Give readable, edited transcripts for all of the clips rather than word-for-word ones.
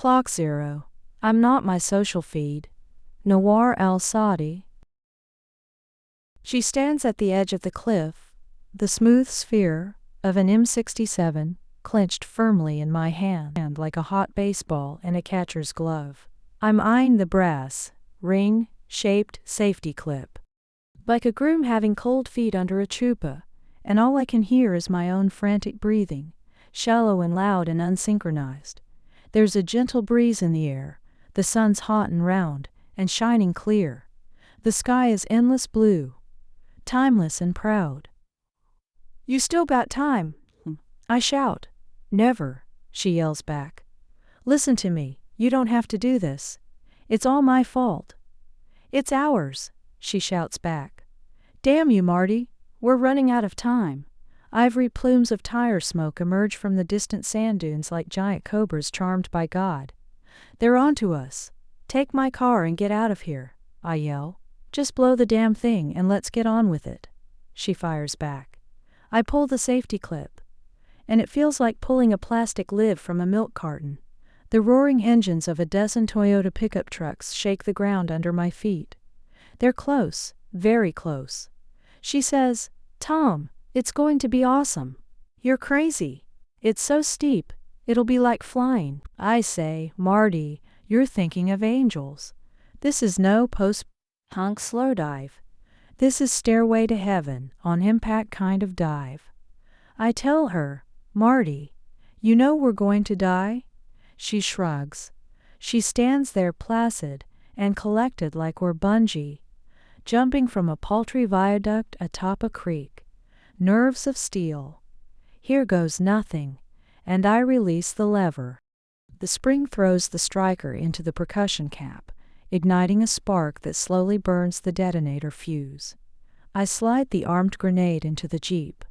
Clock 0. I'm not my social feed. Nawar Alsaadi. She stands at the edge of the cliff, the smooth sphere of an M67 clenched firmly in my hand like a hot baseball in a catcher's glove. I'm eyeing the brass, ring-shaped safety clip, like a groom having cold feet under a chuppah, and all I can hear is my own frantic breathing, shallow and loud and unsynchronized. There's a gentle breeze in the air, the sun's hot and round, and shining clear. The sky is endless blue, timeless and proud. "You still got time," I shout. "Never," she yells back. "Listen to me, you don't have to do this. It's all my fault." "It's ours," she shouts back. "Damn you, Marty, we're running out of time." Ivory plumes of tire smoke emerge from the distant sand dunes like giant cobras charmed by God. "They're onto us. Take my car and get out of here," I yell. "Just blow the damn thing and let's get on with it," she fires back. I pull the safety clip, and it feels like pulling a plastic lid from a milk carton. The roaring engines of a dozen Toyota pickup trucks shake the ground under my feet. They're close, very close. She says, "Tom, it's going to be awesome." "You're crazy. It's so steep, it'll be like flying." I say, "Marty, you're thinking of angels. This is no post-punk slow dive. This is stairway to heaven, on impact kind of dive." I tell her, "Marty, you know we're going to die?" She shrugs. She stands there placid and collected like we're bungee, jumping from a paltry viaduct atop a creek. Nerves of steel. Here goes nothing, and I release the lever. The spring throws the striker into the percussion cap, igniting a spark that slowly burns the detonator fuse. I slide the armed grenade into the Jeep.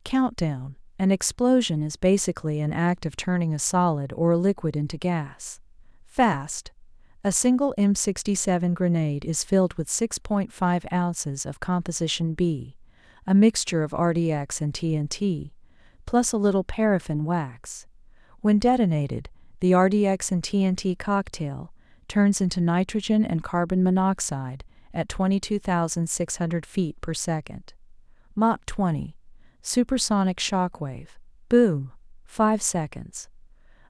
Countdown. An explosion is basically an act of turning a solid or a liquid into gas. Fast. A single M67 grenade is filled with 6.5 ounces of Composition B, a mixture of RDX and TNT, plus a little paraffin wax. When detonated, the RDX and TNT cocktail turns into nitrogen and carbon monoxide at 22,600 feet per second. Mach 20. Supersonic shockwave. Boom. 5 seconds.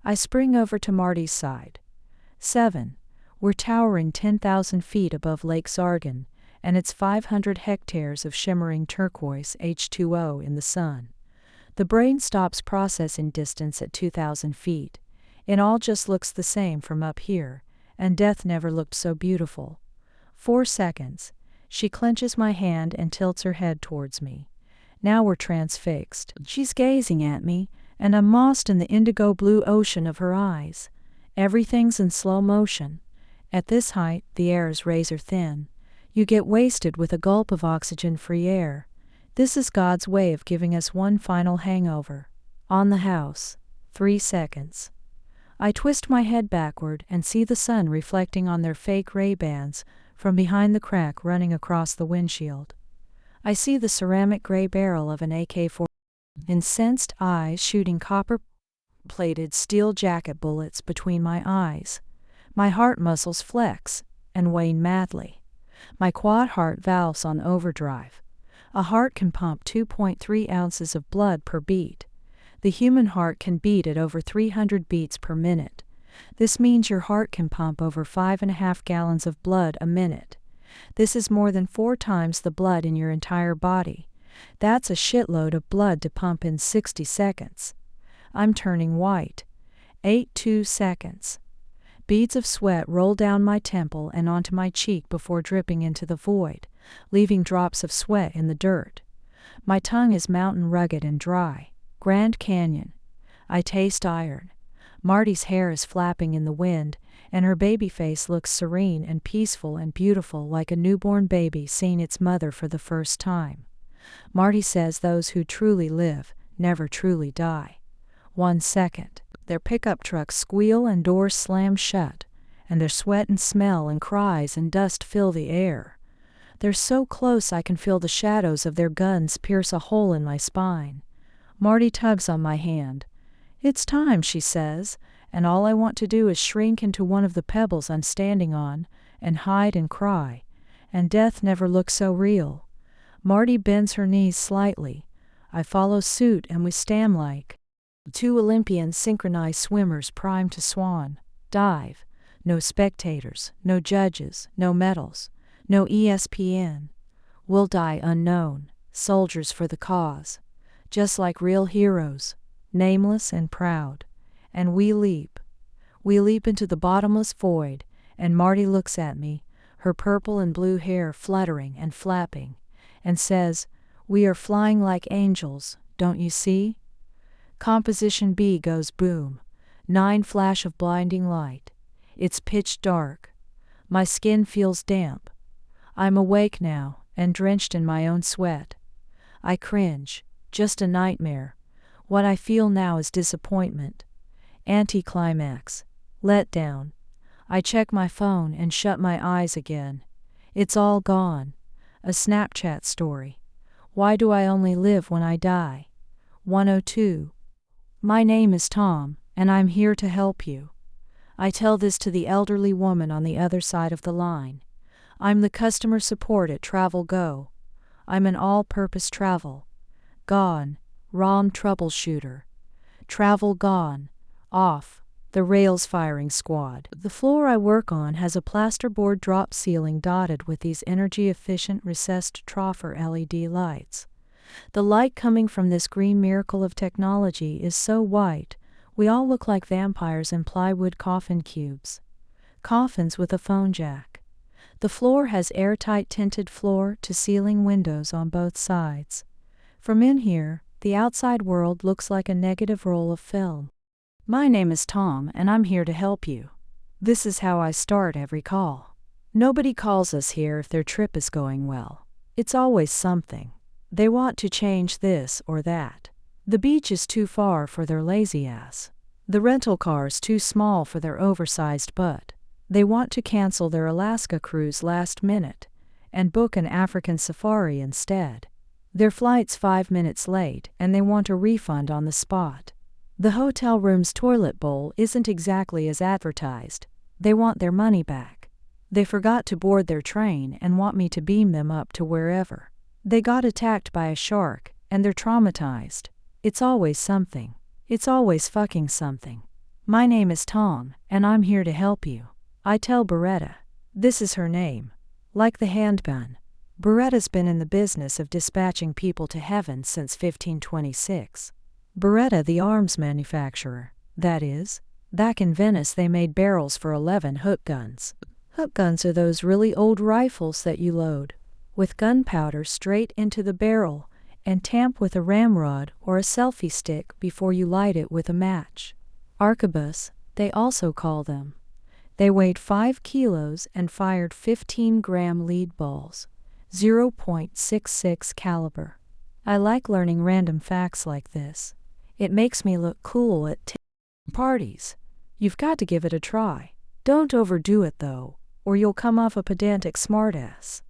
I spring over to Marty's side. 7. We're towering 10,000 feet above Lake Zargan, and its 500 hectares of shimmering turquoise H2O in the sun. The brain stops processing distance at 2,000 feet. It all just looks the same from up here, and death never looked so beautiful. 4 seconds. She clenches my hand and tilts her head towards me. Now we're transfixed. She's gazing at me, and I'm lost in the indigo blue ocean of her eyes. Everything's in slow motion. At this height, the air is razor thin. You get wasted with a gulp of oxygen-free air. This is God's way of giving us one final hangover. On the house. 3 seconds. I twist my head backward and see the sun reflecting on their fake Ray-Bans from behind the crack running across the windshield. I see the ceramic gray barrel of an AK-47, incensed eyes shooting copper-plated steel jacket bullets between my eyes. My heart muscles flex and wane madly. My quad heart valves on overdrive. A heart can pump 2.3 ounces of blood per beat. The human heart can beat at over 300 beats per minute. This means your heart can pump over 5.5 gallons of blood a minute. This is more than 4 times the blood in your entire body. That's a shitload of blood to pump in 60 seconds. I'm turning white. 2 seconds. Beads of sweat roll down my temple and onto my cheek before dripping into the void, leaving drops of sweat in the dirt. My tongue is mountain rugged and dry. Grand Canyon. I taste iron. Marty's hair is flapping in the wind, and her baby face looks serene and peaceful and beautiful like a newborn baby seeing its mother for the first time. Marty says those who truly live never truly die. 1 second. Their pickup trucks squeal and doors slam shut, and their sweat and smell and cries and dust fill the air. They're so close I can feel the shadows of their guns pierce a hole in my spine. Marty tugs on my hand. "It's time," she says, and all I want to do is shrink into one of the pebbles I'm standing on, and hide and cry, and death never looks so real. Marty bends her knees slightly. I follow suit, and we stand like two Olympian synchronized swimmers primed to swan dive. No spectators, no judges, no medals, no ESPN. We'll die unknown, soldiers for the cause, just like real heroes, nameless and proud. And we leap into the bottomless void, and Marty looks at me, her purple and blue hair fluttering and flapping, and says, "We are flying like angels, don't you see?" Composition B goes boom. 9 flash of blinding light. It's pitch dark. My skin feels damp. I'm awake now, and drenched in my own sweat. I cringe. Just a nightmare. What I feel now is disappointment. Anticlimax. Letdown. I check my phone and shut my eyes again. It's all gone. A Snapchat story. Why do I only live when I die? 102. My name is Tom, and I'm here to help you. I tell this to the elderly woman on the other side of the line. I'm the customer support at Travel Go. I'm an all-purpose travel. Gone. ROM troubleshooter. Travel gone. Off. The rails firing squad. The floor I work on has a plasterboard drop ceiling dotted with these energy-efficient recessed troffer LED lights. The light coming from this green miracle of technology is so white, we all look like vampires in plywood coffin cubes. Coffins with a phone jack. The floor has airtight tinted floor-to-ceiling windows on both sides. From in here, the outside world looks like a negative roll of film. My name is Tom, and I'm here to help you. This is how I start every call. Nobody calls us here if their trip is going well. It's always something. They want to change this or that. The beach is too far for their lazy ass. The rental car's too small for their oversized butt. They want to cancel their Alaska cruise last minute and book an African safari instead. Their flight's 5 minutes late, and they want a refund on the spot. The hotel room's toilet bowl isn't exactly as advertised. They want their money back. They forgot to board their train and want me to beam them up to wherever. They got attacked by a shark, and they're traumatized. It's always something. It's always fucking something. My name is Tom, and I'm here to help you. I tell Beretta. This is her name. Like the handgun. Beretta's been in the business of dispatching people to heaven since 1526. Beretta, the arms manufacturer, that is. Back in Venice they made barrels for 11 hook guns. Hook guns are those really old rifles that you load with gunpowder straight into the barrel and tamp with a ramrod or a selfie stick before you light it with a match. Arquebus, they also call them. They weighed 5 kilos and fired 15-gram lead balls, 0.66 caliber. I like learning random facts like this. It makes me look cool at parties. You've got to give it a try. Don't overdo it though, or you'll come off a pedantic smartass.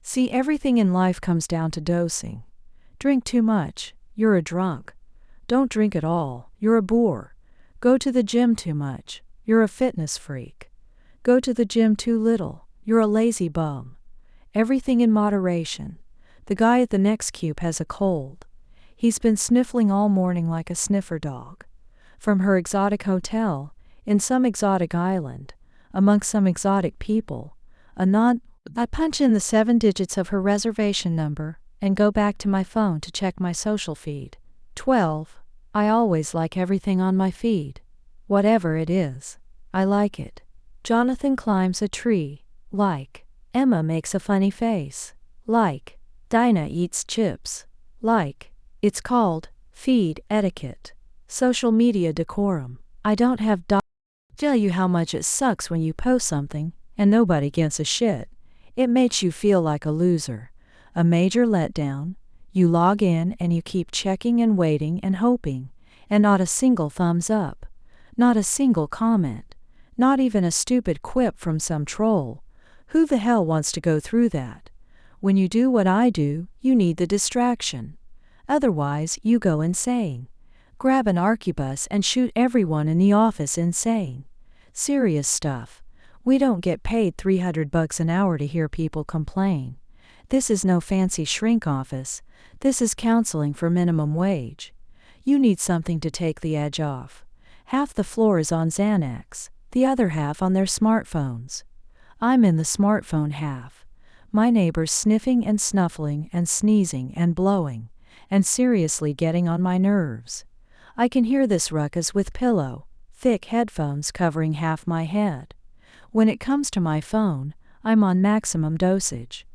See, everything in life comes down to dosing. Drink too much, you're a drunk. Don't drink at all, you're a bore. Go to the gym too much, you're a fitness freak. Go to the gym too little, you're a lazy bum. Everything in moderation. The guy at the next cube has a cold. He's been sniffling all morning like a sniffer dog. From her exotic hotel, in some exotic island, amongst some exotic people, I punch in the 7 digits of her reservation number and go back to my phone to check my social feed. 12. I always like everything on my feed. Whatever it is, I like it. Jonathan climbs a tree. Like. Emma makes a funny face. Like. Dinah eats chips. Like. It's called feed etiquette. Social media decorum. I don't have tell you how much it sucks when you post something and nobody gives a shit. It makes you feel like a loser. A major letdown. You log in and you keep checking and waiting and hoping, and not a single thumbs up. Not a single comment. Not even a stupid quip from some troll. Who the hell wants to go through that? When you do what I do, you need the distraction. Otherwise, you go insane. Grab an arquebus and shoot everyone in the office insane. Serious stuff. We don't get paid $300 an hour to hear people complain. This is no fancy shrink office. This is counseling for minimum wage. You need something to take the edge off. Half the floor is on Xanax, the other half on their smartphones. I'm in the smartphone half. My neighbors sniffing and snuffling and sneezing and blowing, and seriously getting on my nerves. I can hear this ruckus with pillow, thick headphones covering half my head. When it comes to my phone, I'm on maximum dosage.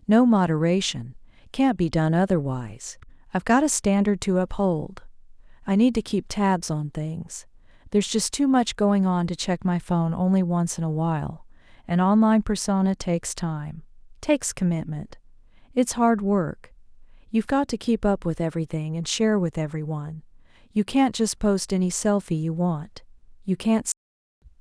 No moderation, can't be done otherwise. I've got a standard to uphold. I need to keep tabs on things. There's just too much going on to check my phone only once in a while. An online persona takes time, takes commitment. It's hard work. You've got to keep up with everything and share with everyone. You can't just post any selfie you want. You can't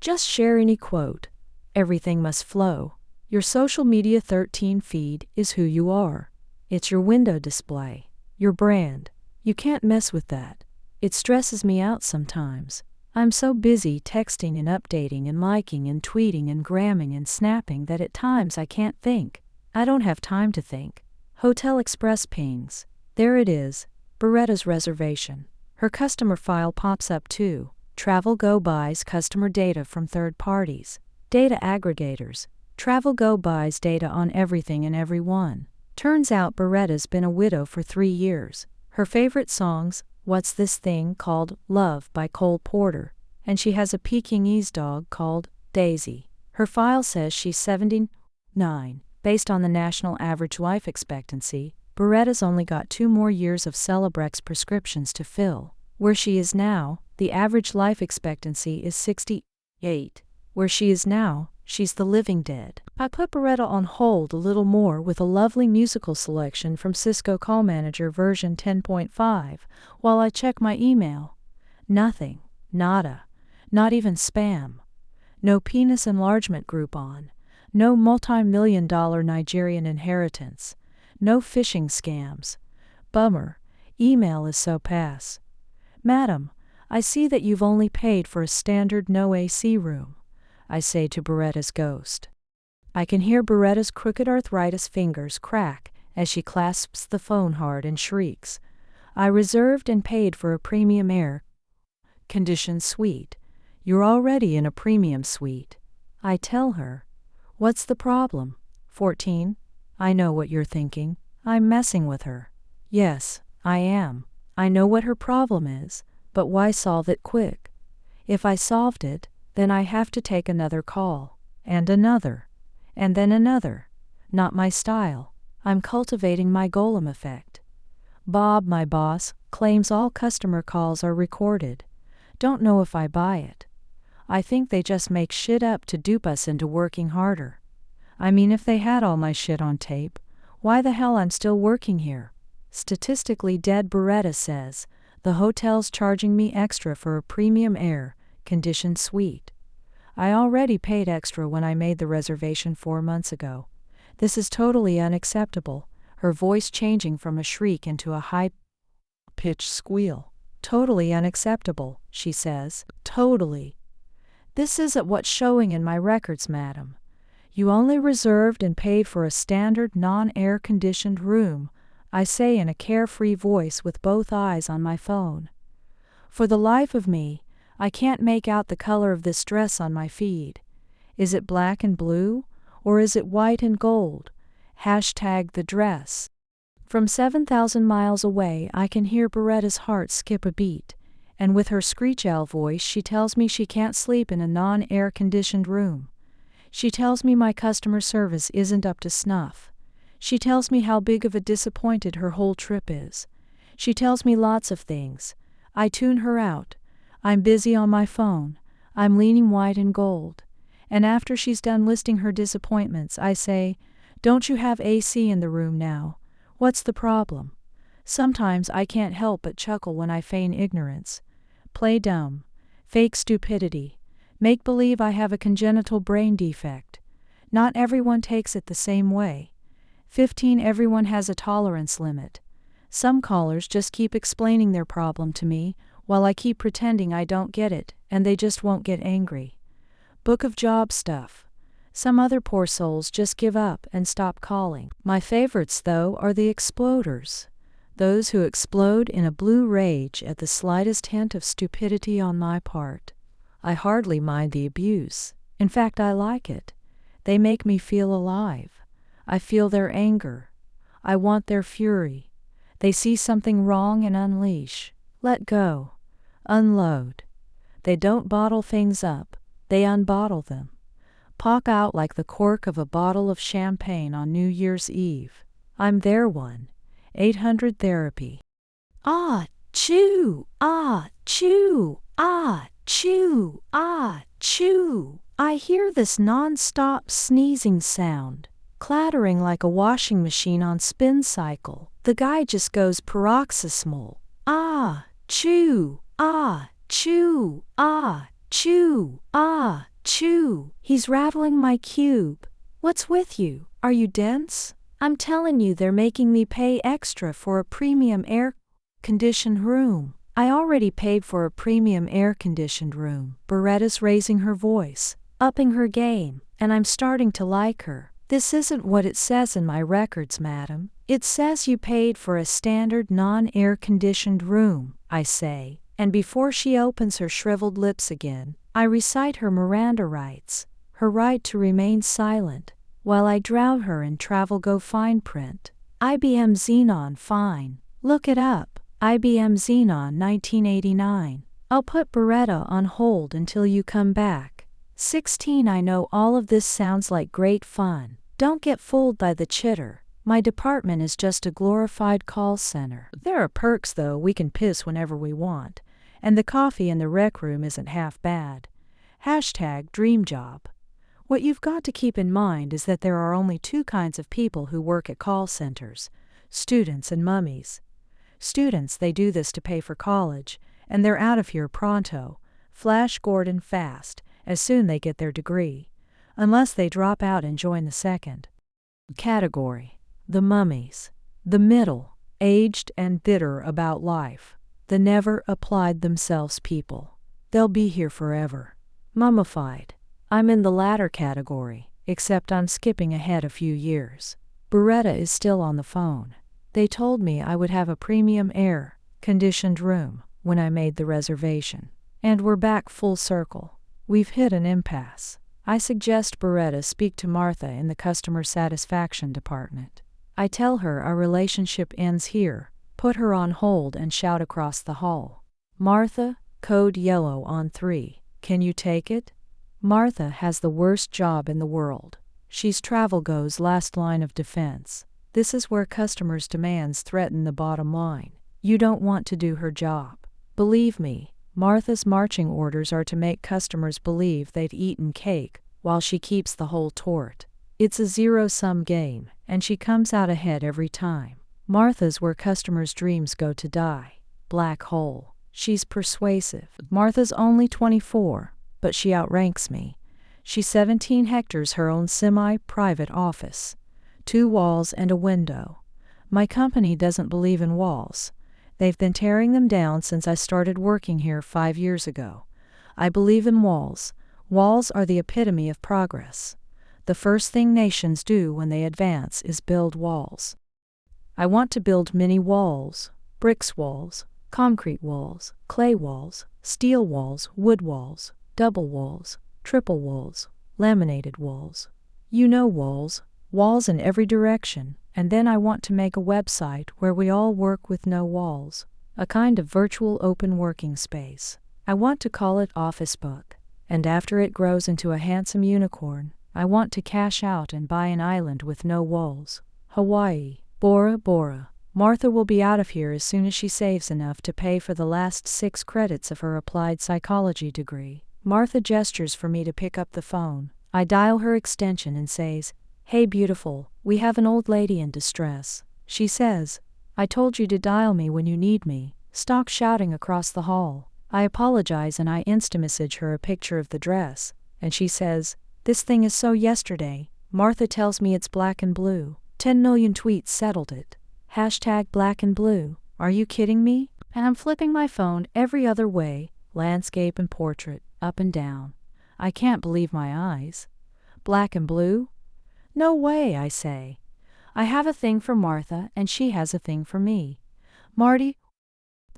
just share any quote. Everything must flow. Your social media 13 feed is who you are. It's your window display, your brand. You can't mess with that. It stresses me out sometimes. I'm so busy texting and updating and liking and tweeting and gramming and snapping that at times I can't think. I don't have time to think. Hotel Express pings. There it is, Beretta's reservation. Her customer file pops up too. Travel Go buys customer data from third parties. Data aggregators. Travel Go buys data on everything and everyone. Turns out Beretta's been a widow for 3 years. Her favorite songs, What's This Thing Called Love by Cole Porter, and she has a Pekingese dog called Daisy. Her file says she's 79. Based on the national average life expectancy, Beretta's only got 2 more years of Celebrex prescriptions to fill. Where she is now, the average life expectancy is 68. Where she is now, she's the living dead. I put Beretta on hold a little more with a lovely musical selection from Cisco Call Manager version 10.5 while I check my email. Nothing. Nada. Not even spam. No penis enlargement Groupon. No multi-million-dollar Nigerian inheritance. No phishing scams. Bummer. Email is so pass. Madam, I see that you've only paid for a standard no AC room, I say to Beretta's ghost. I can hear Beretta's crooked arthritis fingers crack as she clasps the phone hard and shrieks. I reserved and paid for a premium air-conditioned suite. You're already in a premium suite. I tell her. What's the problem? 14. I know what you're thinking. I'm messing with her. Yes, I am. I know what her problem is, but why solve it quick? If I solved it, then I have to take another call, and another, and then another. Not my style. I'm cultivating my golem effect. Bob, my boss, claims all customer calls are recorded. Don't know if I buy it. I think they just make shit up to dupe us into working harder. I mean, if they had all my shit on tape, why the hell I'm still working here? Statistically dead. Beretta says, the hotel's charging me extra for a premium air-conditioned suite. I already paid extra when I made the reservation 4 months ago. This is totally unacceptable, her voice changing from a shriek into a high-pitched squeal. Totally unacceptable, she says. Totally. This isn't what's showing in my records, madam. You only reserved and paid for a standard non-air-conditioned room, I say in a carefree voice with both eyes on my phone. For the life of me, I can't make out the color of this dress on my feed. Is it black and blue, or is it white and gold? Hashtag the dress. From 7,000 miles away I can hear Beretta's heart skip a beat, and with her screech-owl voice she tells me she can't sleep in a non-air-conditioned room. She tells me my customer service isn't up to snuff. She tells me how big of a disappointed her whole trip is. She tells me lots of things. I tune her out. I'm busy on my phone. I'm leaning white and gold. And after she's done listing her disappointments, I say, "Don't you have AC in the room now? What's the problem?" Sometimes I can't help but chuckle when I feign ignorance. Play dumb. Fake stupidity. Make believe I have a congenital brain defect. Not everyone takes it the same way. 15. Everyone has a tolerance limit. Some callers just keep explaining their problem to me, while I keep pretending I don't get it, and they just won't get angry. Book of job stuff. Some other poor souls just give up and stop calling. My favorites, though, are the exploders. Those who explode in a blue rage at the slightest hint of stupidity on my part. I hardly mind the abuse. In fact, I like it. They make me feel alive. I feel their anger. I want their fury. They see something wrong and unleash. Let go. Unload. They don't bottle things up. They unbottle them. Pop out like the cork of a bottle of champagne on New Year's Eve. I'm their one. 800 therapy. Ah, chew, ah, chew, ah, chew, ah, chew. I hear this non-stop sneezing sound, clattering like a washing machine on spin cycle. The guy just goes paroxysmal. Ah, chew, ah, chew, ah, chew, ah, chew. He's rattling my cube. What's with you? Are you dense? I'm telling you, they're making me pay extra for a premium air-conditioned room. I already paid for a premium air-conditioned room. Beretta's raising her voice, upping her game, and I'm starting to like her. This isn't what it says in my records, madam. It says you paid for a standard non-air-conditioned room, I say, and before she opens her shriveled lips again, I recite her Miranda rights, her right to remain silent, while I drown her in travel go fine print. IBM Xenon fine. Look it up. IBM Xenon 1989. I'll put Beretta on hold until you come back. 16. I know all of this sounds like great fun. Don't get fooled by the chitter. My department is just a glorified call center. There are perks though. We can piss whenever we want. And the coffee in the rec room isn't half bad. Hashtag dream job. What you've got to keep in mind is that there are only two kinds of people who work at call centers: students and mummies. Students, they do this to pay for college, and they're out of here pronto, Flash Gordon fast, as soon they get their degree, unless they drop out and join the second category, the mummies. The middle, aged and bitter about life, the never applied themselves people. They'll be here forever. Mummified. I'm in the latter category, except I'm skipping ahead a few years. Beretta is still on the phone. They told me I would have a premium air-conditioned room when I made the reservation. And we're back full circle. We've hit an impasse. I suggest Beretta speak to Martha in the customer satisfaction department. I tell her our relationship ends here, put her on hold and shout across the hall. Martha, code yellow on 3. Can you take it? Martha has the worst job in the world. She's TravelGo's last line of defense. This is where customers' demands threaten the bottom line. You don't want to do her job. Believe me, Martha's marching orders are to make customers believe they've eaten cake, while she keeps the whole tort. It's a zero-sum game, and she comes out ahead every time. Martha's where customers' dreams go to die. Black hole. She's persuasive. Martha's only 24. But she outranks me. She's 17 hectares her own semi-private office. 2 walls and a window. My company doesn't believe in walls. They've been tearing them down since I started working here 5 years ago. I believe in walls. Walls are the epitome of progress. The first thing nations do when they advance is build walls. I want to build many walls, bricks walls, concrete walls, clay walls, steel walls, wood walls, double walls, triple walls, laminated walls. You know walls, walls in every direction, and then I want to make a website where we all work with no walls, a kind of virtual open working space. I want to call it Officebook, and after it grows into a handsome unicorn, I want to cash out and buy an island with no walls. Hawaii, Bora Bora. Martha will be out of here as soon as she saves enough to pay for the last 6 credits of her applied psychology degree. Martha gestures for me to pick up the phone. I dial her extension and says, "Hey beautiful, we have an old lady in distress." She says, "I told you to dial me when you need me." Stock shouting across the hall. I apologize and I insta-message her a picture of the dress, and she says, "This thing is so yesterday." Martha tells me it's black and blue. 10 million tweets settled it. Hashtag black and blue. Are you kidding me? And I'm flipping my phone every other way, landscape and portrait, up and down. I can't believe my eyes. Black and blue? No way, I say. I have a thing for Martha, and she has a thing for me. Marty,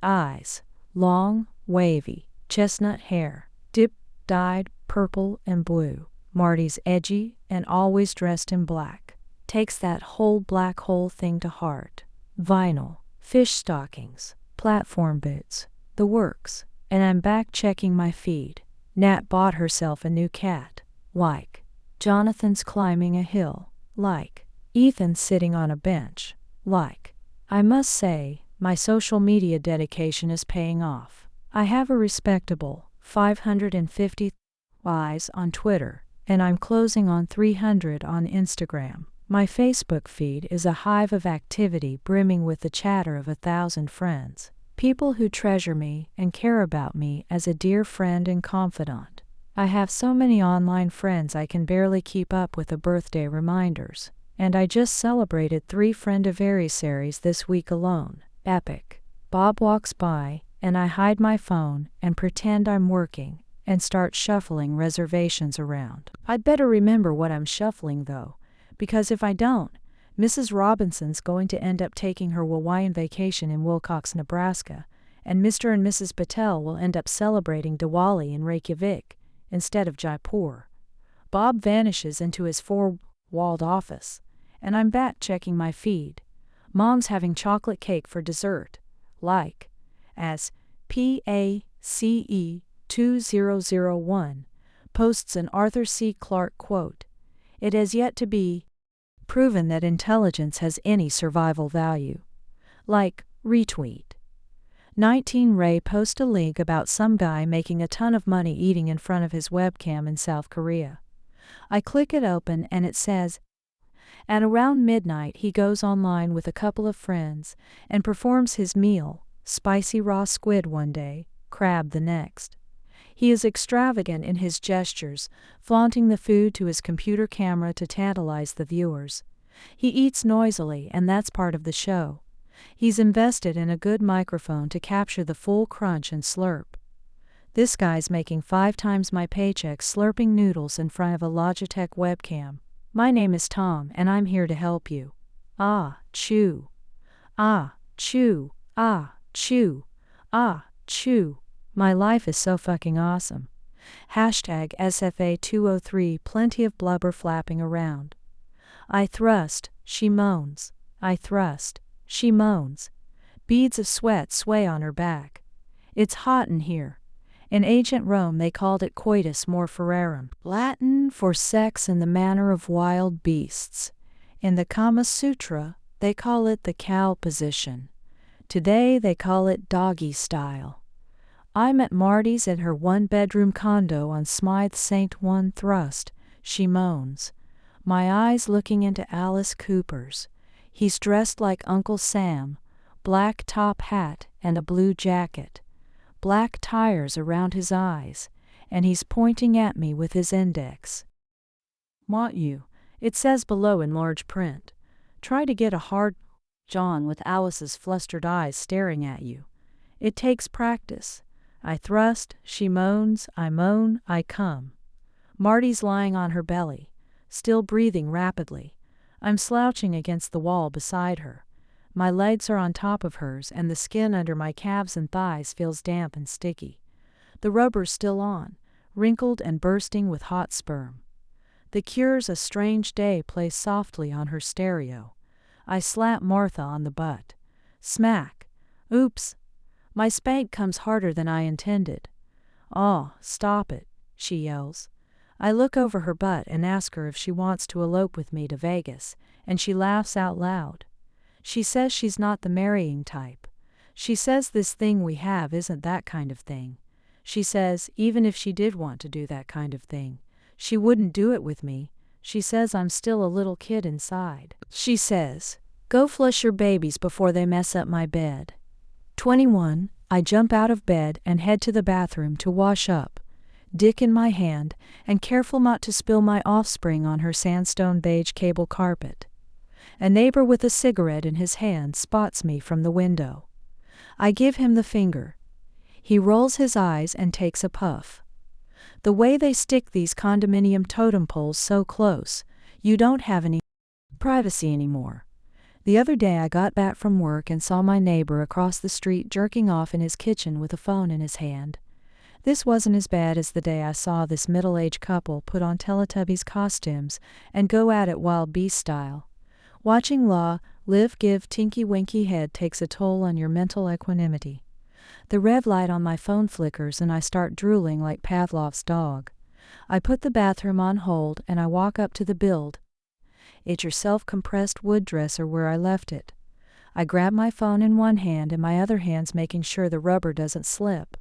eyes, long, wavy, chestnut hair, dyed purple and blue. Marty's edgy and always dressed in black. Takes that whole black hole thing to heart. Vinyl, fish stockings, platform boots, the works. And I'm back checking my feed. Nat bought herself a new cat. Like. Jonathan's climbing a hill. Like. Ethan's sitting on a bench. Like. I must say, my social media dedication is paying off. I have a respectable 550 eyes on Twitter, and I'm closing on 300 on Instagram. My Facebook feed is a hive of activity brimming with the chatter of 1,000 friends. People who treasure me and care about me as a dear friend and confidant. I have so many online friends I can barely keep up with the birthday reminders. And I just celebrated 3 friendiversaries this week alone. Epic. Bob walks by, and I hide my phone and pretend I'm working, and start shuffling reservations around. I'd better remember what I'm shuffling though, because if I don't, Mrs. Robinson's going to end up taking her Hawaiian vacation in Wilcox, Nebraska, and Mr. and Mrs. Patel will end up celebrating Diwali in Reykjavik instead of Jaipur. Bob vanishes into his 4-walled office, and I'm back checking my feed. Mom's having chocolate cake for dessert. Like. As PACE 2001 posts an Arthur C. Clarke quote. It has yet to be proven that intelligence has any survival value. Like. Retweet. 19 Ray post a link about some guy making a ton of money eating in front of his webcam in South Korea. I click it open and it says, at around midnight he goes online with a couple of friends and performs his meal, spicy raw squid one day, crab the next. He is extravagant in his gestures, flaunting the food to his computer camera to tantalize the viewers. He eats noisily, and that's part of the show. He's invested in a good microphone to capture the full crunch and slurp. This guy's making 5 times my paycheck slurping noodles in front of a Logitech webcam. My name is Tom, and I'm here to help you. Ah, chew. Ah, chew. Ah, chew. Ah, chew. My life is so fucking awesome. Hashtag SFA203, plenty of blubber flapping around. I thrust, she moans. I thrust, she moans. Beads of sweat sway on her back. It's hot in here. In ancient Rome they called it coitus morpherarum, Latin for sex in the manner of wild beasts. In the Kama Sutra, they call it the cow position. Today they call it doggy style. I'm at Marty's at her 1-bedroom condo on Smythe St. One thrust, she moans. My eyes looking into Alice Cooper's. He's dressed like Uncle Sam, black top hat and a blue jacket. Black tires around his eyes, and he's pointing at me with his index. Want you, it says below in large print. Try to get a hard John with Alice's flustered eyes staring at you. It takes practice. I thrust, she moans, I moan, I come. Marty's lying on her belly, still breathing rapidly. I'm slouching against the wall beside her. My legs are on top of hers, and the skin under my calves and thighs feels damp and sticky. The rubber's still on, wrinkled and bursting with hot sperm. The Cure's A Strange Day plays softly on her stereo. I slap Martha on the butt. Smack. Oops. My spank comes harder than I intended. Aw, stop it, she yells. I look over her butt and ask her if she wants to elope with me to Vegas, and she laughs out loud. She says she's not the marrying type. She says this thing we have isn't that kind of thing. She says even if she did want to do that kind of thing, she wouldn't do it with me. She says I'm still a little kid inside. She says, go flush your babies before they mess up my bed. 21, I jump out of bed and head to the bathroom to wash up, dick in my hand, and careful not to spill my offspring on her sandstone beige cable carpet. A neighbor with a cigarette in his hand spots me from the window. I give him the finger. He rolls his eyes and takes a puff. The way they stick these condominium totem poles so close, you don't have any privacy anymore. The other day I got back from work and saw my neighbor across the street jerking off in his kitchen with a phone in his hand. This wasn't as bad as the day I saw this middle-aged couple put on Teletubbies costumes and go at it wild beast style. Watching live, give Tinky Winky head takes a toll on your mental equanimity. The red light on my phone flickers and I start drooling like Pavlov's dog. I put the bathroom on hold and I walk up to the build-it-yourself compressed wood dresser where I left it. I grab my phone in one hand and my other hand's making sure the rubber doesn't slip.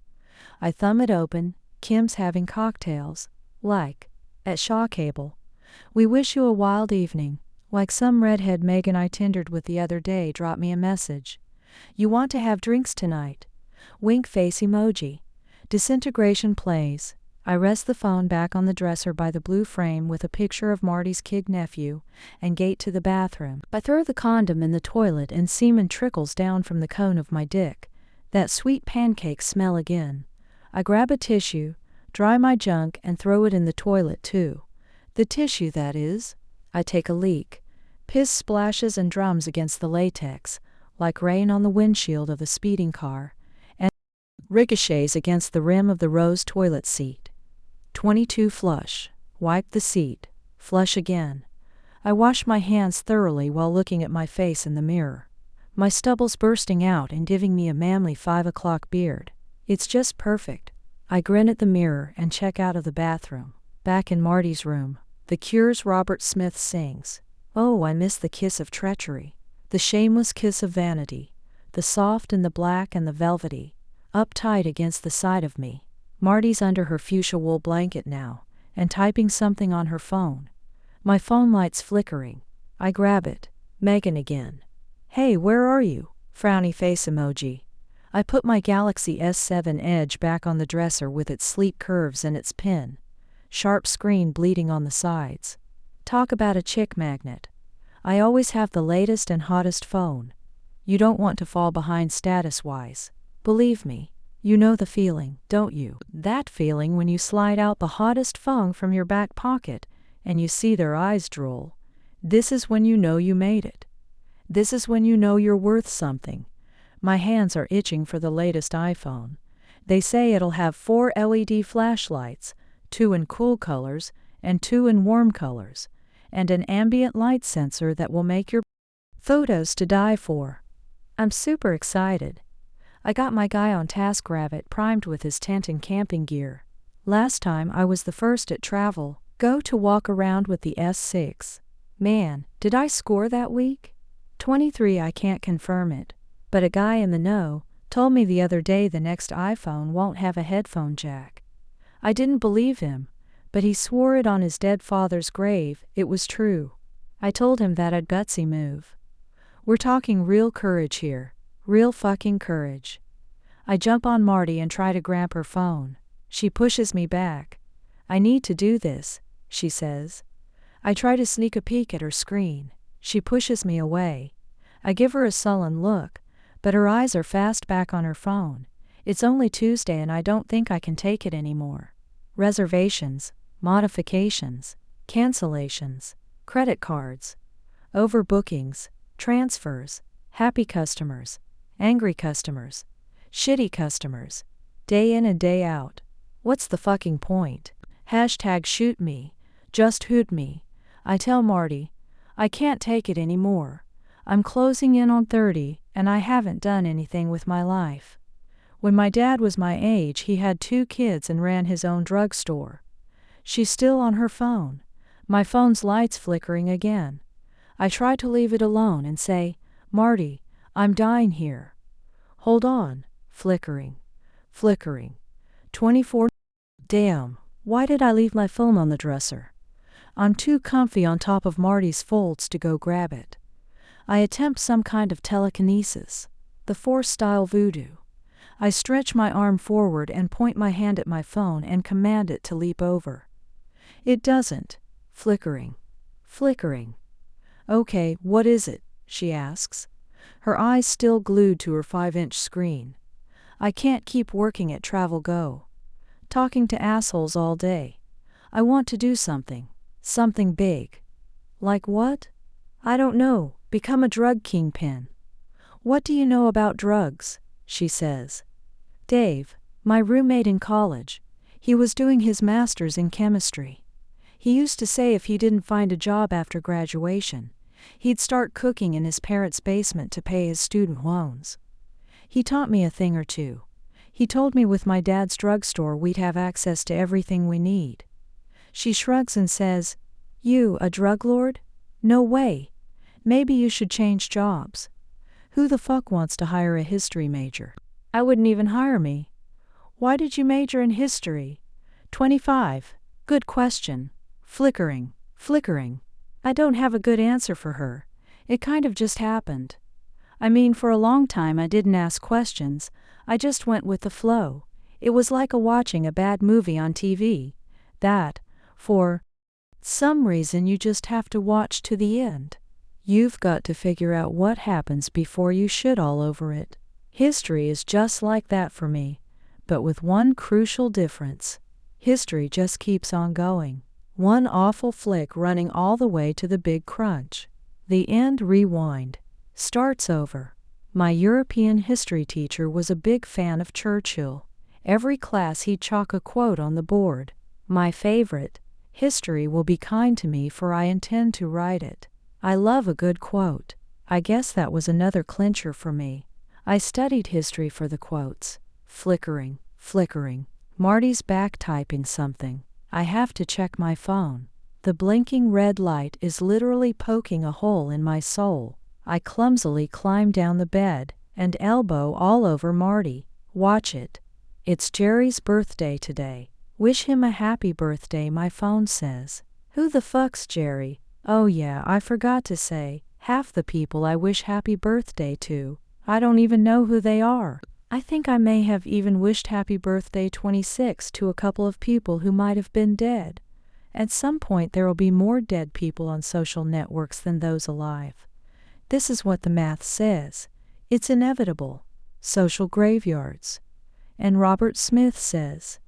I thumb it open. Kim's having cocktails, like at Shaw Cable. We wish you a wild evening. Like some redhead Megan I tindered with the other day dropped me a message. You want to have drinks tonight? Wink face emoji. Disintegration plays. I rest the phone back on the dresser by the blue frame with a picture of Marty's kid nephew and gate to the bathroom. I throw the condom in the toilet and semen trickles down from the cone of my dick. That sweet pancake smell again. I grab a tissue, dry my junk and throw it in the toilet too. The tissue, that is. I take a leak. Piss splashes and drums against the latex, like rain on the windshield of a speeding car, and ricochets against the rim of the rose toilet seat. 22 flush. Wipe the seat. Flush again. I wash my hands thoroughly while looking at my face in the mirror. My stubble's bursting out and giving me a manly 5 o'clock beard. It's just perfect. I grin at the mirror and check out of the bathroom. Back in Marty's room, The Cure's Robert Smith sings, "Oh, I miss the kiss of treachery, the shameless kiss of vanity, the soft and the black and the velvety, up tight against the side of me." Marty's under her fuchsia wool blanket now, and typing something on her phone. My phone light's flickering. I grab it. Megan again. "Hey, where are you?" Frowny face emoji. I put my Galaxy S7 Edge back on the dresser with its sleek curves and its pin. Sharp screen bleeding on the sides. Talk about a chick magnet. I always have the latest and hottest phone. You don't want to fall behind status-wise. Believe me, you know the feeling, don't you? That feeling when you slide out the hottest phone from your back pocket and you see their eyes drool. This is when you know you made it. This is when you know you're worth something. My hands are itching for the latest iPhone. They say it'll have 4 LED flashlights, 2 in cool colors and 2 in warm colors, and an ambient light sensor that will make your photos to die for. I'm super excited. I got my guy on TaskRabbit primed with his tent and camping gear. Last time I was the first at Travel Go to walk around with the S6. Man, did I score that week? 23. I can't confirm it, but a guy in the know told me the other day the next iPhone won't have a headphone jack. I didn't believe him, but he swore it on his dead father's grave it was true. I told him that I'd gutsy move. We're talking real courage here, real fucking courage. I jump on Marty and try to grab her phone. She pushes me back. "I need to do this," she says. I try to sneak a peek at her screen. She pushes me away. I give her a sullen look, but her eyes are fast back on her phone. It's only Tuesday and I don't think I can take it anymore. Reservations, modifications, cancellations, credit cards, overbookings, transfers, happy customers, angry customers, shitty customers, day in and day out. What's the fucking point? #shoot me, just hoot me. I tell Marty, I can't take it anymore. I'm closing in on 30 and I haven't done anything with my life. When my dad was my age, he had 2 kids and ran his own drugstore. She's still on her phone. My phone's light's flickering again. I try to leave it alone and say, "Marty, I'm dying here." Hold on. Flickering. Flickering. 24. Damn, why did I leave my phone on the dresser? I'm too comfy on top of Marty's folds to go grab it. I attempt some kind of telekinesis, the Force-style voodoo. I stretch my arm forward and point my hand at my phone and command it to leap over. It doesn't. Flickering. Flickering. "Okay, what is it?" she asks. her eyes still glued to her 5-inch screen. I can't keep working at Travel Go, talking to assholes all day. I want to do something big. Like what? I don't know, become a drug kingpin. What do you know about drugs? She says. Dave, my roommate in college, he was doing his master's in chemistry. He used to say if he didn't find a job after graduation, he'd start cooking in his parents' basement to pay his student loans. He taught me a thing or two. He told me with my dad's drugstore we'd have access to everything we need. She shrugs and says, You, a drug lord? No way. Maybe you should change jobs. Who the fuck wants to hire a history major? I wouldn't even hire me. Why did you major in history? 25. Good question. Flickering. I don't have a good answer for her. It kind of just happened. I mean, for a long time I didn't ask questions, I just went with the flow. It was like watching a bad movie on TV. That, for some reason, you just have to watch to the end. You've got to figure out what happens before you shit all over it. History is just like that for me, but with one crucial difference. History just keeps on going. One awful flick running all the way to the big crunch. The end rewind. Starts over. My European history teacher was a big fan of Churchill. Every class he'd chalk a quote on the board. My favorite, History will be kind to me for I intend to write it. I love a good quote. I guess that was another clincher for me. I studied history for the quotes. Flickering. Marty's back typing something. I have to check my phone. The blinking red light is literally poking a hole in my soul. I clumsily climb down the bed and elbow all over Marty. Watch it. It's Jerry's birthday today. Wish him a happy birthday, my phone says. Who the fuck's Jerry? Oh yeah, I forgot to say, half the people I wish happy birthday to, I don't even know who they are. I think I may have even wished happy birthday 26 to a couple of people who might have been dead. At some point there will be more dead people on social networks than those alive. This is what the math says. It's inevitable. Social graveyards. And Robert Smith says,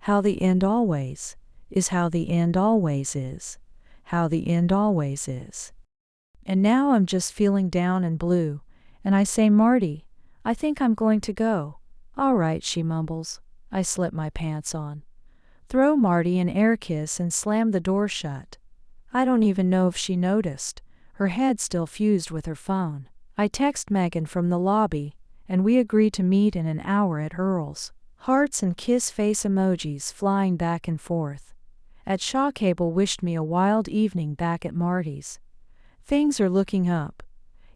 how the end always is how the end always is. How the end always is. And now I'm just feeling down and blue, and I say, Marty, I think I'm going to go. All right, she mumbles. I slip my pants on. Throw Marty an air kiss and slam the door shut. I don't even know if she noticed, her head still fused with her phone. I text Megan from the lobby, and we agree to meet in an hour at Earl's. Hearts and kiss face emojis flying back and forth. At Shaw Cable wished me a wild evening back at Marty's. Things are looking up.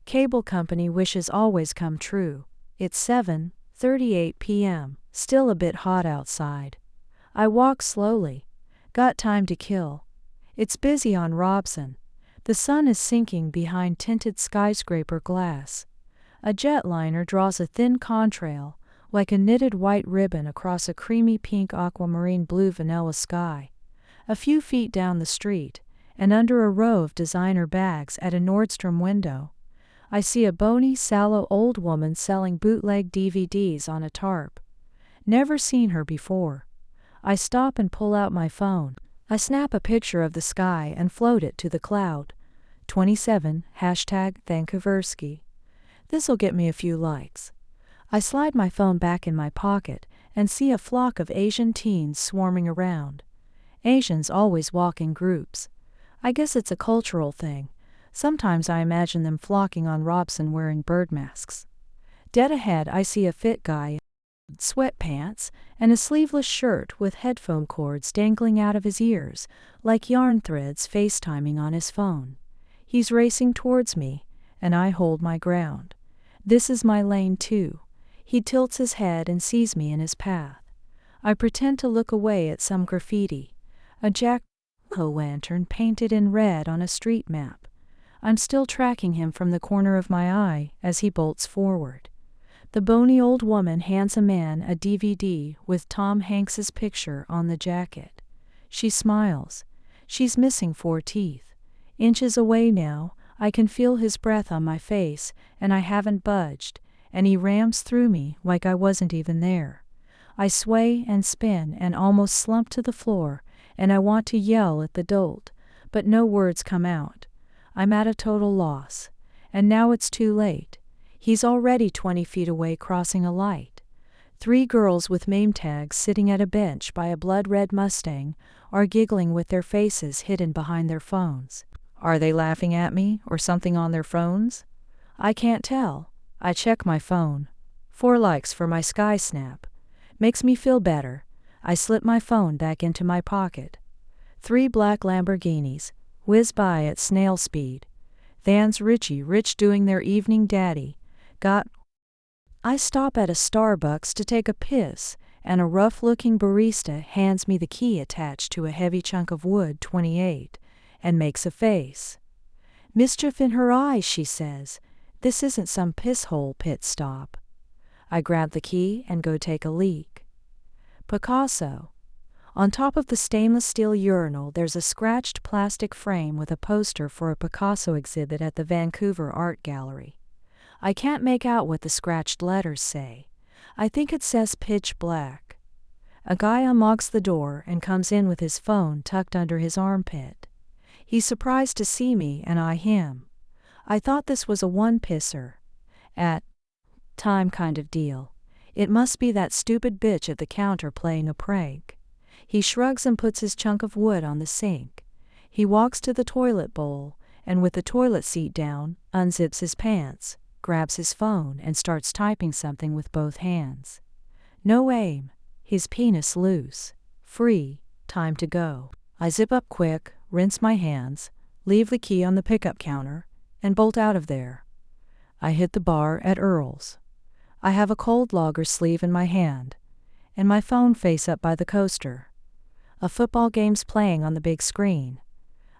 Cable company wishes always come true. It's 7:38 p.m., still a bit hot outside. I walk slowly. Got time to kill. It's busy on Robson. The sun is sinking behind tinted skyscraper glass. A jetliner draws a thin contrail, like a knitted white ribbon across a creamy pink aquamarine blue vanilla sky. A few feet down the street, and under a row of designer bags at a Nordstrom window, I see a bony, sallow old woman selling bootleg DVDs on a tarp. Never seen her before. I stop and pull out my phone. I snap a picture of the sky and float it to the cloud. 27, #Vancouversky. This'll get me a few likes. I slide my phone back in my pocket and see a flock of Asian teens swarming around. Asians always walk in groups. I guess it's a cultural thing. Sometimes I imagine them flocking on Robson wearing bird masks. Dead ahead I see a fit guy in sweatpants and a sleeveless shirt with headphone cords dangling out of his ears, like yarn threads FaceTiming on his phone. He's racing towards me, and I hold my ground. This is my lane too. He tilts his head and sees me in his path. I pretend to look away at some graffiti, a jack-o'-lantern painted in red on a street map. I'm still tracking him from the corner of my eye as he bolts forward. The bony old woman hands a man a DVD with Tom Hanks's picture on the jacket. She smiles. She's missing 4 teeth. Inches away now, I can feel his breath on my face, and I haven't budged, and he rams through me like I wasn't even there. I sway and spin and almost slump to the floor, and I want to yell at the dolt, but no words come out. I'm at a total loss. And now it's too late. He's already 20 feet away crossing a light. 3 girls with name tags sitting at a bench by a blood-red Mustang are giggling with their faces hidden behind their phones. Are they laughing at me or something on their phones? I can't tell. I check my phone. 4 likes for my Sky Snap. Makes me feel better. I slip my phone back into my pocket. 3 black Lamborghinis whiz by at snail speed. Than's Richie Rich doing their evening daddy. I stop at a Starbucks to take a piss, and a rough-looking barista hands me the key attached to a heavy chunk of wood, 28, and makes a face. Mischief in her eyes, she says. This isn't some piss-hole pit stop. I grab the key and go take a leak. Picasso. On top of the stainless steel urinal there's a scratched plastic frame with a poster for a Picasso exhibit at the Vancouver Art Gallery. I can't make out what the scratched letters say. I think it says pitch black. A guy unlocks the door and comes in with his phone tucked under his armpit. He's surprised to see me and I him. I thought this was a one-pisser. At time kind of deal. It must be that stupid bitch at the counter playing a prank. He shrugs and puts his chunk of wood on the sink. He walks to the toilet bowl, and with the toilet seat down, unzips his pants, grabs his phone, and starts typing something with both hands. No aim. His penis loose. Free. Time to go. I zip up quick, rinse my hands, leave the key on the pickup counter, and bolt out of there. I hit the bar at Earl's. I have a cold lager sleeve in my hand, and my phone face up by the coaster. A football game's playing on the big screen.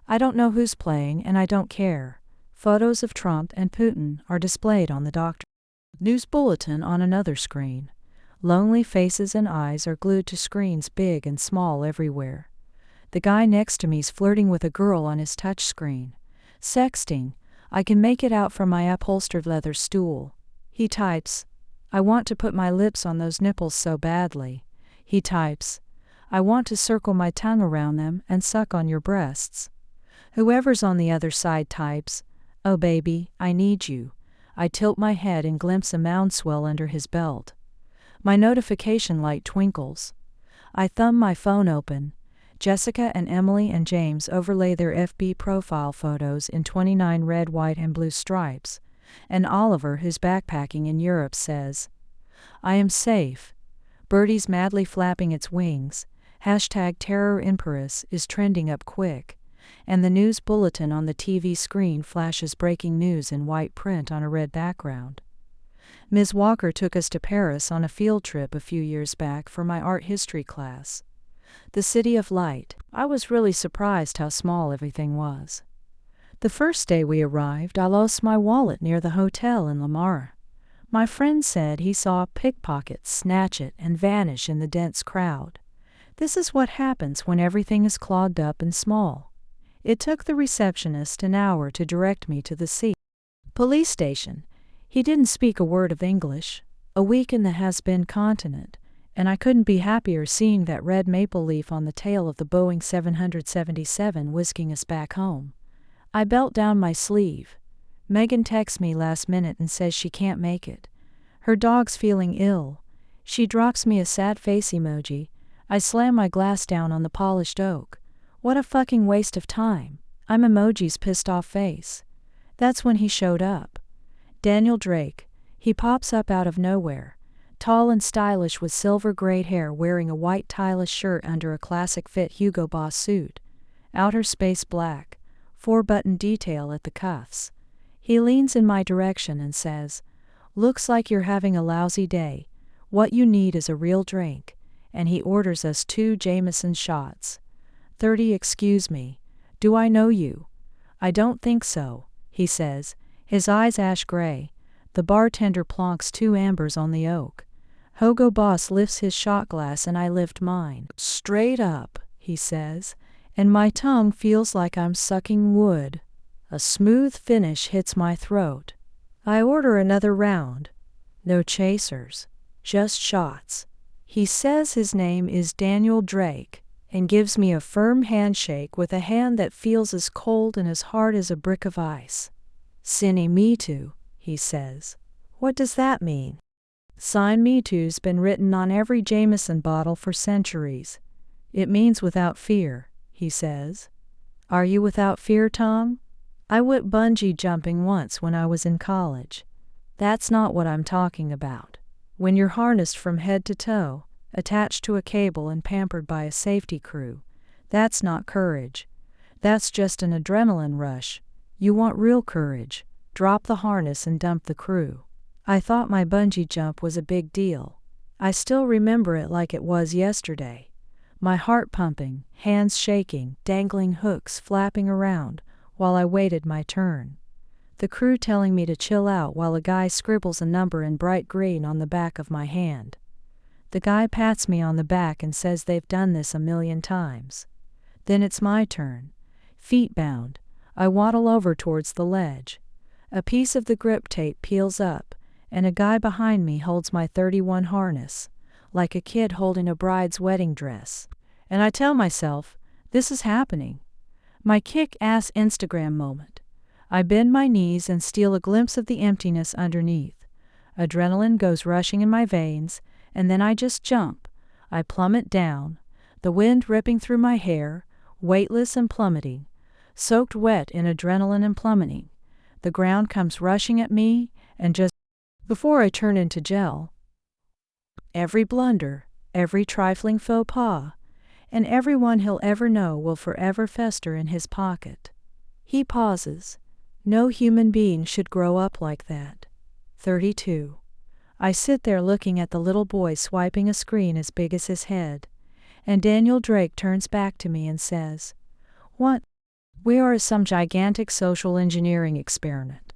I don't know who's playing, and I don't care. Photos of Trump and Putin are displayed on the doctor news bulletin on another screen. Lonely faces and eyes are glued to screens big and small everywhere. The guy next to me's flirting with a girl on his touch screen. Sexting. I can make it out from my upholstered leather stool. He types, I want to put my lips on those nipples so badly. He types, I want to circle my tongue around them and suck on your breasts. Whoever's on the other side types, oh baby, I need you. I tilt my head and glimpse a mound swell under his belt. My notification light twinkles. I thumb my phone open. Jessica and Emily and James overlay their FB profile photos in 29 red, white, and blue stripes, and Oliver, who's backpacking in Europe, says, I am safe. Birdie's madly flapping its wings. #Terror in Paris is trending up quick, and the news bulletin on the TV screen flashes breaking news in white print on a red background. Ms. Walker took us to Paris on a field trip a few years back for my art history class. The City of Light. I was really surprised how small everything was. The first day we arrived, I lost my wallet near the hotel in Lamar. My friend said he saw pickpockets snatch it and vanish in the dense crowd. This is what happens when everything is clogged up and small. It took the receptionist an hour to direct me to the police station. He didn't speak a word of English. A week in the has-been continent, and I couldn't be happier seeing that red maple leaf on the tail of the Boeing 777 whisking us back home. I belt down my sleeve. Megan texts me last minute and says she can't make it. Her dog's feeling ill. She drops me a sad face emoji. I slam my glass down on the polished oak. What a fucking waste of time. I'm emoji's pissed off face. That's when he showed up. Daniel Drake. He pops up out of nowhere. Tall and stylish with silver-grayed hair, wearing a white tie-less shirt under a classic fit Hugo Boss suit. Outer space black. 4-button detail at the cuffs. He leans in my direction and says, looks like you're having a lousy day. What you need is a real drink. And he orders us 2 Jameson shots. 30. Excuse me. Do I know you? I don't think so, he says, his eyes ash gray. The bartender plonks 2 ambers on the oak. Hugo Boss lifts his shot glass and I lift mine. Straight up, he says, and my tongue feels like I'm sucking wood. A smooth finish hits my throat. I order another round. No chasers, just shots. He says his name is Daniel Drake and gives me a firm handshake with a hand that feels as cold and as hard as a brick of ice. Sine me too, he says. What does that mean? Sign me too's been written on every Jameson bottle for centuries. It means without fear, he says. Are you without fear, Tom? I went bungee jumping once when I was in college. That's not what I'm talking about. When you're harnessed from head to toe, attached to a cable and pampered by a safety crew, that's not courage. That's just an adrenaline rush. You want real courage. Drop the harness and dump the crew. I thought my bungee jump was a big deal. I still remember it like it was yesterday. My heart pumping, hands shaking, dangling hooks flapping around while I waited my turn. The crew telling me to chill out while a guy scribbles a number in bright green on the back of my hand. The guy pats me on the back and says they've done this 1,000,000 times. Then it's my turn. Feet bound, I waddle over towards the ledge. A piece of the grip tape peels up, and a guy behind me holds my 31 harness, like a kid holding a bride's wedding dress. And I tell myself, this is happening. My kick-ass Instagram moment. I bend my knees and steal a glimpse of the emptiness underneath. Adrenaline goes rushing in my veins, and then I just jump. I plummet down, the wind ripping through my hair, weightless and plummeting, soaked wet in adrenaline and plummeting. The ground comes rushing at me, and just before I turn into gel, every blunder, every trifling faux pas, and everyone he'll ever know will forever fester in his pocket. He pauses. No human being should grow up like that. 32. I sit there looking at the little boy swiping a screen as big as his head, and Daniel Drake turns back to me and says, "What? We are some gigantic social engineering experiment.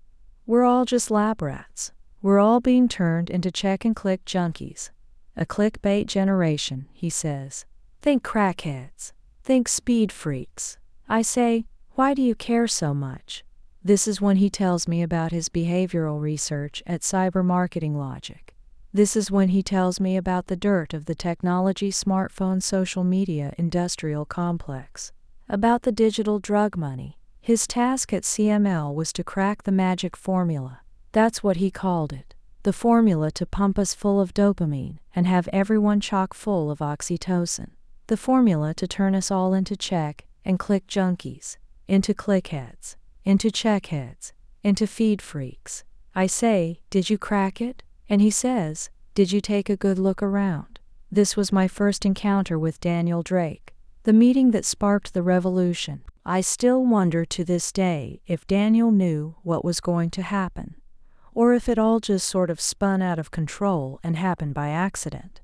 We're all just lab rats. We're all being turned into check-and-click junkies. A clickbait generation," he says. "Think crackheads. Think speed freaks." I say, "Why do you care so much?" This is when he tells me about his behavioral research at Cyber Marketing Logic. This is when he tells me about the dirt of the technology, smartphone, social media industrial complex. About the digital drug money. His task at CML was to crack the magic formula. That's what he called it. The formula to pump us full of dopamine and have everyone chock full of oxytocin. The formula to turn us all into check and click junkies, into clickheads, into checkheads, into feed freaks. I say, "Did you crack it?" And he says, "Did you take a good look around?" This was my first encounter with Daniel Drake, the meeting that sparked the revolution. I still wonder to this day if Daniel knew what was going to happen, or if it all just sort of spun out of control and happened by accident.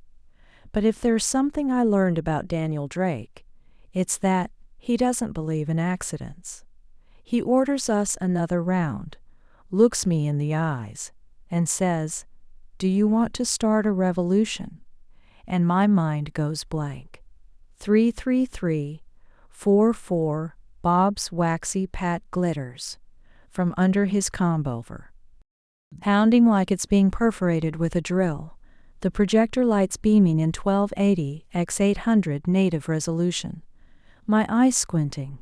But if there's something I learned about Daniel Drake, it's that he doesn't believe in accidents. He orders us another round, looks me in the eyes, and says, "Do you want to start a revolution?" And my mind goes blank. 33344 Bob's waxy pat glitters from under his comb-over, pounding like it's being perforated with a drill. The projector lights beaming in 1280 x 800 native resolution. My eyes squinting.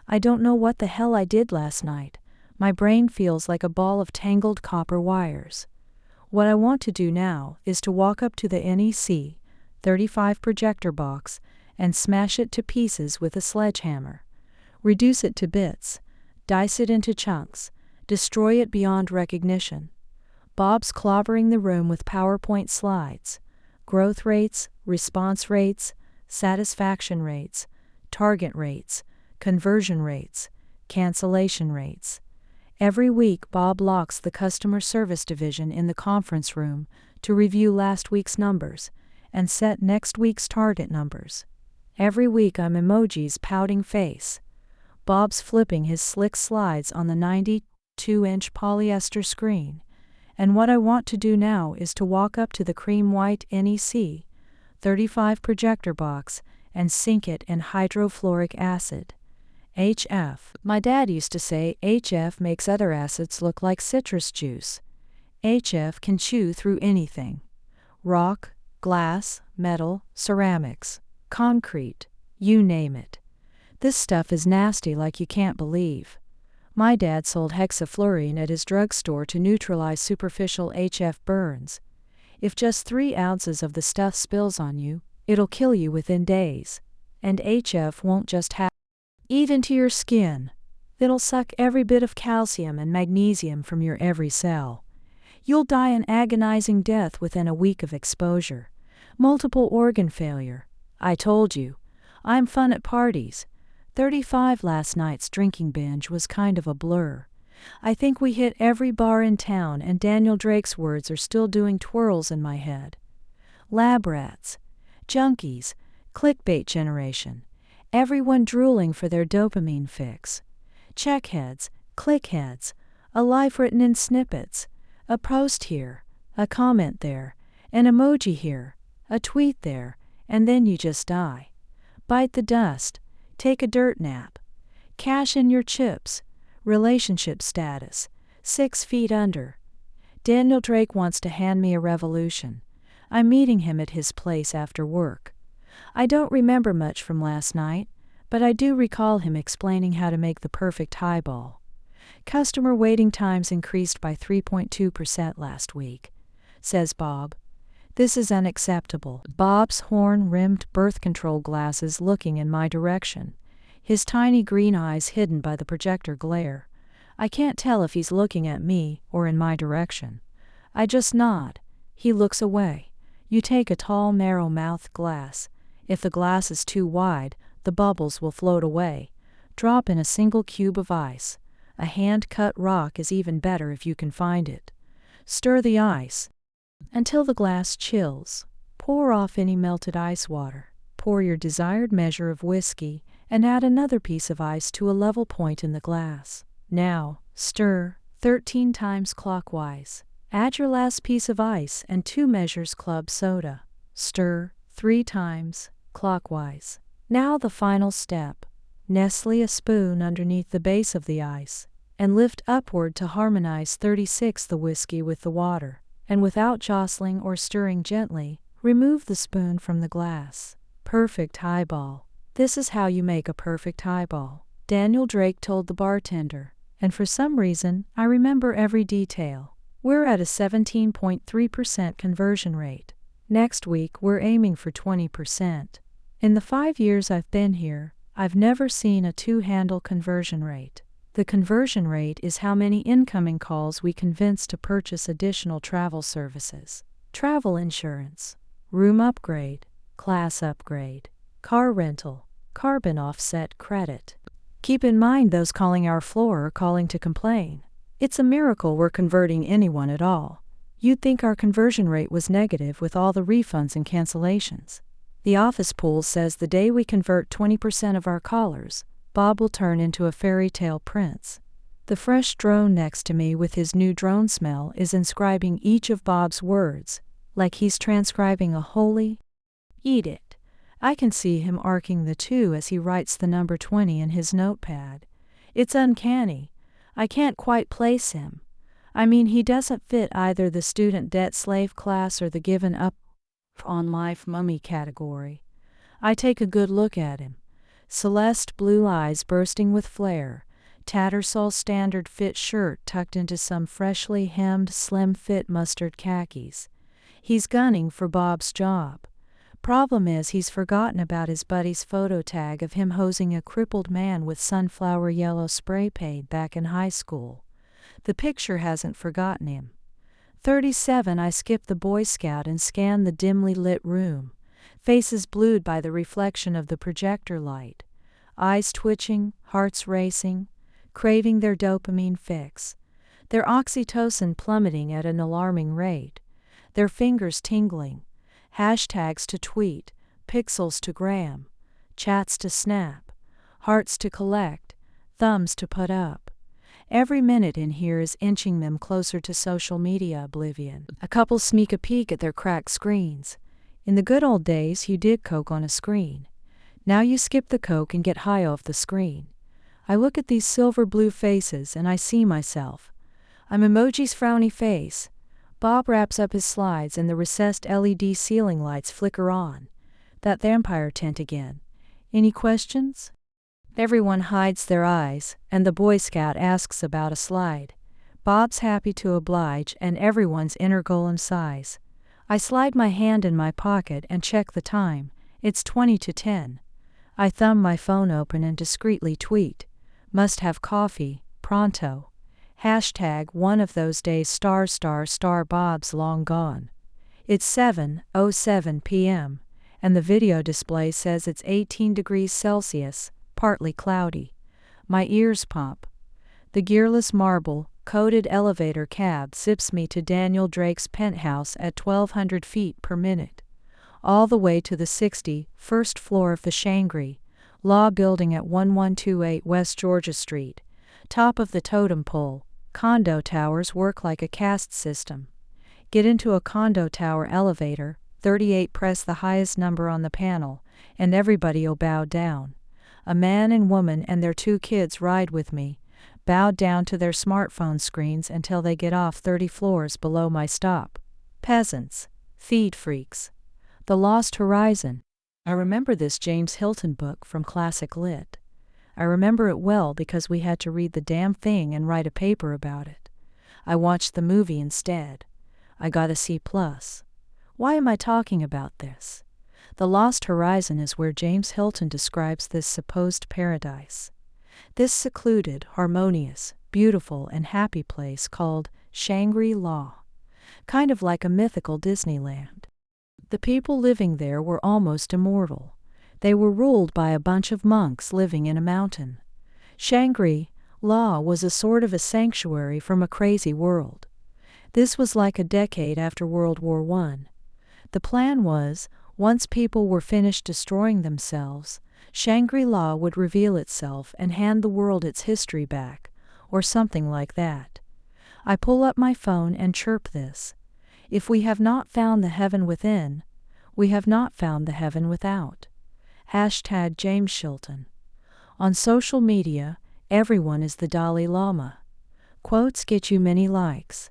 I don't know what the hell I did last night. My brain feels like a ball of tangled copper wires. What I want to do now is to walk up to the NEC 35 projector box and smash it to pieces with a sledgehammer. Reduce it to bits, dice it into chunks, destroy it beyond recognition. Bob's clobbering the room with PowerPoint slides, growth rates, response rates, satisfaction rates, target rates, conversion rates, cancellation rates. Every week Bob locks the customer service division in the conference room to review last week's numbers and set next week's target numbers. Every week I'm emojis pouting face. Bob's flipping his slick slides on the 92-inch polyester screen. And what I want to do now is to walk up to the cream-white NEC 35 projector box and sink it in hydrofluoric acid. HF. My dad used to say HF makes other acids look like citrus juice. HF can chew through anything. Rock, glass, metal, ceramics, concrete, you name it. This stuff is nasty like you can't believe. My dad sold hexafluorine at his drugstore to neutralize superficial HF burns. If just 3 ounces of the stuff spills on you, it'll kill you within days. And HF won't just happen even to your skin. It'll suck every bit of calcium and magnesium from your every cell. You'll die an agonizing death within a week of exposure. Multiple organ failure. I told you. I'm fun at parties. 35 last night's drinking binge was kind of a blur. I think we hit every bar in town and Daniel Drake's words are still doing twirls in my head. Lab rats. Junkies. Clickbait generation. Everyone drooling for their dopamine fix. Checkheads. Clickheads. A life written in snippets. A post here. A comment there. An emoji here. A tweet there. And then you just die. Bite the dust. Take a dirt nap. Cash in your chips. Relationship status. 6 feet under. Daniel Drake wants to hand me a revolution. I'm meeting him at his place after work. I don't remember much from last night, but I do recall him explaining how to make the perfect highball. Customer waiting times increased by 3.2% last week, says Bob. This is unacceptable. Bob's horn-rimmed birth control glasses looking in my direction, his tiny green eyes hidden by the projector glare. I can't tell if he's looking at me or in my direction. I just nod. He looks away. You take a tall, narrow-mouthed glass. If the glass is too wide, the bubbles will float away. Drop in a single cube of ice. A hand-cut rock is even better if you can find it. Stir the ice until the glass chills. Pour off any melted ice water. Pour your desired measure of whiskey and add another piece of ice to a level point in the glass. Now, stir 13 times clockwise. Add your last piece of ice and 2 measures club soda. Stir 3 times clockwise. Now the final step. Nestle a spoon underneath the base of the ice and lift upward to harmonize 36 the whiskey with the water, and without jostling or stirring gently, remove the spoon from the glass. Perfect highball. This is how you make a perfect highball, Daniel Drake told the bartender, and for some reason, I remember every detail. We're at a 17.3% conversion rate. Next week, we're aiming for 20%. In the 5 years I've been here, I've never seen a 2-handle conversion rate. The conversion rate is how many incoming calls we convince to purchase additional travel services. Travel insurance, room upgrade, class upgrade, car rental, carbon offset credit. Keep in mind those calling our floor are calling to complain. It's a miracle we're converting anyone at all. You'd think our conversion rate was negative with all the refunds and cancellations. The office pool says the day we convert 20% of our callers, Bob will turn into a fairy tale prince. The fresh drone next to me with his new drone smell is inscribing each of Bob's words, like he's transcribing a holy edict. I can see him arcing the 2 as he writes the number 20 in his notepad. It's uncanny. I can't quite place him. I mean, he doesn't fit either the student debt slave class or the given up on life mummy category. I take a good look at him. Celeste blue eyes bursting with flair, Tattersall standard fit shirt tucked into some freshly hemmed slim fit mustard khakis. He's gunning for Bob's job. Problem is he's forgotten about his buddy's photo tag of him hosing a crippled man with sunflower yellow spray paint back in high school. The picture hasn't forgotten him. 37 I skip the Boy Scout and scan the dimly lit room, faces blued by the reflection of the projector light, eyes twitching, hearts racing, craving their dopamine fix, their oxytocin plummeting at an alarming rate, their fingers tingling, hashtags to tweet, pixels to gram, chats to snap, hearts to collect, thumbs to put up. Every minute in here is inching them closer to social media oblivion. A couple sneak a peek at their cracked screens. In the good old days, you did coke on a screen. Now you skip the coke and get high off the screen. I look at these silver blue faces and I see myself. I'm Emoji's frowny face. Bob wraps up his slides and the recessed LED ceiling lights flicker on. That vampire tent again. Any questions? Everyone hides their eyes, and the Boy Scout asks about a slide. Bob's happy to oblige, and everyone's inner golem sighs. I slide my hand in my pocket and check the time. It's 20 to 10. I thumb my phone open and discreetly tweet. Must have coffee, pronto. Hashtag one of those days ****, Bob's long gone. It's 7:07 p.m., and the video display says it's 18 degrees Celsius, partly cloudy. My ears pop. The gearless marble-coated elevator cab zips me to Daniel Drake's penthouse at 1,200 feet per minute. All the way to the 61st floor of the Shangri-La building at 1128 West Georgia Street. Top of the totem pole, condo towers work like a caste system. Get into a condo tower elevator, 38, press the highest number on the panel, and everybody'll bow down. A man and woman and their 2 kids ride with me, bowed down to their smartphone screens until they get off 30 floors below my stop. Peasants. Feed freaks. The Lost Horizon. I remember this James Hilton book from Classic Lit. I remember it well because we had to read the damn thing and write a paper about it. I watched the movie instead. I got a C+. Why am I talking about this? The Lost Horizon is where James Hilton describes this supposed paradise. This secluded, harmonious, beautiful, and happy place called Shangri-La. Kind of like a mythical Disneyland. The people living there were almost immortal. They were ruled by a bunch of monks living in a mountain. Shangri-La was a sort of a sanctuary from a crazy world. This was like a decade after World War I. The plan was, once people were finished destroying themselves, Shangri-La would reveal itself and hand the world its history back, or something like that. I pull up my phone and chirp this. If we have not found the heaven within, we have not found the heaven without. Hashtag James Shilton. On social media, everyone is the Dalai Lama. Quotes get you many likes.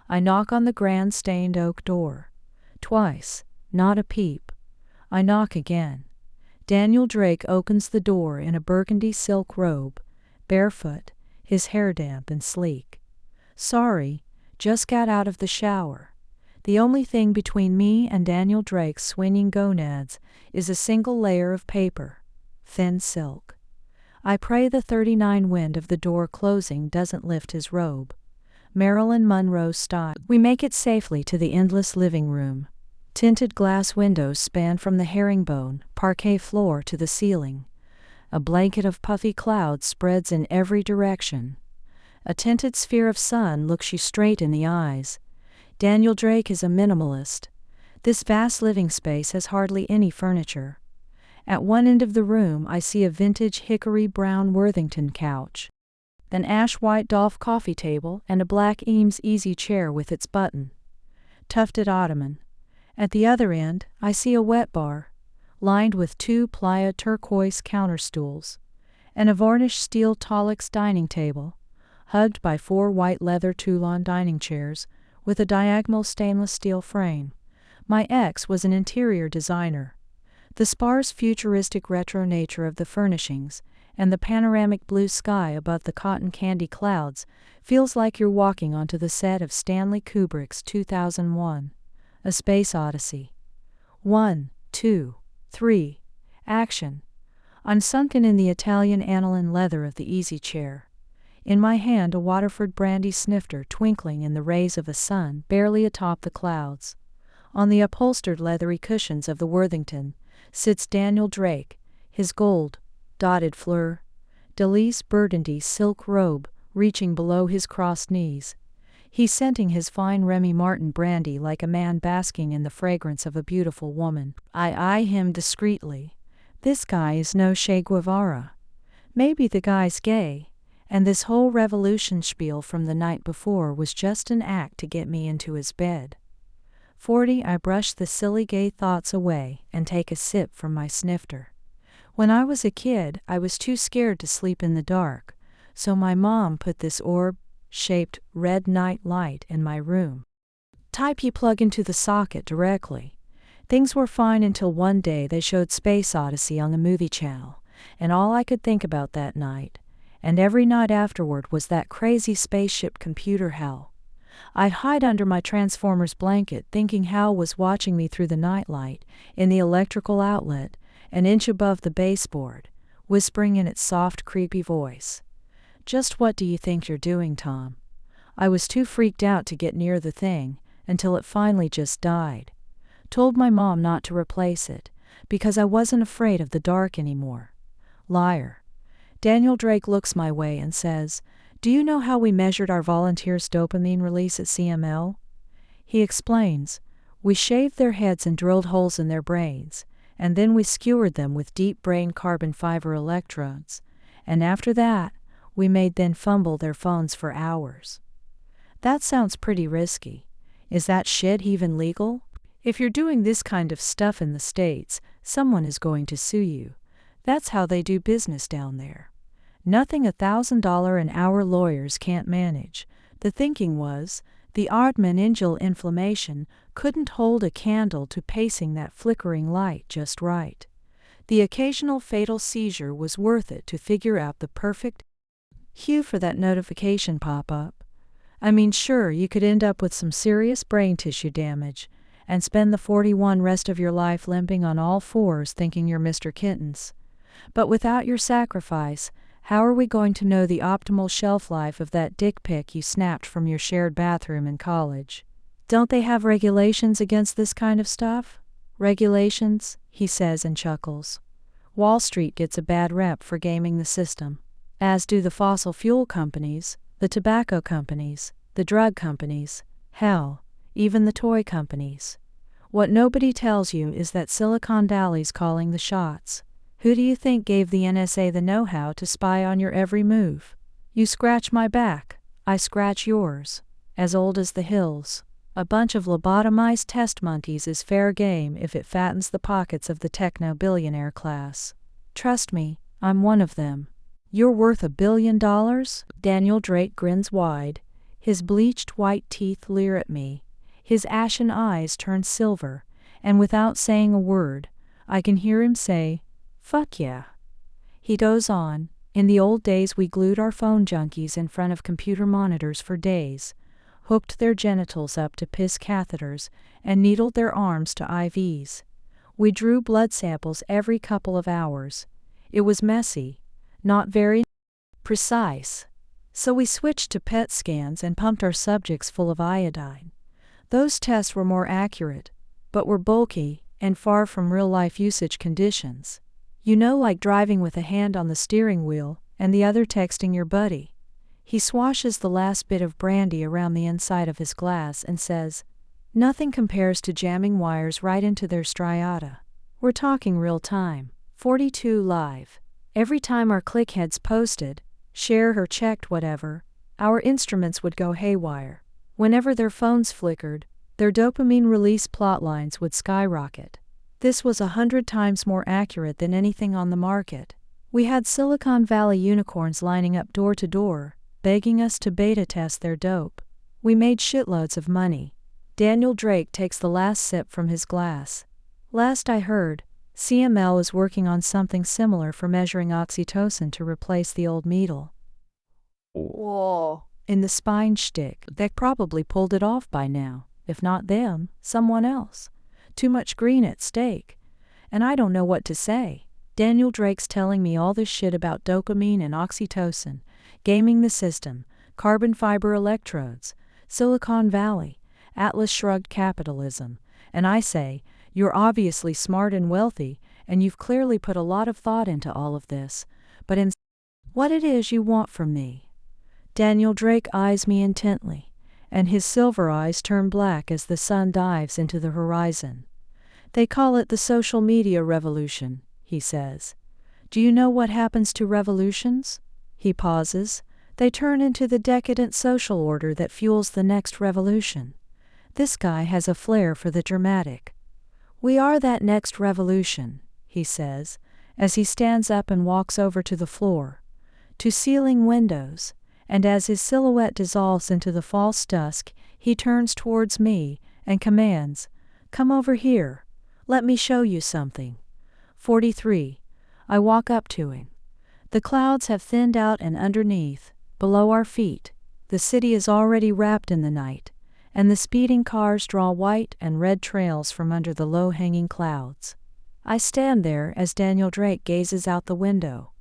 I knock on the grand stained oak door. Twice, not a peep. I knock again. Daniel Drake opens the door in a burgundy silk robe, barefoot, his hair damp and sleek. Sorry, just got out of the shower. The only thing between me and Daniel Drake's swinging gonads is a single layer of paper, thin silk. I pray the 39 wind of the door closing doesn't lift his robe. Marilyn Monroe style. We make it safely to the endless living room. Tinted glass windows span from the herringbone, parquet floor to the ceiling. A blanket of puffy clouds spreads in every direction. A tinted sphere of sun looks you straight in the eyes. Daniel Drake is a minimalist. This vast living space has hardly any furniture. At one end of the room I see a vintage hickory brown Worthington couch, an ash-white Dolph coffee table, and a black Eames easy chair with its button. Tufted ottoman. At the other end, I see a wet bar, lined with 2 playa turquoise counterstools, and a varnished steel Tolix dining table, hugged by 4 white leather Toulon dining chairs with a diagonal stainless steel frame. My ex was an interior designer. The sparse futuristic retro nature of the furnishings and the panoramic blue sky above the cotton candy clouds feels like you're walking onto the set of Stanley Kubrick's 2001, A Space Odyssey. 1, 2, 3, action. I'm sunken in the Italian aniline leather of the easy chair. In my hand a Waterford brandy snifter twinkling in the rays of a sun barely atop the clouds. On the upholstered leathery cushions of the Worthington sits Daniel Drake, his gold-dotted fleur-de-lis burgundy silk robe reaching below his crossed knees. He's scenting his fine Remy Martin brandy like a man basking in the fragrance of a beautiful woman. I eye him discreetly. This guy is no Che Guevara. Maybe the guy's gay, and this whole revolution spiel from the night before was just an act to get me into his bed. 40. I brush the silly gay thoughts away and take a sip from my snifter. When I was a kid, I was too scared to sleep in the dark, so my mom put this orb-shaped red night light in my room. Type you plug into the socket directly. Things were fine until one day they showed Space Odyssey on the movie channel, and all I could think about that night, and every night afterward, was that crazy spaceship computer hell. I'd hide under my Transformers blanket thinking Hal was watching me through the nightlight in the electrical outlet, an inch above the baseboard, whispering in its soft, creepy voice. "Just what do you think you're doing, Tom?" I was too freaked out to get near the thing, until it finally just died. Told my mom not to replace it, because I wasn't afraid of the dark anymore. Liar. Daniel Drake looks my way and says, "Do you know how we measured our volunteers' dopamine release at CML?" He explains, "We shaved their heads and drilled holes in their brains, and then we skewered them with deep brain carbon fiber electrodes, and after that, we made them fumble their phones for hours." That sounds pretty risky. Is that shit even legal? If you're doing this kind of stuff in the States, someone is going to sue you. That's how they do business down there. Nothing $1,000 an hour lawyers can't manage. The thinking was, the ardmeningal inflammation couldn't hold a candle to pacing that flickering light just right. The occasional fatal seizure was worth it to figure out the perfect hue for that notification pop-up. I mean, sure, you could end up with some serious brain tissue damage and spend the 41 rest of your life limping on all fours thinking you're Mr. Kittens. But without your sacrifice, how are we going to know the optimal shelf life of that dick pic you snapped from your shared bathroom in college? Don't they have regulations against this kind of stuff? Regulations, he says and chuckles. Wall Street gets a bad rep for gaming the system, as do the fossil fuel companies, the tobacco companies, the drug companies, hell, even the toy companies. What nobody tells you is that Silicon Valley's calling the shots. Who do you think gave the NSA the know-how to spy on your every move? You scratch my back, I scratch yours. As old as the hills. A bunch of lobotomized test monkeys is fair game if it fattens the pockets of the techno-billionaire class. Trust me, I'm one of them. You're worth $1 billion? Daniel Drake grins wide. His bleached white teeth leer at me. His ashen eyes turn silver, and without saying a word, I can hear him say, "Fuck yeah." He goes on, "In the old days we glued our phone junkies in front of computer monitors for days, hooked their genitals up to piss catheters, and needled their arms to IVs. We drew blood samples every couple of hours. It was messy, not very precise. So we switched to PET scans and pumped our subjects full of iodine. Those tests were more accurate, but were bulky and far from real-life usage conditions. You know, like driving with a hand on the steering wheel and the other texting your buddy." He swashes the last bit of brandy around the inside of his glass and says, "Nothing compares to jamming wires right into their striata. We're talking real time, 42 live. Every time our clickheads posted, shared or checked whatever, our instruments would go haywire. Whenever their phones flickered, their dopamine release plotlines would skyrocket. This was 100 times more accurate than anything on the market. We had Silicon Valley unicorns lining up door to door, begging us to beta test their dope. We made shitloads of money." Daniel Drake takes the last sip from his glass. "Last I heard, CML is working on something similar for measuring oxytocin to replace the old needle. Whoa. In the spine shtick. They probably pulled it off by now. If not them, someone else. Too much green at stake. And I don't know what to say. Daniel Drake's telling me all this shit about dopamine and oxytocin, gaming the system, carbon fiber electrodes, Silicon Valley, Atlas shrugged capitalism, and I say, you're obviously smart and wealthy, and you've clearly put a lot of thought into all of this, but in what it is you want from me." Daniel Drake eyes me intently, and his silver eyes turn black as the sun dives into the horizon. "They call it the social media revolution," he says. "Do you know what happens to revolutions?" He pauses. "They turn into the decadent social order that fuels the next revolution." This guy has a flair for the dramatic. "We are that next revolution," he says, as he stands up and walks over to the floor, to ceiling windows, and as his silhouette dissolves into the false dusk, he turns towards me and commands, "Come over here. Let me show you something." 43. I walk up to him. The clouds have thinned out, and underneath, below our feet, the city is already wrapped in the night, and the speeding cars draw white and red trails from under the low-hanging clouds. I stand there as Daniel Drake gazes out the window.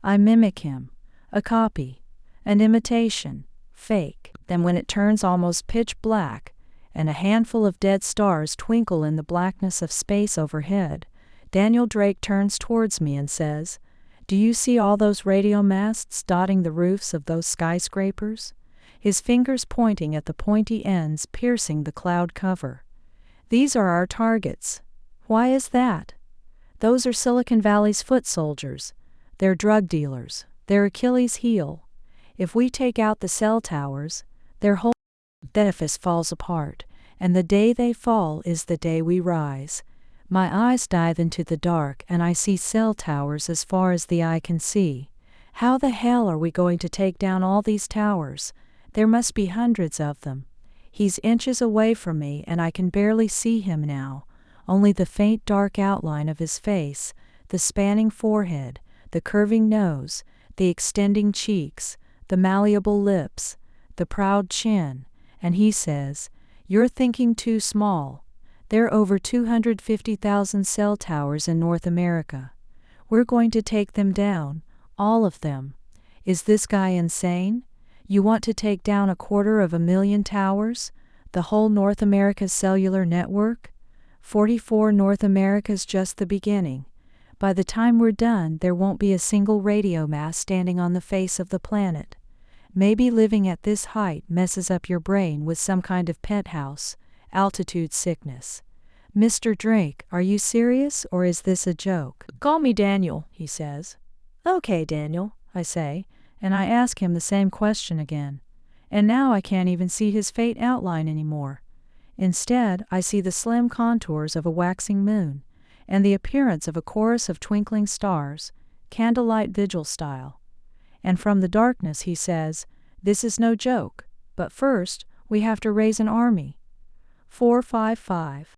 I mimic him, a copy, an imitation, fake. Then when it turns almost pitch black, and a handful of dead stars twinkle in the blackness of space overhead, Daniel Drake turns towards me and says, "Do you see all those radio masts dotting the roofs of those skyscrapers?" His fingers pointing at the pointy ends piercing the cloud cover. "These are our targets." "Why is that?" "Those are Silicon Valley's foot soldiers. They're drug dealers. They're Achilles' heel. If we take out the cell towers, their whole edifice falls apart, and the day they fall is the day we rise." My eyes dive into the dark and I see cell towers as far as the eye can see. How the hell are we going to take down all these towers? There must be hundreds of them. He's inches away from me and I can barely see him now, only the faint dark outline of his face, the spanning forehead, the curving nose, the extending cheeks, the malleable lips, the proud chin, and he says, "You're thinking too small. There are over 250,000 cell towers in North America. We're going to take them down, all of them." Is this guy insane? You want to take down 250,000 towers? The whole North America's cellular network? 44. North America's just the beginning. By the time we're done, there won't be a single radio mast standing on the face of the planet. Maybe living at this height messes up your brain with some kind of penthouse, altitude sickness. "Mr. Drake, are you serious or is this a joke?" "Call me Daniel," he says. "Okay, Daniel," I say, and I ask him the same question again. And now I can't even see his faint outline anymore. Instead, I see the slim contours of a waxing moon, and the appearance of a chorus of twinkling stars, candlelight vigil style. And from the darkness he says, "This is no joke, but first, we have to raise an army." 455.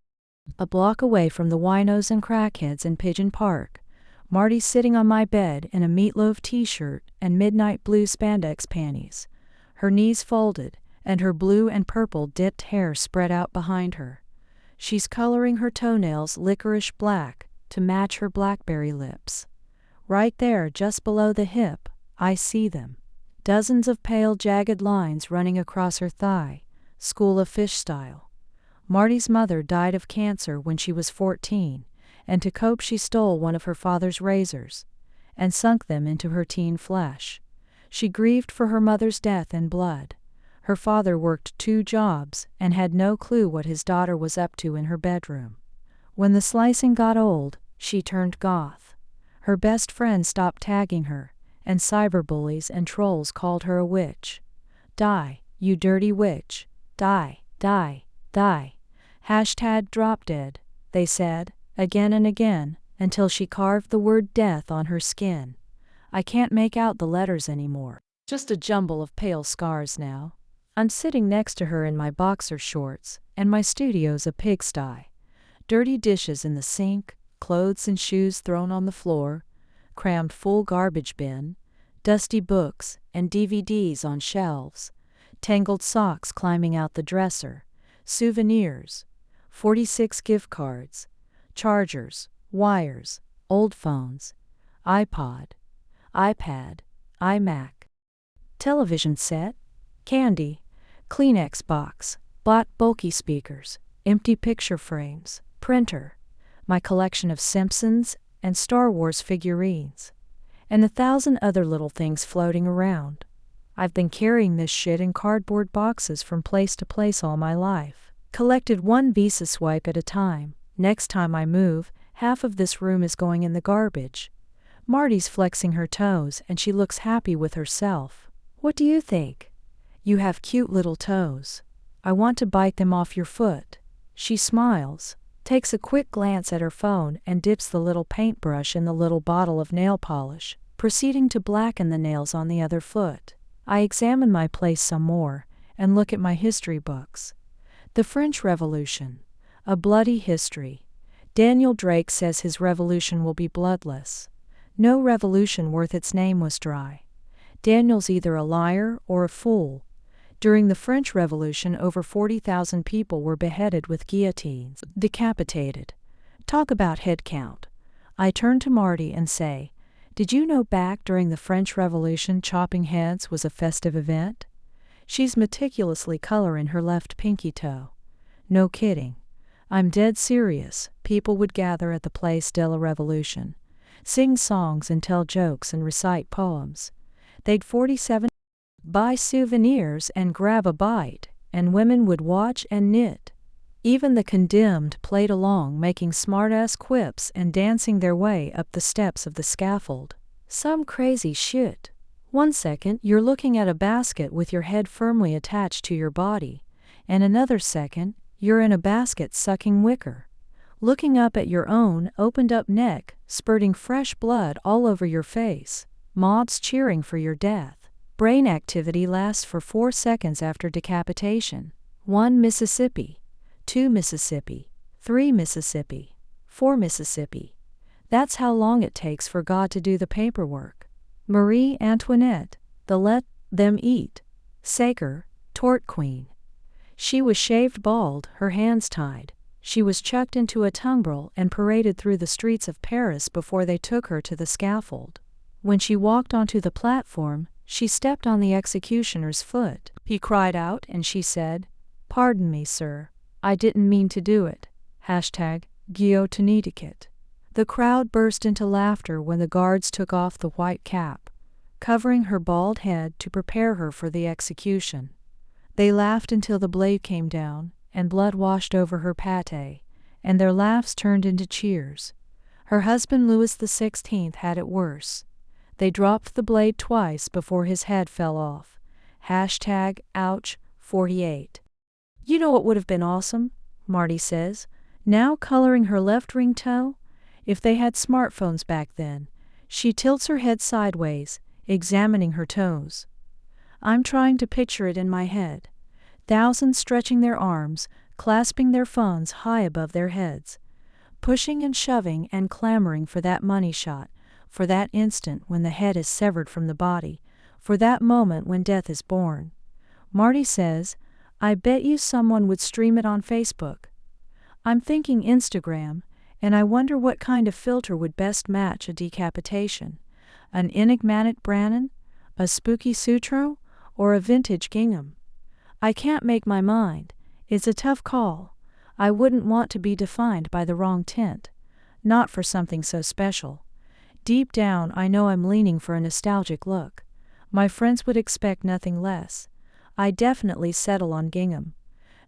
A block away from the winos and crackheads in Pigeon Park, Marty's sitting on my bed in a meatloaf t-shirt and midnight blue spandex panties, her knees folded, and her blue and purple dipped hair spread out behind her. She's coloring her toenails licorice black to match her blackberry lips. Right there, just below the hip, I see them. Dozens of pale jagged lines running across her thigh, school of fish style. Marty's mother died of cancer when she was 14, and to cope she stole one of her father's razors, and sunk them into her teen flesh. She grieved for her mother's death in blood. Her father worked 2 jobs and had no clue what his daughter was up to in her bedroom. When the slicing got old, she turned goth. Her best friends stopped tagging her, and cyberbullies and trolls called her a witch. "Die, you dirty witch. Die, die, die. #drop dead," they said, again and again, until she carved the word death on her skin. I can't make out the letters anymore. Just a jumble of pale scars now. I'm sitting next to her in my boxer shorts, and my studio's a pigsty. Dirty dishes in the sink, clothes and shoes thrown on the floor, crammed full garbage bin, dusty books and DVDs on shelves, tangled socks climbing out the dresser, souvenirs, 46 gift cards, chargers, wires, old phones, iPod, iPad, iMac, television set, candy, Kleenex box, bought bulky speakers, empty picture frames, printer, my collection of Simpsons and Star Wars figurines, and 1,000 other little things floating around. I've been carrying this shit in cardboard boxes from place to place all my life. Collected one Visa swipe at a time. Next time I move, half of this room is going in the garbage. Marty's flexing her toes and she looks happy with herself. "What do you think?" "You have cute little toes. I want to bite them off your foot." She smiles. takes a quick glance at her phone and dips the little paintbrush in the little bottle of nail polish, proceeding to blacken the nails on the other foot. I examine my place some more and look at my history books. The French Revolution, a bloody history. Daniel Drake says his revolution will be bloodless. No revolution worth its name was dry. Daniel's either a liar or a fool. During the French Revolution, over 40,000 people were beheaded with guillotines, decapitated. Talk about head count. I turn to Marty and say, "Did you know back during the French Revolution chopping heads was a festive event?" She's meticulously coloring her left pinky toe. No kidding. I'm dead serious. People would gather at the Place de la Revolution, sing songs and tell jokes and recite poems. They'd 47 buy souvenirs and grab a bite, and women would watch and knit. Even the condemned played along, making smart-ass quips and dancing their way up the steps of the scaffold. Some crazy shit. 1 second you're looking at a basket with your head firmly attached to your body, and another second you're in a basket sucking wicker, looking up at your own opened-up neck, spurting fresh blood all over your face, mobs cheering for your death. Brain activity lasts for 4 seconds after decapitation. 1 Mississippi, 2 Mississippi, 3 Mississippi, 4 Mississippi. That's how long it takes for God to do the paperwork. Marie Antoinette, the let them eat, Saker, tort queen. She was shaved bald, her hands tied. She was chucked into a tumbril and paraded through the streets of Paris before they took her to the scaffold. When she walked onto the platform, she stepped on the executioner's foot. He cried out and she said, "Pardon me, sir. I didn't mean to do it." #guillotine. The crowd burst into laughter when the guards took off the white cap, covering her bald head to prepare her for the execution. They laughed until the blade came down, and blood washed over her pate, and their laughs turned into cheers. Her husband Louis XVI had it worse. They dropped the blade twice before his head fell off. #ouch 48. You know what would have been awesome? Marty says, now coloring her left ring toe? If they had smartphones back then. She tilts her head sideways, examining her toes. I'm trying to picture it in my head. Thousands stretching their arms, clasping their phones high above their heads, pushing and shoving and clamoring for that money shot, for that instant when the head is severed from the body, for that moment when death is born. Marty says, I bet you someone would stream it on Facebook. I'm thinking Instagram, and I wonder what kind of filter would best match a decapitation. An enigmatic Brannon, a spooky Sutro, or a vintage gingham. I can't make my mind. It's a tough call. I wouldn't want to be defined by the wrong tint. Not for something so special. Deep down, I know I'm leaning for a nostalgic look. My friends would expect nothing less. I definitely settle on gingham.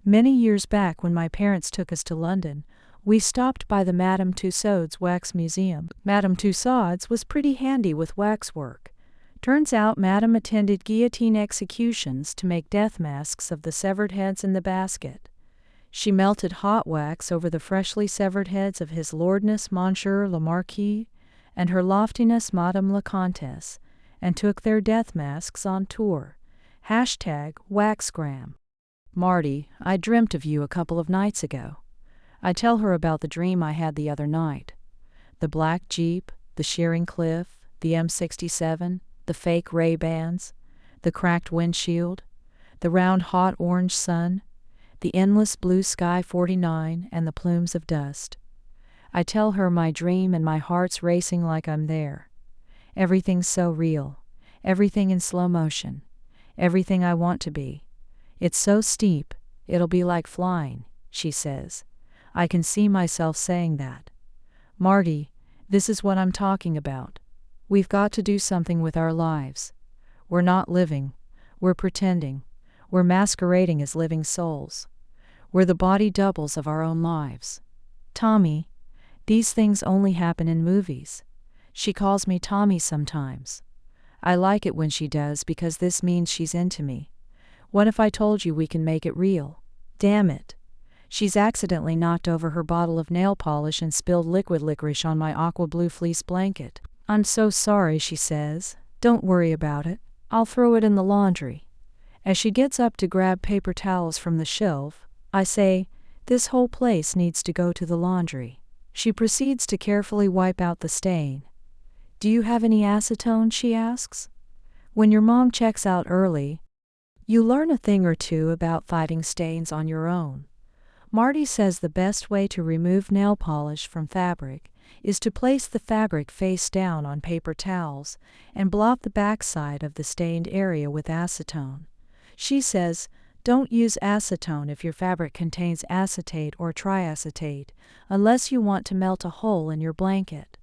Many years back when my parents took us to London, we stopped by the Madame Tussauds Wax Museum. Madame Tussauds was pretty handy with waxwork. Turns out Madame attended guillotine executions to make death masks of the severed heads in the basket. She melted hot wax over the freshly severed heads of His Lordness Monsieur le Marquis and Her Loftiness Madame la Comtesse, and took their death masks on tour. #Waxgram. Marty, I dreamt of you a couple of nights ago. I tell her about the dream I had the other night. The black Jeep, the shearing cliff, the M67, the fake Ray-Bans, the cracked windshield, the round hot orange sun, the endless blue sky 49 and the plumes of dust. I tell her my dream and my heart's racing like I'm there. Everything's so real, everything in slow motion, everything I want to be. It's so steep, it'll be like flying, she says. I can see myself saying that. Marty, this is what I'm talking about. We've got to do something with our lives. We're not living. We're pretending. We're masquerading as living souls. We're the body doubles of our own lives. Tommy, these things only happen in movies. She calls me Tommy sometimes. I like it when she does because this means she's into me. What if I told you we can make it real? Damn it. She's accidentally knocked over her bottle of nail polish and spilled liquid licorice on my aqua blue fleece blanket. I'm so sorry, she says. Don't worry about it. I'll throw it in the laundry. As she gets up to grab paper towels from the shelf, I say, this whole place needs to go to the laundry. She proceeds to carefully wipe out the stain. Do you have any acetone? She asks. When your mom checks out early, you learn a thing or two about fighting stains on your own. Marty says the best way to remove nail polish from fabric is to place the fabric face down on paper towels and blot the backside of the stained area with acetone. She says, don't use acetone if your fabric contains acetate or triacetate, unless you want to melt a hole in your blanket.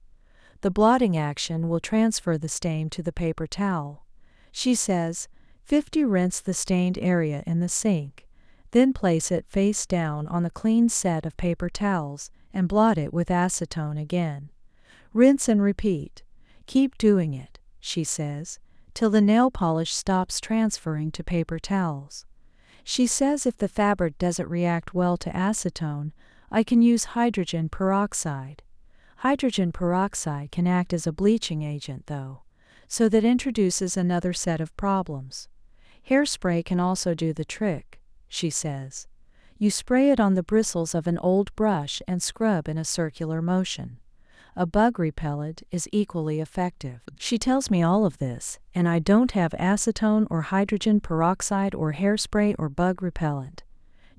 The blotting action will transfer the stain to the paper towel. She says, 50 rinse the stained area in the sink. Then place it face down on the clean set of paper towels and blot it with acetone again. Rinse and repeat. Keep doing it, she says, till the nail polish stops transferring to paper towels. She says if the fabric doesn't react well to acetone, I can use hydrogen peroxide. Hydrogen peroxide can act as a bleaching agent, though, so that introduces another set of problems. Hairspray can also do the trick, she says. You spray it on the bristles of an old brush and scrub in a circular motion. A bug repellent is equally effective. She tells me all of this, and I don't have acetone or hydrogen peroxide or hairspray or bug repellent.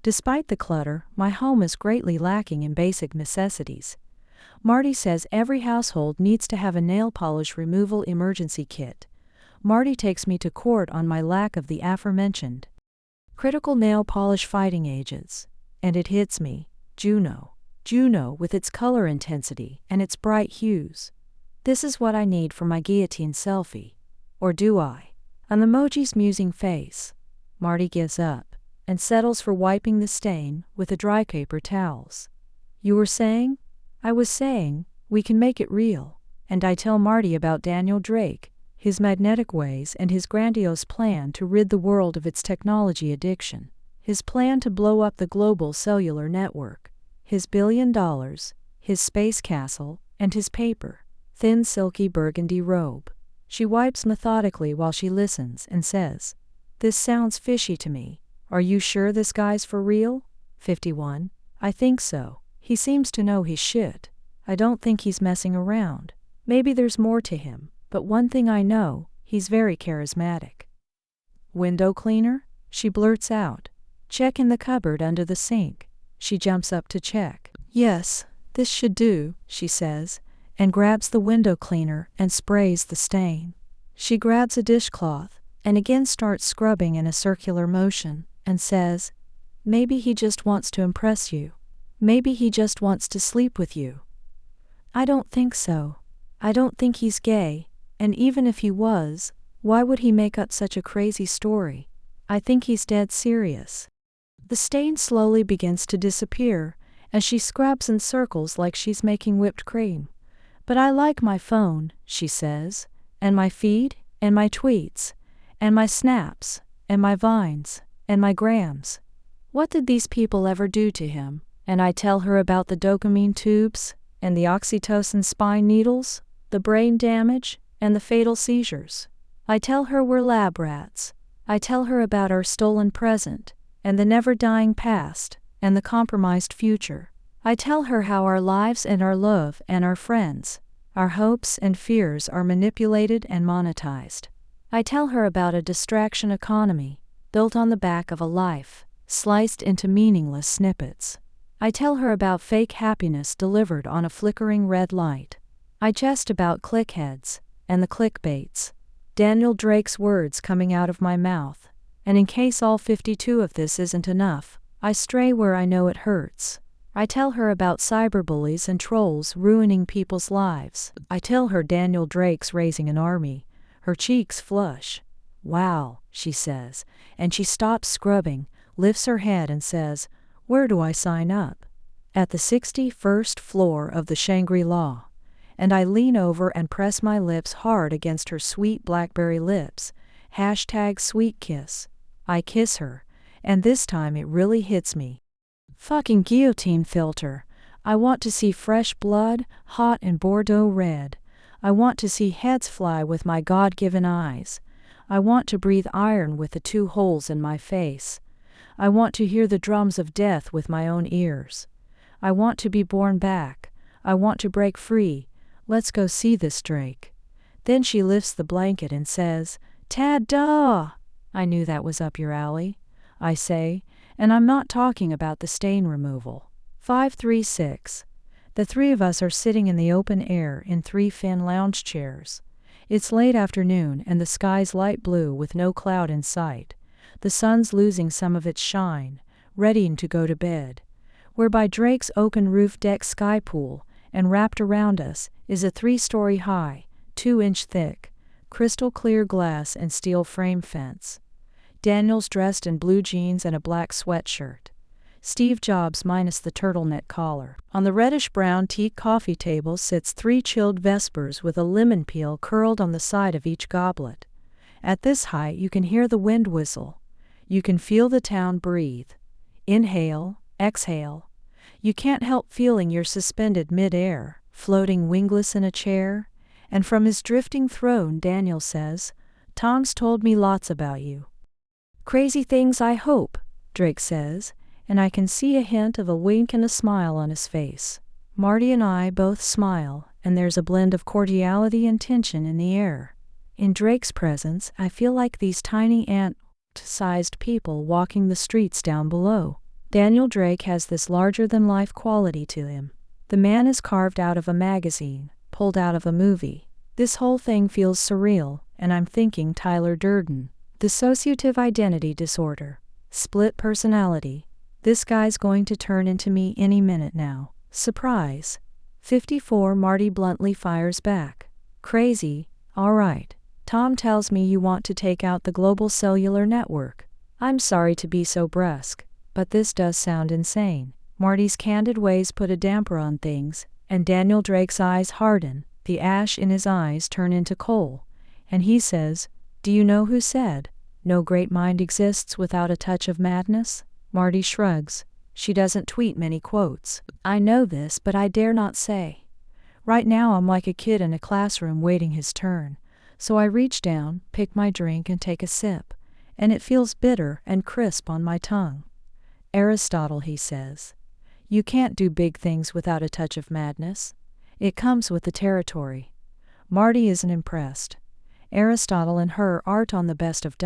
Despite the clutter, my home is greatly lacking in basic necessities. Marty says every household needs to have a nail polish removal emergency kit. Marty takes me to court on my lack of the aforementioned critical nail polish fighting agents, and it hits me, Juno, with its color intensity and its bright hues. This is what I need for my guillotine selfie. Or do I? On the emoji's musing face, Marty gives up and settles for wiping the stain with the dry paper towels. You were saying? I was saying, we can make it real, and I tell Marty about Daniel Drake, his magnetic ways, and his grandiose plan to rid the world of its technology addiction, his plan to blow up the global cellular network, his $1 billion, his space castle, and his paper, thin silky burgundy robe. She wipes methodically while she listens and says, this sounds fishy to me. Are you sure this guy's for real? 51. I think so. He seems to know his shit. I don't think he's messing around. Maybe there's more to him. But one thing I know, he's very charismatic. Window cleaner? She blurts out. Check in the cupboard under the sink. She jumps up to check. Yes, this should do, she says, and grabs the window cleaner and sprays the stain. She grabs a dishcloth and again starts scrubbing in a circular motion and says, maybe he just wants to impress you. Maybe he just wants to sleep with you. I don't think so. I don't think he's gay. And even if he was, why would he make up such a crazy story? I think he's dead serious. The stain slowly begins to disappear as she scrubs in circles like she's making whipped cream. But I like my phone, she says, and my feed, and my tweets, and my snaps, and my vines, and my grams. What did these people ever do to him? And I tell her about the dopamine tubes, and the oxytocin spine needles, the brain damage, and the fatal seizures. I tell her we're lab rats. I tell her about our stolen present, and the never-dying past, and the compromised future. I tell her how our lives and our love and our friends, our hopes and fears are manipulated and monetized. I tell her about a distraction economy, built on the back of a life, sliced into meaningless snippets. I tell her about fake happiness delivered on a flickering red light. I jest about clickheads, and the clickbaits, Daniel Drake's words coming out of my mouth, and in case all 52 of this isn't enough, I stray where I know it hurts. I tell her about cyberbullies and trolls ruining people's lives. I tell her Daniel Drake's raising an army. Her cheeks flush. Wow, she says, and she stops scrubbing, lifts her head and says, where do I sign up? At the 61st floor of the Shangri-La. And I lean over and press my lips hard against her sweet blackberry lips. #sweet kiss. I kiss her, and this time it really hits me. Fucking guillotine filter. I want to see fresh blood, hot and Bordeaux red. I want to see heads fly with my God-given eyes. I want to breathe iron with the 2 holes in my face. I want to hear the drums of death with my own ears. I want to be born back. I want to break free. Let's go see this Drake. Then she lifts the blanket and says, "Ta-da!" I knew that was up your alley, I say, and I'm not talking about the stain removal. 536. The 3 of us are sitting in the open air in 3 Finn lounge chairs. It's late afternoon and the sky's light blue with no cloud in sight. The sun's losing some of its shine, readying to go to bed. We're by Drake's oaken roof deck sky pool, and wrapped around us is a 3-story high, 2-inch thick, crystal clear glass and steel frame fence. Daniel's dressed in blue jeans and a black sweatshirt. Steve Jobs minus the turtleneck collar. On the reddish-brown teak coffee table sits 3 chilled Vespers with a lemon peel curled on the side of each goblet. At this height you can hear the wind whistle. You can feel the town breathe. Inhale, exhale. You can't help feeling you're suspended mid-air, floating wingless in a chair, and from his drifting throne Daniel says, "Tom's told me lots about you." "Crazy things, I hope," Drake says, and I can see a hint of a wink and a smile on his face. Marty and I both smile, and there's a blend of cordiality and tension in the air. In Drake's presence, I feel like these tiny ant-sized people walking the streets down below. Daniel Drake has this larger-than-life quality to him. The man is carved out of a magazine, pulled out of a movie. This whole thing feels surreal, and I'm thinking Tyler Durden. Dissociative identity disorder. Split personality. This guy's going to turn into me any minute now. Surprise. 54. Marty bluntly fires back. Crazy, all right. Tom tells me you want to take out the global cellular network. I'm sorry to be so brusque, but this does sound insane. Marty's candid ways put a damper on things, and Daniel Drake's eyes harden, the ash in his eyes turn into coal, and he says, "Do you know who said, 'No great mind exists without a touch of madness'?" Marty shrugs. She doesn't tweet many quotes. I know this, but I dare not say. Right now I'm like a kid in a classroom waiting his turn, so I reach down, pick my drink and take a sip, and it feels bitter and crisp on my tongue. Aristotle, he says. You can't do big things without a touch of madness. It comes with the territory. Marty isn't impressed. Aristotle and her aren't on the best of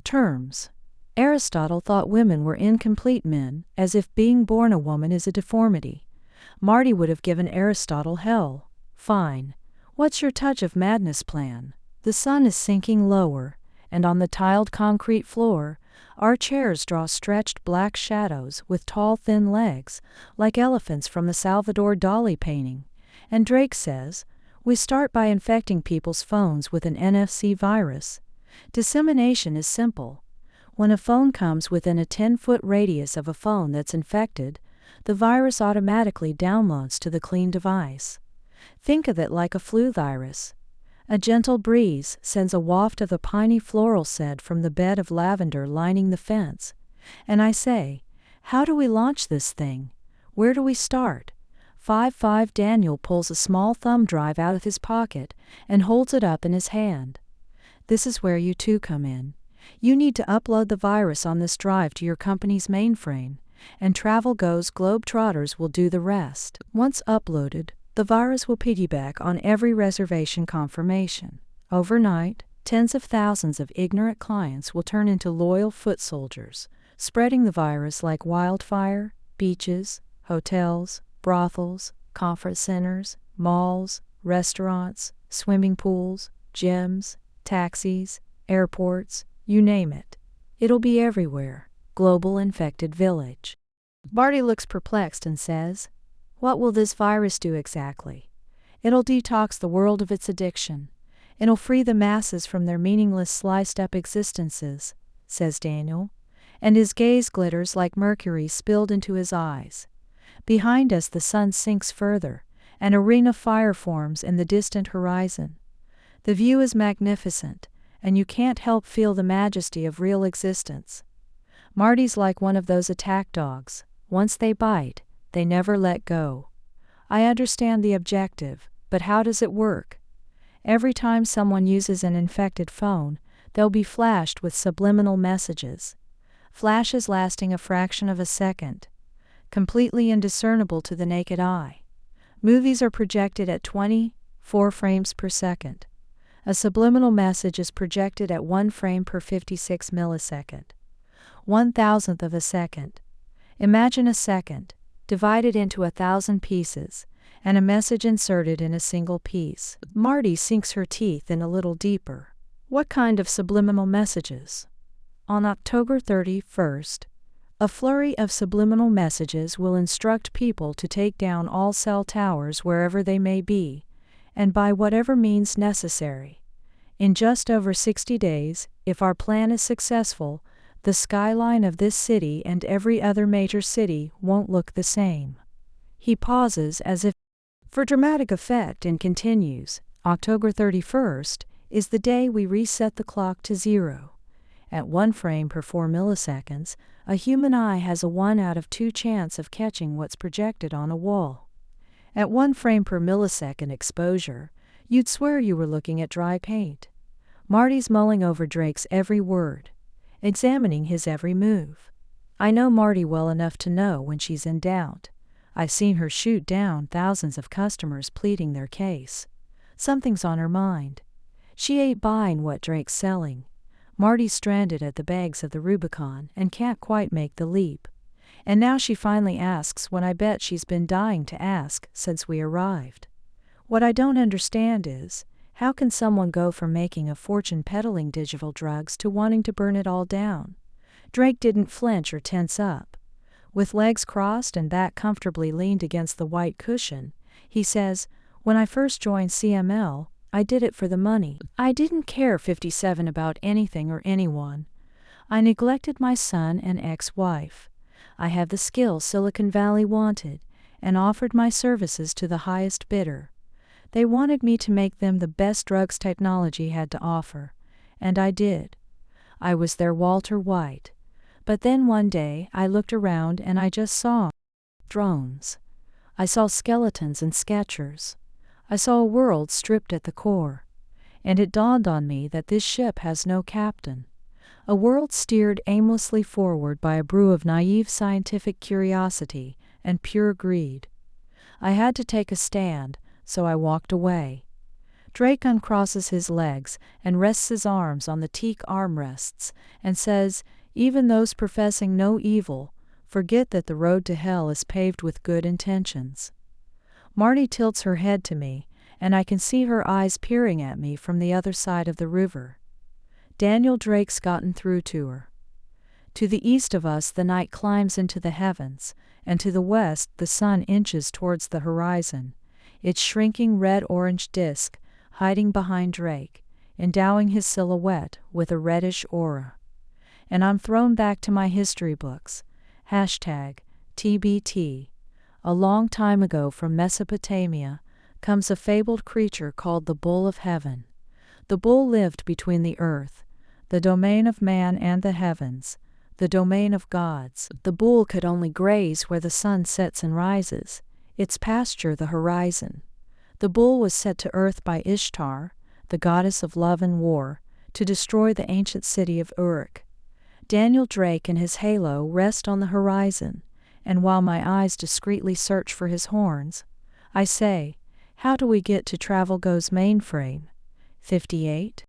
terms. Aristotle thought women were incomplete men, as if being born a woman is a deformity. Marty would have given Aristotle hell. Fine. What's your touch of madness plan? The sun is sinking lower, and on the tiled concrete floor, our chairs draw stretched black shadows with tall thin legs, like elephants from the Salvador Dali painting. And Drake says, we start by infecting people's phones with an NFC virus. Dissemination is simple. When a phone comes within a 10-foot radius of a phone that's infected, the virus automatically downloads to the clean device. Think of it like a flu virus. A gentle breeze sends a waft of a piney floral scent from the bed of lavender lining the fence. And I say, how do we launch this thing? Where do we start? 5'5" Daniel pulls a small thumb drive out of his pocket and holds it up in his hand. This is where you two come in. You need to upload the virus on this drive to your company's mainframe, and Travel Go's Globetrotters will do the rest. Once uploaded, the virus will piggyback on every reservation confirmation. Overnight, tens of thousands of ignorant clients will turn into loyal foot soldiers, spreading the virus like wildfire. Beaches, hotels, brothels, conference centers, malls, restaurants, swimming pools, gyms, taxis, airports, you name it. It'll be everywhere. Global infected village. Marty looks perplexed and says, what will this virus do exactly? It'll detox the world of its addiction. It'll free the masses from their meaningless sliced-up existences, says Daniel, and his gaze glitters like mercury spilled into his eyes. Behind us the sun sinks further, and a ring of fire forms in the distant horizon. The view is magnificent, and you can't help feel the majesty of real existence. Marty's like one of those attack dogs, Once they bite, they never let go. I understand the objective, but how does it work? Every time someone uses an infected phone, they'll be flashed with subliminal messages. Flashes lasting a fraction of a second. Completely indiscernible to the naked eye. Movies are projected at 24 frames per second. A subliminal message is projected at 1 frame per 56 millisecond. 1,000th of a second. Imagine a second, divided into 1,000 pieces, and a message inserted in a single piece. Marty sinks her teeth in a little deeper. What kind of subliminal messages? On October 31st, a flurry of subliminal messages will instruct people to take down all cell towers wherever they may be, and by whatever means necessary. In just over 60 days, if our plan is successful, the skyline of this city and every other major city won't look the same. He pauses as if for dramatic effect and continues, October 31st is the day we reset the clock to 0. At 1 frame per 4 milliseconds, a human eye has a 1 out of 2 chance of catching what's projected on a wall. At 1 frame per millisecond exposure, you'd swear you were looking at dry paint. Marty's mulling over Drake's every word, examining his every move. I know Marty well enough to know when she's in doubt. I've seen her shoot down thousands of customers pleading their case. Something's on her mind. She ain't buying what Drake's selling. Marty's stranded at the bags of the Rubicon and can't quite make the leap. And now she finally asks when I bet she's been dying to ask since we arrived. What I don't understand is, how can someone go from making a fortune peddling digital drugs to wanting to burn it all down? Drake didn't flinch or tense up. With legs crossed and back comfortably leaned against the white cushion, he says, "When I first joined CML, I did it for the money. I didn't care 57 about anything or anyone. I neglected my son and ex-wife. I had the skill Silicon Valley wanted, and offered my services to the highest bidder. They wanted me to make them the best drugs technology had to offer, and I did. I was their Walter White. But then one day I looked around and I just saw drones. I saw skeletons and sketchers. I saw a world stripped at the core. And it dawned on me that this ship has no captain. A world steered aimlessly forward by a brew of naive scientific curiosity and pure greed. I had to take a stand, so I walked away." Drake uncrosses his legs and rests his arms on the teak armrests and says, "Even those professing no evil forget that the road to hell is paved with good intentions." Marty tilts her head to me, and I can see her eyes peering at me from the other side of the river. Daniel Drake's gotten through to her. To the east of us the night climbs into the heavens, and to the west the sun inches towards the horizon, its shrinking red-orange disk hiding behind Drake, endowing his silhouette with a reddish aura. And I'm thrown back to my history books, #TBT. A long time ago from Mesopotamia comes a fabled creature called the Bull of Heaven. The bull lived between the earth, the domain of man, and the heavens, the domain of gods. The bull could only graze where the sun sets and rises, its pasture the horizon. The bull was set to earth by Ishtar, the goddess of love and war, to destroy the ancient city of Uruk. Daniel Drake and his halo rest on the horizon, and while my eyes discreetly search for his horns, I say, "How do we get to Travelgo's mainframe?" 58?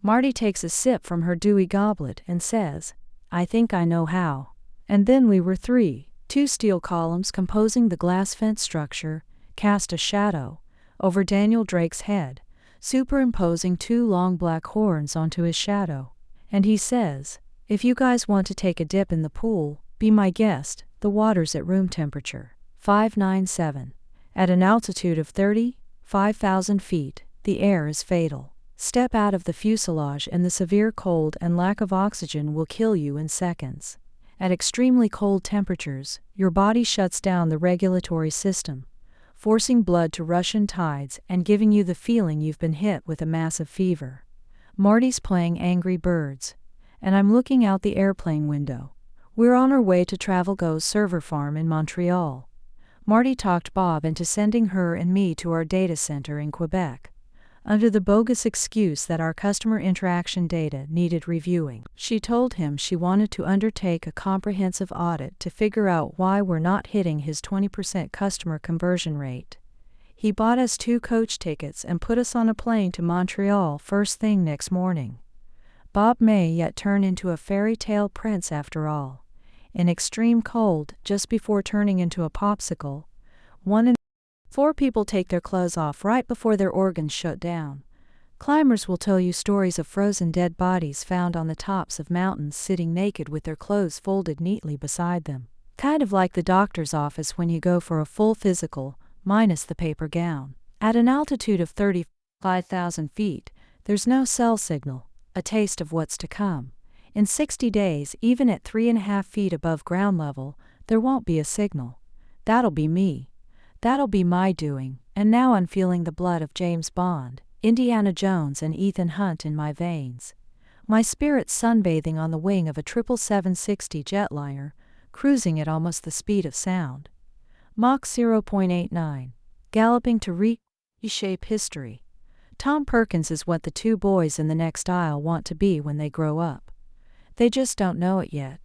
Marty takes a sip from her dewy goblet and says, "I think I know how." And then we were three. Two steel columns composing the glass fence structure cast a shadow over Daniel Drake's head, superimposing two long black horns onto his shadow. And he says, "If you guys want to take a dip in the pool, be my guest. The water's at room temperature." 597. At an altitude of 35,000 feet, the air is fatal. Step out of the fuselage and the severe cold and lack of oxygen will kill you in seconds. At extremely cold temperatures, your body shuts down the regulatory system, forcing blood to rush in tides and giving you the feeling you've been hit with a massive fever. Marty's playing Angry Birds, and I'm looking out the airplane window, We're on our way to TravelGo's server farm in Montreal. Marty talked Bob into sending her and me to our data center in Quebec, under the bogus excuse that our customer interaction data needed reviewing. She told him she wanted to undertake a comprehensive audit to figure out why we're not hitting his 20% customer conversion rate. He bought us 2 coach tickets and put us on a plane to Montreal first thing next morning. Bob may yet turn into a fairy tale prince after all. In extreme cold, just before turning into a popsicle, 1 in 4 people take their clothes off right before their organs shut down. Climbers will tell you stories of frozen dead bodies found on the tops of mountains sitting naked with their clothes folded neatly beside them. Kind of like the doctor's office when you go for a full physical, minus the paper gown. At an altitude of 35,000 feet, there's no cell signal, a taste of what's to come. In 60 days, even at 3.5 feet above ground level, there won't be a signal. That'll be me. That'll be my doing, and now I'm feeling the blood of James Bond, Indiana Jones and Ethan Hunt in my veins. My spirit's sunbathing on the wing of a 777-60 jetliner, cruising at almost the speed of sound. Mach 0.89, galloping to reshape history. Tom Perkins is what the 2 boys in the next aisle want to be when they grow up. They just don't know it yet.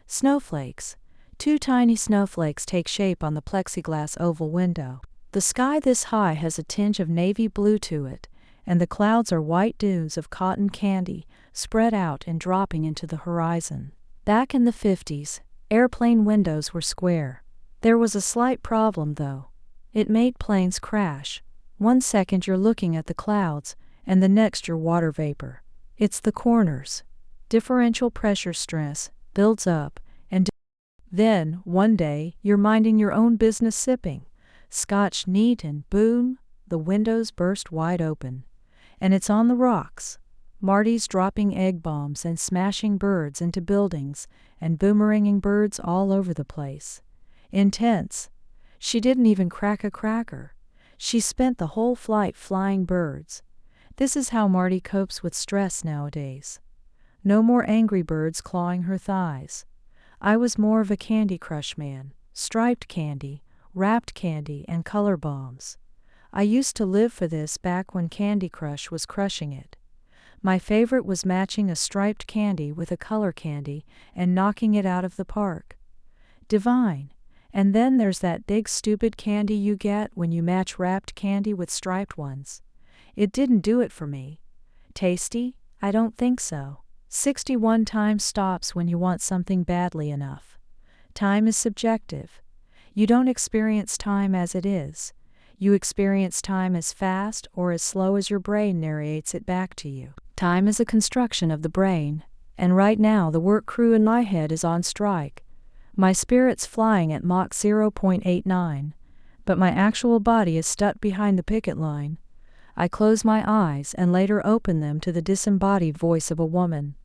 Snowflakes. 2 tiny snowflakes take shape on the plexiglass oval window. The sky this high has a tinge of navy blue to it, and the clouds are white dunes of cotton candy, spread out and dropping into the horizon. Back in the 50s, airplane windows were square. There was a slight problem, though. It made planes crash. 1 second you're looking at the clouds, and the next you're water vapor. It's the corners. Differential pressure stress builds up, and then, one day, you're minding your own business sipping Scotch neat, and boom, the windows burst wide open. And it's on the rocks. Marty's dropping egg bombs and smashing birds into buildings and boomeranging birds all over the place. Intense. She didn't even crack a cracker. She spent the whole flight flying birds. This is how Marty copes with stress nowadays. No more angry birds clawing her thighs. I was more of a Candy Crush man. Striped candy, wrapped candy, and color bombs. I used to live for this back when Candy Crush was crushing it. My favorite was matching a striped candy with a color candy and knocking it out of the park. Divine. And then there's that big stupid candy you get when you match wrapped candy with striped ones. It didn't do it for me. Tasty? I don't think so. 61 times stops when you want something badly enough. Time is subjective. You don't experience time as it is. You experience time as fast or as slow as your brain narrates it back to you. Time is a construction of the brain, and right now the work crew in my head is on strike. My spirit's flying at Mach 0.89, but my actual body is stuck behind the picket line. I close my eyes and later open them to the disembodied voice of a woman.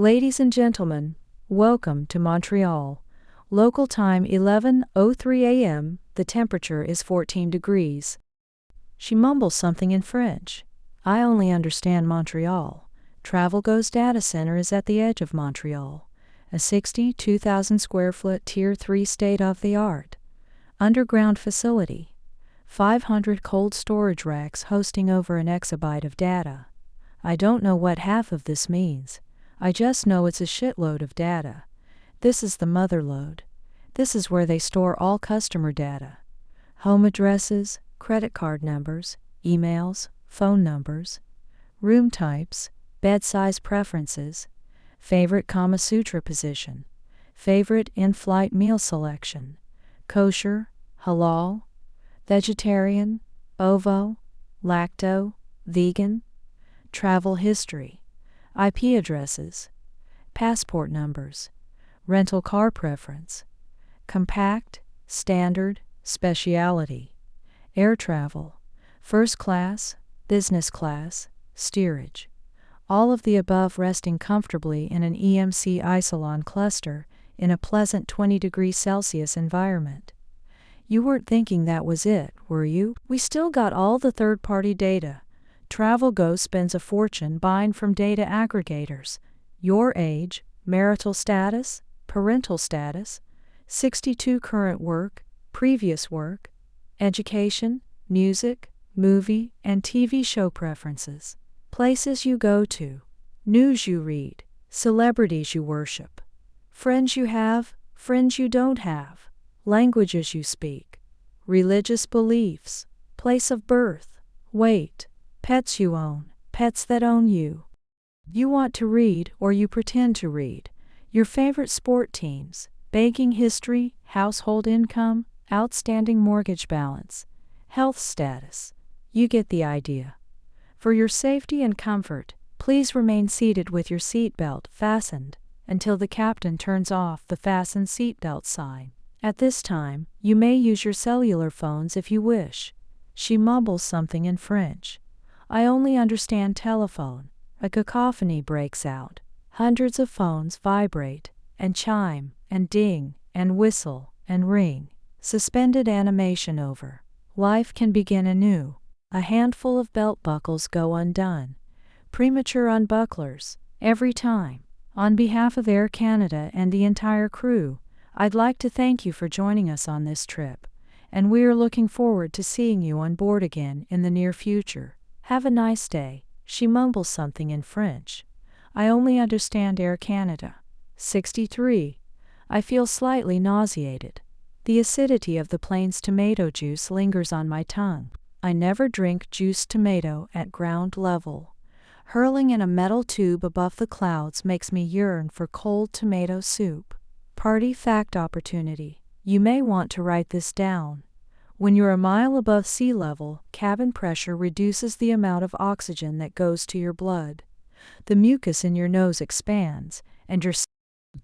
Ladies and gentlemen, welcome to Montreal. Local time 11:03 a.m., the temperature is 14 degrees. She mumbles something in French. I only understand Montreal. TravelGo's data center is at the edge of Montreal, a 62,000 square foot Tier 3 state-of-the-art underground facility. 500 cold storage racks hosting over an exabyte of data. I don't know what half of this means. I just know it's a shitload of data. This is the mother load. This is where they store all customer data. Home addresses, credit card numbers, emails, phone numbers, room types, bed size preferences, favorite Kama Sutra position, favorite in-flight meal selection, kosher, halal, vegetarian, ovo, lacto, vegan, travel history, IP addresses, passport numbers, rental car preference, compact, standard, speciality, air travel, first class, business class, steerage. All of the above resting comfortably in an EMC Isolon cluster in a pleasant 20 degrees Celsius environment. You weren't thinking that was it, were you? We still got all the third-party data. TravelGo spends a fortune buying from data aggregators. Your age, marital status, parental status, 62 current work, previous work, education, music, movie and TV show preferences, places you go to, news you read, celebrities you worship, friends you have, friends you don't have, languages you speak, religious beliefs, place of birth, weight, pets you own, pets that own you. You want to read or you pretend to read, your favorite sport teams, banking history, household income, outstanding mortgage balance, health status. You get the idea. For your safety and comfort, please remain seated with your seatbelt fastened until the captain turns off the fasten seatbelt sign. At this time, you may use your cellular phones if you wish. She mumbles something in French. I only understand telephone. A cacophony breaks out. Hundreds of phones vibrate, and chime, and ding, and whistle, and ring. Suspended animation over. Life can begin anew. A handful of belt buckles go undone. Premature unbucklers, every time. On behalf of Air Canada and the entire crew, I'd like to thank you for joining us on this trip, and we are looking forward to seeing you on board again in the near future. Have a nice day. She mumbles something in French. I only understand Air Canada. 63. I feel slightly nauseated. The acidity of the plane's tomato juice lingers on my tongue. I never drink juiced tomato at ground level. Hurling in a metal tube above the clouds makes me yearn for cold tomato soup. Party fact opportunity. You may want to write this down. When you're a mile above sea level, cabin pressure reduces the amount of oxygen that goes to your blood. The mucus in your nose expands, and your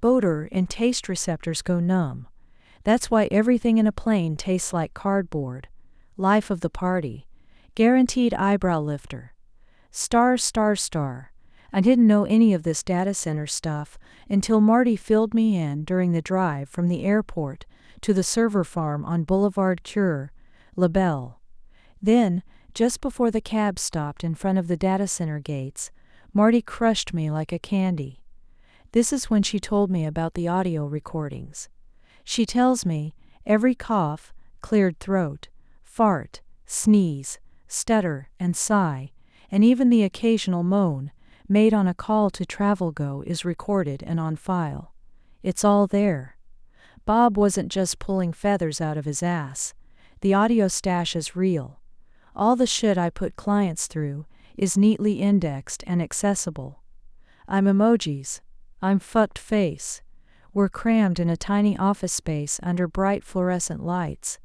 odor and taste receptors go numb. That's why everything in a plane tastes like cardboard. Life of the party. Guaranteed eyebrow lifter. Star. I didn't know any of this data center stuff until Marty filled me in during the drive from the airport to the server farm on Boulevard Cure, La Belle. Then, just before the cab stopped in front of the data center gates, Marty crushed me like a candy. This is when she told me about the audio recordings. She tells me every cough, cleared throat, fart, sneeze, stutter, and sigh, and even the occasional moan, made on a call to TravelGo is recorded and on file. It's all there. Bob wasn't just pulling feathers out of his ass. The audio stash is real. All the shit I put clients through is neatly indexed and accessible. I'm emojis. I'm fucked face. We're crammed in a tiny office space under bright fluorescent lights.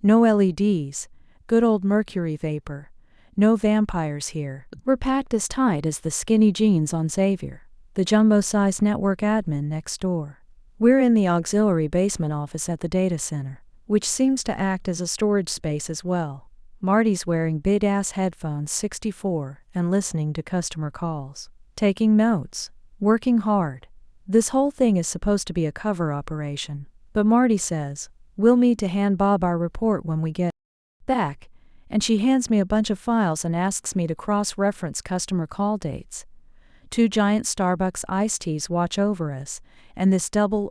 No LEDs, good old mercury vapor. No vampires here. We're packed as tight as the skinny jeans on Xavier, the jumbo-sized network admin next door. We're in the auxiliary basement office at the data center, which seems to act as a storage space as well. Marty's wearing big-ass headphones 64 and listening to customer calls. Taking notes. Working hard. This whole thing is supposed to be a cover operation, but Marty says, we'll need to hand Bob our report when we get back, and she hands me a bunch of files and asks me to cross-reference customer call dates. 2 giant Starbucks iced teas watch over us, and this 007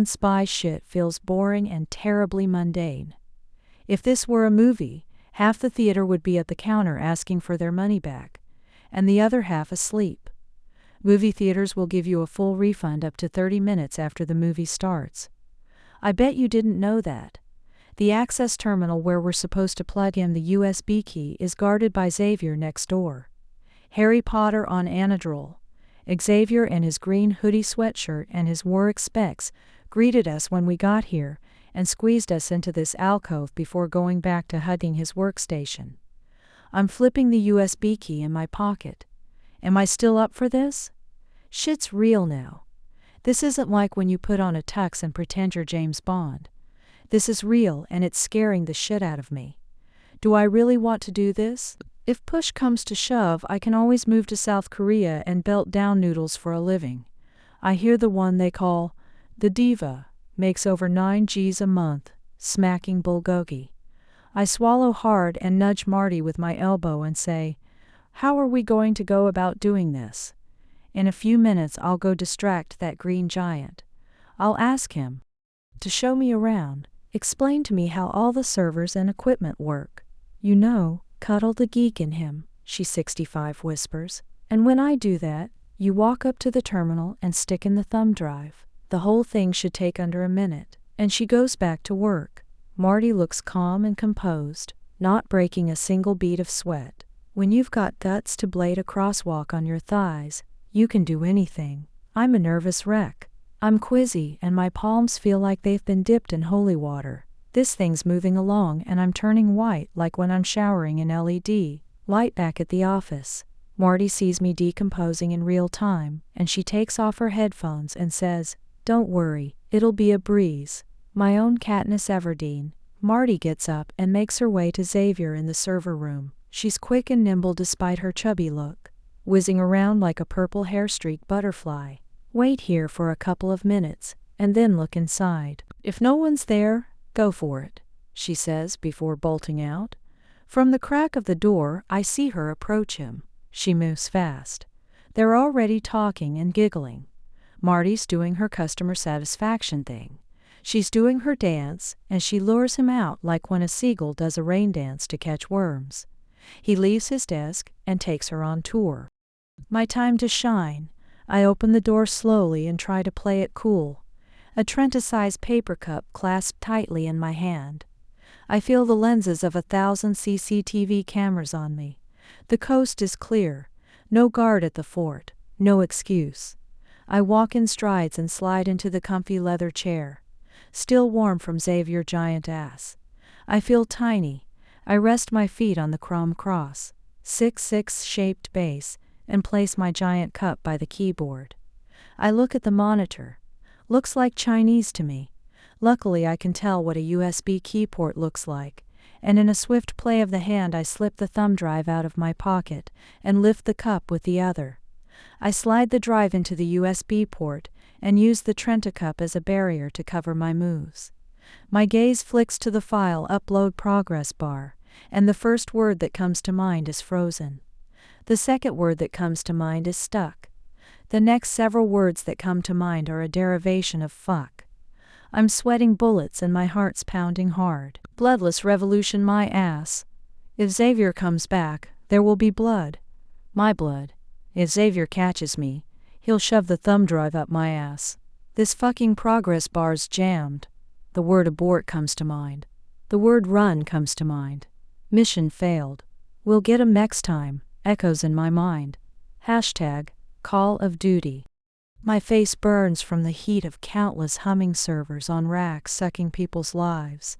spy shit feels boring and terribly mundane. If this were a movie, half the theater would be at the counter asking for their money back, and the other half asleep. Movie theaters will give you a full refund up to 30 minutes after the movie starts. I bet you didn't know that. The access terminal where we're supposed to plug in the USB key is guarded by Xavier next door. Harry Potter on Anadrol. Xavier in his green hoodie sweatshirt and his Warwick specs greeted us when we got here and squeezed us into this alcove before going back to hugging his workstation. I'm flipping the USB key in my pocket. Am I still up for this? Shit's real now. This isn't like when you put on a tux and pretend you're James Bond. This is real and it's scaring the shit out of me. Do I really want to do this? If push comes to shove, I can always move to South Korea and belt down noodles for a living. I hear the one they call the diva makes over 9 Gs a month, smacking bulgogi. I swallow hard and nudge Marty with my elbow and say, how are we going to go about doing this? In a few minutes I'll go distract that green giant. I'll ask him to show me around, explain to me how all the servers and equipment work. You know, cuddle the geek in him, she 65 whispers. And when I do that, you walk up to the terminal and stick in the thumb drive. The whole thing should take under a minute. And she goes back to work. Marty looks calm and composed, not breaking a single bead of sweat. When you've got guts to blade a crosswalk on your thighs, you can do anything. I'm a nervous wreck. I'm quizzy and my palms feel like they've been dipped in holy water. This thing's moving along and I'm turning white like when I'm showering in LED light back at the office. Marty sees me decomposing in real time, and she takes off her headphones and says, "Don't worry, it'll be a breeze." My own Katniss Everdeen. Marty gets up and makes her way to Xavier in the server room. She's quick and nimble despite her chubby look, whizzing around like a purple hair-streaked butterfly. Wait here for a couple of minutes, and then look inside. If no one's there, go for it, she says before bolting out. From the crack of the door, I see her approach him. She moves fast. They're already talking and giggling. Marty's doing her customer satisfaction thing. She's doing her dance, and she lures him out like when a seagull does a rain dance to catch worms. He leaves his desk and takes her on tour. My time to shine. I open the door slowly and try to play it cool. A Trenta-sized paper cup clasped tightly in my hand. I feel the lenses of 1,000 CCTV cameras on me. The coast is clear. No guard at the fort. No excuse. I walk in strides and slide into the comfy leather chair, still warm from Xavier giant ass. I feel tiny. I rest my feet on the chrome cross, 6-6 shaped base, and place my giant cup by the keyboard. I look at the monitor. Looks like Chinese to me. Luckily I can tell what a USB key port looks like, and in a swift play of the hand I slip the thumb drive out of my pocket and lift the cup with the other. I slide the drive into the USB port and use the Trenta cup as a barrier to cover my moves. My gaze flicks to the file upload progress bar, and the first word that comes to mind is frozen. The second word that comes to mind is stuck. The next several words that come to mind are a derivation of fuck. I'm sweating bullets and my heart's pounding hard. Bloodless revolution my ass. If Xavier comes back, there will be blood. My blood. If Xavier catches me, he'll shove the thumb drive up my ass. This fucking progress bar's jammed. The word abort comes to mind. The word run comes to mind. Mission failed. We'll get 'em next time, echoes in my mind. Hashtag Call of Duty. My face burns from the heat of countless humming servers on racks sucking people's lives,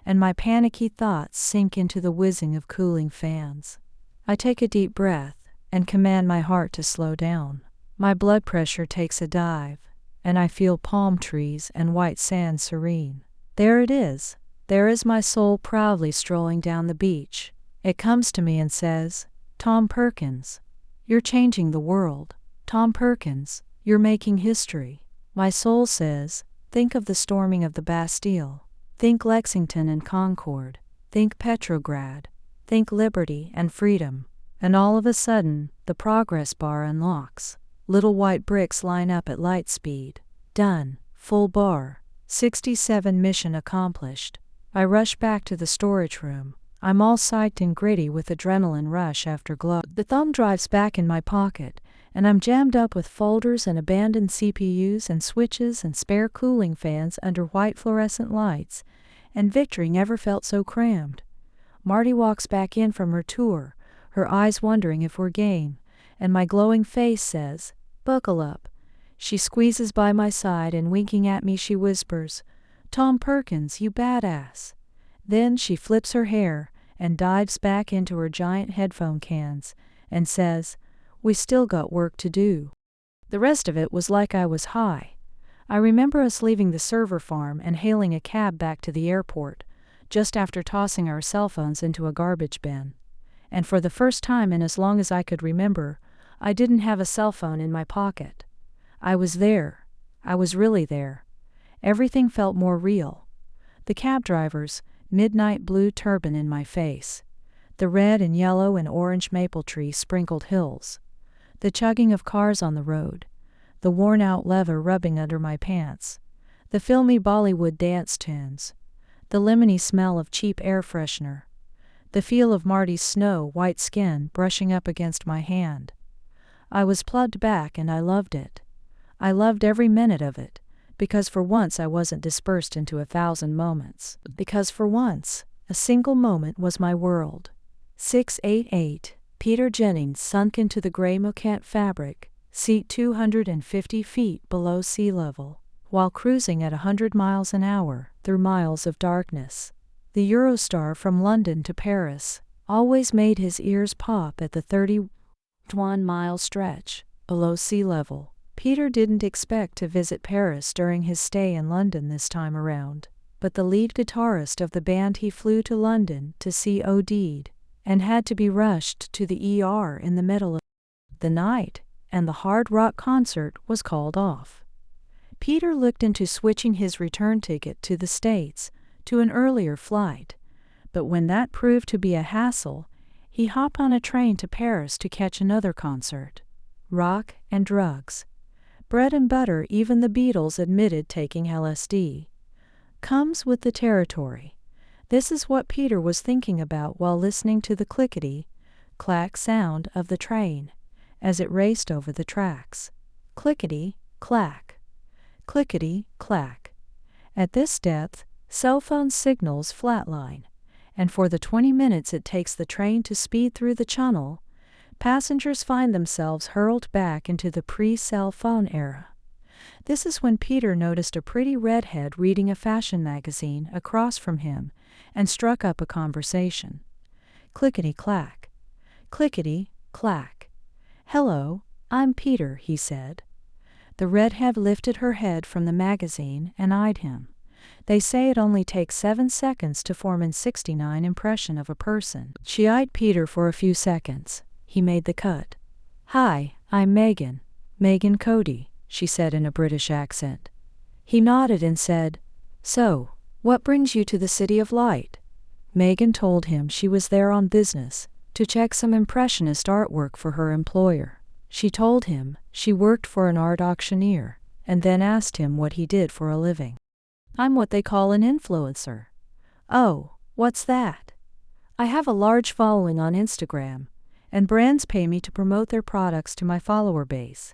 and my panicky thoughts sink into the whizzing of cooling fans. I take a deep breath and command my heart to slow down. My blood pressure takes a dive, and I feel palm trees and white sand serene. There it is. There is my soul proudly strolling down the beach. It comes to me and says, "Tom Perkins, you're changing the world. Tom Perkins, you're making history." My soul says, "Think of the storming of the Bastille. Think Lexington and Concord. Think Petrograd. Think liberty and freedom." And all of a sudden, the progress bar unlocks. Little white bricks line up at light speed. Done. Full bar. 67 mission accomplished. I rush back to the storage room. I'm all psyched and gritty with adrenaline rush after glow. The thumb drive's back in my pocket, and I'm jammed up with folders and abandoned CPUs and switches and spare cooling fans under white fluorescent lights, and victory never felt so crammed. Marty walks back in from her tour, her eyes wondering if we're game, and my glowing face says, "Buckle up." She squeezes by my side and winking at me she whispers, "Tom Perkins, you badass." Then she flips her hair and dives back into her giant headphone cans and says, "We still got work to do." The rest of it was like I was high. I remember us leaving the server farm and hailing a cab back to the airport, just after tossing our cell phones into a garbage bin. And for the first time in as long as I could remember, I didn't have a cell phone in my pocket. I was there. I was really there. Everything felt more real. The cab driver's midnight blue turban in my face. The red and yellow and orange maple tree sprinkled hills. the chugging of cars on the road, the worn-out leather rubbing under my pants, the filmy Bollywood dance tunes, the lemony smell of cheap air freshener, the feel of Marty's snow-white skin brushing up against my hand. I was plugged back and I loved it. I loved every minute of it, because for once I wasn't dispersed into 1,000 moments. Because for once, a single moment was my world. 688, Peter Jennings sunk into the gray moquette fabric, seat 250 feet below sea level, while cruising at 100 miles an hour through miles of darkness. The Eurostar from London to Paris always made his ears pop at the 31-mile stretch below sea level. Peter didn't expect to visit Paris during his stay in London this time around, but the lead guitarist of the band he flew to London to see OD'd and had to be rushed to the ER in the middle of the night, and the hard rock concert was called off. Peter looked into switching his return ticket to the States to an earlier flight, but when that proved to be a hassle, he hopped on a train to Paris to catch another concert. Rock and drugs. Bread and butter, even the Beatles admitted taking LSD. Comes with the territory. This is what Peter was thinking about while listening to the clickety-clack sound of the train as it raced over the tracks. Clickety-clack. Clickety-clack. At this depth, cell phone signals flatline, and for the 20 minutes it takes the train to speed through the tunnel, passengers find themselves hurled back into the pre-cell phone era. This is when Peter noticed a pretty redhead reading a fashion magazine across from him and struck up a conversation. Clickety-clack. Clickety-clack. "Hello, I'm Peter," he said. The redhead lifted her head from the magazine and eyed him. They say it only takes 7 seconds to form an 69 impression of a person. She eyed Peter for a few seconds. He made the cut. "Hi, I'm Megan Cody," she said in a British accent. He nodded and said, "So, what brings you to the City of Light?" Megan told him she was there on business, to check some impressionist artwork for her employer. She told him she worked for an art auctioneer, and then asked him what he did for a living. "I'm what they call an influencer." "Oh, what's that?" "I have a large following on Instagram, and brands pay me to promote their products to my follower base."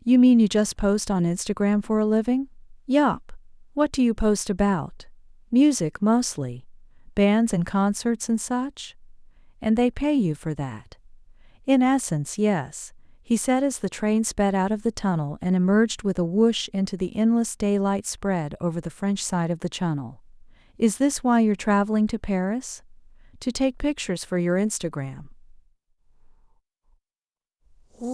"You mean you just post on Instagram for a living?" "Yup." "What do you post about?" "Music mostly. Bands and concerts and such." "And they pay you for that?" "In essence, yes," he said as the train sped out of the tunnel and emerged with a whoosh into the endless daylight spread over the French side of the tunnel. "Is this why you're traveling to Paris?" "To take pictures for your Instagram."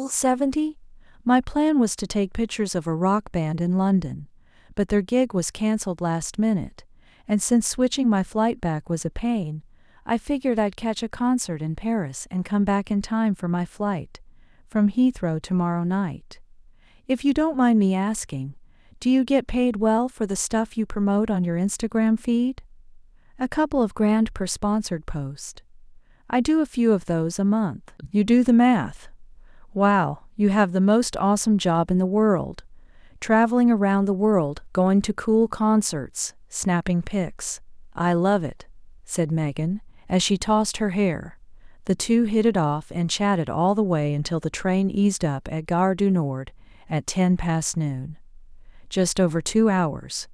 70? My plan was to take pictures of a rock band in London, but their gig was cancelled last minute, and since switching my flight back was a pain, I figured I'd catch a concert in Paris and come back in time for my flight from Heathrow tomorrow night. If you don't mind me asking, do you get paid well for the stuff you promote on your Instagram feed? A couple of grand per sponsored post. I do a few of those a month. You do the math. Wow, you have the most awesome job in the world. Traveling around the world, going to cool concerts, snapping pics. I love it, said Megan, as she tossed her hair. The two hit it off and chatted all the way until the train eased up at Gare du Nord at 10 past noon. Just over 2 hours.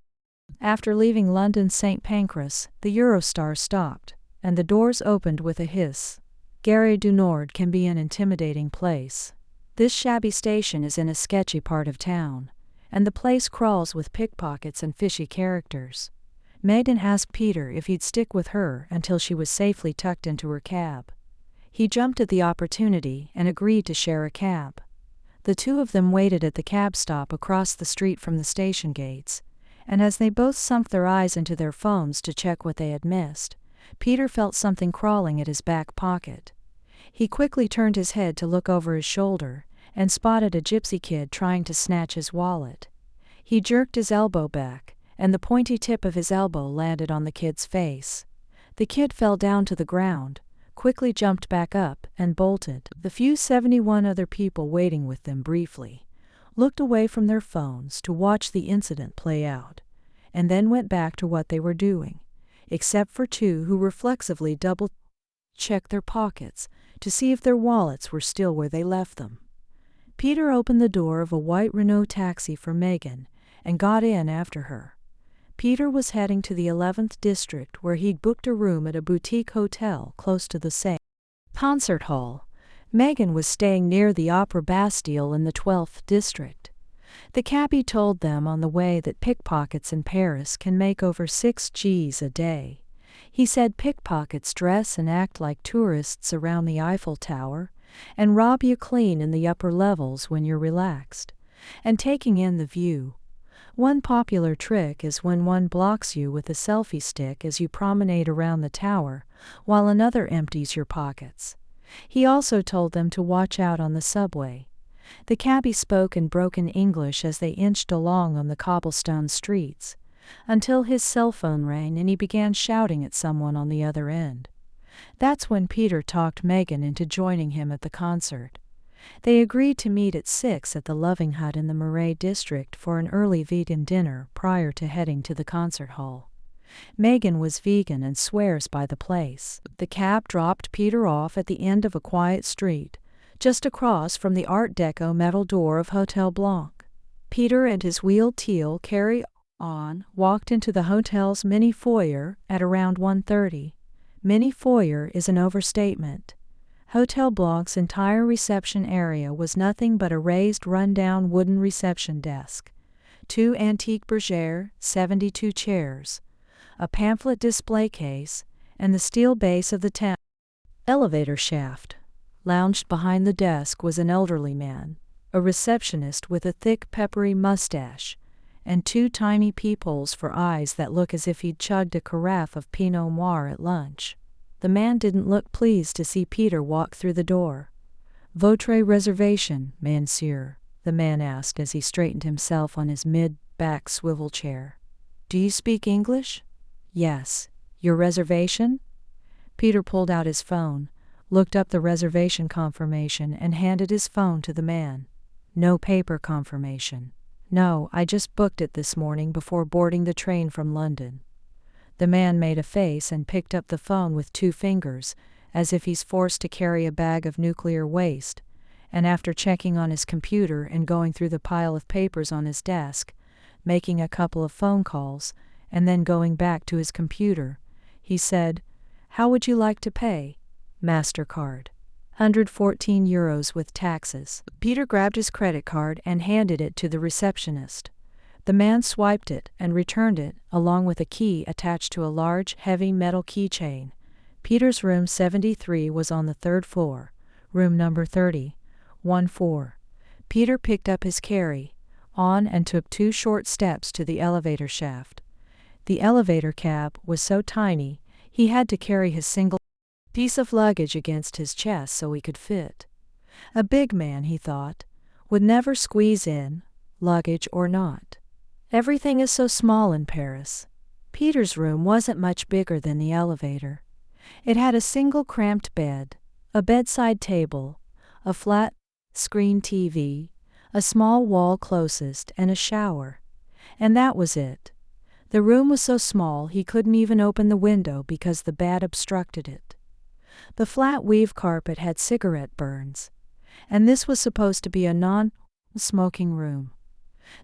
After leaving London St. Pancras, the Eurostar stopped, and the doors opened with a hiss. Gare du Nord can be an intimidating place. This shabby station is in a sketchy part of town, and the place crawls with pickpockets and fishy characters. Megan asked Peter if he'd stick with her until she was safely tucked into her cab. He jumped at the opportunity and agreed to share a cab. The two of them waited at the cab stop across the street from the station gates, and as they both sunk their eyes into their phones to check what they had missed, Peter felt something crawling at his back pocket. He quickly turned his head to look over his shoulder and spotted a gypsy kid trying to snatch his wallet. He jerked his elbow back, and the pointy tip of his elbow landed on the kid's face. The kid fell down to the ground, quickly jumped back up and bolted. The few 71 other people waiting with them briefly looked away from their phones to watch the incident play out, and then went back to what they were doing, except for two who reflexively double-checked their pockets to see if their wallets were still where they left them. Peter opened the door of a white Renault taxi for Megan and got in after her. Peter was heading to the 11th district where he'd booked a room at a boutique hotel close to the same concert hall. Megan was staying near the Opera Bastille in the 12th district. The cabbie told them on the way that pickpockets in Paris can make over 6 Gs a day. He said pickpockets dress and act like tourists around the Eiffel Tower and rob you clean in the upper levels when you're relaxed and taking in the view. One popular trick is when one blocks you with a selfie stick as you promenade around the tower, while another empties your pockets. He also told them to watch out on the subway. The cabbie spoke in broken English as they inched along on the cobblestone streets, until his cell phone rang and he began shouting at someone on the other end. That's when Peter talked Megan into joining him at the concert. They agreed to meet at 6 at the Loving Hut in the Marais district for an early vegan dinner prior to heading to the concert hall. Megan was vegan and swears by the place. The cab dropped Peter off at the end of a quiet street, just across from the Art Deco metal door of Hotel Blanc. Peter and his wheeled teal carry-on walked into the hotel's mini foyer at around 1:30. Mini foyer is an overstatement. Hotel Blanc's entire reception area was nothing but a raised, run-down wooden reception desk, 2 antique bergères, 72 chairs, a pamphlet display case, and the steel base of the elevator shaft. Lounged behind the desk was an elderly man, a receptionist with a thick, peppery mustache, and 2 tiny peepholes for eyes that look as if he'd chugged a carafe of Pinot Noir at lunch. The man didn't look pleased to see Peter walk through the door. "Votre réservation, monsieur?" the man asked as he straightened himself on his mid-back swivel chair. "Do you speak English?" "Yes. Your reservation?" Peter pulled out his phone, looked up the reservation confirmation, and handed his phone to the man. "No paper confirmation." "No, I just booked it this morning before boarding the train from London." The man made a face and picked up the phone with 2 fingers, as if he's forced to carry a bag of nuclear waste, and after checking on his computer and going through the pile of papers on his desk, making a couple of phone calls, and then going back to his computer, he said, "How would you like to pay?" "MasterCard. €114 with taxes." Peter grabbed his credit card and handed it to the receptionist. The man swiped it and returned it, along with a key attached to a large, heavy metal keychain. Peter's room 73 was on the 3rd floor, room number 30-14. Peter picked up his carry-on and took 2 short steps to the elevator shaft. The elevator cab was so tiny, he had to carry his single piece of luggage against his chest so he could fit. A big man, he thought, would never squeeze in, luggage or not. Everything is so small in Paris. Peter's room wasn't much bigger than the elevator. It had a single cramped bed, a bedside table, a flat-screen TV, a small wall closest, and a shower. And that was it. The room was so small he couldn't even open the window because the bed obstructed it. The flat weave carpet had cigarette burns, and this was supposed to be a non-smoking room.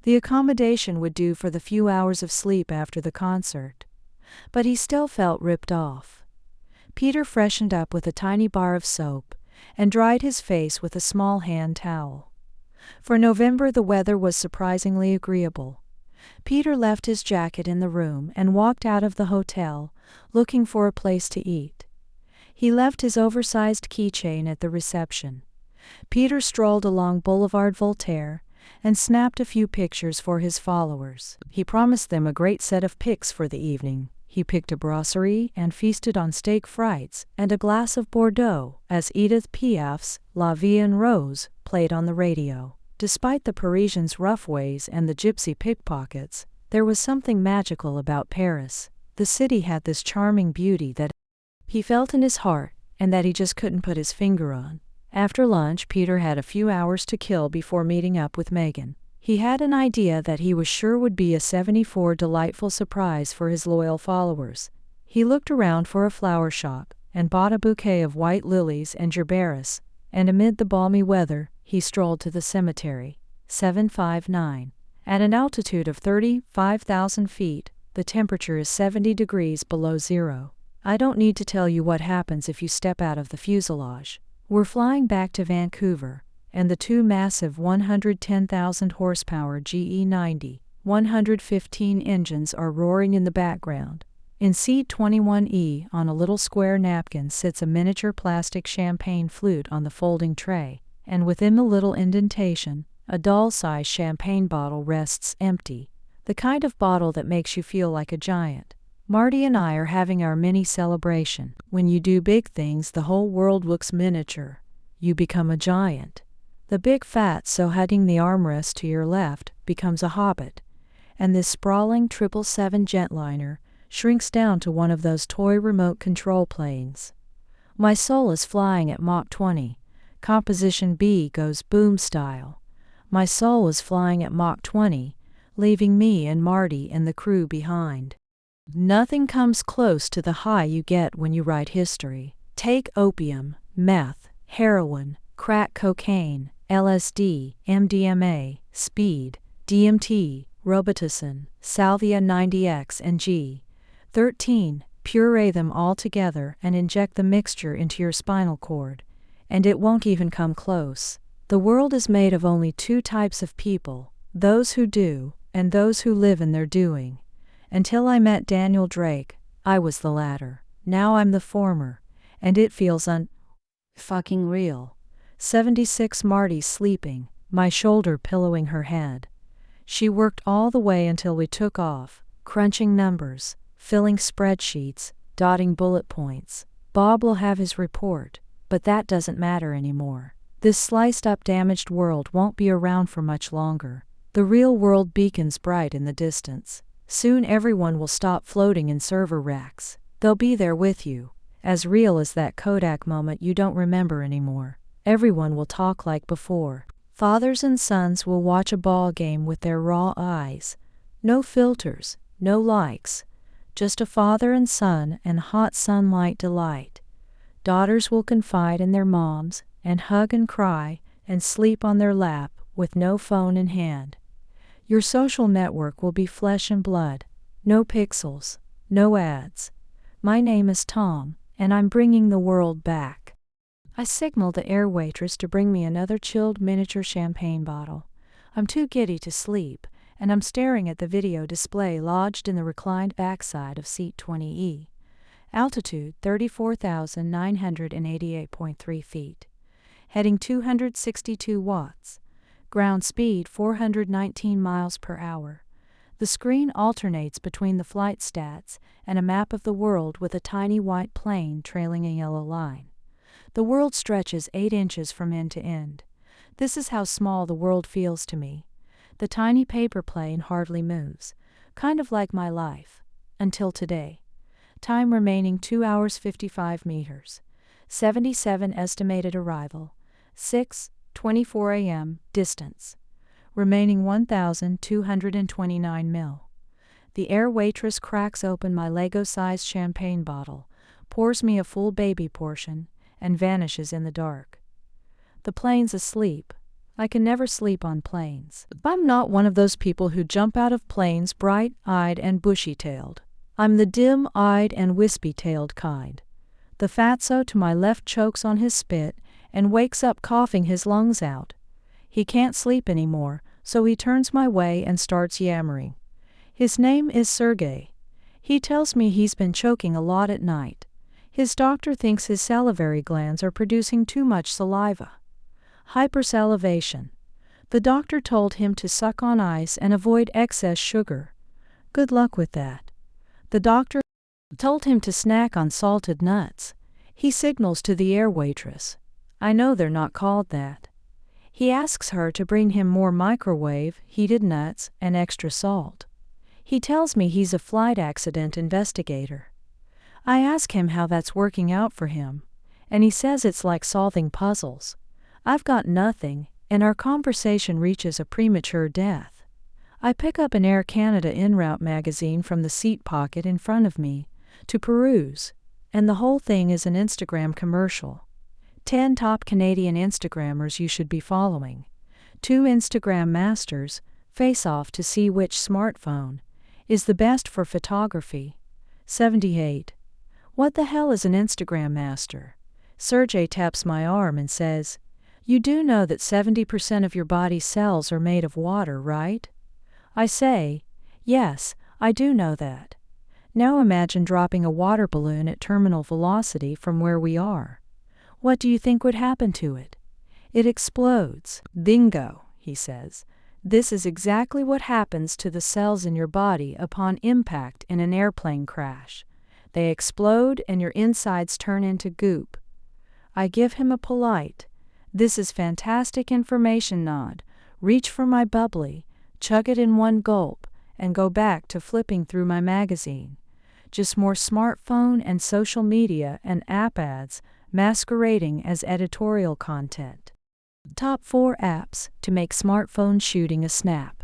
The accommodation would do for the few hours of sleep after the concert, but he still felt ripped off. Peter freshened up with a tiny bar of soap and dried his face with a small hand towel. For November the weather was surprisingly agreeable. Peter left his jacket in the room and walked out of the hotel, looking for a place to eat. He left his oversized keychain at the reception. Peter strolled along Boulevard Voltaire and snapped a few pictures for his followers. He promised them a great set of pics for the evening. He picked a brasserie and feasted on steak frites and a glass of Bordeaux as Edith Piaf's La Vie en Rose played on the radio. Despite the Parisians' rough ways and the gypsy pickpockets, there was something magical about Paris. The city had this charming beauty that he felt in his heart, and that he just couldn't put his finger on. After lunch, Peter had a few hours to kill before meeting up with Megan. He had an idea that he was sure would be a 74 delightful surprise for his loyal followers. He looked around for a flower shop and bought a bouquet of white lilies and gerberas, and amid the balmy weather, he strolled to the cemetery. 759. At an altitude of 35,000 feet, the temperature is 70 degrees below zero. I don't need to tell you what happens if you step out of the fuselage. We're flying back to Vancouver, and the two massive 110,000 horsepower GE90, 115 engines are roaring in the background. In seat 21E, on a little square napkin, sits a miniature plastic champagne flute on the folding tray, and within the little indentation, a doll-sized champagne bottle rests empty, the kind of bottle that makes you feel like a giant. Marty and I are having our mini celebration. When you do big things, the whole world looks miniature. You become a giant. The big fat so hugging the armrest to your left becomes a hobbit, and this sprawling 777 jetliner shrinks down to one of those toy remote control planes. My soul is flying at Mach 20. Composition B goes boom style. My soul is flying at Mach 20, leaving me and Marty and the crew behind. Nothing comes close to the high you get when you write history. Take opium, meth, heroin, crack cocaine, LSD, MDMA, speed, DMT, Robitussin, Salvia 90X and G13, puree them all together and inject the mixture into your spinal cord, and it won't even come close. The world is made of only two types of people, those who do and those who live in their doing. Until I met Daniel Drake, I was the latter. Now I'm the former, and it feels fucking real. 76. Marty's sleeping, my shoulder pillowing her head. She worked all the way until we took off, crunching numbers, filling spreadsheets, dotting bullet points. Bob will have his report, but that doesn't matter anymore. This sliced-up damaged world won't be around for much longer. The real world beacons bright in the distance. Soon everyone will stop floating in server racks. They'll be there with you, as real as that Kodak moment you don't remember anymore. Everyone will talk like before. Fathers and sons will watch a ball game with their raw eyes. No filters, no likes. Just a father and son and hot sunlight delight. Daughters will confide in their moms and hug and cry and sleep on their lap with no phone in hand. Your social network will be flesh and blood. No pixels, no ads. My name is Tom, and I'm bringing the world back. I signaled the air waitress to bring me another chilled miniature champagne bottle. I'm too giddy to sleep, and I'm staring at the video display lodged in the reclined backside of seat 20E. Altitude 34,988.3 feet. Heading 262 watts. Ground speed 419 miles per hour. The screen alternates between the flight stats and a map of the world with a tiny white plane trailing a yellow line. The world stretches 8 inches from end to end. This is how small the world feels to me. The tiny paper plane hardly moves, kind of like my life, until today. Time remaining 2 hours 55 meters. 77 estimated arrival. 6:24 a.m. Distance. Remaining 1,229 mil. The air waitress cracks open my Lego-sized champagne bottle, pours me a full baby portion, and vanishes in the dark. The plane's asleep. I can never sleep on planes. I'm not one of those people who jump out of planes bright-eyed and bushy-tailed. I'm the dim-eyed and wispy-tailed kind. The fatso to my left chokes on his spit and wakes up coughing his lungs out. He can't sleep anymore, so he turns my way and starts yammering. His name is Sergey. He tells me he's been choking a lot at night. His doctor thinks his salivary glands are producing too much saliva. Hypersalivation. The doctor told him to suck on ice and avoid excess sugar. Good luck with that. The doctor told him to snack on salted nuts. He signals to the air waitress. I know they're not called that. He asks her to bring him more microwave, heated nuts, and extra salt. He tells me he's a flight accident investigator. I ask him how that's working out for him, and he says it's like solving puzzles. I've got nothing, and our conversation reaches a premature death. I pick up an Air Canada en route magazine from the seat pocket in front of me to peruse, and the whole thing is an Instagram commercial. 10 top Canadian Instagrammers you should be following. 2 Instagram masters face off to see which smartphone is the best for photography. 78. What the hell is an Instagram master? Sergey taps my arm and says, "You do know that 70% of your body's cells are made of water, right?" I say, "Yes, I do know that." Now imagine dropping a water balloon at terminal velocity from where we are. What do you think would happen to it? It explodes. Bingo, he says. This is exactly what happens to the cells in your body upon impact in an airplane crash. They explode and your insides turn into goop. I give him a polite, "This is fantastic information" nod, reach for my bubbly, chug it in one gulp, and go back to flipping through my magazine. Just more smartphone and social media and app ads masquerading as editorial content. Top 4 apps to make smartphone shooting a snap.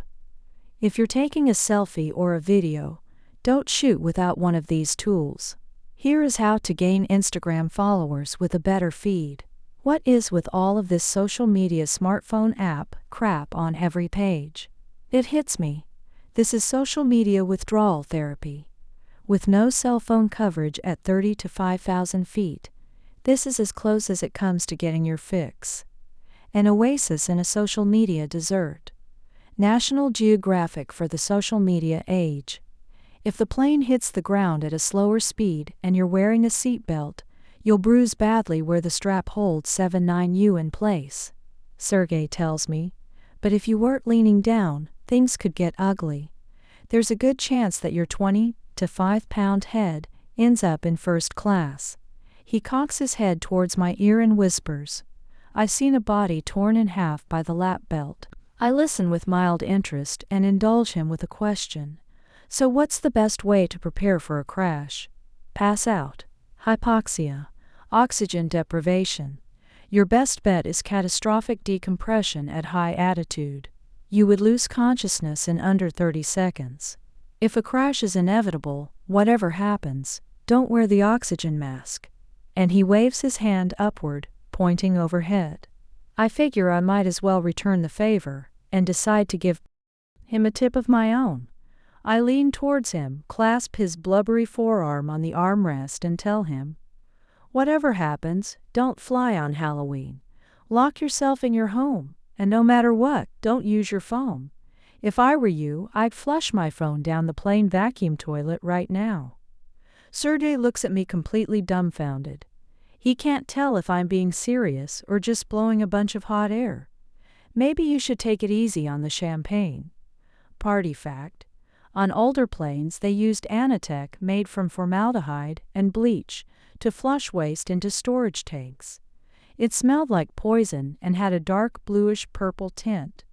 If you're taking a selfie or a video, don't shoot without one of these tools. Here is how to gain Instagram followers with a better feed. What is with all of this social media smartphone app crap on every page? It hits me. This is social media withdrawal therapy. With no cell phone coverage at 30 to 5,000 feet, this is as close as it comes to getting your fix. An oasis in a social media desert. National Geographic for the social media age. If the plane hits the ground at a slower speed and you're wearing a seatbelt, you'll bruise badly where the strap holds 7-9U in place, Sergey tells me. But if you weren't leaning down, things could get ugly. There's a good chance that your 20 to 5-pound head ends up in first class. He cocks his head towards my ear and whispers, "I've seen a body torn in half by the lap belt." I listen with mild interest and indulge him with a question. "So what's the best way to prepare for a crash?" "Pass out. Hypoxia. Oxygen deprivation. Your best bet is catastrophic decompression at high altitude. You would lose consciousness in under 30 seconds. If a crash is inevitable, whatever happens, don't wear the oxygen mask." And he waves his hand upward, pointing overhead. I figure I might as well return the favor, and decide to give him a tip of my own. I lean towards him, clasp his blubbery forearm on the armrest and tell him, "Whatever happens, don't fly on Halloween. Lock yourself in your home, and no matter what, don't use your phone. If I were you, I'd flush my phone down the plane vacuum toilet right now." Sergey looks at me completely dumbfounded. He can't tell if I'm being serious or just blowing a bunch of hot air. Maybe you should take it easy on the champagne. Party fact: on older planes they used Anatech made from formaldehyde and bleach to flush waste into storage tanks. It smelled like poison and had a dark bluish-purple tint.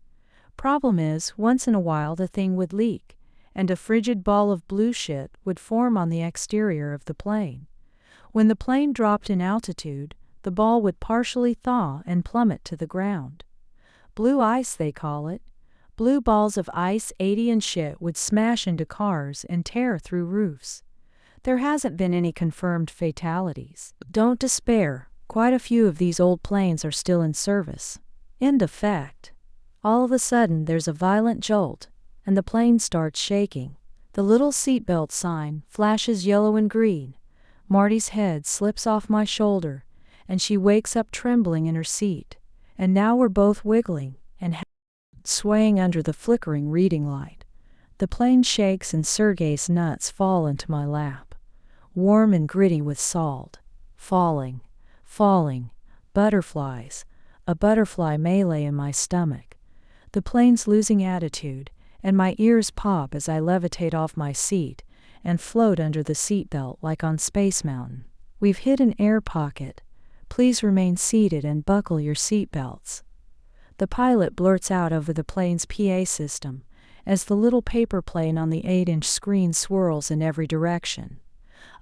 Problem is, once in a while the thing would leak, and a frigid ball of blue shit would form on the exterior of the plane. When the plane dropped in altitude, the ball would partially thaw and plummet to the ground. Blue ice, they call it. Blue balls of ice 80 and shit would smash into cars and tear through roofs. There hasn't been any confirmed fatalities. Don't despair, quite a few of these old planes are still in service. End of fact. All of a sudden there's a violent jolt, and the plane starts shaking. The little seatbelt sign flashes yellow and green. Marty's head slips off my shoulder, and she wakes up trembling in her seat. And now we're both wiggling and swaying under the flickering reading light. The plane shakes and Sergey's nuts fall into my lap. Warm and gritty with salt. Falling. Butterflies. A butterfly melee in my stomach. The plane's losing attitude, and my ears pop as I levitate off my seat and float under the seatbelt like on Space Mountain. We've hit an air pocket. Please remain seated and buckle your seatbelts. The pilot blurts out over the plane's PA system as the little paper plane on the 8-inch screen swirls in every direction.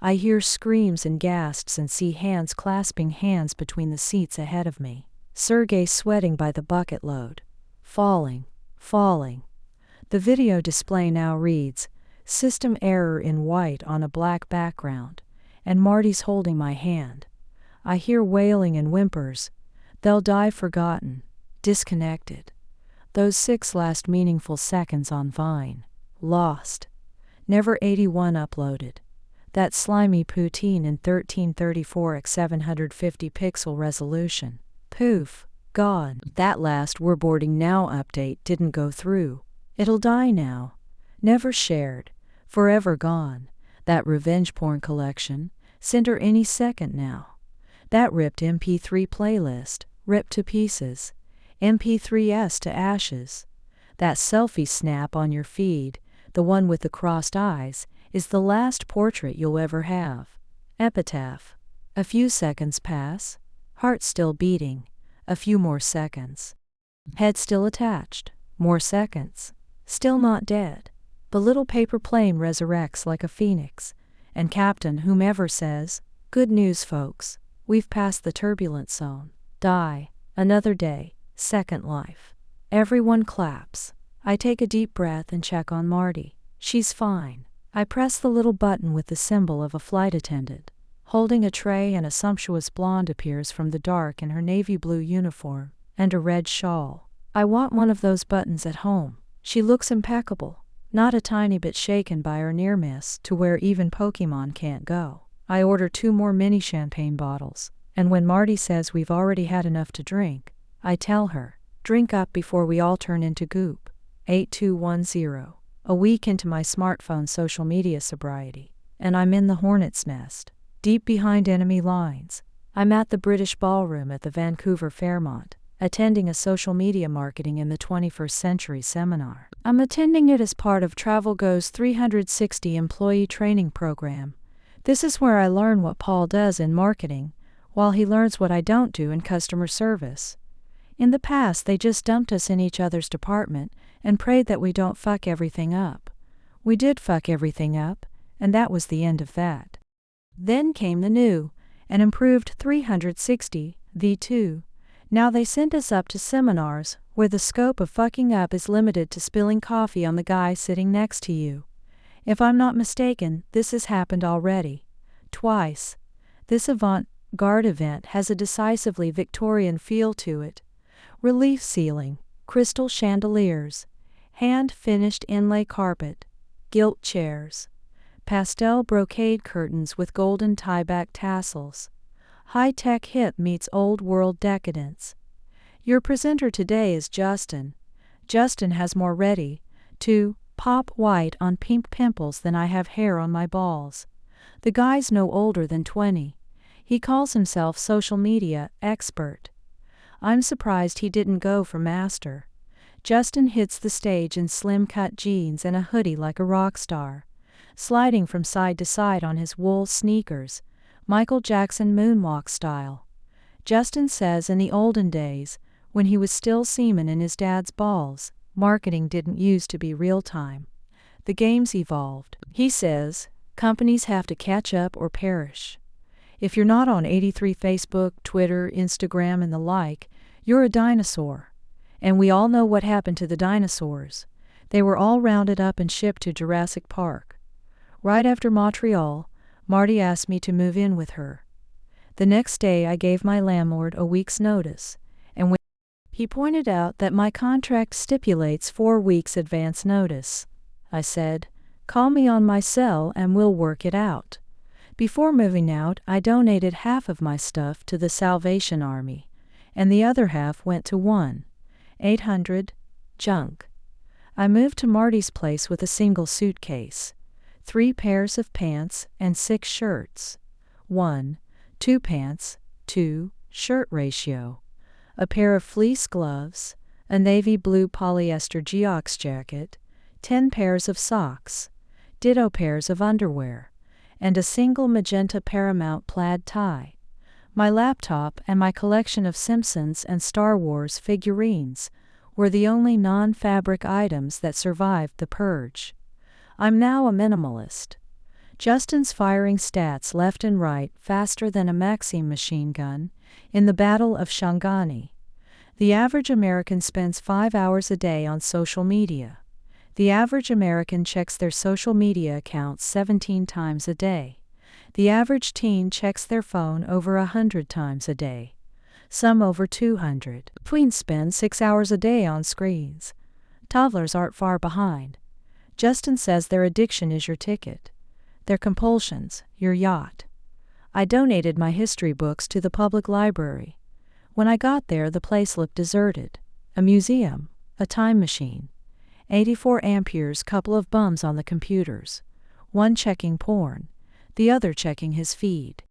I hear screams and gasps and see hands clasping hands between the seats ahead of me. Sergey sweating by the bucket load. Falling. The video display now reads, "System error" in white on a black background, and Marty's holding my hand. I hear wailing and whimpers. They'll die forgotten, disconnected. Those 6 last meaningful seconds on Vine. Lost. Never 81 uploaded. That slimy poutine in 1334 x 750 pixel resolution. Poof. Gone. That last "We're boarding now" update didn't go through. It'll die now. Never shared. Forever gone. That revenge porn collection. Send her any second now. That ripped MP3 playlist. Ripped to pieces. MP3s to ashes. That selfie snap on your feed, the one with the crossed eyes, is the last portrait you'll ever have. Epitaph. A few seconds pass. Heart still beating. A few more seconds. Head still attached. More seconds. Still not dead. The little paper plane resurrects like a phoenix, and Captain whomever says, "Good news, folks. We've passed the turbulent zone." Die. Another day. Second life. Everyone claps. I take a deep breath and check on Marty. She's fine. I press the little button with the symbol of a flight attendant. Holding a tray, and a sumptuous blonde appears from the dark in her navy blue uniform and a red shawl. I want one of those buttons at home. She looks impeccable, not a tiny bit shaken by her near miss to where even Pokemon can't go. I order 2 more mini champagne bottles, and when Marty says we've already had enough to drink, I tell her, "Drink up before we all turn into goop." 8210. A week into my smartphone social media sobriety, and I'm in the hornet's nest, deep behind enemy lines. I'm at the British Ballroom at the Vancouver Fairmont, attending a social media marketing in the 21st century seminar. I'm attending it as part of TravelGo's 360 employee training program. This is where I learn what Paul does in marketing, while he learns what I don't do in customer service. In the past, they just dumped us in each other's department and prayed that we don't fuck everything up. We did fuck everything up, and that was the end of that. Then came the new and improved 360 V2. Now they send us up to seminars where the scope of fucking up is limited to spilling coffee on the guy sitting next to you. If I'm not mistaken, this has happened already. Twice. This avant-garde event has a decisively Victorian feel to it. Relief ceiling, crystal chandeliers, hand-finished inlay carpet, gilt chairs, pastel brocade curtains with golden tie-back tassels. High-tech hip meets old-world decadence. Your presenter today is Justin. Justin has more ready to pop white on pink pimples than I have hair on my balls. The guy's no older than 20. He calls himself social media expert. I'm surprised he didn't go for master. Justin hits the stage in slim-cut jeans and a hoodie like a rock star, sliding from side to side on his wool sneakers, Michael Jackson moonwalk style. Justin says in the olden days, when he was still semen in his dad's balls, marketing didn't used to be real-time. The game's evolved. He says, companies have to catch up or perish. If you're not on 83 Facebook, Twitter, Instagram, and the like, you're a dinosaur. And we all know what happened to the dinosaurs. They were all rounded up and shipped to Jurassic Park. Right after Montreal, Marty asked me to move in with her. The next day I gave my landlord a week's notice, and when he pointed out that my contract stipulates 4 weeks advance notice, I said, "Call me on my cell and we'll work it out." Before moving out, I donated half of my stuff to the Salvation Army, and the other half went to 1-800 junk. I moved to Marty's place with a single suitcase, 3 pairs of pants and 6 shirts, 1-2 pants, 2 shirt ratio, a pair of fleece gloves, a navy blue polyester geox jacket, 10 pairs of socks, ditto pairs of underwear, and a single magenta Paramount plaid tie. My laptop and my collection of Simpsons and Star Wars figurines were the only non-fabric items that survived the purge. I'm now a minimalist. Justin's firing stats left and right faster than a Maxim machine gun in the Battle of Shangani. The average American spends 5 hours a day on social media. The average American checks their social media accounts 17 times a day. The average teen checks their phone over 100 times a day. Some over 200. Tweens spend 6 hours a day on screens. Toddlers aren't far behind. Justin says their addiction is your ticket. Their compulsions, your yacht. I donated my history books to the public library. When I got there, the place looked deserted. A museum, a time machine. 84 amperes, couple of bums on the computers. One checking porn, the other checking his feed.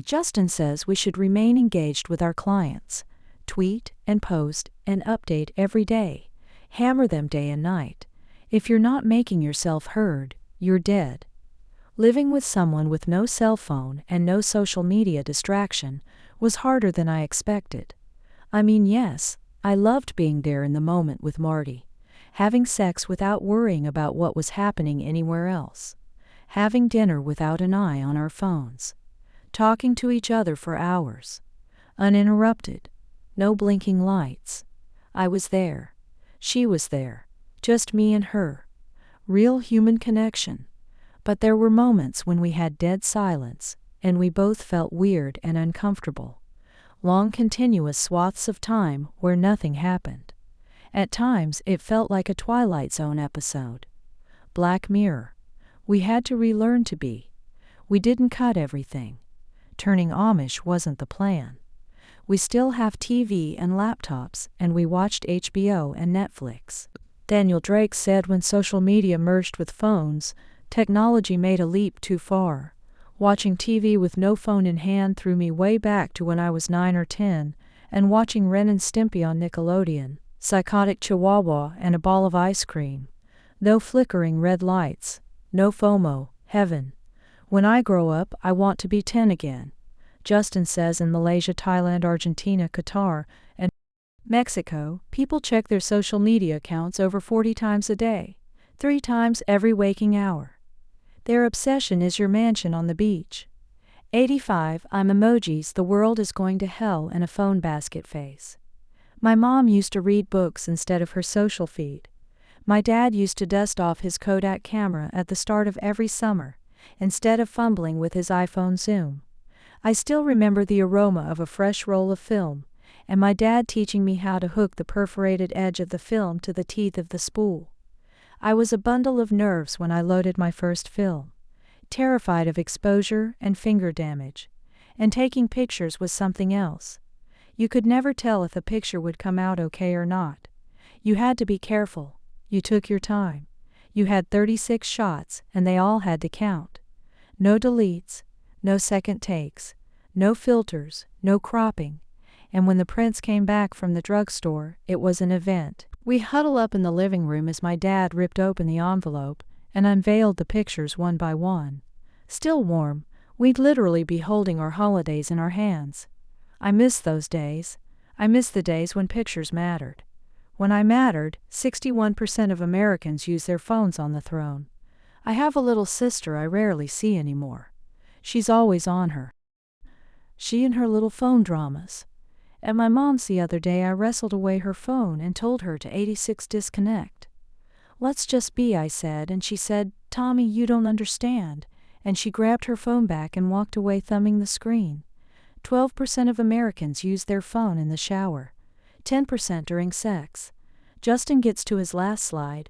Justin says we should remain engaged with our clients. Tweet and post and update every day. Hammer them day and night. If you're not making yourself heard, you're dead. Living with someone with no cell phone and no social media distraction was harder than I expected. I mean, yes, I loved being there in the moment with Marty, having sex without worrying about what was happening anywhere else, having dinner without an eye on our phones, talking to each other for hours, uninterrupted, no blinking lights. I was there. She was there. Just me and her. Real human connection. But there were moments when we had dead silence, and we both felt weird and uncomfortable. Long continuous swaths of time where nothing happened. At times it felt like a Twilight Zone episode. Black Mirror. We had to relearn to be. We didn't cut everything. Turning Amish wasn't the plan. We still have TV and laptops, and we watched HBO and Netflix. Daniel Drake said when social media merged with phones, technology made a leap too far. Watching TV with no phone in hand threw me way back to when I was 9 or 10, and watching Ren and Stimpy on Nickelodeon, Psychotic Chihuahua and a ball of ice cream. No flickering red lights. No FOMO. Heaven. When I grow up, I want to be 10 again. Justin says in Malaysia, Thailand, Argentina, Qatar, and Mexico, people check their social media accounts over 40 times a day, 3 times every waking hour. Their obsession is your mansion on the beach. 85, I'm emojis, the world is going to hell, and a phone basket face. My mom used to read books instead of her social feed. My dad used to dust off his Kodak camera at the start of every summer, instead of fumbling with his iPhone Zoom. I still remember the aroma of a fresh roll of film, and my dad teaching me how to hook the perforated edge of the film to the teeth of the spool. I was a bundle of nerves when I loaded my first film, terrified of exposure and finger damage, and taking pictures was something else. You could never tell if a picture would come out okay or not. You had to be careful. You took your time. You had 36 shots, and they all had to count. No deletes, no second takes, no filters, no cropping, and when the prints came back from the drugstore, it was an event. We huddle up in the living room as my dad ripped open the envelope and unveiled the pictures one by one. Still warm, we'd literally be holding our holidays in our hands. I miss those days. I miss the days when pictures mattered. When I mattered, 61% of Americans use their phones on the throne. I have a little sister I rarely see anymore. She's always on her. She and her little phone dramas. At my mom's the other day, I wrestled away her phone and told her to 86 disconnect. Let's just be, I said, and she said, Tommy, you don't understand, and she grabbed her phone back and walked away thumbing the screen. 12% of Americans use their phone in the shower, 10% during sex. Justin gets to his last slide.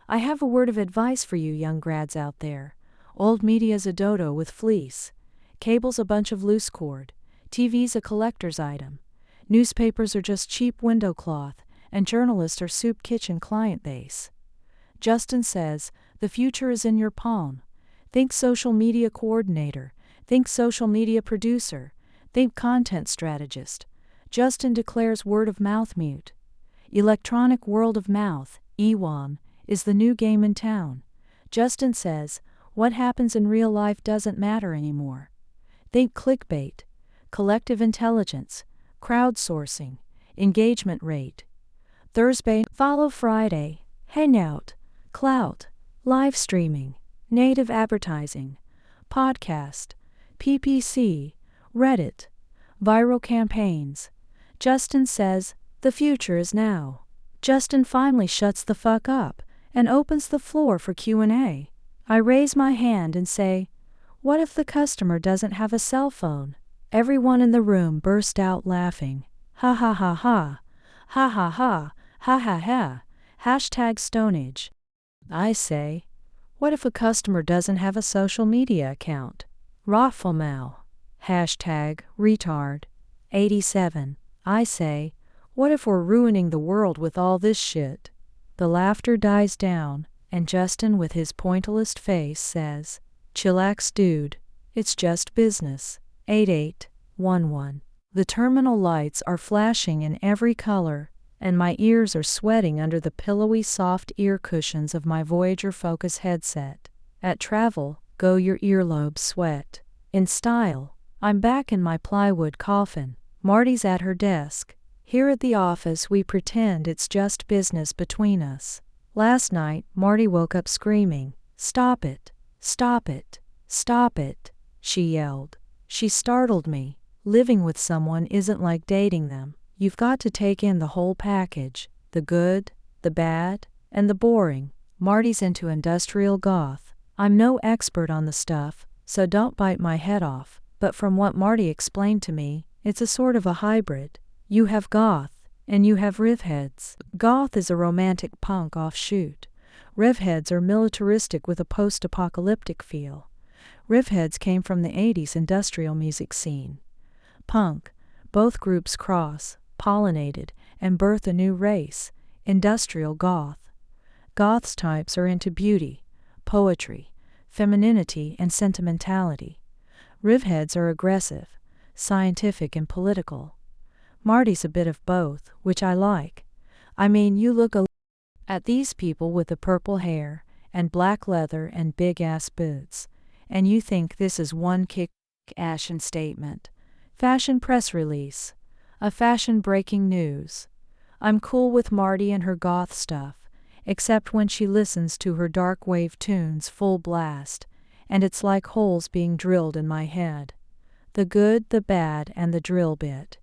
I have a word of advice for you young grads out there. Old media's a dodo with fleece. Cable's a bunch of loose cord. TV's a collector's item. Newspapers are just cheap window cloth, and journalists are soup kitchen client base. Justin says, the future is in your palm. Think social media coordinator. Think social media producer. Think content strategist. Justin declares word of mouth mute. Electronic world of mouth, EWAM, is the new game in town. Justin says, what happens in real life doesn't matter anymore. Think clickbait, collective intelligence, crowdsourcing, engagement rate. Thursday, follow Friday, hangout, clout, live streaming, native advertising, podcast, PPC, Reddit, viral campaigns. Justin says, "The future is now." Justin finally shuts the fuck up and opens the floor for Q&A. I raise my hand and say, "What if the customer doesn't have a cell phone?" Everyone in the room burst out laughing. Ha ha ha ha. Ha ha ha. Ha ha ha. Hashtag Stone Age. I say, "What if a customer doesn't have a social media account?" Rafflemow. Hashtag retard. 87. I say, "What if we're ruining the world with all this shit?" The laughter dies down, and Justin with his pointillist face says, "Chillax dude, it's just business." 8811. The terminal lights are flashing in every color, and my ears are sweating under the pillowy soft ear cushions of my Voyager Focus headset. At travel, go your earlobes sweat. In style, I'm back in my plywood coffin. Marty's at her desk. Here at the office we pretend it's just business between us. Last night, Marty woke up screaming, "Stop it! Stop it! Stop it!" she yelled. She startled me. Living with someone isn't like dating them. You've got to take in the whole package, the good, the bad, and the boring. Marty's into industrial goth. I'm no expert on the stuff, so don't bite my head off, but from what Marty explained to me, it's a sort of a hybrid. You have goth, and you have rivheads. Goth is a romantic punk offshoot. Rivheads are militaristic with a post-apocalyptic feel. Rivheads came from the 80s industrial music scene. Punk, both groups cross, pollinated, and birth a new race, industrial goth. Goths types are into beauty, poetry, femininity, and sentimentality. Rivheads are aggressive, scientific, and political. Marty's a bit of both, which I like. I mean, you look at these people with the purple hair, and leather and big-ass boots, and you think this is one kick-ass statement. Fashion press release. A fashion breaking news. I'm cool with Marty and her goth stuff, except when she listens to her dark wave tunes full blast, and it's like holes being drilled in my head. The good, the bad, and the drill bit.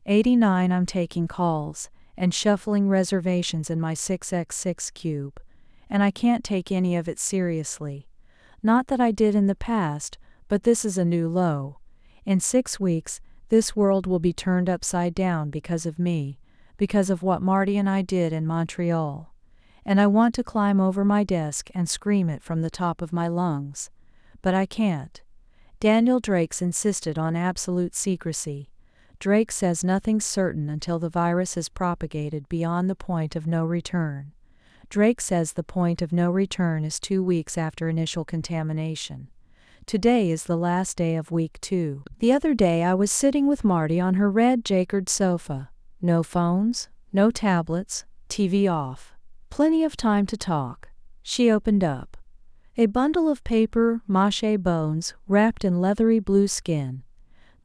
89. I'm taking calls and shuffling reservations in my 6x6 cube, and I can't take any of it seriously. Not that I did in the past, but this is a new low. In 6 weeks, this world will be turned upside down because of me, because of what Marty and I did in Montreal. And I want to climb over my desk and scream it from the top of my lungs. But I can't. Daniel Drake's insisted on absolute secrecy. Drake says nothing's certain until the virus is propagated beyond the point of no return. Drake says the point of no return is 2 weeks after initial contamination. Today is the last day of week 2. The other day I was sitting with Marty on her red Jacquard sofa. No phones, no tablets, TV off. Plenty of time to talk. She opened up. A bundle of paper mache bones wrapped in leathery blue skin.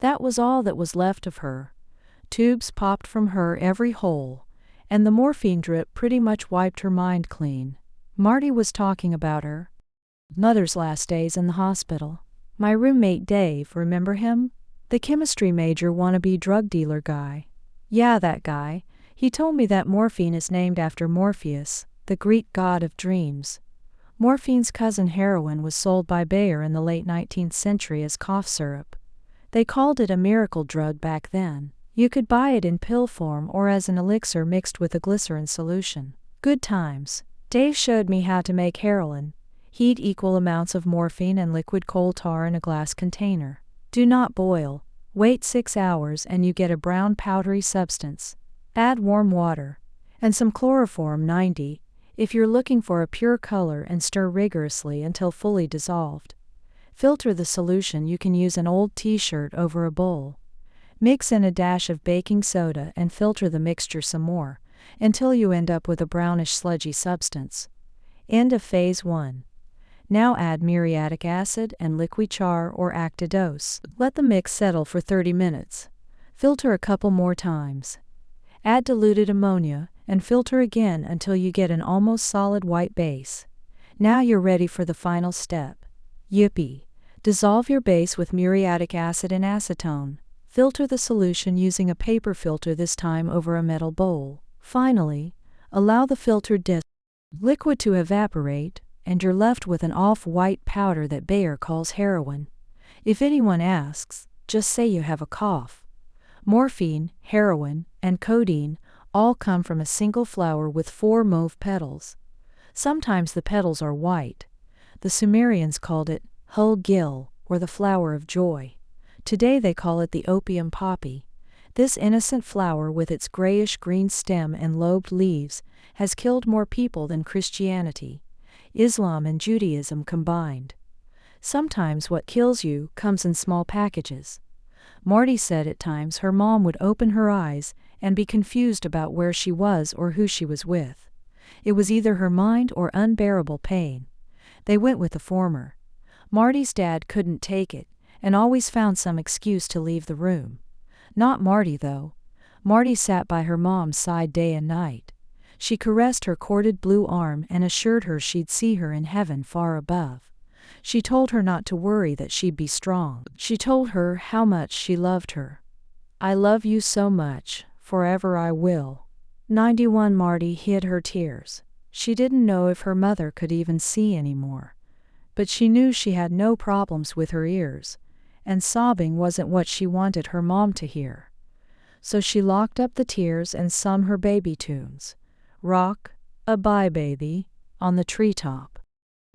That was all that was left of her. Tubes popped from her every hole, and the morphine drip pretty much wiped her mind clean. Marty was talking about her mother's last days in the hospital. My roommate Dave, remember him? The chemistry major wannabe drug dealer guy. Yeah, that guy. He told me that morphine is named after Morpheus, the Greek god of dreams. Morphine's cousin heroin was sold by Bayer in the late 19th century as cough syrup. They called it a miracle drug back then. You could buy it in pill form or as an elixir mixed with a glycerin solution. Good times. Dave showed me how to make heroin. Heat equal amounts of morphine and liquid coal tar in a glass container. Do not boil. Wait 6 hours and you get a brown powdery substance. Add warm water. And some chloroform 90, if you're looking for a pure color, and stir rigorously until fully dissolved. Filter the solution. You can use an old t-shirt over a bowl. Mix in a dash of baking soda and filter the mixture some more, until you end up with a brownish sludgy substance. End of phase 1. Now add muriatic acid and liquichar or actidose. Let the mix settle for 30 minutes. Filter a couple more times. Add diluted ammonia and filter again until you get an almost solid white base. Now you're ready for the final step. Yippee! Dissolve your base with muriatic acid and acetone. Filter the solution using a paper filter, this time over a metal bowl. Finally, allow the filtered liquid to evaporate, and you're left with an off-white powder that Bayer calls heroin. If anyone asks, just say you have a cough. Morphine, heroin, and codeine all come from a single flower with 4 mauve petals. Sometimes the petals are white. The Sumerians called it Hul Gil, or the flower of joy. Today they call it the opium poppy. This innocent flower with its grayish-green stem and lobed leaves has killed more people than Christianity, Islam and Judaism combined. Sometimes what kills you comes in small packages. Marty said at times her mom would open her eyes and be confused about where she was or who she was with. It was either her mind or unbearable pain. They went with the former. Marty's dad couldn't take it and always found some excuse to leave the room. Not Marty, though. Marty sat by her mom's side day and night. She caressed her corded blue arm and assured her she'd see her in heaven far above. She told her not to worry, that she'd be strong. She told her how much she loved her. "I love you so much, forever I will." 91. Marty hid her tears. She didn't know if her mother could even see anymore. But she knew she had no problems with her ears, and sobbing wasn't what she wanted her mom to hear. So she locked up the tears and sung her baby tunes. Rock, a bye baby, on the treetop.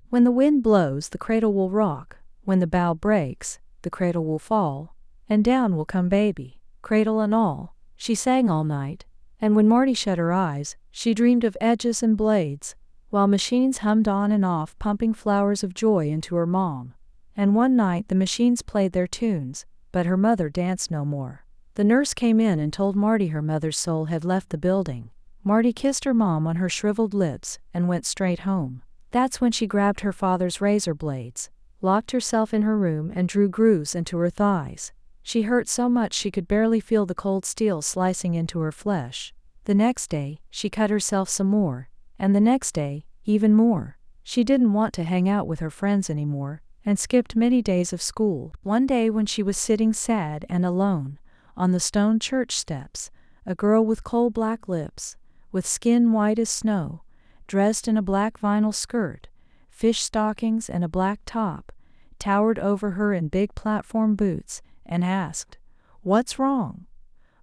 When the wind blows, the cradle will rock. When the bough breaks, the cradle will fall, and down will come baby, cradle and all. She sang all night, and when Marty shut her eyes, she dreamed of edges and blades, while machines hummed on and off, pumping flowers of joy into her mom. And one night the machines played their tunes, but her mother danced no more. The nurse came in and told Marty her mother's soul had left the building. Marty kissed her mom on her shriveled lips and went straight home. That's when she grabbed her father's razor blades, locked herself in her room and drew grooves into her thighs. She hurt so much she could barely feel the cold steel slicing into her flesh. The next day, she cut herself some more, and the next day, even more. She didn't want to hang out with her friends anymore, and skipped many days of school. One day when she was sitting sad and alone, on the stone church steps, a girl with coal-black lips, with skin white as snow, dressed in a black vinyl skirt, fish stockings and a black top, towered over her in big platform boots, and asked, "What's wrong?"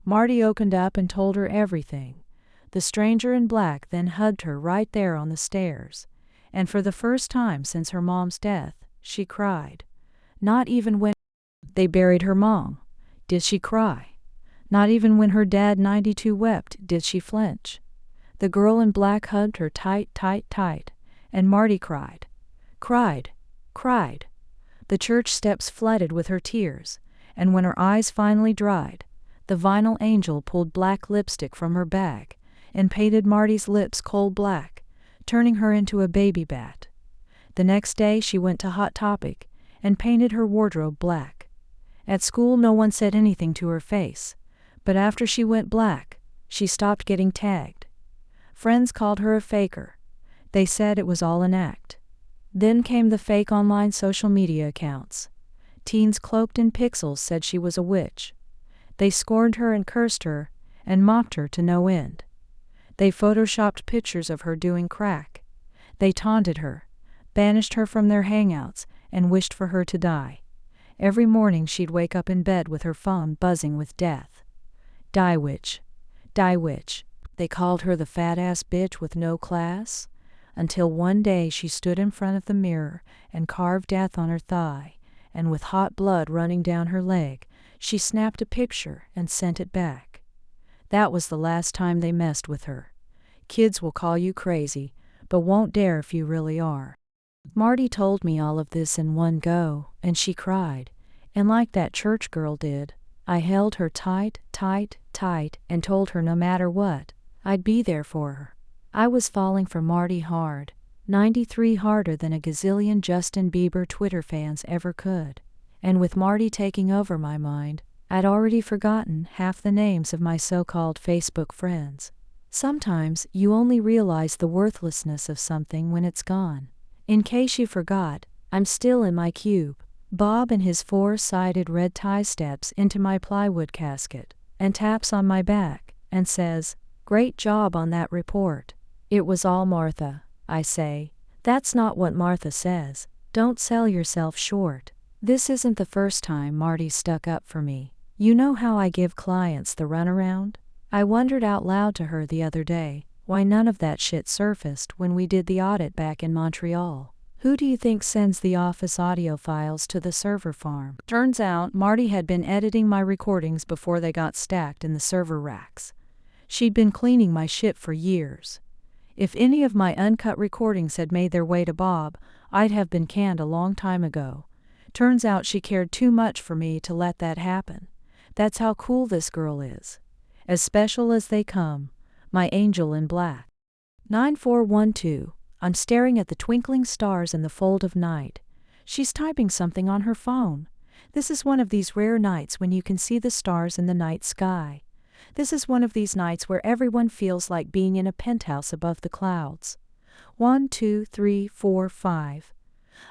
Marty opened up and told her everything. The stranger in black then hugged her right there on the stairs, and for the first time since her mom's death, she cried. Not even when they buried her mom did she cry. Not even when her dad 92 wept did she flinch. The girl in black hugged her tight, tight, tight, and Marty cried. Cried. Cried. The church steps flooded with her tears, and when her eyes finally dried, the vinyl angel pulled black lipstick from her bag and painted Marty's lips coal black, turning her into a baby bat. The next day she went to Hot Topic and painted her wardrobe black. At school no one said anything to her face, but after she went black, she stopped getting tagged. Friends called her a faker. They said it was all an act. Then came the fake online social media accounts. Teens cloaked in pixels said she was a witch. They scorned her and cursed her, and mocked her to no end. They photoshopped pictures of her doing crack. They taunted her, banished her from their hangouts, and wished for her to die. Every morning she'd wake up in bed with her phone buzzing with death. Die witch. Die witch. They called her the fat-ass bitch with no class, until one day she stood in front of the mirror and carved death on her thigh, and with hot blood running down her leg, she snapped a picture and sent it back. That was the last time they messed with her. Kids will call you crazy, but won't dare if you really are. Marty told me all of this in one go, and she cried, and like that church girl did, I held her tight, tight, tight, and told her no matter what, I'd be there for her. I was falling for Marty hard, 93 harder than a gazillion Justin Bieber Twitter fans ever could. And with Marty taking over my mind, I'd already forgotten half the names of my so-called Facebook friends. Sometimes you only realize the worthlessness of something when it's gone. In case you forgot, I'm still in my cube. Bob in his four-sided red tie steps into my plywood casket and taps on my back and says, "Great job on that report." "It was all Martha," I say. "That's not what Martha says. Don't sell yourself short." This isn't the first time Marty stuck up for me. You know how I give clients the runaround? I wondered out loud to her the other day why none of that shit surfaced when we did the audit back in Montreal. Who do you think sends the office audio files to the server farm? Turns out Marty had been editing my recordings before they got stacked in the server racks. She'd been cleaning my shit for years. If any of my uncut recordings had made their way to Bob, I'd have been canned a long time ago. Turns out she cared too much for me to let that happen. That's how cool this girl is. As special as they come. My angel in black. 9412. I'm staring at the twinkling stars in the fold of night. She's typing something on her phone. This is one of these rare nights when you can see the stars in the night sky. This is one of these nights where everyone feels like being in a penthouse above the clouds. 1, 2, 3, 4, 5.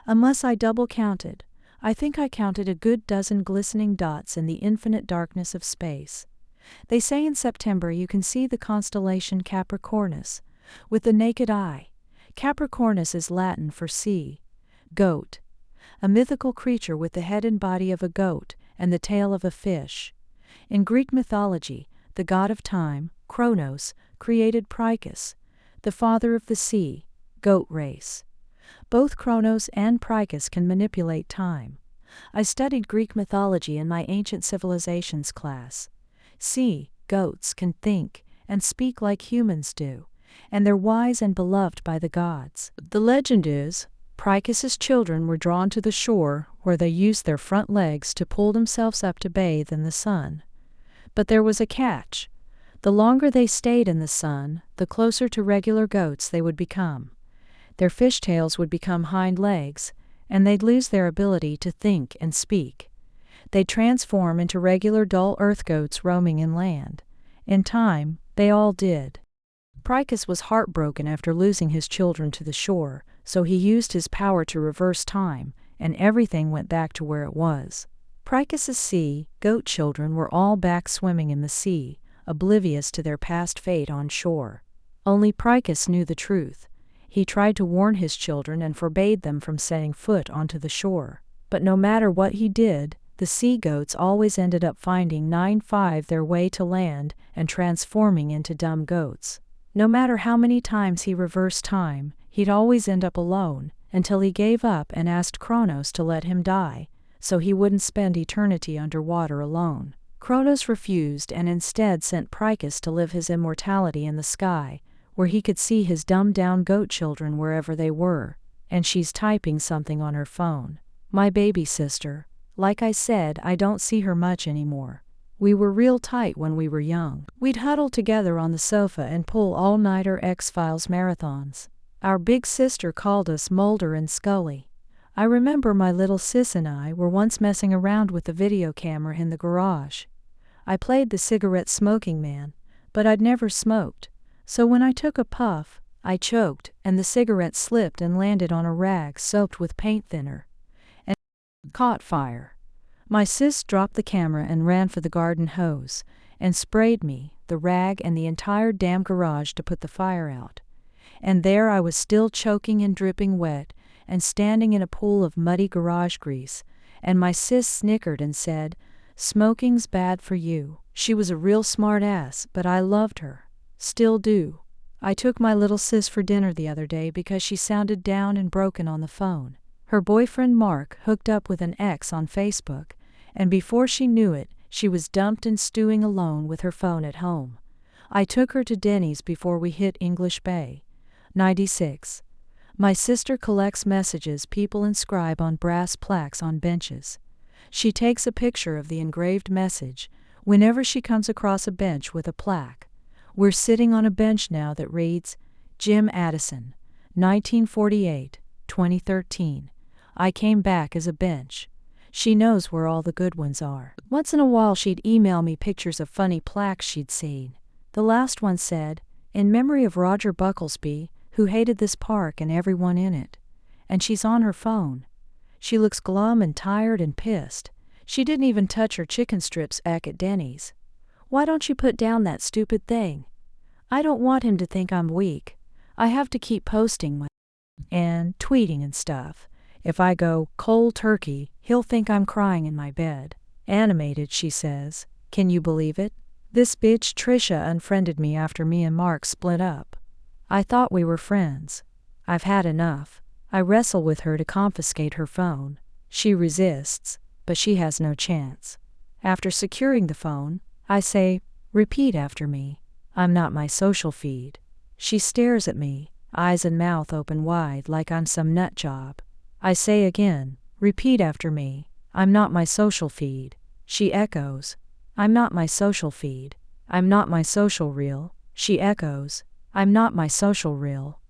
Unless I double counted, I think I counted a good dozen glistening dots in the infinite darkness of space. They say in September you can see the constellation Capricornus with the naked eye. Capricornus is Latin for sea, goat, a mythical creature with the head and body of a goat and the tail of a fish. In Greek mythology, the god of time, Kronos, created Prychus, the father of the sea, goat race. Both Kronos and Prychus can manipulate time. I studied Greek mythology in my ancient civilizations class. Sea goats can think and speak like humans do, and they're wise and beloved by the gods. The legend is, Prychus's children were drawn to the shore where they used their front legs to pull themselves up to bathe in the sun. But there was a catch. The longer they stayed in the sun, the closer to regular goats they would become. Their fishtails would become hind legs, and they'd lose their ability to think and speak. They'd transform into regular dull earth goats roaming inland. In time, they all did. Prychus was heartbroken after losing his children to the shore, so he used his power to reverse time, and everything went back to where it was. Prychus's sea goat children were all back swimming in the sea, oblivious to their past fate on shore. Only Prychus knew the truth. He tried to warn his children and forbade them from setting foot onto the shore. But no matter what he did, the sea goats always ended up finding 9-5 their way to land and transforming into dumb goats. No matter how many times he reversed time, he'd always end up alone, until he gave up and asked Kronos to let him die, so he wouldn't spend eternity underwater alone. Kronos refused and instead sent Prychus to live his immortality in the sky, where he could see his dumbed-down goat children wherever they were, and she's typing something on her phone. My baby sister. Like I said, I don't see her much anymore. We were real tight when we were young. We'd huddle together on the sofa and pull all-nighter X-Files marathons. Our big sister called us Mulder and Scully. I remember my little sis and I were once messing around with the video camera in the garage. I played the cigarette smoking man, but I'd never smoked, so when I took a puff, I choked and the cigarette slipped and landed on a rag soaked with paint thinner and caught fire. My sis dropped the camera and ran for the garden hose and sprayed me, the rag, and the entire damn garage to put the fire out. And there I was still choking and dripping wet and standing in a pool of muddy garage grease, and my sis snickered and said, "Smoking's bad for you." She was a real smart ass, but I loved her. Still do. I took my little sis for dinner the other day because she sounded down and broken on the phone. Her boyfriend Mark hooked up with an ex on Facebook, and before she knew it, she was dumped and stewing alone with her phone at home. I took her to Denny's before we hit English Bay. 96. My sister collects messages people inscribe on brass plaques on benches. She takes a picture of the engraved message whenever she comes across a bench with a plaque. We're sitting on a bench now that reads, Jim Addison, 1948, 2013. I came back as a bench. She knows where all the good ones are. Once in a while she'd email me pictures of funny plaques she'd seen. The last one said, "In memory of Roger Bucklesby, who hated this park and everyone in it." And she's on her phone. She looks glum and tired and pissed. She didn't even touch her chicken strips back at Denny's. Why don't you put down that stupid thing? I don't want him to think I'm weak. I have to keep posting and tweeting and stuff. If I go cold turkey, he'll think I'm crying in my bed. Animated, she says. Can you believe it? This bitch Trisha unfriended me after me and Mark split up. I thought we were friends. I've had enough. I wrestle with her to confiscate her phone. She resists, but she has no chance. After securing the phone, I say, repeat after me. I'm not my social feed. She stares at me, eyes and mouth open wide like I'm some nut job. I say again, repeat after me. I'm not my social feed. She echoes, I'm not my social feed. I'm not my social reel. She echoes, I'm not my social reel.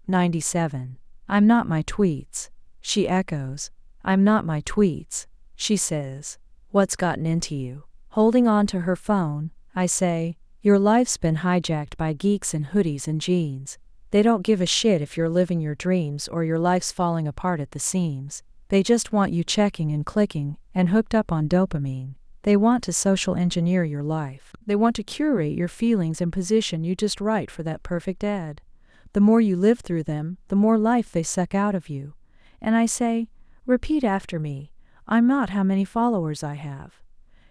97. I'm not my tweets. She echoes, I'm not my tweets. She says, what's gotten into you? Holding on to her phone, I say, your life's been hijacked by geeks in hoodies and jeans. They don't give a shit if you're living your dreams or your life's falling apart at the seams. They just want you checking and clicking and hooked up on dopamine. They want to social engineer your life. They want to curate your feelings and position you just right for that perfect ad. The more you live through them, the more life they suck out of you. And I say, repeat after me. I'm not how many followers I have.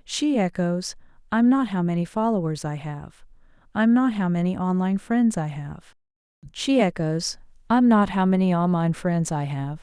She echoes, I'm not how many followers I have. I'm not how many online friends I have. She echoes, I'm not how many online friends I have.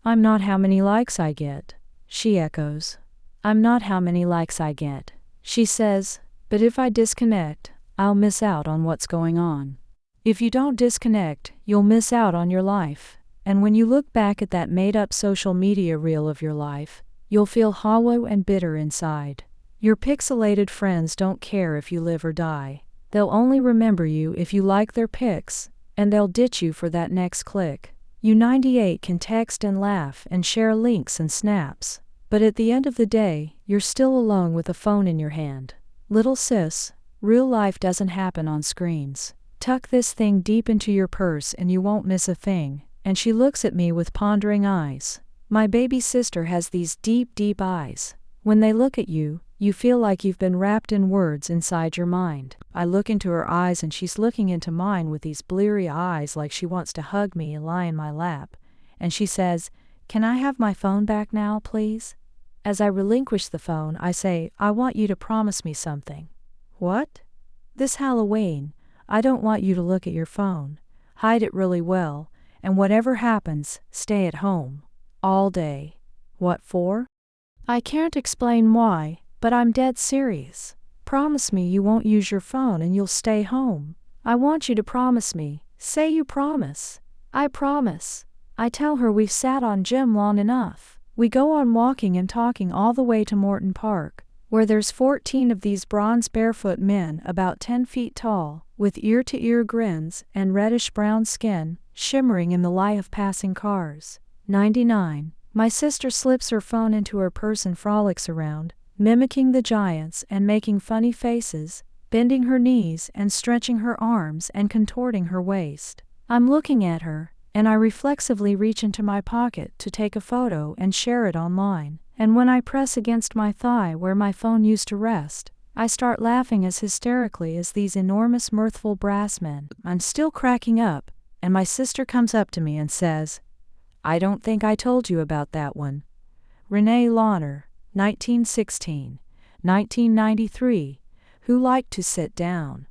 I'm not how many likes I get. She echoes, I'm not how many likes I get. She says, but if I disconnect, I'll miss out on what's going on. If you don't disconnect, you'll miss out on your life. And when you look back at that made-up social media reel of your life, you'll feel hollow and bitter inside. Your pixelated friends don't care if you live or die. They'll only remember you if you like their pics, and they'll ditch you for that next click. You 98 can text and laugh and share links and snaps. But at the end of the day, you're still alone with a phone in your hand. Little sis, real life doesn't happen on screens. Tuck this thing deep into your purse and you won't miss a thing. And she looks at me with pondering eyes. My baby sister has these deep, deep eyes. When they look at you, you feel like you've been wrapped in words inside your mind. I look into her eyes and she's looking into mine with these bleary eyes like she wants to hug me and lie in my lap. And she says, can I have my phone back now, please? As I relinquish the phone, I say, I want you to promise me something. What? This Halloween, I don't want you to look at your phone. Hide it really well, and whatever happens, stay at home. All day. What for? I can't explain why, but I'm dead serious. Promise me you won't use your phone and you'll stay home. I want you to promise me. Say you promise. I promise. I tell her we've sat on gym long enough. We go on walking and talking all the way to Morton Park, where there's 14 of these bronze barefoot men about 10 feet tall, with ear-to-ear grins and reddish-brown skin, shimmering in the light of passing cars. 99. My sister slips her phone into her purse and frolics around, mimicking the giants and making funny faces, bending her knees and stretching her arms and contorting her waist. I'm looking at her, and I reflexively reach into my pocket to take a photo and share it online. And when I press against my thigh where my phone used to rest, I start laughing as hysterically as these enormous mirthful brass men. I'm still cracking up, and my sister comes up to me and says, I don't think I told you about that one. Renee Launer, 1916, 1993, who liked to sit down.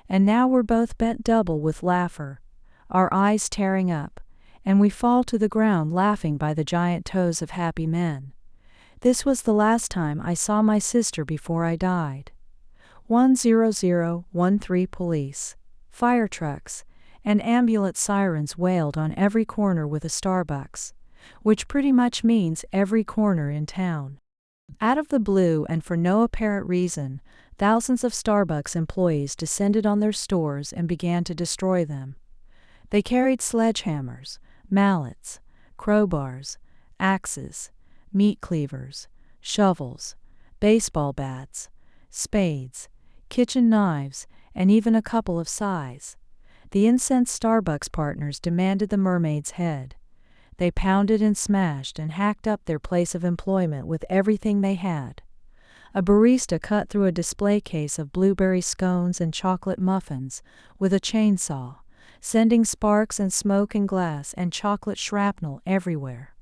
And now we're both bent double with laughter, our eyes tearing up, and we fall to the ground laughing by the giant toes of happy men. This was the last time I saw my sister before I died. 10013 police, fire trucks, and ambulance sirens wailed on every corner with a Starbucks, which pretty much means every corner in town. Out of the blue and for no apparent reason, thousands of Starbucks employees descended on their stores and began to destroy them. They carried sledgehammers, mallets, crowbars, axes, meat cleavers, shovels, baseball bats, spades, kitchen knives, and even a couple of sais. The incensed Starbucks partners demanded the mermaid's head. They pounded and smashed and hacked up their place of employment with everything they had. A barista cut through a display case of blueberry scones and chocolate muffins with a chainsaw, sending sparks and smoke and glass and chocolate shrapnel everywhere.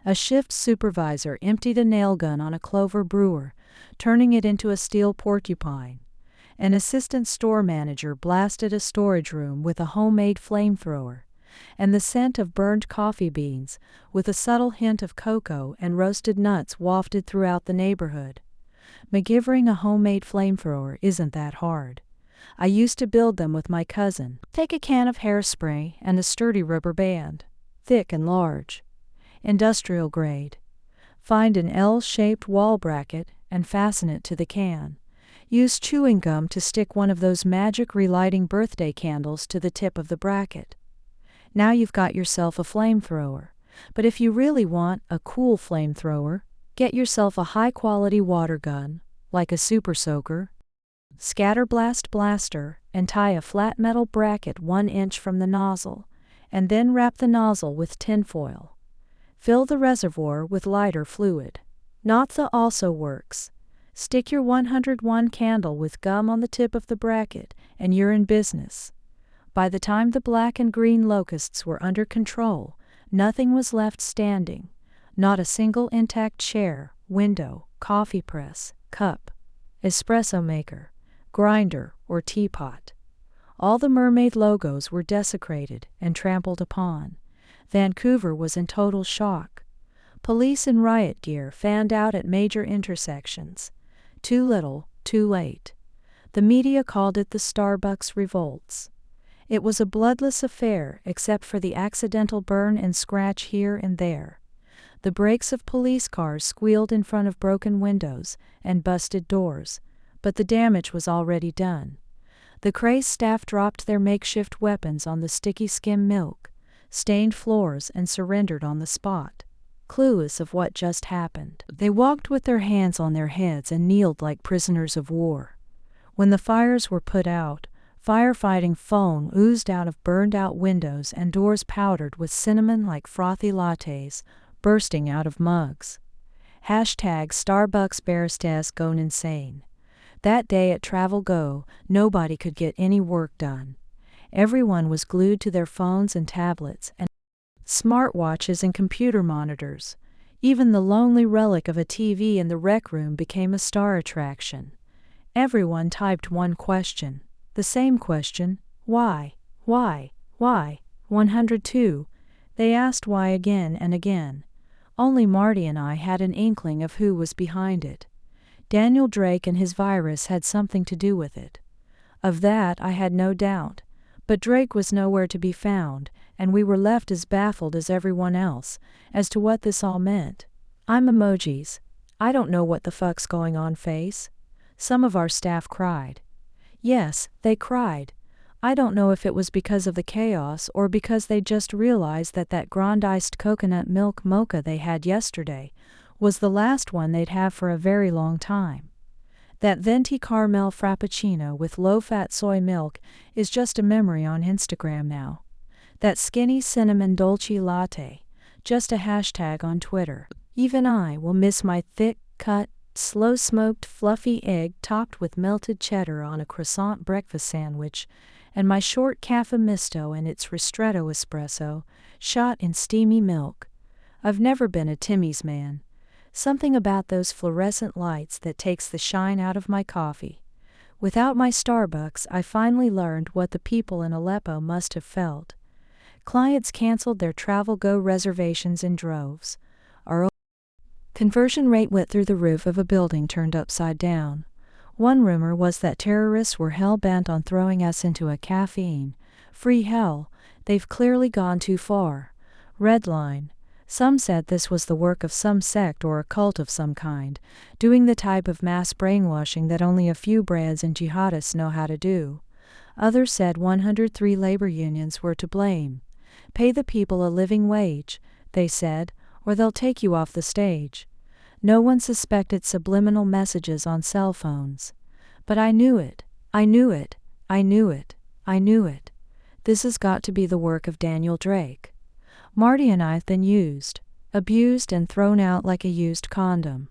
A shift supervisor emptied a nail gun on a clover brewer, turning it into a steel porcupine. An assistant store manager blasted a storage room with a homemade flamethrower, and the scent of burned coffee beans, with a subtle hint of cocoa and roasted nuts, wafted throughout the neighborhood. McGivering a homemade flamethrower isn't that hard. I used to build them with my cousin. Take a can of hairspray and a sturdy rubber band, thick and large, industrial grade. Find an L-shaped wall bracket and fasten it to the can. Use chewing gum to stick one of those magic relighting birthday candles to the tip of the bracket. Now you've got yourself a flamethrower. But if you really want a cool flamethrower, get yourself a high-quality water gun, like a Super Soaker. Scatterblast blaster, and tie a flat metal bracket 1 inch from the nozzle, and then wrap the nozzle with tinfoil. Fill the reservoir with lighter fluid. Naphtha also works. Stick your 101 candle with gum on the tip of the bracket, and you're in business. By the time the black and green locusts were under control, nothing was left standing. Not a single intact chair, window, coffee press, cup, espresso maker, grinder, or teapot. All the mermaid logos were desecrated and trampled upon. Vancouver was in total shock. Police in riot gear fanned out at major intersections. Too little, too late. The media called it the Starbucks revolts. It was a bloodless affair except for the accidental burn and scratch here and there. The brakes of police cars squealed in front of broken windows and busted doors, but the damage was already done. The Craze staff dropped their makeshift weapons on the sticky skim milk, stained floors, and surrendered on the spot, clueless of what just happened. They walked with their hands on their heads and kneeled like prisoners of war. When the fires were put out, firefighting foam oozed out of burned-out windows and doors powdered with cinnamon like frothy lattes bursting out of mugs. #Starbucks baristas gone insane. That day at Travel Go, nobody could get any work done. Everyone was glued to their phones and tablets and smartwatches and computer monitors. Even the lonely relic of a TV in the rec room became a star attraction. Everyone typed one question, the same question: why, why, why? 102. They asked why again and again. Only Marty and I had an inkling of who was behind it. Daniel Drake and his virus had something to do with it. Of that I had no doubt, but Drake was nowhere to be found, and we were left as baffled as everyone else as to what this all meant. I'm emojis. I don't know what the fuck's going on face. Some of our staff cried. Yes, they cried. I don't know if it was because of the chaos or because they just realized that that grand iced coconut milk mocha they had yesterday was the last one they'd have for a very long time. That venti caramel frappuccino with low-fat soy milk is just a memory on Instagram now. That skinny cinnamon dolce latte, just a hashtag on Twitter. Even I will miss my thick-cut, slow-smoked fluffy egg topped with melted cheddar on a croissant breakfast sandwich, and my short caffè misto and its ristretto espresso, shot in steamy milk. I've never been a Timmy's man. Something about those fluorescent lights that takes the shine out of my coffee. Without my Starbucks, I finally learned what the people in Aleppo must have felt. Clients canceled their Travel Go reservations in droves. Our conversion rate went through the roof of a building turned upside down. One rumor was that terrorists were hell-bent on throwing us into a caffeine-free hell. They've clearly gone too far. Red line. Some said this was the work of some sect or a cult of some kind, doing the type of mass brainwashing that only a few brands and jihadists know how to do. Others said 103 labor unions were to blame. Pay the people a living wage, they said, or they'll take you off the stage. No one suspected subliminal messages on cell phones. But I knew it. I knew it. I knew it. I knew it. This has got to be the work of Daniel Drake. Marty and I've been used, abused and thrown out like a used condom.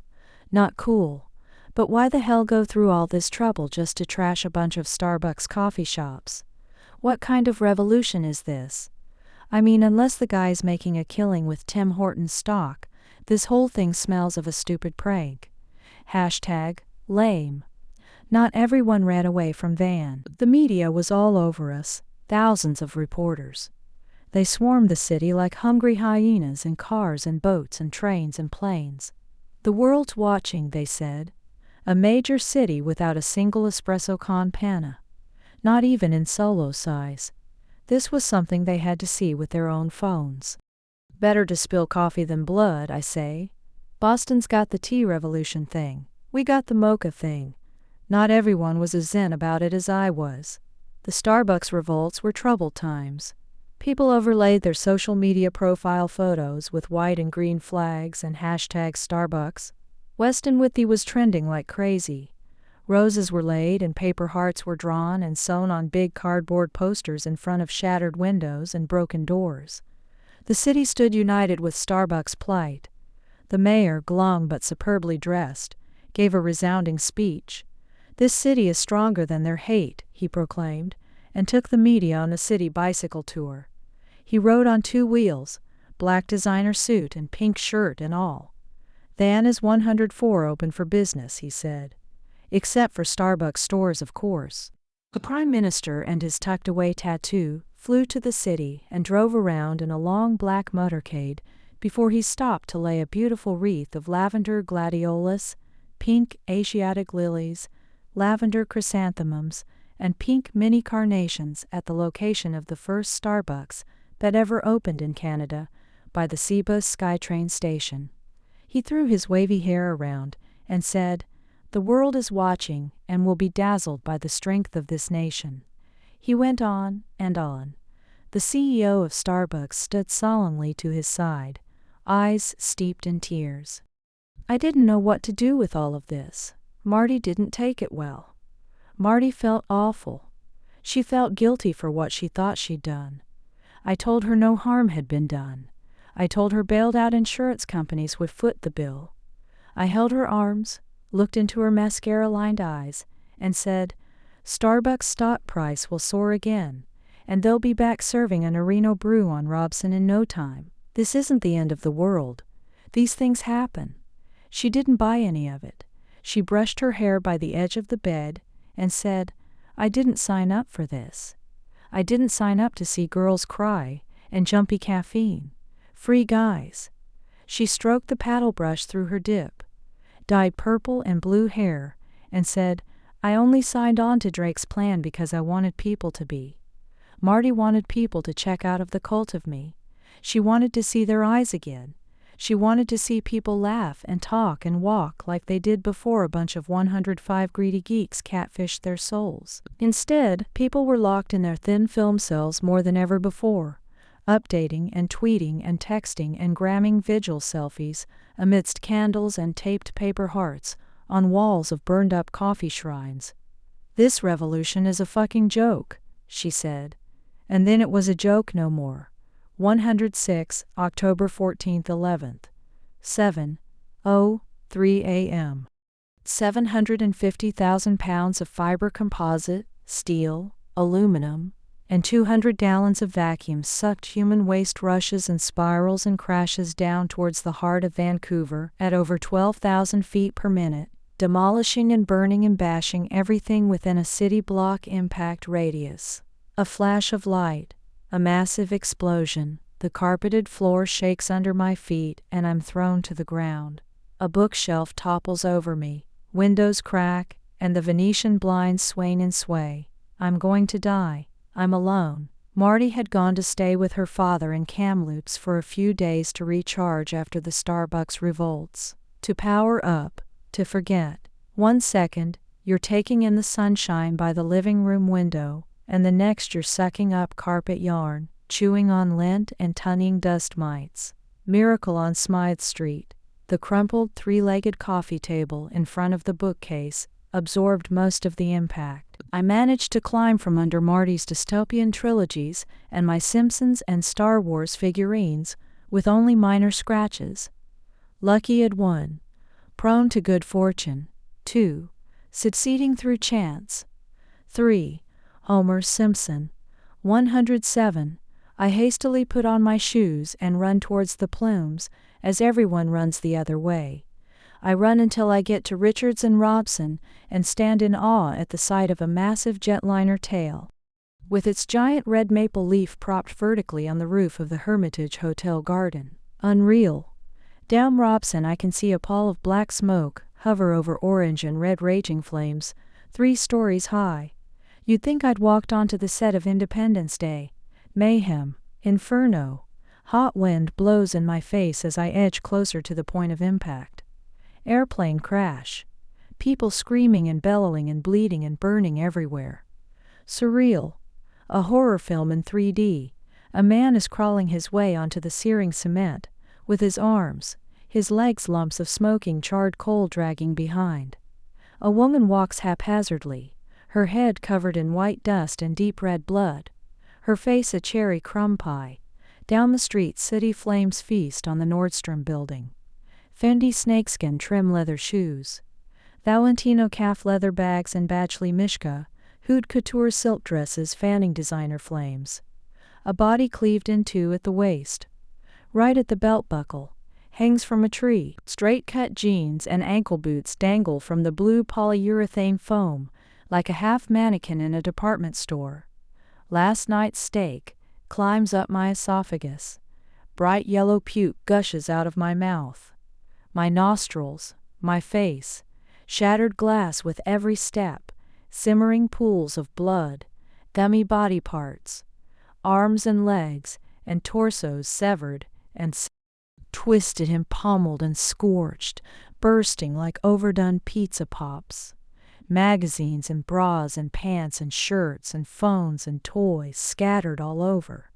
Not cool. But why the hell go through all this trouble just to trash a bunch of Starbucks coffee shops? What kind of revolution is this? I mean, unless the guy's making a killing with Tim Hortons stock, this whole thing smells of a stupid prank. #lame. Not everyone ran away from Van. The media was all over us, thousands of reporters. They swarmed the city like hungry hyenas in cars and boats and trains and planes. The world's watching, they said. A major city without a single espresso con panna. Not even in solo size. This was something they had to see with their own phones. Better to spill coffee than blood, I say. Boston's got the tea revolution thing. We got the mocha thing. Not everyone was as zen about it as I was. The Starbucks revolts were troubled times. People overlaid their social media profile photos with white and green flags and #Starbucks. Weston Withy was trending like crazy. Roses were laid and paper hearts were drawn and sewn on big cardboard posters in front of shattered windows and broken doors. The city stood united with Starbucks' plight. The mayor, glum but superbly dressed, gave a resounding speech. This city is stronger than their hate, he proclaimed, and took the media on a city bicycle tour. He rode on 2 wheels, black designer suit and pink shirt and all. Van is 104 open for business, he said. Except for Starbucks stores, of course. The Prime Minister and his tucked-away tattoo flew to the city and drove around in a long black motorcade before he stopped to lay a beautiful wreath of lavender gladiolus, pink Asiatic lilies, lavender chrysanthemums, and pink mini carnations at the location of the first Starbucks that ever opened in Canada, by the Seabus SkyTrain station. He threw his wavy hair around and said, "The world is watching and will be dazzled by the strength of this nation." He went on and on. The CEO of Starbucks stood solemnly to his side, eyes steeped in tears. I didn't know what to do with all of this. Marty didn't take it well. Marty felt awful. She felt guilty for what she thought she'd done. I told her no harm had been done. I told her bailed-out insurance companies would foot the bill. I held her arms, looked into her mascara-lined eyes, and said, "Starbucks stock price will soar again, and they'll be back serving an Areno brew on Robson in no time. This isn't the end of the world. These things happen." She didn't buy any of it. She brushed her hair by the edge of the bed and said, "I didn't sign up for this. I didn't sign up to see girls cry and jumpy caffeine. Free guys." She stroked the paddle brush through her dip, dyed purple and blue hair, and said, "I only signed on to Drake's plan because I wanted people to be. Marty wanted people to check out of the cult of me. She wanted to see their eyes again. She wanted to see people laugh and talk and walk like they did before a bunch of 105 greedy geeks catfished their souls. Instead, people were locked in their thin film cells more than ever before, updating and tweeting and texting and gramming vigil selfies amidst candles and taped paper hearts on walls of burned-up coffee shrines. "This revolution is a fucking joke," she said. And then it was a joke no more. 106, October 14th, 11th. 7:03 a.m. 750,000 pounds of fiber composite, steel, aluminum, and 200 gallons of vacuum sucked human waste rushes and spirals and crashes down towards the heart of Vancouver at over 12,000 feet per minute, demolishing and burning and bashing everything within a city block impact radius. A flash of light, a massive explosion, the carpeted floor shakes under my feet and I'm thrown to the ground. A bookshelf topples over me, windows crack, and the Venetian blinds swing and sway. I'm going to die. I'm alone. Marty had gone to stay with her father in Kamloops for a few days to recharge after the Starbucks revolts. To power up, to forget. 1 second, you're taking in the sunshine by the living room window, and the next you're sucking up carpet yarn, chewing on lint and tunnying dust mites. Miracle on Smythe Street. The crumpled 3-legged coffee table in front of the bookcase, absorbed most of the impact. I managed to climb from under Marty's dystopian trilogies and my Simpsons and Star Wars figurines, with only minor scratches. Lucky at 1. Prone to good fortune. 2. Succeeding through chance. 3. Homer Simpson. 107. I hastily put on my shoes and run towards the plumes, as everyone runs the other way. I run until I get to Richards and Robson and stand in awe at the sight of a massive jetliner tail, with its giant red maple leaf propped vertically on the roof of the Hermitage Hotel garden. Unreal. Down Robson I can see a pall of black smoke hover over orange and red raging flames, 3 stories high. You'd think I'd walked onto the set of Independence Day. Mayhem. Inferno. Hot wind blows in my face as I edge closer to the point of impact. Airplane crash. People screaming and bellowing and bleeding and burning everywhere. Surreal. A horror film in 3D. A man is crawling his way onto the searing cement, with his arms, his legs lumps of smoking charred coal dragging behind. A woman walks haphazardly, her head covered in white dust and deep red blood, her face a cherry crumb pie. Down the street city flames feast on the Nordstrom building. Fendi snakeskin trim leather shoes. Valentino calf leather bags and Badgley Mishka, Hood couture silk dresses fanning designer flames. A body cleaved in 2 at the waist. Right at the belt buckle. Hangs from a tree. Straight-cut jeans and ankle boots dangle from the blue polyurethane foam, like a half mannequin in a department store. Last night's steak climbs up my esophagus. Bright yellow puke gushes out of my mouth. My nostrils, my face, shattered glass with every step, simmering pools of blood, gummy body parts, arms and legs and torsos severed and twisted and pommeled and scorched, bursting like overdone pizza pops. Magazines and bras and pants and shirts and phones and toys scattered all over.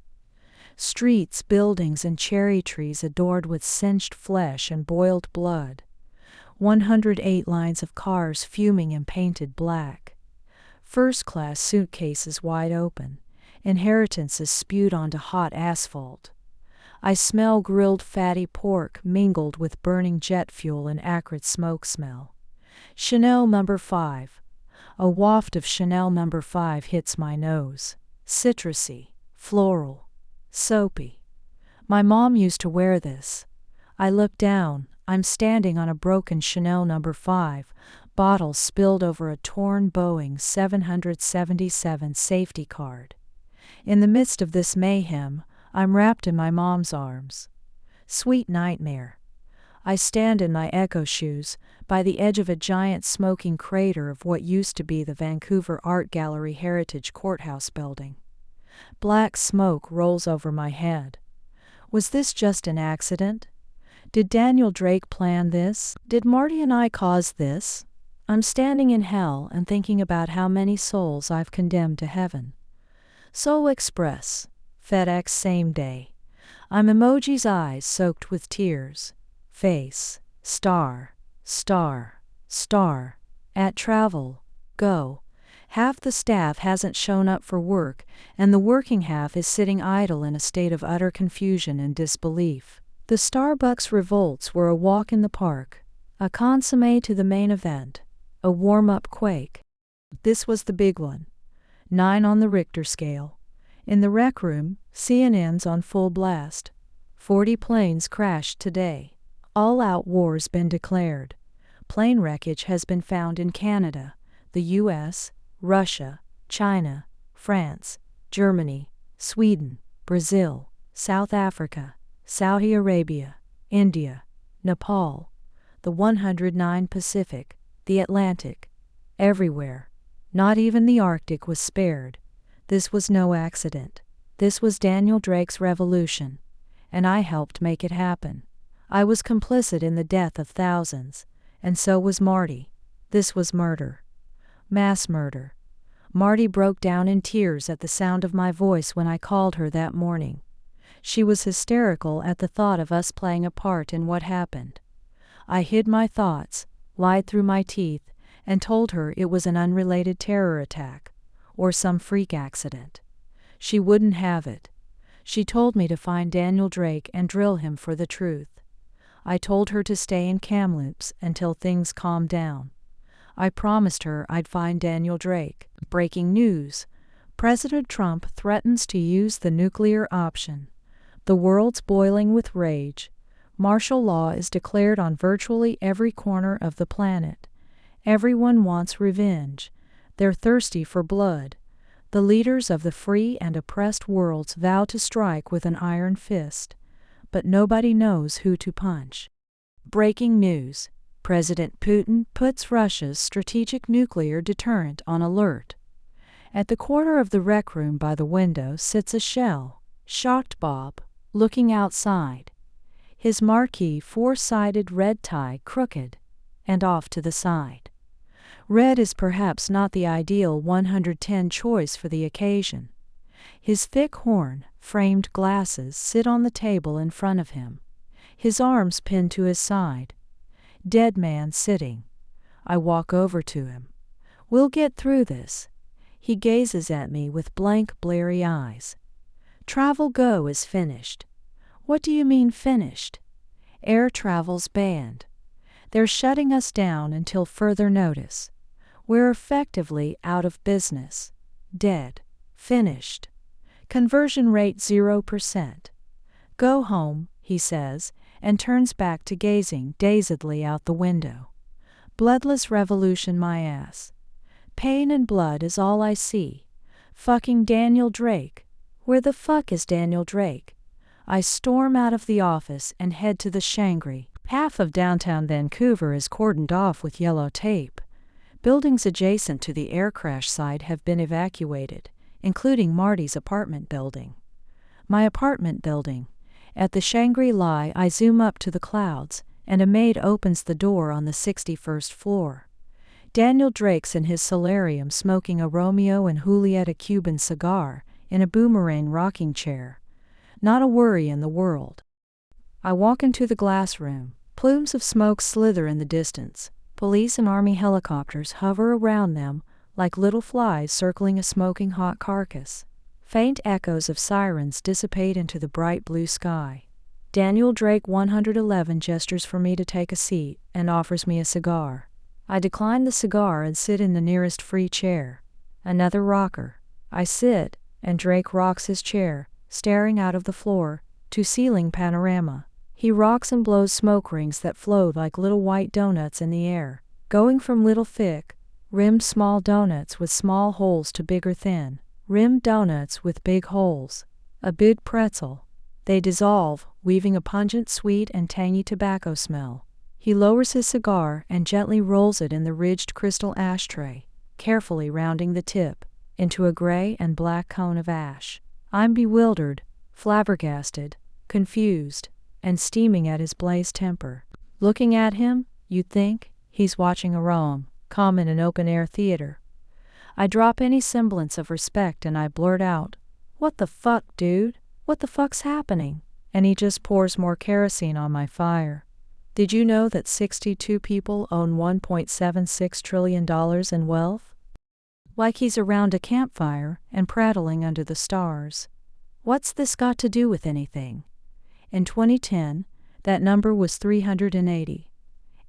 Streets, buildings, and cherry trees adored with singed flesh and boiled blood. 108 lines of cars fuming and painted black. First-class suitcases wide open. Inheritances spewed onto hot asphalt. I smell grilled fatty pork mingled with burning jet fuel and acrid smoke smell. Chanel No. 5. A waft of Chanel No. 5 hits my nose. Citrusy, floral, soapy. My mom used to wear this. I look down. I'm standing on a broken Chanel No. 5, bottles spilled over a torn Boeing 777 safety card. In the midst of this mayhem, I'm wrapped in my mom's arms. Sweet nightmare. I stand in my Echo shoes by the edge of a giant smoking crater of what used to be the Vancouver Art Gallery Heritage Courthouse building. Black smoke rolls over my head. Was this just an accident? Did Daniel Drake plan this? Did Marty and I cause this? I'm standing in hell and thinking about how many souls I've condemned to heaven. Soul Express, FedEx same day. I'm Emoji's eyes soaked with tears. Face, star, star, star. At travel, go. Half the staff hasn't shown up for work, and the working half is sitting idle in a state of utter confusion and disbelief. The Starbucks revolts were a walk in the park, a consommé to the main event, a warm-up quake. This was the big one. 9 on the Richter scale. In the rec room, CNN's on full blast. 40 planes crashed today. All-out war's been declared. Plane wreckage has been found in Canada, the U.S., Russia, China, France, Germany, Sweden, Brazil, South Africa, Saudi Arabia, India, Nepal, the 109 Pacific, the Atlantic, everywhere. Not even the Arctic was spared. This was no accident. This was Daniel Drake's revolution, and I helped make it happen. I was complicit in the death of thousands, and so was Marty. This was murder. Mass murder. Marty broke down in tears at the sound of my voice when I called her that morning. She was hysterical at the thought of us playing a part in what happened. I hid my thoughts, lied through my teeth, and told her it was an unrelated terror attack, or some freak accident. She wouldn't have it. She told me to find Daniel Drake and drill him for the truth. I told her to stay in Kamloops until things calmed down. I promised her I'd find Daniel Drake. Breaking news. President Trump threatens to use the nuclear option. The world's boiling with rage. Martial law is declared on virtually every corner of the planet. Everyone wants revenge. They're thirsty for blood. The leaders of the free and oppressed worlds vow to strike with an iron fist. But nobody knows who to punch. Breaking news. President Putin puts Russia's strategic nuclear deterrent on alert. At the corner of the rec room by the window sits a shell, shocked Bob, looking outside. His marquee four-sided red tie crooked, and off to the side. Red is perhaps not the ideal 110 choice for the occasion. His thick horn-framed glasses sit on the table in front of him, his arms pinned to his side. Dead man sitting. I walk over to him. We'll get through this. He gazes at me with blank, bleary eyes. Travel Go is finished. What do you mean finished? Air travel's banned. They're shutting us down until further notice. We're effectively out of business. Dead. Finished. Conversion rate 0%. Go home, he says, and turns back to gazing dazedly out the window. Bloodless revolution my ass. Pain and blood is all I see. Fucking Daniel Drake. Where the fuck is Daniel Drake? I storm out of the office and head to the Shangri. Half of downtown Vancouver is cordoned off with yellow tape. Buildings adjacent to the air crash site have been evacuated, including Marty's apartment building. My apartment building. At the Shangri-La, I zoom up to the clouds, and a maid opens the door on the 61st floor. Daniel Drake's in his solarium smoking a Romeo and Julieta Cuban cigar in a boomerang rocking chair. Not a worry in the world. I walk into the glass room. Plumes of smoke slither in the distance. Police and army helicopters hover around them like little flies circling a smoking hot carcass. Faint echoes of sirens dissipate into the bright blue sky. Daniel Drake 111 gestures for me to take a seat and offers me a cigar. I decline the cigar and sit in the nearest free chair. Another rocker. I sit, and Drake rocks his chair, staring out of the floor-to-ceiling panorama. He rocks and blows smoke rings that float like little white donuts in the air, going from little thick, rimmed small donuts with small holes to bigger thin, rimmed donuts with big holes. A big pretzel. They dissolve, weaving a pungent sweet and tangy tobacco smell. He lowers his cigar and gently rolls it in the ridged crystal ashtray, carefully rounding the tip into a gray and black cone of ash. I'm bewildered, flabbergasted, confused, and steaming at his blazed temper. Looking at him, you'd think he's watching a rom-com in an open-air theater. I drop any semblance of respect and I blurt out, "What the fuck, dude? What the fuck's happening?" And he just pours more kerosene on my fire. Did you know that 62 people own $1.76 trillion in wealth? Like he's around a campfire and prattling under the stars. What's this got to do with anything? In 2010, that number was 380.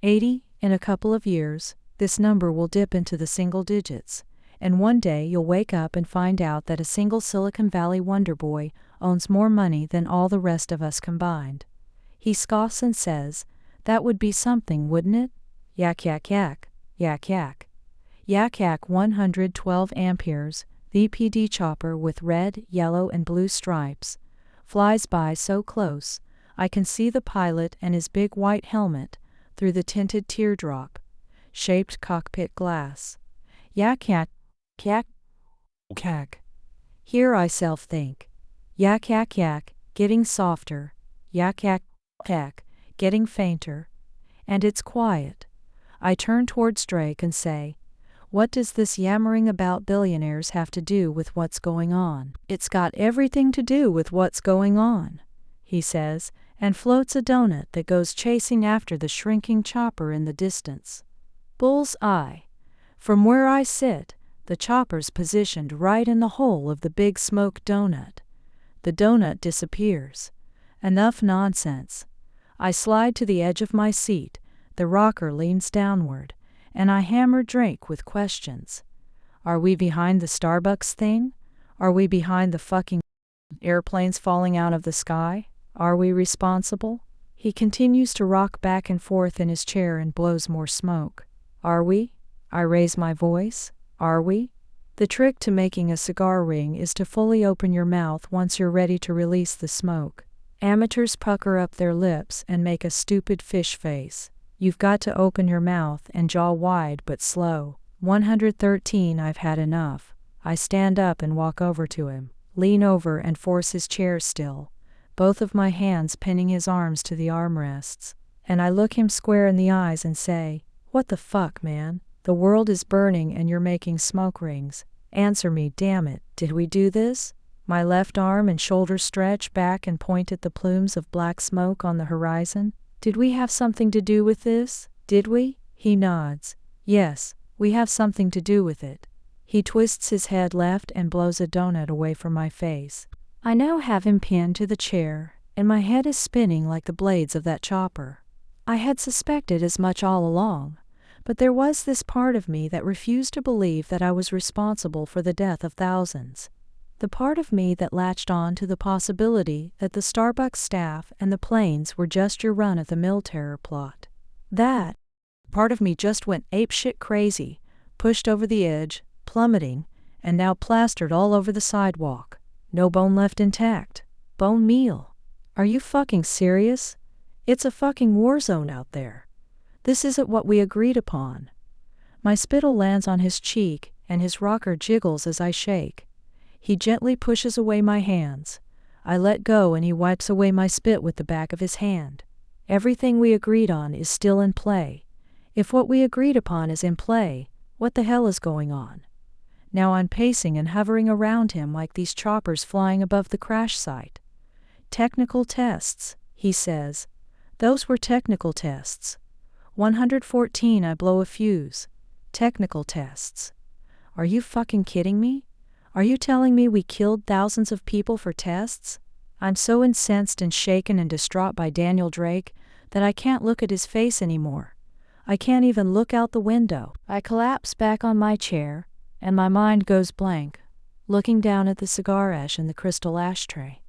80, in a couple of years, this number will dip into the single digits, and one day you'll wake up and find out that a single Silicon Valley wonder boy owns more money than all the rest of us combined. He scoffs and says, "That would be something, wouldn't it? Yak yak yak, yak yak." Yak yak 112 amperes, VPD chopper with red, yellow, and blue stripes, flies by so close, I can see the pilot and his big white helmet through the tinted teardrop-shaped cockpit glass. Yak yak, yak, yak. Here I self-think. Yak yak yak, getting softer. Yak yak, yak, getting fainter. And it's quiet. I turn towards Drake and say, "What does this yammering about billionaires have to do with what's going on?" "It's got everything to do with what's going on," he says, and floats a donut that goes chasing after the shrinking chopper in the distance. Bull's eye. From where I sit, the chopper's positioned right in the hole of the big smoked donut. The donut disappears. Enough nonsense. I slide to the edge of my seat, the rocker leans downward, and I hammer Drake with questions. Are we behind the Starbucks thing? Are we behind the fucking airplanes falling out of the sky? Are we responsible? He continues to rock back and forth in his chair and blows more smoke. Are we? I raise my voice. Are we? The trick to making a cigar ring is to fully open your mouth once you're ready to release the smoke. Amateurs pucker up their lips and make a stupid fish face. You've got to open your mouth and jaw wide but slow. 113. I've had enough. I stand up and walk over to him, lean over and force his chair still, both of my hands pinning his arms to the armrests, and I look him square in the eyes and say, "What the fuck, man? The world is burning and you're making smoke rings. Answer me, damn it. Did we do this?" My left arm and shoulder stretch back and point at the plumes of black smoke on the horizon. Did we have something to do with this? Did we? He nods. Yes, we have something to do with it. He twists his head left and blows a donut away from my face. I now have him pinned to the chair, and my head is spinning like the blades of that chopper. I had suspected as much all along, but there was this part of me that refused to believe that I was responsible for the death of thousands. The part of me that latched on to the possibility that the Starbucks staff and the planes were just your run-of-the-mill terror plot. That part of me just went apeshit crazy, pushed over the edge, plummeting, and now plastered all over the sidewalk. No bone left intact. Bone meal. Are you fucking serious? It's a fucking war zone out there. This isn't what we agreed upon. My spittle lands on his cheek, and his rocker jiggles as I shake. He gently pushes away my hands. I let go and he wipes away my spit with the back of his hand. Everything we agreed on is still in play. If what we agreed upon is in play, what the hell is going on? Now I'm pacing and hovering around him like these choppers flying above the crash site. Technical tests, he says. Those were technical tests. 114. I blow a fuse. Technical tests. Are you fucking kidding me? Are you telling me we killed thousands of people for tests? I'm so incensed and shaken and distraught by Daniel Drake that I can't look at his face anymore. I can't even look out the window. I collapse back on my chair, and my mind goes blank, looking down at the cigar ash in the crystal ashtray.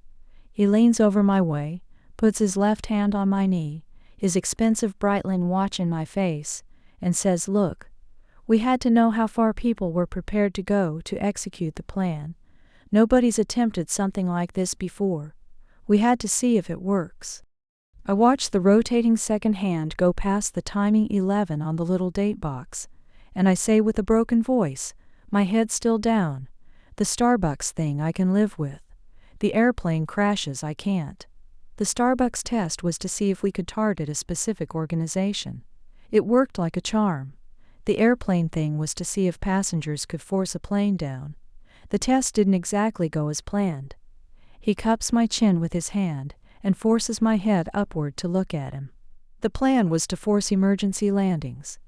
He leans over my way, puts his left hand on my knee, his expensive Breitling watch in my face, and says, "Look, we had to know how far people were prepared to go to execute the plan. Nobody's attempted something like this before. We had to see if it works." I watch the rotating second hand go past the timing 11 on the little date box, and I say with a broken voice, my head still down, "The Starbucks thing I can live with. The airplane crashes I can't." The Starbucks test was to see if we could target a specific organization. It worked like a charm. The airplane thing was to see if passengers could force a plane down. The test didn't exactly go as planned. He cups my chin with his hand and forces my head upward to look at him. The plan was to force emergency landings.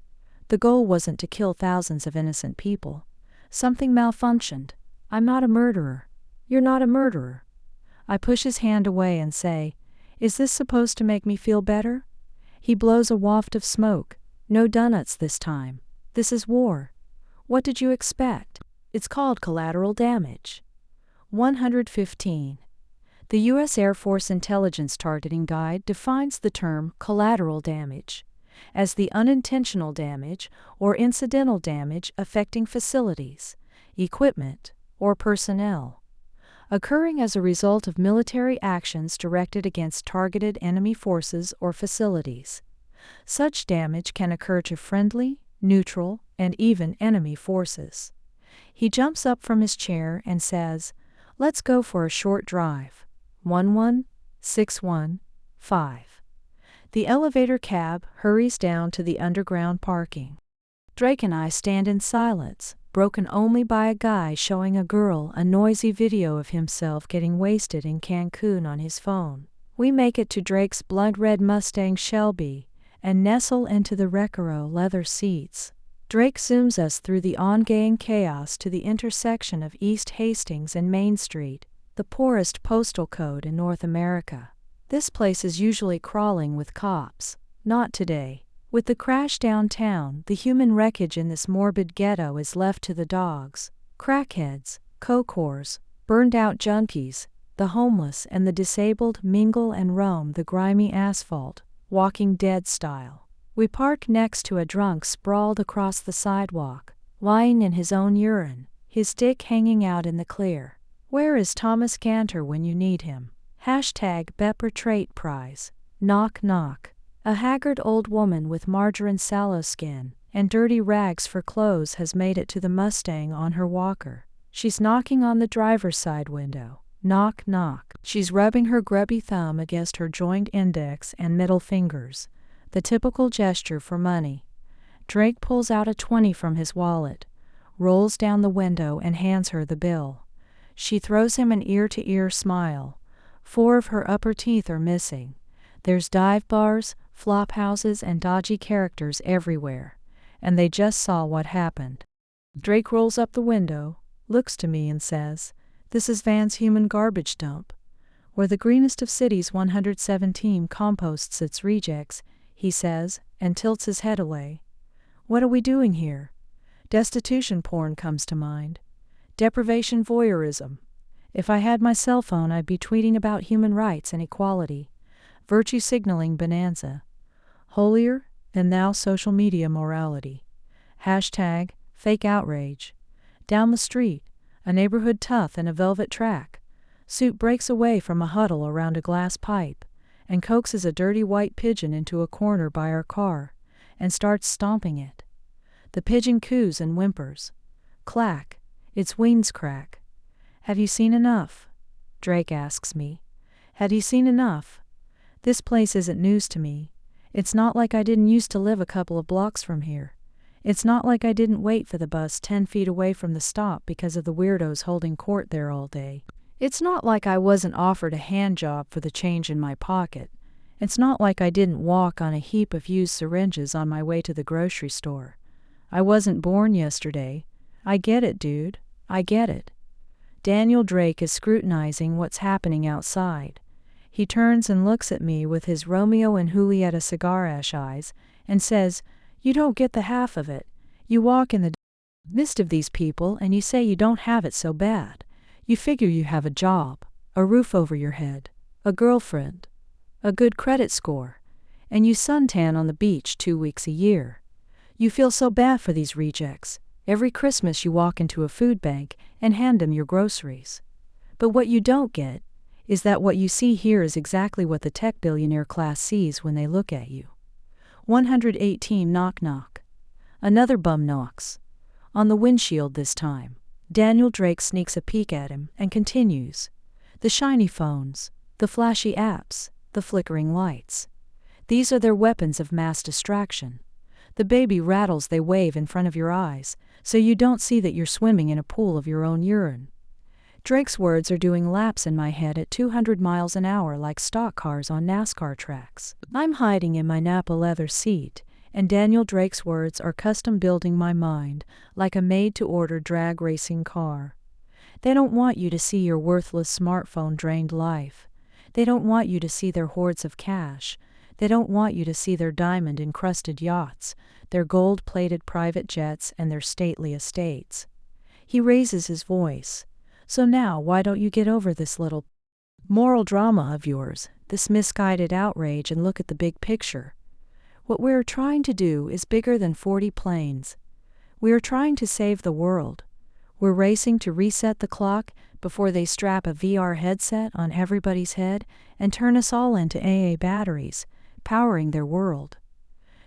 The goal wasn't to kill thousands of innocent people. Something malfunctioned. I'm not a murderer. You're not a murderer. I push his hand away and say, "Is this supposed to make me feel better?" He blows a waft of smoke. "No donuts this time. This is war. What did you expect? It's called collateral damage." 115. The U.S. Air Force Intelligence Targeting Guide defines the term collateral damage as the unintentional damage or incidental damage affecting facilities, equipment, or personnel, occurring as a result of military actions directed against targeted enemy forces or facilities. Such damage can occur to friendly, neutral, and even enemy forces. He jumps up from his chair and says, "Let's go for a short drive." 11615. The elevator cab hurries down to the underground parking. Drake and I stand in silence, broken only by a guy showing a girl a noisy video of himself getting wasted in Cancun on his phone. We make it to Drake's blood-red Mustang Shelby and nestle into the Recaro leather seats. Drake zooms us through the ongoing chaos to the intersection of East Hastings and Main Street, the poorest postal code in North America. This place is usually crawling with cops. Not today. With the crash downtown, the human wreckage in this morbid ghetto is left to the dogs, crackheads, coke-whores, burned-out junkies, the homeless and the disabled mingle and roam the grimy asphalt, Walking Dead style. We park next to a drunk sprawled across the sidewalk, lying in his own urine, his dick hanging out in the clear. Where is Thomas Cantor when you need him? Hashtag Bepper Trait Prize. Knock knock. A haggard old woman with margarine sallow skin and dirty rags for clothes has made it to the Mustang on her walker. She's knocking on the driver's side window. Knock knock. She's rubbing her grubby thumb against her joined index and middle fingers, the typical gesture for money. Drake pulls out a 20 from his wallet, rolls down the window and hands her the bill. She throws him an ear-to-ear smile. 4 of her upper teeth are missing. There's dive bars, flop houses and dodgy characters everywhere, and they just saw what happened. Drake rolls up the window, looks to me and says, "This is Van's human garbage dump, where the greenest of cities 117 composts its rejects," he says, and tilts his head away. What are we doing here? Destitution porn comes to mind. Deprivation voyeurism. If I had my cell phone, I'd be tweeting about human rights and equality. Virtue signaling bonanza. Holier than thou social media morality. Hashtag fake outrage. Down the street, a neighborhood tough in a velvet track. Suit breaks away from a huddle around a glass pipe and coaxes a dirty white pigeon into a corner by our car and starts stomping it. The pigeon coos and whimpers. Clack, its wings crack. Have you seen enough? Drake asks me. Had he seen enough? This place isn't news to me. It's not like I didn't used to live a couple of blocks from here. It's not like I didn't wait for the bus 10 feet away from the stop because of the weirdos holding court there all day. It's not like I wasn't offered a hand job for the change in my pocket. It's not like I didn't walk on a heap of used syringes on my way to the grocery store. I wasn't born yesterday. I get it, dude. I get it. Daniel Drake is scrutinizing what's happening outside. He turns and looks at me with his Romeo and Julieta cigar-ash eyes and says, "You don't get the half of it. You walk in the midst of these people and you say you don't have it so bad. You figure you have a job, a roof over your head, a girlfriend, a good credit score, and you suntan on the beach 2 weeks a year. You feel so bad for these rejects. Every Christmas you walk into a food bank and hand them your groceries. But what you don't get is that what you see here is exactly what the tech billionaire class sees when they look at you." 118 knock knock. Another bum knocks. On the windshield this time. Daniel Drake sneaks a peek at him and continues. The shiny phones, the flashy apps, the flickering lights. These are their weapons of mass distraction. The baby rattles they wave in front of your eyes, so you don't see that you're swimming in a pool of your own urine. Drake's words are doing laps in my head at 200 miles an hour like stock cars on NASCAR tracks. I'm hiding in my Napa leather seat, and Daniel Drake's words are custom building my mind like a made-to-order drag racing car. They don't want you to see your worthless smartphone-drained life. They don't want you to see their hoards of cash. They don't want you to see their diamond-encrusted yachts, their gold-plated private jets, and their stately estates. He raises his voice. So now, why don't you get over this little moral drama of yours, this misguided outrage, and look at the big picture? What we're trying to do is bigger than 40 planes. We are trying to save the world. We're racing to reset the clock before they strap a VR headset on everybody's head and turn us all into AA batteries, powering their world.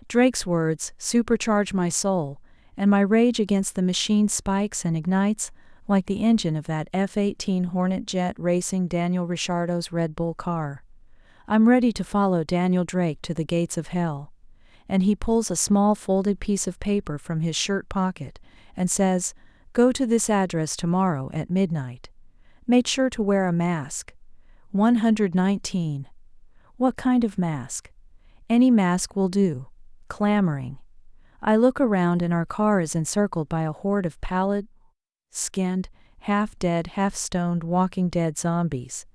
Drake's words supercharge my soul, and my rage against the machine spikes and ignites like the engine of that F-18 Hornet jet racing Daniel Ricciardo's Red Bull car. I'm ready to follow Daniel Drake to the gates of hell. And he pulls a small folded piece of paper from his shirt pocket and says, "Go to this address tomorrow at midnight. Make sure to wear a mask. 119. What kind of mask? Any mask will do. Clamoring. I look around and our car is encircled by a horde of pallid, skinned, half-dead, half-stoned Walking Dead zombies.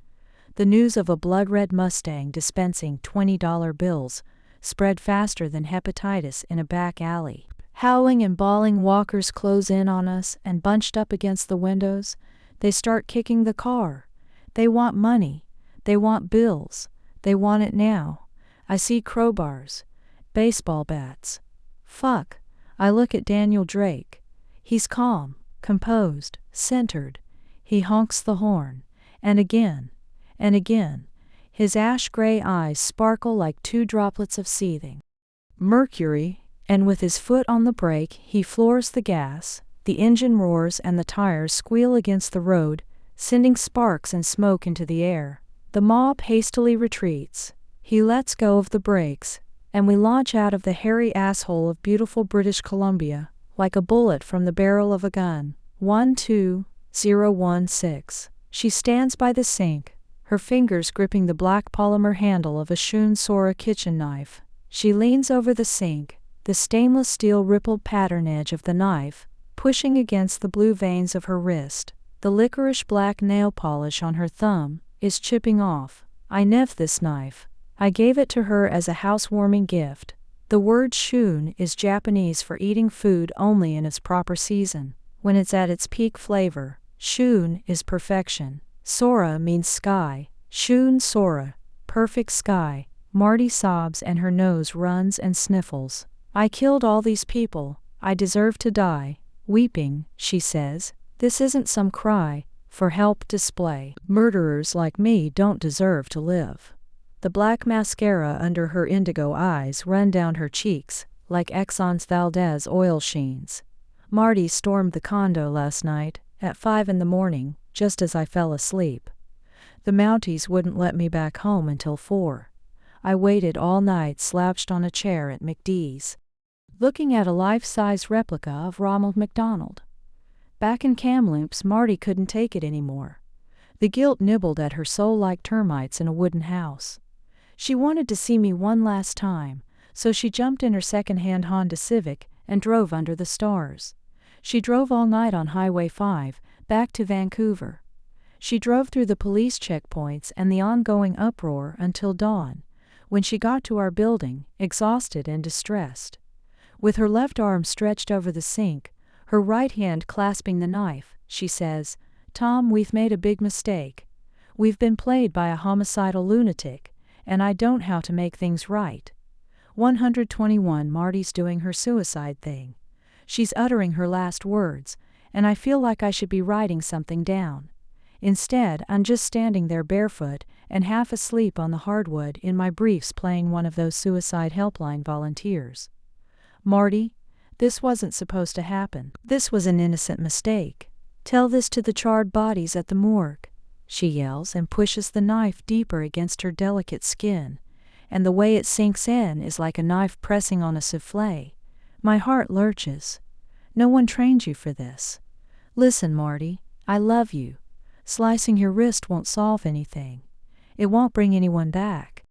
The news of a blood-red Mustang dispensing $20 bills spread faster than hepatitis in a back alley. Howling and bawling walkers close in on us, and bunched up against the windows, they start kicking the car. They want money. They want bills. They want it now. I see crowbars, baseball bats. Fuck. I look at Daniel Drake. He's calm, composed, centered. He honks the horn. And again. And again. His ash-gray eyes sparkle like 2 droplets of seething mercury, and with his foot on the brake, he floors the gas. The engine roars and the tires squeal against the road, sending sparks and smoke into the air. The mob hastily retreats. He lets go of the brakes, and we launch out of the hairy asshole of beautiful British Columbia, like a bullet from the barrel of a gun. 12016. She stands by the sink, her fingers gripping the black polymer handle of a Shun Sora kitchen knife. She leans over the sink, the stainless steel rippled pattern edge of the knife pushing against the blue veins of her wrist. The licorice black nail polish on her thumb is chipping off. I nev this knife. I gave it to her as a housewarming gift. The word shun is Japanese for eating food only in its proper season, when it's at its peak flavor. Shun is perfection. Sora means sky. Shun Sora, perfect sky. Marty sobs and her nose runs and sniffles. I killed all these people. I deserve to die. Weeping, she says, this isn't some cry for help display. Murderers like me don't deserve to live. The black mascara under her indigo eyes run down her cheeks, like Exxon's Valdez oil sheens. Marty stormed the condo last night, at 5 a.m, just as I fell asleep. The Mounties wouldn't let me back home until 4. I waited all night slouched on a chair at McD's, looking at a life-size replica of Ronald McDonald. Back in Kamloops, Marty couldn't take it anymore. The guilt nibbled at her soul like termites in a wooden house. She wanted to see me one last time, so she jumped in her second-hand Honda Civic and drove under the stars. She drove all night on Highway 5, back to Vancouver. She drove through the police checkpoints and the ongoing uproar until dawn, when she got to our building, exhausted and distressed. With her left arm stretched over the sink, her right hand clasping the knife, she says, "Tom, we've made a big mistake. We've been played by a homicidal lunatic, and I don't know how to make things right." 121. Marty's doing her suicide thing. She's uttering her last words, and I feel like I should be writing something down. Instead, I'm just standing there barefoot and half asleep on the hardwood in my briefs playing one of those suicide helpline volunteers. Marty, this wasn't supposed to happen. This was an innocent mistake. Tell this to the charred bodies at the morgue, she yells and pushes the knife deeper against her delicate skin, and the way it sinks in is like a knife pressing on a soufflé. My heart lurches. No one trained you for this. Listen, Marty, I love you. Slicing your wrist won't solve anything. It won't bring anyone back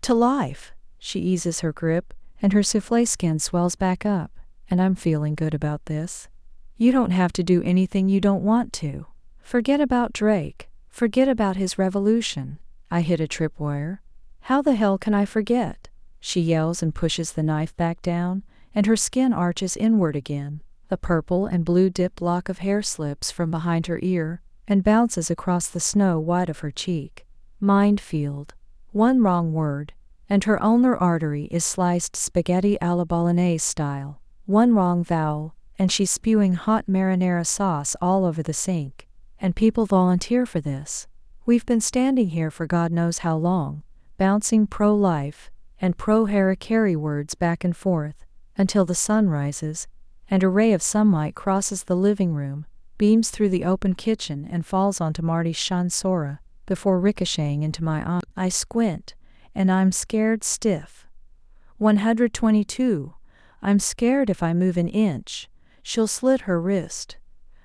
to life. She eases her grip, and her soufflé skin swells back up, and I'm feeling good about this. You don't have to do anything you don't want to. Forget about Drake. Forget about his revolution. I hit a tripwire. How the hell can I forget? She yells and pushes the knife back down, and her skin arches inward again. The purple and blue dipped lock of hair slips from behind her ear and bounces across the snow white of her cheek. Minefield. One wrong word, and her ulnar artery is sliced spaghetti alla bolognese style. One wrong vowel, and she's spewing hot marinara sauce all over the sink. And people volunteer for this. We've been standing here for God knows how long, bouncing pro-life and pro-Harakiri words back and forth, until the sun rises, and a ray of sunlight crosses the living room, beams through the open kitchen and falls onto Marty's Shun Sora, before ricocheting into my eye. I squint, and I'm scared stiff. 122. I'm scared if I move an inch, she'll slit her wrist.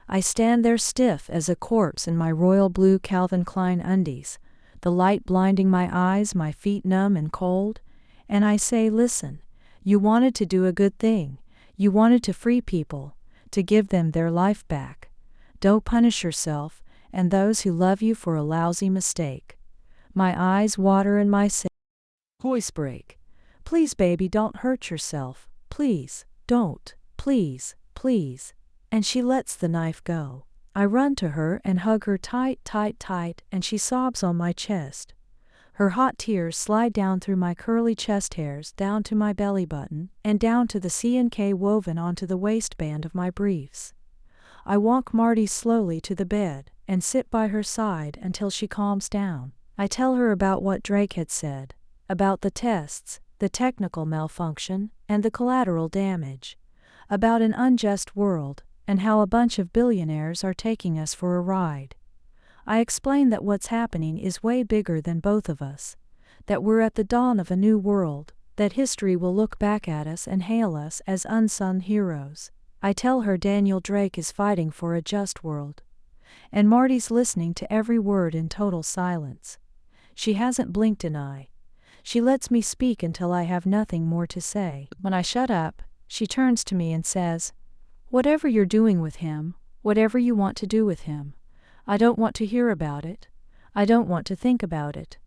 I stand there stiff as a corpse in my royal blue Calvin Klein undies, the light blinding my eyes, my feet numb and cold, and I say, listen, you wanted to do a good thing. You wanted to free people, to give them their life back. Don't punish yourself and those who love you for a lousy mistake. My eyes water and my voice break. Please, baby, don't hurt yourself. Please, don't. Please, please. And she lets the knife go. I run to her and hug her tight, tight, tight, and she sobs on my chest. Her hot tears slide down through my curly chest hairs, down to my belly button, and down to the C&K woven onto the waistband of my briefs. I walk Marty slowly to the bed and sit by her side until she calms down. I tell her about what Drake had said, about the tests, the technical malfunction, and the collateral damage, about an unjust world, and how a bunch of billionaires are taking us for a ride. I explain that what's happening is way bigger than both of us, that we're at the dawn of a new world, that history will look back at us and hail us as unsung heroes. I tell her Daniel Drake is fighting for a just world, and Marty's listening to every word in total silence. She hasn't blinked an eye. She lets me speak until I have nothing more to say. When I shut up, she turns to me and says, "Whatever you're doing with him, whatever you want to do with him, I don't want to hear about it. I don't want to think about it.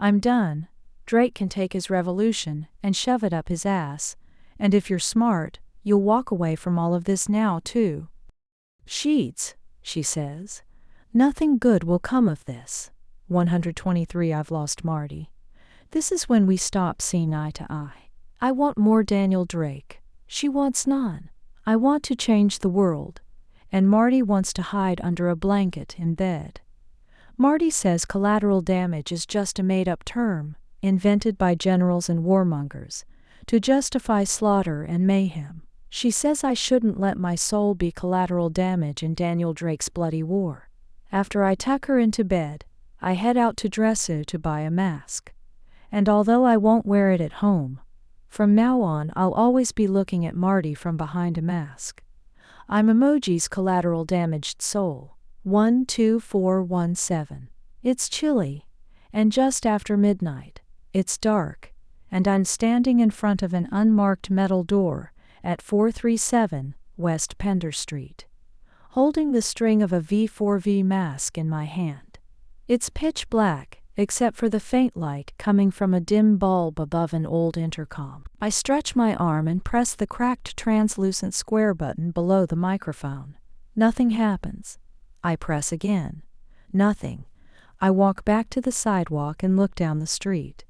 I'm done. Drake can take his revolution and shove it up his ass, and if you're smart, you'll walk away from all of this now, too." "Sheets," she says. "Nothing good will come of this." 123 I've lost Marty. This is when we stop seeing eye to eye. I want more Daniel Drake. She wants none. I want to change the world, and Marty wants to hide under a blanket in bed. Marty says collateral damage is just a made-up term, invented by generals and warmongers, to justify slaughter and mayhem. She says I shouldn't let my soul be collateral damage in Daniel Drake's bloody war. After I tuck her into bed, I head out to Dressu to buy a mask. And although I won't wear it at home, from now on I'll always be looking at Marty from behind a mask. I'm Emoji's collateral damaged soul. 12417. It's chilly, and just after midnight. It's dark, and I'm standing in front of an unmarked metal door at 437 West Pender Street, holding the string of a V4V mask in my hand. It's pitch black, except for the faint light coming from a dim bulb above an old intercom. I stretch my arm and press the cracked translucent square button below the microphone. Nothing happens. I press again. Nothing. I walk back to the sidewalk and look down the street.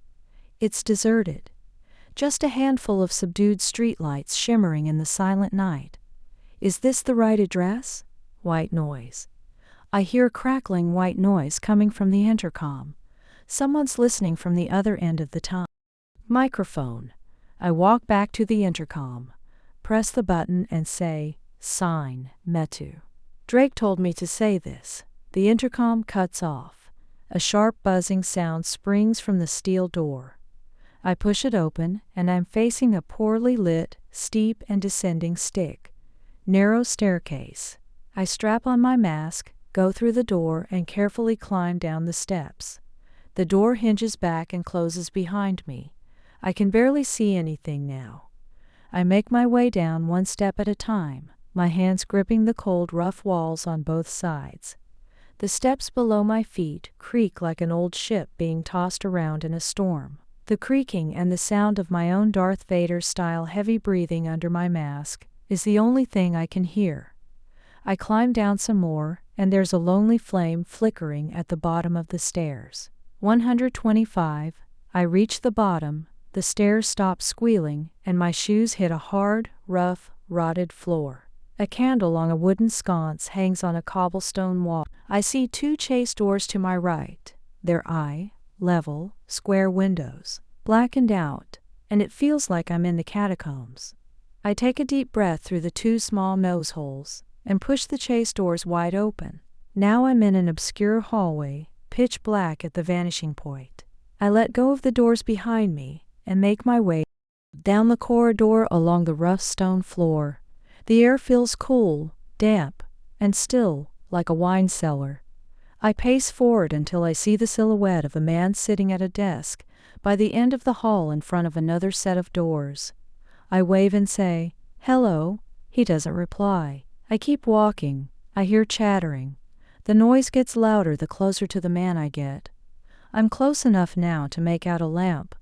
It's deserted. Just a handful of subdued streetlights shimmering in the silent night. Is this the right address? White noise. I hear crackling white noise coming from the intercom. Someone's listening from the other end of the microphone. I walk back to the intercom, press the button and say, "Sign, Metu." Drake told me to say this. The intercom cuts off. A sharp buzzing sound springs from the steel door. I push it open, and I'm facing a poorly lit, steep and descending narrow staircase. I strap on my mask, go through the door, and carefully climb down the steps. The door hinges back and closes behind me. I can barely see anything now. I make my way down one step at a time, my hands gripping the cold, rough walls on both sides. The steps below my feet creak like an old ship being tossed around in a storm. The creaking and the sound of my own Darth Vader-style heavy breathing under my mask is the only thing I can hear. I climb down some more, and there's a lonely flame flickering at the bottom of the stairs. 125. I reach the bottom, the stairs stop squealing, and my shoes hit a hard, rough, rotted floor. A candle on a wooden sconce hangs on a cobblestone wall. I see two chase doors to my right. They're level, square windows, blackened out, and it feels like I'm in the catacombs. I take a deep breath through the two small nose holes and push the chase doors wide open. Now I'm in an obscure hallway, pitch black at the vanishing point. I let go of the doors behind me and make my way down the corridor along the rough stone floor. The air feels cool, damp, and still, like a wine cellar. I pace forward until I see the silhouette of a man sitting at a desk by the end of the hall in front of another set of doors. I wave and say, Hello, he doesn't reply. I keep walking. I hear chattering. The noise gets louder the closer to the man I get. I'm close enough now to make out a lamp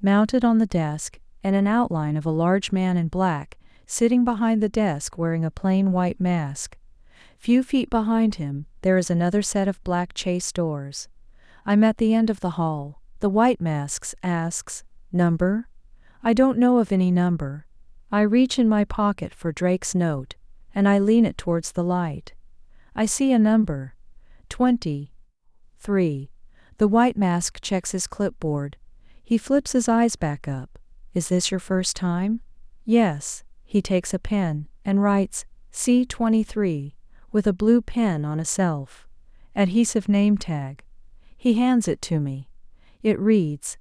mounted on the desk and an outline of a large man in black sitting behind the desk wearing a plain white mask. Few feet behind him, there is another set of black chase doors. I'm at the end of the hall. The white mask asks, "Number?" I don't know of any number. I reach in my pocket for Drake's note, and I lean it towards the light. I see a number. 23. The white mask checks his clipboard. He flips his eyes back up. Is this your first time? Yes. He takes a pen and writes C23 with a blue pen on a self. Adhesive name tag. He hands it to me. It reads,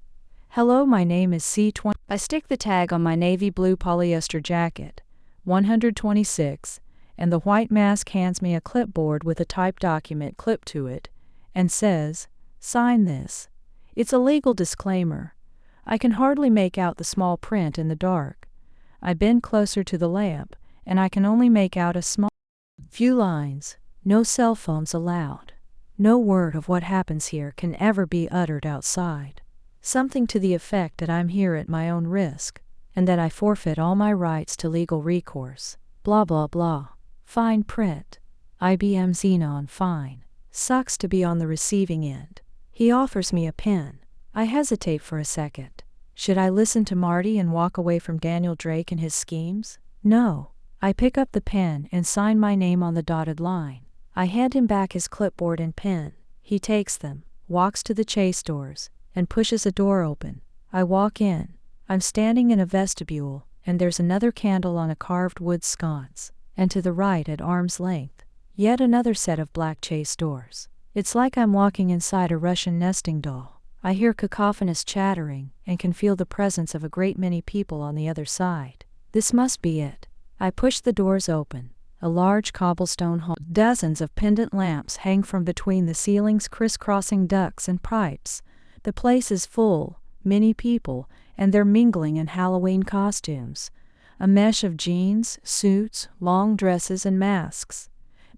"Hello, my name is C20. I stick the tag on my navy blue polyester jacket, 126, and the white mask hands me a clipboard with a typed document clipped to it, and says, "Sign this." It's a legal disclaimer. I can hardly make out the small print in the dark. I bend closer to the lamp, and I can only make out a few lines. No cell phones allowed. No word of what happens here can ever be uttered outside. Something to the effect that I'm here at my own risk, and that I forfeit all my rights to legal recourse. Blah blah blah. Fine print. IBM Xenon fine. Sucks to be on the receiving end. He offers me a pen. I hesitate for a second. Should I listen to Marty and walk away from Daniel Drake and his schemes? No. I pick up the pen and sign my name on the dotted line. I hand him back his clipboard and pen. He takes them, walks to the chase doors, and pushes a door open. I walk in. I'm standing in a vestibule, and there's another candle on a carved wood sconce, and to the right at arm's length, yet another set of black chase doors. It's like I'm walking inside a Russian nesting doll. I hear cacophonous chattering and can feel the presence of a great many people on the other side. This must be it. I push the doors open. A large cobblestone hall. Dozens of pendant lamps hang from between the ceiling's crisscrossing ducts and pipes. The place is full, many people, and they're mingling in Halloween costumes. A mesh of jeans, suits, long dresses, and masks.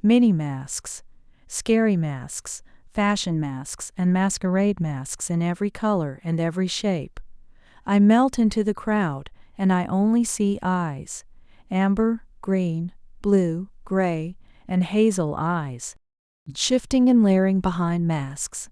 Mini masks, scary masks, fashion masks, and masquerade masks in every color and every shape. I melt into the crowd, and I only see eyes. Amber, green, blue, gray, and hazel eyes, shifting and layering behind masks.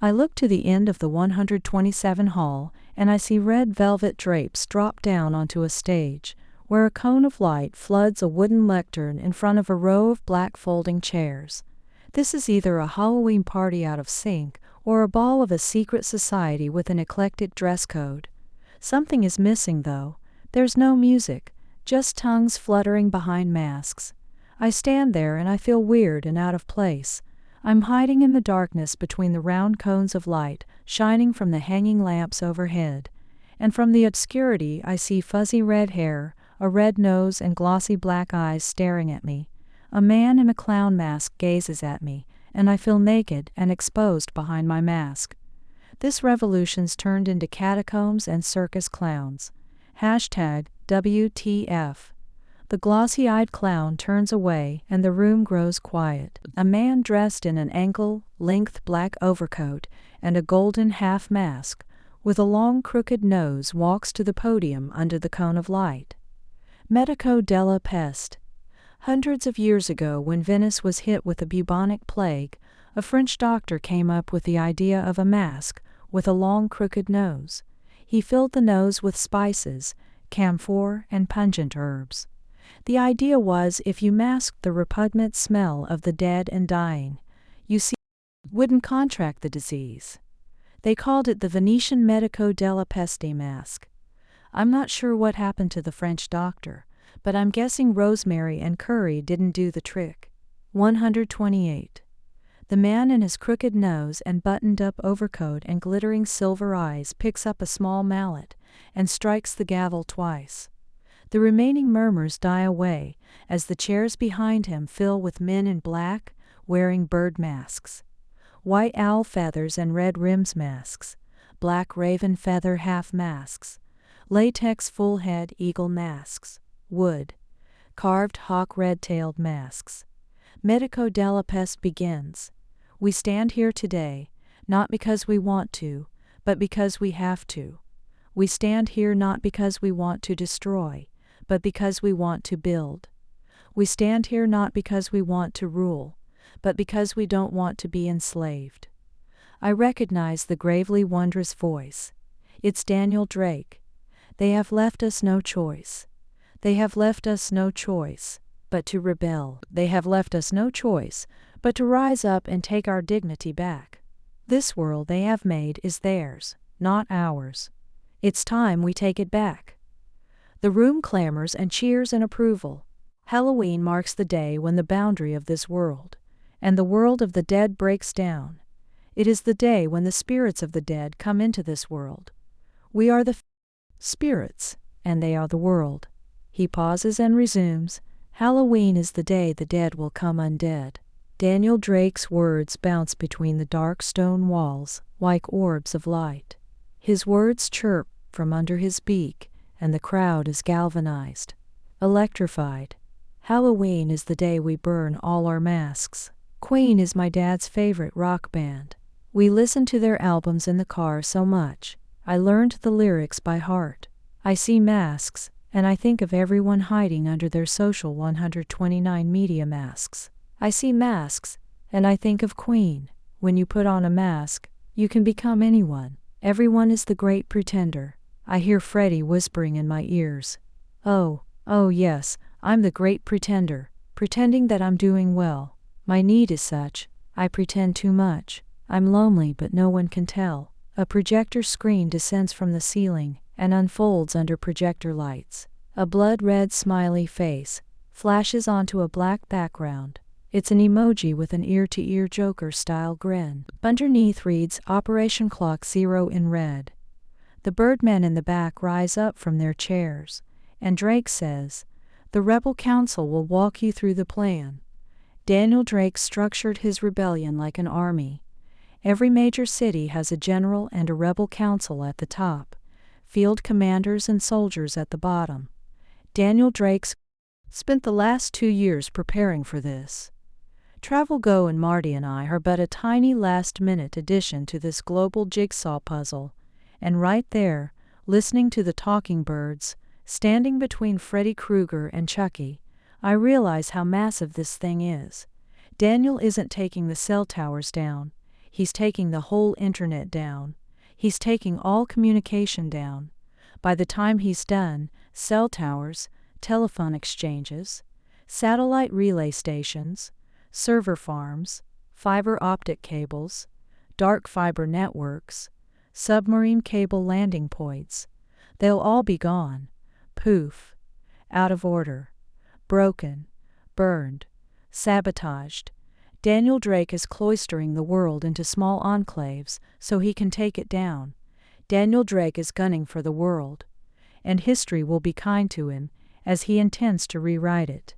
I look to the end of the 127 hall, and I see red velvet drapes drop down onto a stage, where a cone of light floods a wooden lectern in front of a row of black folding chairs. This is either a Halloween party out of sync, or a ball of a secret society with an eclectic dress code. Something is missing, though. There's no music, just tongues fluttering behind masks. I stand there and I feel weird and out of place. I'm hiding in the darkness between the round cones of light shining from the hanging lamps overhead, and from the obscurity I see fuzzy red hair, a red nose, and glossy black eyes staring at me. A man in a clown mask gazes at me, and I feel naked and exposed behind my mask. This revolution's turned into catacombs and circus clowns. Hashtag WTF. The glossy-eyed clown turns away and the room grows quiet. A man dressed in an ankle-length black overcoat and a golden half mask, with a long crooked nose, walks to the podium under the cone of light. Medico della peste. Hundreds of years ago, when Venice was hit with the bubonic plague, a French doctor came up with the idea of a mask with a long crooked nose. He filled the nose with spices, camphor, and pungent herbs. The idea was, if you masked the repugnant smell of the dead and dying, you wouldn't contract the disease. They called it the Venetian Medico della Peste mask. I'm not sure what happened to the French doctor, but I'm guessing rosemary and curry didn't do the trick. 128. The man in his crooked nose and buttoned-up overcoat and glittering silver eyes picks up a small mallet and strikes the gavel twice. The remaining murmurs die away as the chairs behind him fill with men in black, wearing bird masks. White owl feathers and red rims masks, black raven feather half masks, latex full head eagle masks, wood, carved hawk red-tailed masks. Medico della Peste begins. We stand here today, not because we want to, but because we have to. We stand here not because we want to destroy, but because we want to build. We stand here not because we want to rule, but because we don't want to be enslaved. I recognize the gravely wondrous voice. It's Daniel Drake. They have left us no choice. They have left us no choice but to rebel. They have left us no choice but to rise up and take our dignity back. This world they have made is theirs, not ours. It's time we take it back. The room clamors and cheers in approval. Halloween marks the day when the boundary of this world and the world of the dead breaks down. It is the day when the spirits of the dead come into this world. We are the spirits, and they are the world. He pauses and resumes. Halloween is the day the dead will come undead. Daniel Drake's words bounce between the dark stone walls like orbs of light. His words chirp from under his beak, and the crowd is galvanized, electrified. Halloween is the day we burn all our masks. Queen is my dad's favorite rock band. We listened to their albums in the car so much, I learned the lyrics by heart. I see masks, and I think of everyone hiding under their social 129 media masks. I see masks, and I think of Queen. When you put on a mask, you can become anyone. Everyone is the great pretender. I hear Freddie whispering in my ears. Oh yes, I'm the great pretender, pretending that I'm doing well. My need is such, I pretend too much. I'm lonely but no one can tell. A projector screen descends from the ceiling and unfolds under projector lights. A blood-red smiley face flashes onto a black background. It's an emoji with an ear-to-ear Joker-style grin. Underneath reads Operation Clock Zero in red. The birdmen in the back rise up from their chairs, and Drake says, "The Rebel Council will walk you through the plan." Daniel Drake structured his rebellion like an army. Every major city has a general and a rebel council at the top, field commanders and soldiers at the bottom. Daniel Drake spent the last 2 years preparing for this. Travel Go and Marty and I are but a tiny last-minute addition to this global jigsaw puzzle, and right there, listening to the talking birds, standing between Freddy Krueger and Chucky, I realize how massive this thing is. Daniel isn't taking the cell towers down. He's taking the whole internet down. He's taking all communication down. By the time he's done, cell towers, telephone exchanges, satellite relay stations, server farms, fiber optic cables, dark fiber networks, submarine cable landing points, they'll all be gone. Poof. Out of order. Broken. Burned. Sabotaged. Daniel Drake is cloistering the world into small enclaves so he can take it down. Daniel Drake is gunning for the world, and history will be kind to him as he intends to rewrite it.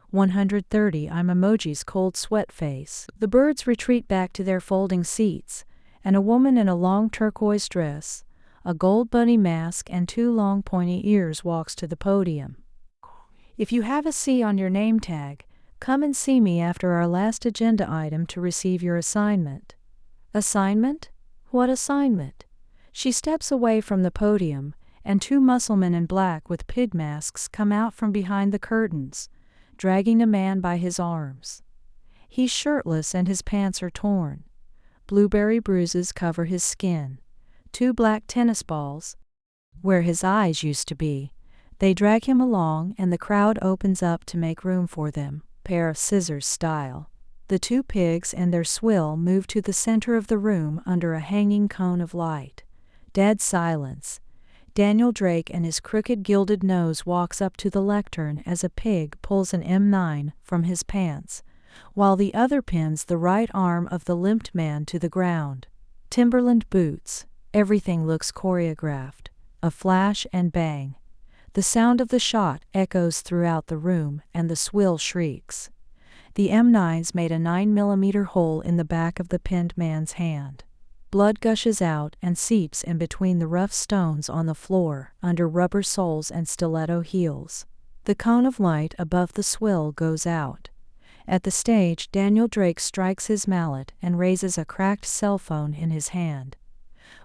130 I'm Emoji's cold sweat face. The birds retreat back to their folding seats, and a woman in a long turquoise dress, a gold bunny mask and 2 long pointy ears walks to the podium. If you have a C on your name tag, come and see me after our last agenda item to receive your assignment. Assignment? What assignment? She steps away from the podium, and 2 musclemen in black with pig masks come out from behind the curtains, dragging a man by his arms. He's shirtless and his pants are torn. Blueberry bruises cover his skin. 2 black tennis balls, where his eyes used to be. They drag him along and the crowd opens up to make room for them, pair of scissors style. The 2 pigs and their swill move to the center of the room under a hanging cone of light. Dead silence. Daniel Drake and his crooked gilded nose walks up to the lectern as a pig pulls an M9 from his pants, while the other pins the right arm of the limped man to the ground. Timberland boots. Everything looks choreographed. A flash and bang. The sound of the shot echoes throughout the room and the swill shrieks. The M9s made a 9mm hole in the back of the pinned man's hand. Blood gushes out and seeps in between the rough stones on the floor under rubber soles and stiletto heels. The cone of light above the swill goes out. At the stage, Daniel Drake strikes his mallet and raises a cracked cell phone in his hand.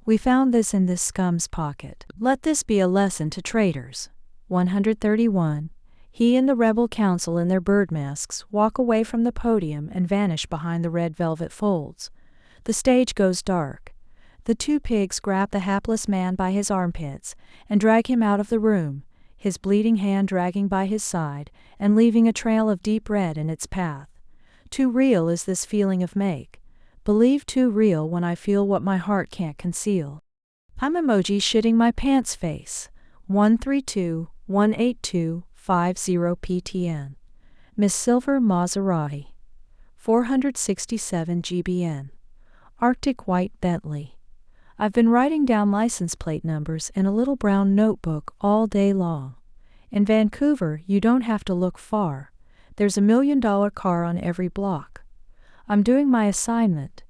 We found this in this scum's pocket. Let this be a lesson to traitors. 131. He and the rebel council in their bird masks walk away from the podium and vanish behind the red velvet folds. The stage goes dark. The two pigs grab the hapless man by his armpits and drag him out of the room, his bleeding hand dragging by his side and leaving a trail of deep red in its path. Too real is this feeling of make. Believe too real when I feel what my heart can't conceal. I'm emoji shitting my pants face. 132-182-50 PTN. Miss Silver Maserati. 467 GBN. Arctic White Bentley. I've been writing down license plate numbers in a little brown notebook all day long. In Vancouver, you don't have to look far. There's $1 million car on every block. I'm doing my assignment.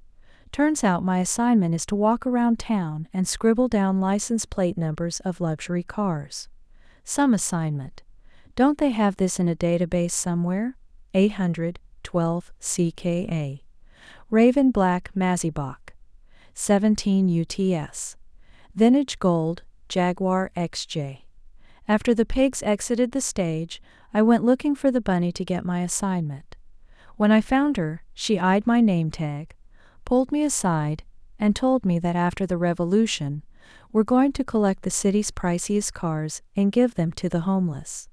Turns out my assignment is to walk around town and scribble down license plate numbers of luxury cars. Some assignment. Don't they have this in a database somewhere? 812 CKA. Raven Black Mazibach. 17 UTS. Vintage Gold, Jaguar XJ. After the pigs exited the stage, I went looking for the bunny to get my assignment. When I found her, she eyed my name tag, pulled me aside, and told me that after the revolution, we're going to collect the city's priciest cars and give them to the homeless.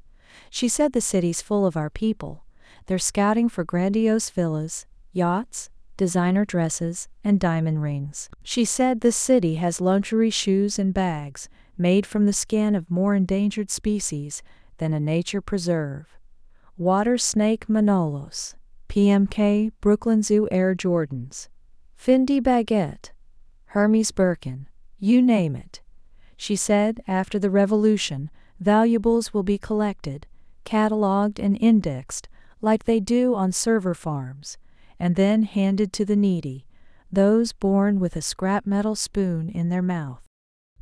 She said the city's full of our people. They're scouting for grandiose villas, yachts, designer dresses, and diamond rings. She said this city has luxury shoes and bags made from the skin of more endangered species than a nature preserve. Water Snake Manolos, PMK Brooklyn Zoo Air Jordans, Fendi Baguette, Hermes Birkin, you name it. She said after the revolution, valuables will be collected, cataloged and indexed like they do on server farms, and then handed to the needy, those born with a scrap metal spoon in their mouth.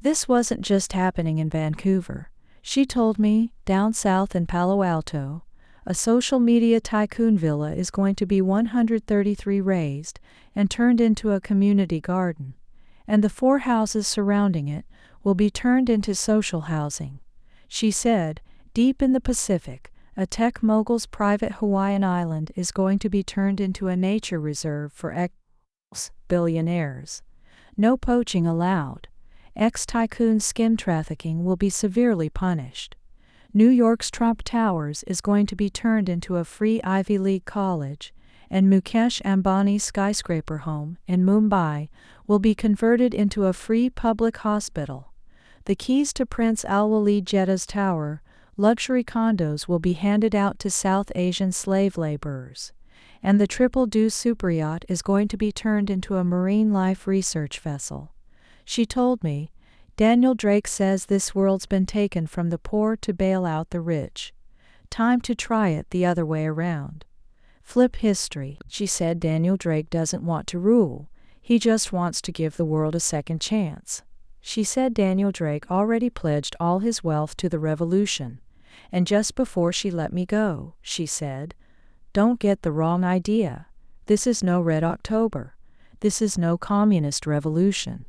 This wasn't just happening in Vancouver. She told me, down south in Palo Alto, a social media tycoon villa is going to be 133 raised and turned into a community garden, and the 4 houses surrounding it will be turned into social housing. She said, deep in the Pacific, a tech mogul's private Hawaiian island is going to be turned into a nature reserve for ex-billionaires. No poaching allowed. Ex-tycoon skim trafficking will be severely punished. New York's Trump Towers is going to be turned into a free Ivy League college, and Mukesh Ambani's skyscraper home in Mumbai will be converted into a free public hospital. The keys to Prince Al-Walid Jeddah's tower, luxury condos will be handed out to South Asian slave laborers, and the Triple Deuce superyacht is going to be turned into a marine life research vessel. She told me, Daniel Drake says this world's been taken from the poor to bail out the rich. Time to try it the other way around. Flip history. She said Daniel Drake doesn't want to rule. He just wants to give the world a second chance. She said Daniel Drake already pledged all his wealth to the revolution. And just before she let me go, she said, don't get the wrong idea. This is no Red October. This is no communist revolution.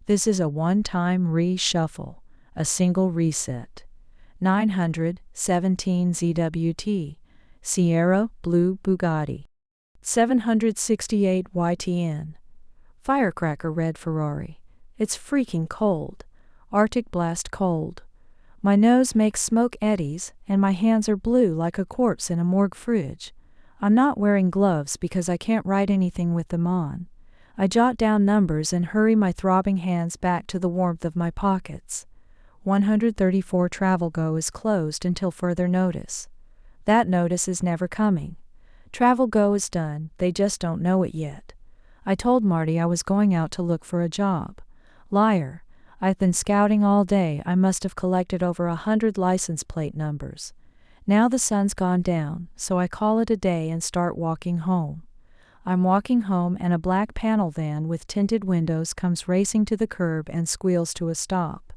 This is a one-time reshuffle, a single reset. 917 ZWT, Sierra Blue Bugatti. 768 YTN. Firecracker Red Ferrari. It's freaking cold. Arctic blast cold. My nose makes smoke eddies, and my hands are blue like a corpse in a morgue fridge. I'm not wearing gloves because I can't write anything with them on. I jot down numbers and hurry my throbbing hands back to the warmth of my pockets. 134 Travel Go is closed until further notice. That notice is never coming. Travel Go is done, they just don't know it yet. I told Marty I was going out to look for a job. Liar. I've been scouting all day. I must have collected over 100 license plate numbers. Now the sun's gone down, so I call it a day and start walking home. I'm walking home and a black panel van with tinted windows comes racing to the curb and squeals to a stop.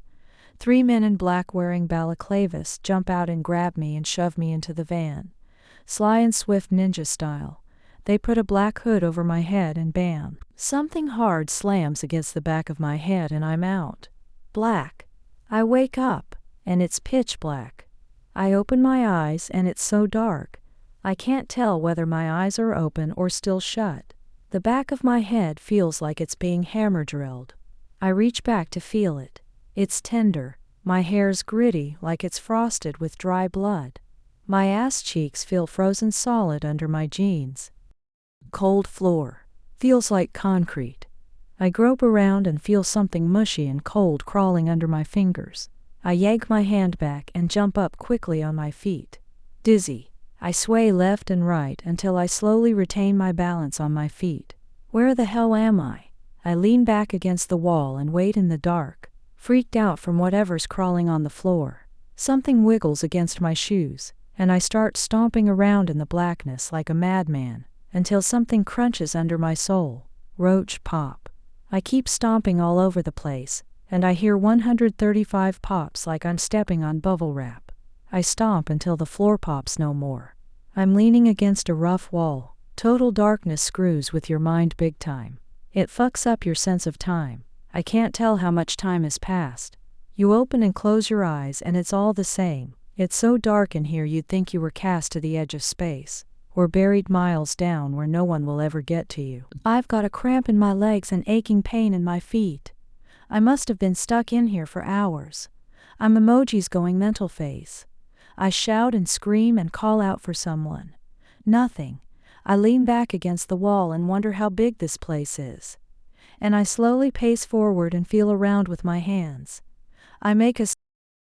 3 men in black wearing balaclavas jump out and grab me and shove me into the van. Sly and swift ninja style. They put a black hood over my head and bam. Something hard slams against the back of my head and I'm out. Black. I wake up, and it's pitch black. I open my eyes and it's so dark. I can't tell whether my eyes are open or still shut. The back of my head feels like it's being hammer drilled. I reach back to feel it. It's tender. My hair's gritty like it's frosted with dry blood. My ass cheeks feel frozen solid under my jeans. Cold floor. Feels like concrete. I grope around and feel something mushy and cold crawling under my fingers. I yank my hand back and jump up quickly on my feet. Dizzy. I sway left and right until I slowly retain my balance on my feet. Where the hell am I? I lean back against the wall and wait in the dark, freaked out from whatever's crawling on the floor. Something wiggles against my shoes, and I start stomping around in the blackness like a madman, until something crunches under my sole. Roach pop. I keep stomping all over the place, and I hear 135 pops like I'm stepping on bubble wrap. I stomp until the floor pops no more. I'm leaning against a rough wall. Total darkness screws with your mind big time. It fucks up your sense of time. I can't tell how much time has passed. You open and close your eyes and it's all the same. It's so dark in here you'd think you were cast to the edge of space, or buried miles down where no one will ever get to you. I've got a cramp in my legs and aching pain in my feet. I must have been stuck in here for hours. I'm emojis going mental phase. I shout and scream and call out for someone. Nothing. I lean back against the wall and wonder how big this place is. And I slowly pace forward and feel around with my hands. I make a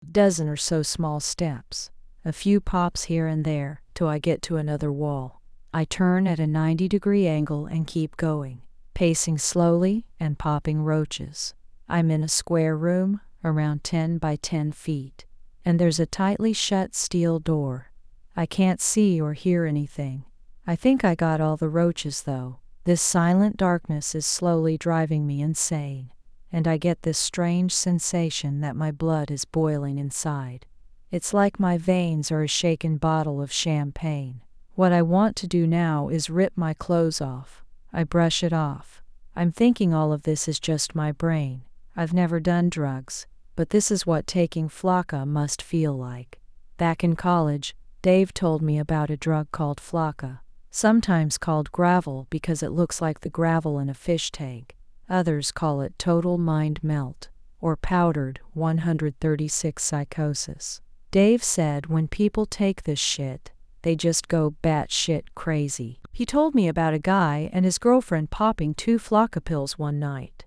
dozen or so small steps, a few pops here and there, till I get to another wall. I turn at a 90-degree angle and keep going, pacing slowly and popping roaches. I'm in a square room, around 10 by 10 feet, and there's a tightly shut steel door. I can't see or hear anything. I think I got all the roaches though. This silent darkness is slowly driving me insane, and I get this strange sensation that my blood is boiling inside. It's like my veins are a shaken bottle of champagne. What I want to do now is rip my clothes off. I brush it off. I'm thinking all of this is just my brain. I've never done drugs, but this is what taking Flocka must feel like. Back in college, Dave told me about a drug called Flocka, sometimes called gravel because it looks like the gravel in a fish tank. Others call it total mind melt, or powdered 136 psychosis. Dave said when people take this shit, they just go batshit crazy. He told me about a guy and his girlfriend popping 2 Flocka pills one night.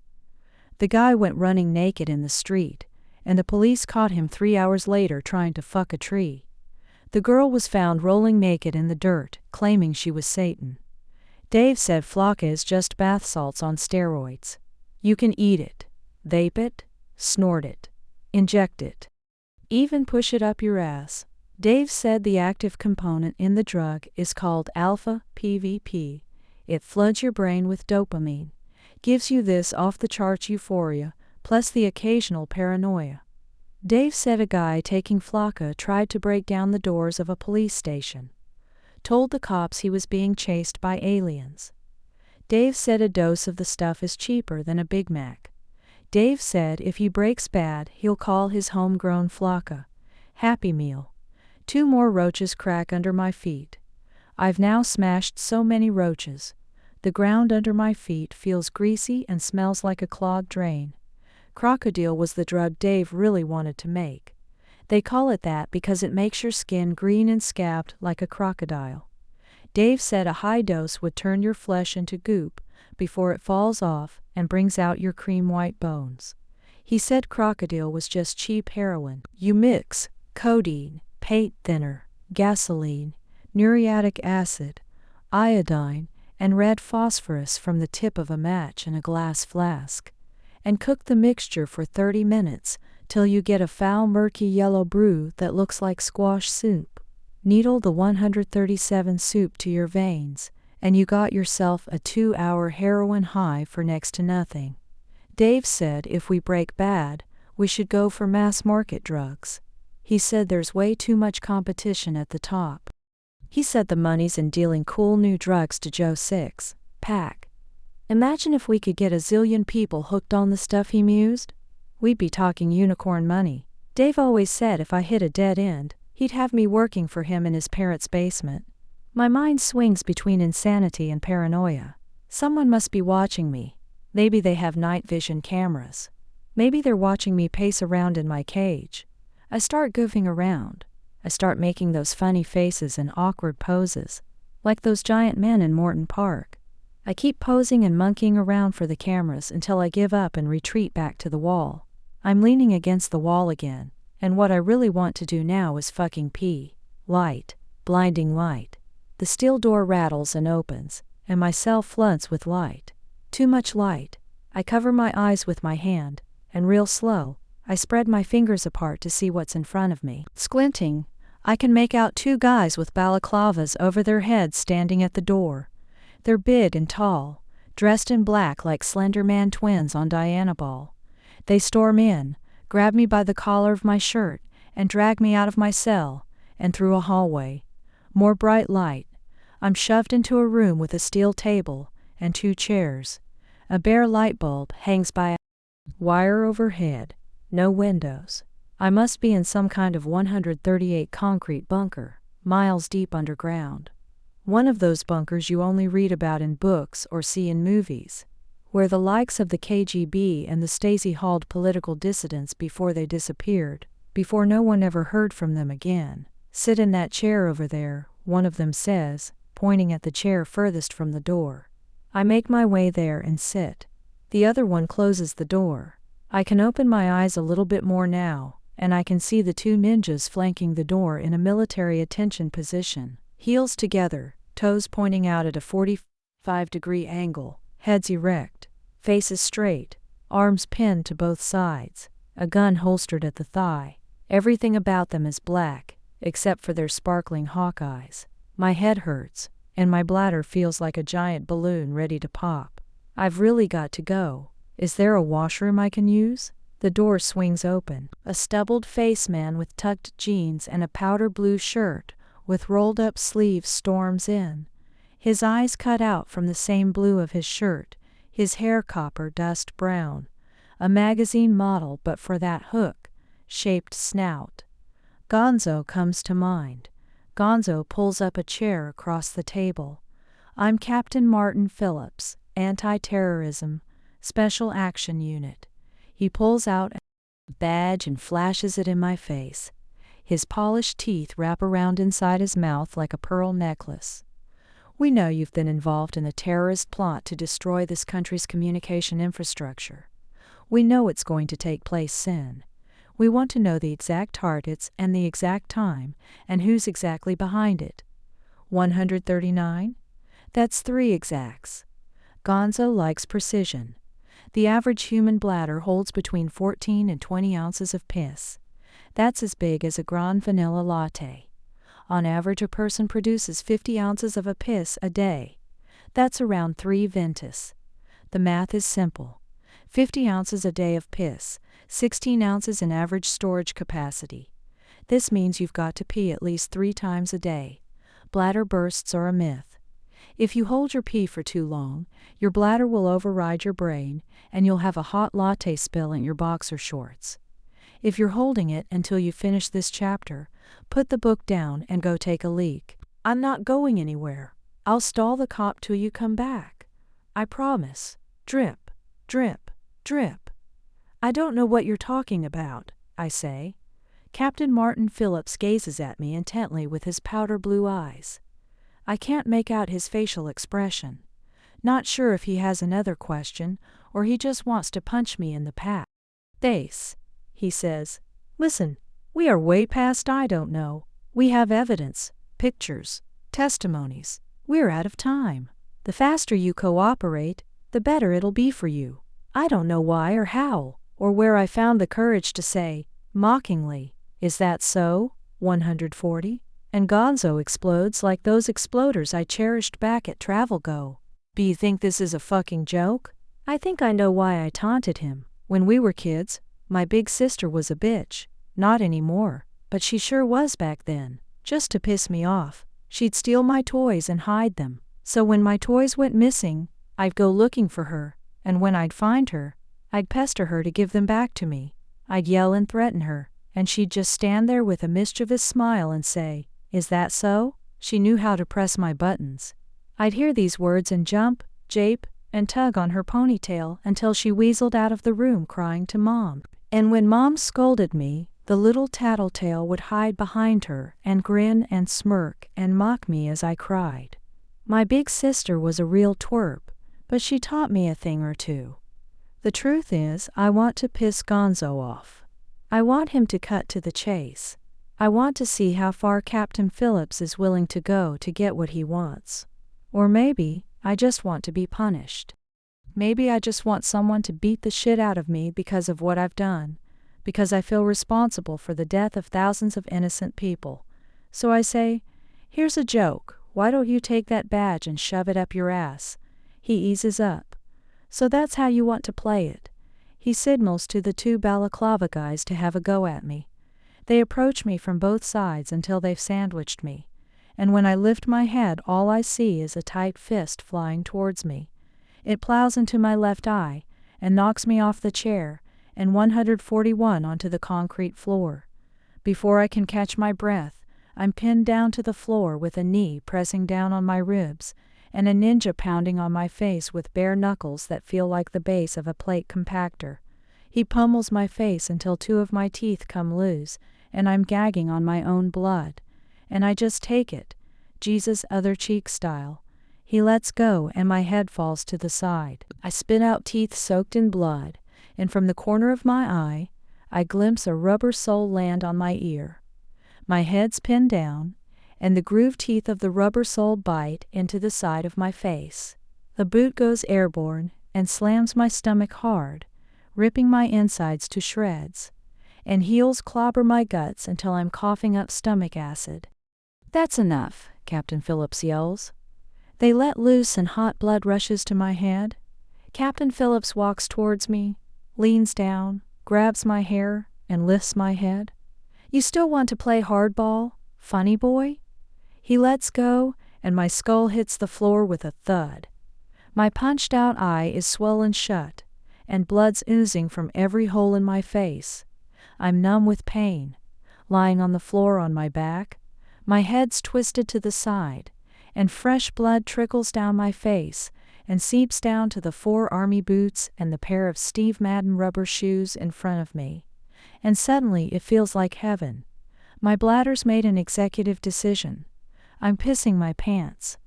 The guy went running naked in the street, and the police caught him 3 hours later trying to fuck a tree. The girl was found rolling naked in the dirt, claiming she was Satan. Dave said Flocka is just bath salts on steroids. You can eat it, vape it, snort it, inject it, even push it up your ass. Dave said the active component in the drug is called alpha-PVP. It floods your brain with dopamine, gives you this off-the-charts euphoria, plus the occasional paranoia. Dave said a guy taking Flocka tried to break down the doors of a police station, told the cops he was being chased by aliens. Dave said a dose of the stuff is cheaper than a Big Mac. Dave said if he breaks bad, he'll call his homegrown Flocka Happy Meal. 2 more roaches crack under my feet. I've now smashed so many roaches. The ground under my feet feels greasy and smells like a clogged drain. Crocodile was the drug Dave really wanted to make. They call it that because it makes your skin green and scabbed like a crocodile. Dave said a high dose would turn your flesh into goop before it falls off and brings out your cream white bones. He said crocodile was just cheap heroin. You mix codeine, paint thinner, gasoline, muriatic acid, iodine, and red phosphorus from the tip of a match in a glass flask, and cook the mixture for 30 minutes till you get a foul murky yellow brew that looks like squash soup. Needle the 137 soup to your veins, and you got yourself a 2-hour heroin high for next to nothing. Dave said if we break bad, We should go for mass market drugs. He said there's way too much competition at the top. He said the money's in dealing cool new drugs to Joe Six-pack. Imagine if we could get a zillion people hooked on the stuff he mused. We'd be talking unicorn money. Dave always said if I hit a dead end, he'd have me working for him in his parents' basement. My mind swings between insanity and paranoia. Someone must be watching me. Maybe they have night vision cameras. Maybe they're watching me pace around in my cage. I start goofing around. I start making those funny faces and awkward poses, like those giant men in Morton Park. I keep posing and monkeying around for the cameras until I give up and retreat back to the wall. I'm leaning against the wall again, and what I really want to do now is fucking pee. Light. Blinding light. The steel door rattles and opens, and my cell floods with light. Too much light. I cover my eyes with my hand, and real slow, I spread my fingers apart to see what's in front of me. Squinting, I can make out two guys with balaclavas over their heads standing at the door. They're big and tall, dressed in black like Slender Man twins on Diana Ball. They storm in, grab me by the collar of my shirt, and drag me out of my cell, and through a hallway. More bright light. I'm shoved into a room with a steel table and 2 chairs. A bare light bulb hangs by a wire overhead. No windows. I must be in some kind of 138 concrete bunker, miles deep underground. One of those bunkers you only read about in books or see in movies, where the likes of the KGB and the Stasi hauled political dissidents before they disappeared, before no one ever heard from them again. Sit in that chair over there, one of them says, pointing at the chair furthest from the door. I make my way there and sit. The other one closes the door. I can open my eyes a little bit more now, and I can see the 2 ninjas flanking the door in a military attention position, heels together, toes pointing out at a 45-degree angle, heads erect, faces straight, arms pinned to both sides, a gun holstered at the thigh. Everything about them is black, except for their sparkling hawk eyes. My head hurts, and my bladder feels like a giant balloon ready to pop. I've really got to go. Is there a washroom I can use? The door swings open. A stubbled-faced man with tucked jeans and a powder blue shirt with rolled-up sleeves storms in. His eyes cut out from the same blue of his shirt, his hair copper dust brown. A magazine model but for that hook-shaped snout. Gonzo comes to mind. Gonzo pulls up a chair across the table. I'm Captain Martin Phillips, Anti-Terrorism, Special Action Unit. He pulls out a badge and flashes it in my face. His polished teeth wrap around inside his mouth like a pearl necklace. We know you've been involved in a terrorist plot to destroy this country's communication infrastructure. We know it's going to take place soon. We want to know the exact targets and the exact time, and who's exactly behind it. 139? That's 3 exacts. Gonzo likes precision. The average human bladder holds between 14 and 20 ounces of piss. That's as big as a grand vanilla latte. On average, a person produces 50 ounces of a piss a day. That's around 3 Ventus. The math is simple. 50 ounces a day of piss, 16 ounces in average storage capacity. This means you've got to pee at least 3 times a day. Bladder bursts are a myth. If you hold your pee for too long, your bladder will override your brain, and you'll have a hot latte spill in your boxer shorts. If you're holding it until you finish this chapter, put the book down and go take a leak. I'm not going anywhere. I'll stall the cop till you come back. I promise. Drip, drip, drip. I don't know what you're talking about, I say. Captain Martin Phillips gazes at me intently with his powder blue eyes. I can't make out his facial expression. Not sure if he has another question, or he just wants to punch me in the face. He says, "Listen, we are way past I don't know. We have evidence, pictures, testimonies. We're out of time. The faster you cooperate, the better it'll be for you." I don't know why or how, or where I found the courage to say, mockingly, "Is that so, 140? And Gonzo explodes like those exploders I cherished back at Travelgo. "Do you think this is a fucking joke?" I think I know why I taunted him. When we were kids, My big sister was a bitch. Not anymore, but she sure was back then. Just to piss me off, she'd steal my toys and hide them. So when my toys went missing, I'd go looking for her, and when I'd find her, I'd pester her to give them back to me. I'd yell and threaten her, and she'd just stand there with a mischievous smile and say, "Is that so?" She knew how to press my buttons. I'd hear these words and jump, jape, and tug on her ponytail until she weaseled out of the room crying to Mom. And when Mom scolded me, the little tattletale would hide behind her and grin and smirk and mock me as I cried. My big sister was a real twerp, but she taught me a thing or two. The truth is, I want to piss Gonzo off. I want him to cut to the chase. I want to see how far Captain Phillips is willing to go to get what he wants. Or maybe, I just want to be punished. Maybe I just want someone to beat the shit out of me because of what I've done, because I feel responsible for the death of thousands of innocent people. So I say, "Here's a joke. Why don't you take that badge and shove it up your ass?" He eases up. "So that's how you want to play it." He signals to the two balaclava guys to have a go at me. They approach me from both sides until they've sandwiched me, and when I lift my head all I see is a tight fist flying towards me. It plows into my left eye and knocks me off the chair and 141 onto the concrete floor. Before I can catch my breath, I'm pinned down to the floor with a knee pressing down on my ribs and a ninja pounding on my face with bare knuckles that feel like the base of a plate compactor. He pummels my face until two of my teeth come loose, and I'm gagging on my own blood. And I just take it, Jesus' other cheek style. He lets go and my head falls to the side. I spit out teeth soaked in blood, and from the corner of my eye, I glimpse a rubber sole land on my ear. My head's pinned down, and the grooved teeth of the rubber sole bite into the side of my face. The boot goes airborne and slams my stomach hard, ripping my insides to shreds, and heels clobber my guts until I'm coughing up stomach acid. "That's enough," Captain Phillips yells. They let loose and hot blood rushes to my head. Captain Phillips walks towards me, leans down, grabs my hair, and lifts my head. "You still want to play hardball, funny boy?" He lets go, and my skull hits the floor with a thud. My punched-out eye is swollen shut, and blood's oozing from every hole in my face. I'm numb with pain, lying on the floor on my back. My head's twisted to the side, and fresh blood trickles down my face and seeps down to the 4 army boots and the pair of Steve Madden rubber shoes in front of me. And suddenly it feels like heaven. My bladder's made an executive decision. I'm pissing my pants.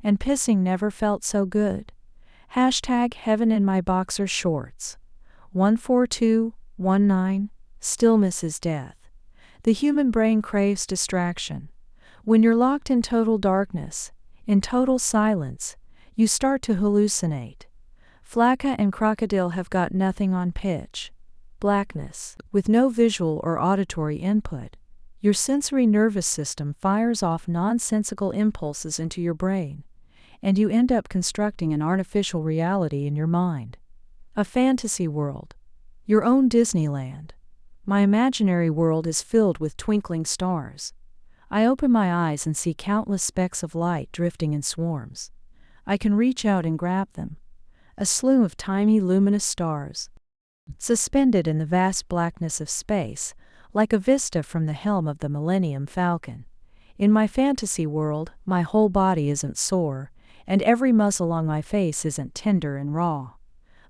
And pissing never felt so good. Hashtag heaven in my boxer shorts. 14219, still misses death. The human brain craves distraction. When you're locked in total darkness, in total silence, you start to hallucinate. Flacca and Crocodile have got nothing on pitch. Blackness, with no visual or auditory input. Your sensory nervous system fires off nonsensical impulses into your brain, and you end up constructing an artificial reality in your mind. A fantasy world. Your own Disneyland. My imaginary world is filled with twinkling stars. I open my eyes and see countless specks of light drifting in swarms. I can reach out and grab them. A slew of tiny luminous stars, suspended in the vast blackness of space, like a vista from the helm of the Millennium Falcon. In my fantasy world, my whole body isn't sore, and every muscle on my face isn't tender and raw.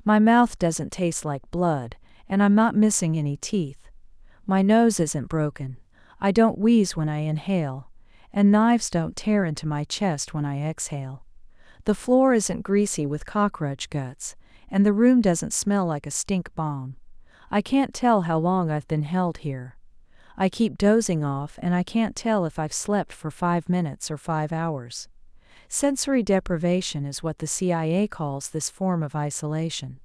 My mouth doesn't taste like blood, and I'm not missing any teeth. My nose isn't broken. I don't wheeze when I inhale, and knives don't tear into my chest when I exhale. The floor isn't greasy with cockroach guts, and the room doesn't smell like a stink bomb. I can't tell how long I've been held here. I keep dozing off, and I can't tell if I've slept for 5 minutes or 5 hours. Sensory deprivation is what the CIA calls this form of isolation.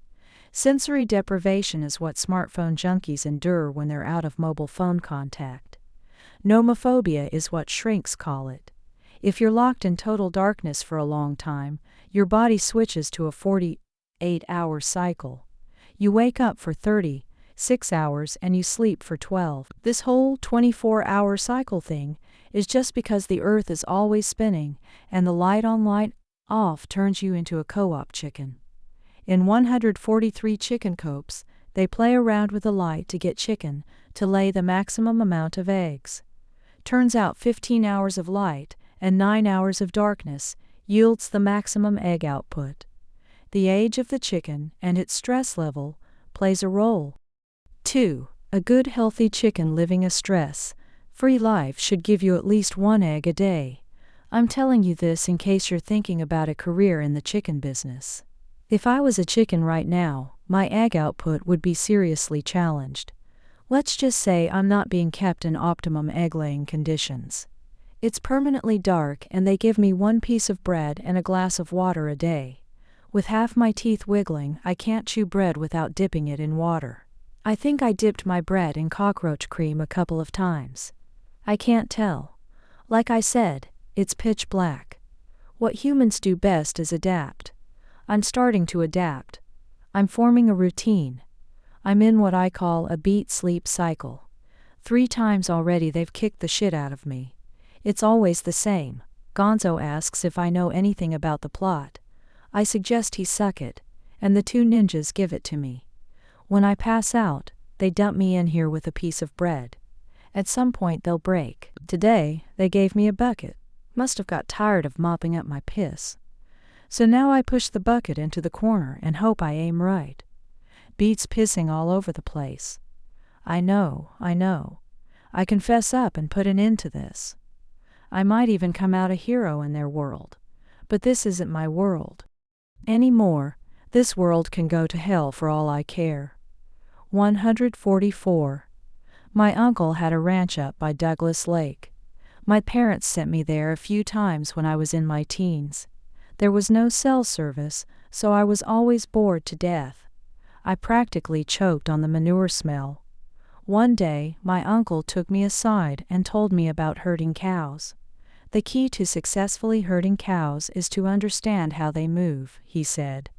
Sensory deprivation is what smartphone junkies endure when they're out of mobile phone contact. Nomophobia is what shrinks call it. If you're locked in total darkness for a long time, your body switches to a 48-hour cycle. You wake up for 30, 6 hours and you sleep for 12. This whole 24-hour cycle thing is just because the earth is always spinning, and the light on light off turns you into a co-op chicken. In 143 chicken coops, they play around with the light to get chicken to lay the maximum amount of eggs. Turns out 15 hours of light and 9 hours of darkness yields the maximum egg output. The age of the chicken and its stress level plays a role. 2. A good healthy chicken living a stress-free life should give you at least 1 egg a day. I'm telling you this in case you're thinking about a career in the chicken business. If I was a chicken right now, my egg output would be seriously challenged. Let's just say I'm not being kept in optimum egg-laying conditions. It's permanently dark and they give me 1 piece of bread and a glass of water a day. With half my teeth wiggling, I can't chew bread without dipping it in water. I think I dipped my bread in cockroach cream a couple of times. I can't tell. Like I said, it's pitch black. What humans do best is adapt. I'm starting to adapt. I'm forming a routine. I'm in what I call a beat-sleep cycle. 3 times already they've kicked the shit out of me. It's always the same. Gonzo asks if I know anything about the plot. I suggest he suck it, and the 2 ninjas give it to me. When I pass out, they dump me in here with a piece of bread. At some point they'll break. Today, they gave me a bucket. Must have got tired of mopping up my piss. So now I push the bucket into the corner and hope I aim right. Beats pissing all over the place. I know. I can fess up and put an end to this. I might even come out a hero in their world. But this isn't my world. Anymore, this world can go to hell for all I care. 144. My uncle had a ranch up by Douglas Lake. My parents sent me there a few times when I was in my teens. There was no cell service, so I was always bored to death. I practically choked on the manure smell. One day, my uncle took me aside and told me about herding cows. The key to successfully herding cows is to understand how they move, he said.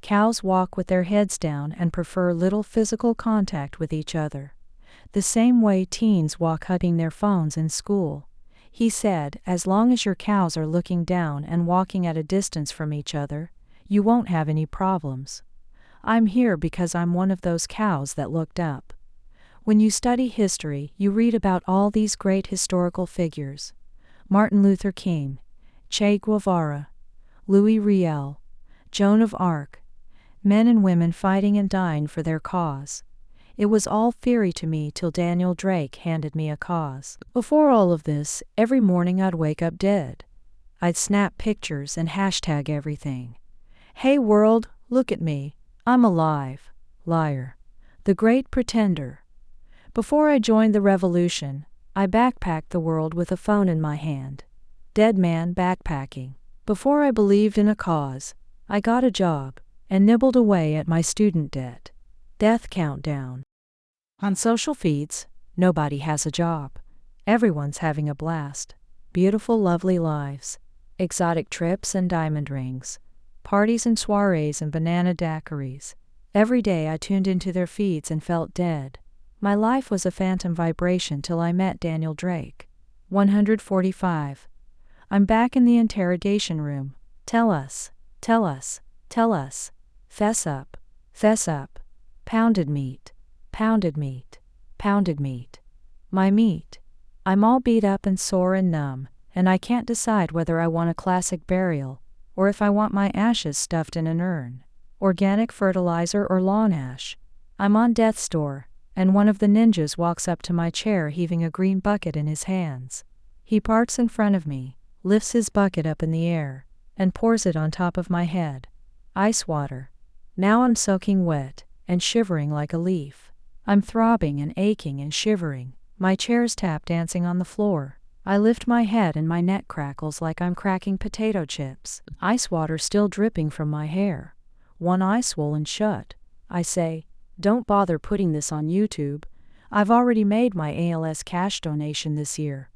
Cows walk with their heads down and prefer little physical contact with each other. The same way teens walk hugging their phones in school. He said, as long as your cows are looking down and walking at a distance from each other, you won't have any problems. I'm here because I'm one of those cows that looked up. When you study history, you read about all these great historical figures. Martin Luther King, Che Guevara, Louis Riel, Joan of Arc, men and women fighting and dying for their cause. It was all theory to me till Daniel Drake handed me a cause. Before all of this, every morning I'd wake up dead. I'd snap pictures and hashtag everything. Hey world, look at me. I'm alive. Liar. The great pretender. Before I joined the revolution, I backpacked the world with a phone in my hand. Dead man backpacking. Before I believed in a cause, I got a job and nibbled away at my student debt. Death countdown. On social feeds, nobody has a job. Everyone's having a blast. Beautiful, lovely lives. Exotic trips and diamond rings. Parties and soirees and banana daiquiris. Every day I tuned into their feeds and felt dead. My life was a phantom vibration till I met Daniel Drake. 145. I'm back in the interrogation room. Tell us. Fess up. Pounded meat. My meat. I'm all beat up and sore and numb, and I can't decide whether I want a classic burial, or if I want my ashes stuffed in an urn. Organic fertilizer or lawn ash. I'm on death's door, and one of the ninjas walks up to my chair heaving a green bucket in his hands. He parks in front of me, lifts his bucket up in the air, and pours it on top of my head. Ice water. Now I'm soaking wet and shivering like a leaf. I'm throbbing and aching and shivering. My chair's tap dancing on the floor. I lift my head and my neck crackles like I'm cracking potato chips. Ice water still dripping from my hair. One eye swollen shut. I say, don't bother putting this on YouTube. I've already made my ALS cash donation this year.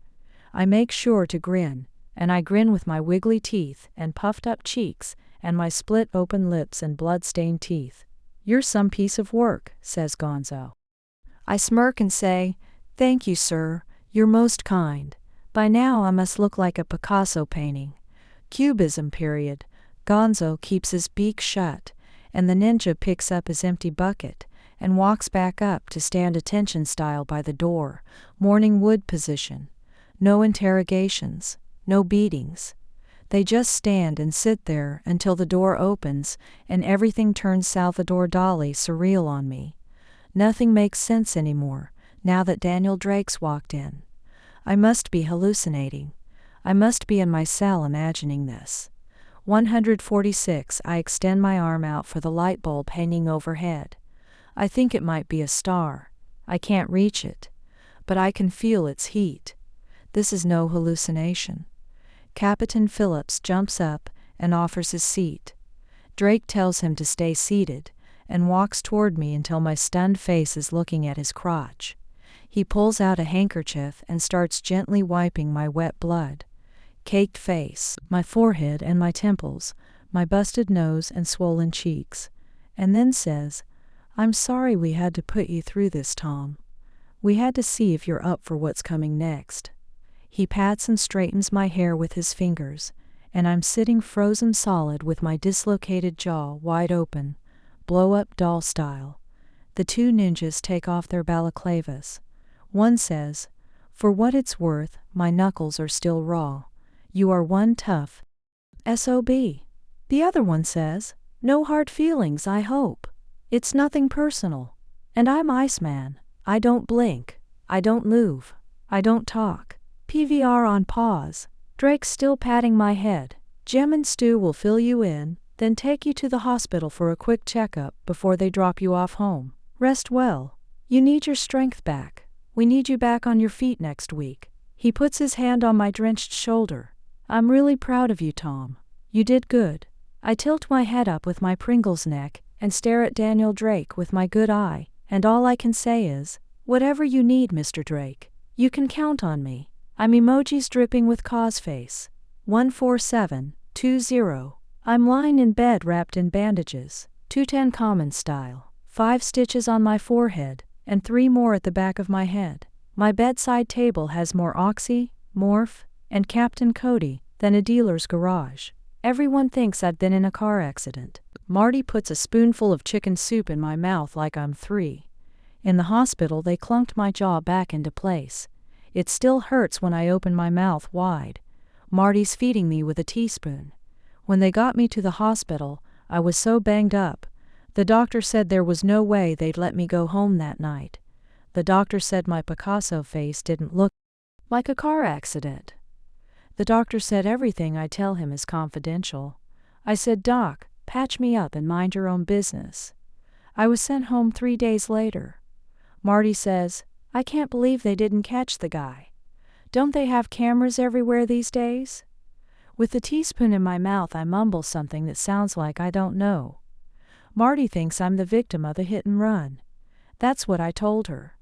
I make sure to grin, and I grin with my wiggly teeth and puffed up cheeks and my split open lips and blood-stained teeth. You're some piece of work, says Gonzo. I smirk and say, "Thank you, sir, you're most kind." By now I must look like a Picasso painting. Cubism period. Gonzo keeps his beak shut, and the ninja picks up his empty bucket and walks back up to stand attention style by the door, morning wood position. No interrogations, no beatings. They just stand and sit there until the door opens and everything turns Salvador Dali surreal on me. Nothing makes sense anymore, now that Daniel Drake's walked in. I must be hallucinating. I must be in my cell imagining this. 146. I extend my arm out for the light bulb hanging overhead. I think it might be a star. I can't reach it, but I can feel its heat. This is no hallucination. Captain Phillips jumps up and offers his seat. Drake tells him to stay seated and walks toward me until my stunned face is looking at his crotch. He pulls out a handkerchief and starts gently wiping my wet blood. Caked face, my forehead and my temples, my busted nose and swollen cheeks, and then says, "I'm sorry we had to put you through this, Tom. We had to see if you're up for what's coming next." He pats and straightens my hair with his fingers, and I'm sitting frozen solid with my dislocated jaw wide open, blow-up doll style. The two ninjas take off their balaclavas. One says, "For what it's worth, my knuckles are still raw. You are one tough SOB." The other one says, "No hard feelings, I hope. It's nothing personal. And I'm Iceman. I don't blink. I don't move. I don't talk." PVR on pause. Drake's still patting my head. "Jim and Stu will fill you in, then take you to the hospital for a quick checkup before they drop you off home. Rest well. You need your strength back. We need you back on your feet next week." He puts his hand on my drenched shoulder. "I'm really proud of you, Tom. You did good." I tilt my head up with my Pringles neck and stare at Daniel Drake with my good eye, and all I can say is, "Whatever you need, Mr. Drake, you can count on me." I'm emojis dripping with cause face. 14720. I'm lying in bed wrapped in bandages, 210 common style, 5 stitches on my forehead, and 3 more at the back of my head. My bedside table has more Oxy, Morph, and Captain Cody than a dealer's garage. Everyone thinks I've been in a car accident. Marty puts a spoonful of chicken soup in my mouth like I'm 3. In the hospital they clunked my jaw back into place. It still hurts when I open my mouth wide. Marty's feeding me with a teaspoon. When they got me to the hospital, I was so banged up. The doctor said there was no way they'd let me go home that night. The doctor said my Picasso face didn't look like a car accident. The doctor said everything I tell him is confidential. I said, "Doc, patch me up and mind your own business." I was sent home 3 days later. Marty says, "I can't believe they didn't catch the guy. Don't they have cameras everywhere these days?" With the teaspoon in my mouth I mumble something that sounds like I don't know. Marty thinks I'm the victim of a hit and run. That's what I told her.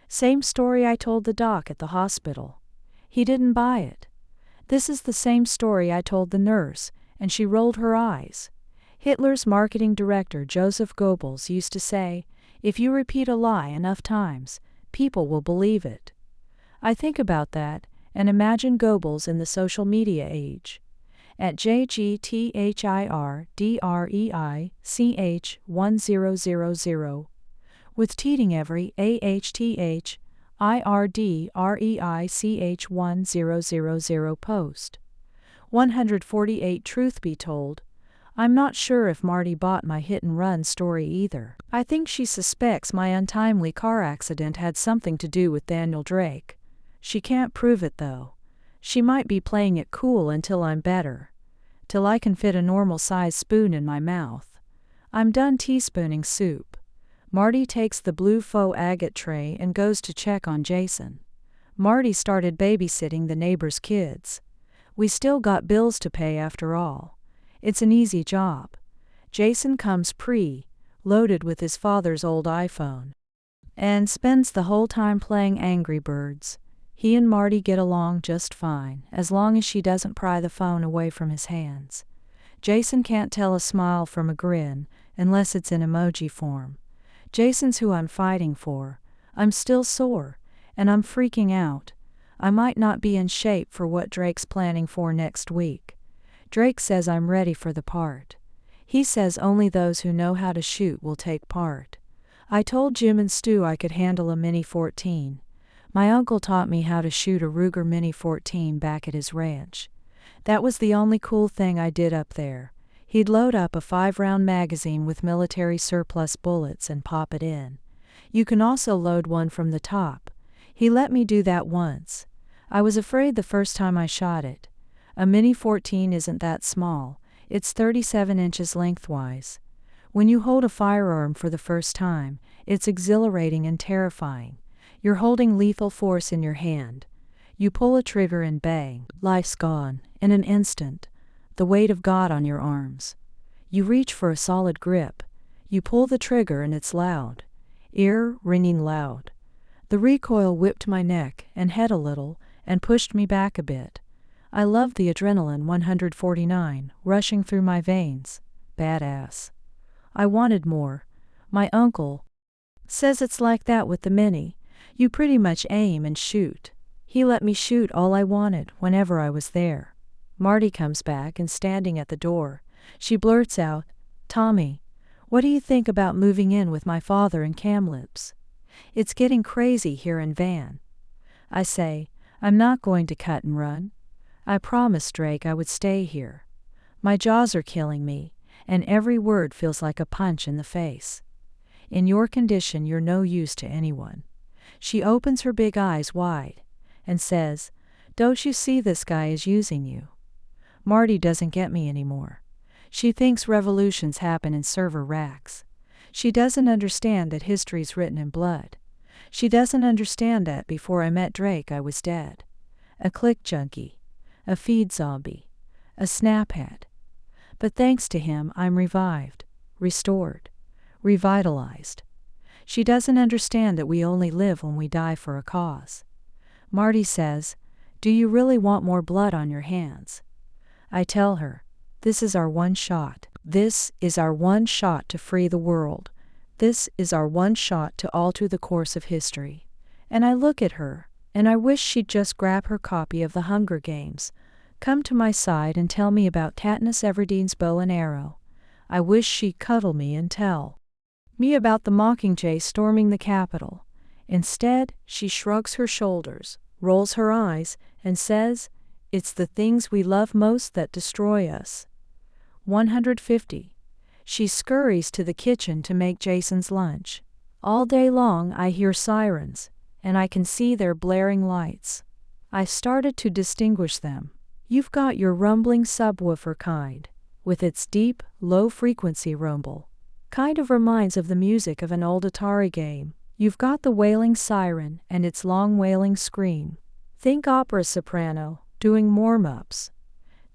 Same story I told the doc at the hospital. He didn't buy it. This is the same story I told the nurse, and she rolled her eyes. Hitler's marketing director Joseph Goebbels used to say, "If you repeat a lie enough times, people will believe it." I think about that and imagine Goebbels in the social media age. At JGTHIRDREICH1000, with Teeting every AHTHIRDREICH1000 post. 148. Truth be told, I'm not sure if Marty bought my hit-and-run story either. I think she suspects my untimely car accident had something to do with Daniel Drake. She can't prove it though. She might be playing it cool until I'm better. Till I can fit a normal-sized spoon in my mouth. I'm done teaspooning soup. Marty takes the blue faux agate tray and goes to check on Jason. Marty started babysitting the neighbor's kids. We still got bills to pay after all. It's an easy job. Jason comes pre-loaded with his father's old iPhone and spends the whole time playing Angry Birds. He and Marty get along just fine, as long as she doesn't pry the phone away from his hands. Jason can't tell a smile from a grin unless it's in emoji form. Jason's who I'm fighting for. I'm still sore, and I'm freaking out. I might not be in shape for what Drake's planning for next week. Drake says I'm ready for the part. He says only those who know how to shoot will take part. I told Jim and Stu I could handle a Mini 14. My uncle taught me how to shoot a Ruger Mini 14 back at his ranch. That was the only cool thing I did up there. He'd load up a 5-round magazine with military surplus bullets and pop it in. You can also load one from the top. He let me do that once. I was afraid the first time I shot it. A Mini 14 isn't that small. It's 37 inches lengthwise. When you hold a firearm for the first time, it's exhilarating and terrifying. You're holding lethal force in your hand. You pull a trigger and bang, life's gone, in an instant. The weight of God on your arms. You reach for a solid grip. You pull the trigger and it's loud. Ear-ringing loud. The recoil whipped my neck and head a little and pushed me back a bit. I loved the adrenaline 149 rushing through my veins. Badass. I wanted more. My uncle says it's like that with the Mini. You pretty much aim and shoot. He let me shoot all I wanted whenever I was there. Marty comes back and standing at the door. She blurts out, "Tommy, what do you think about moving in with my father and Kamloops? It's getting crazy here in Van." I say, "I'm not going to cut and run. I promised Drake I would stay here. My jaws are killing me, and every word feels like a punch in the face. In your condition, you're no use to anyone." She opens her big eyes wide and says, "Don't you see this guy is using you?" Marty doesn't get me anymore. She thinks revolutions happen in server racks. She doesn't understand that history's written in blood. She doesn't understand that before I met Drake I was dead. A click junkie. A feed zombie. A snaphead. But thanks to him I'm revived, restored, revitalized. She doesn't understand that we only live when we die for a cause. Marty says, "Do you really want more blood on your hands?" I tell her, "This is our one shot. This is our one shot to free the world. This is our one shot to alter the course of history." And I look at her, and I wish she'd just grab her copy of The Hunger Games, come to my side and tell me about Katniss Everdeen's bow and arrow. I wish she'd cuddle me and tell me about the Mockingjay storming the Capitol. Instead, she shrugs her shoulders, rolls her eyes, and says, "It's the things we love most that destroy us." 150. She scurries to the kitchen to make Jason's lunch. All day long I hear sirens, and I can see their blaring lights. I started to distinguish them. You've got your rumbling subwoofer kind, with its deep, low-frequency rumble. Kind of reminds of the music of an old Atari game. You've got the wailing siren and its long wailing scream. Think opera soprano, doing warm-ups.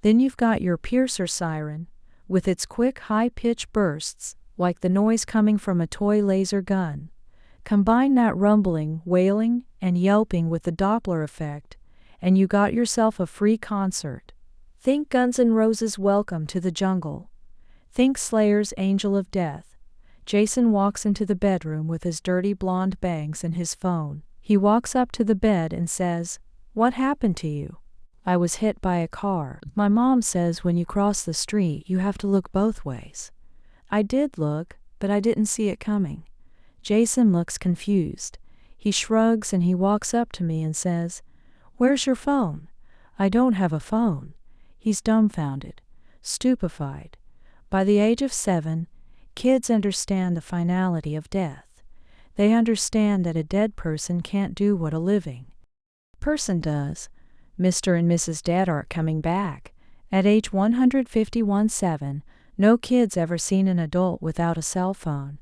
Then you've got your piercer siren, with its quick high-pitched bursts, like the noise coming from a toy laser gun. Combine that rumbling, wailing, and yelping with the Doppler effect, and you got yourself a free concert. Think Guns N' Roses' Welcome to the Jungle. Think Slayer's Angel of Death. Jason walks into the bedroom with his dirty blonde bangs and his phone. He walks up to the bed and says, "What happened to you?" "I was hit by a car. My mom says when you cross the street you have to look both ways." I did look, but I didn't see it coming. Jason looks confused. He shrugs and he walks up to me and says, "Where's your phone?" I don't have a phone. He's dumbfounded, stupefied. By the age of 7, kids understand the finality of death. They understand that a dead person can't do what a living person does. Mr. and Mrs. Dead are coming back. At age 151-7, no kid's ever seen an adult without a cell phone.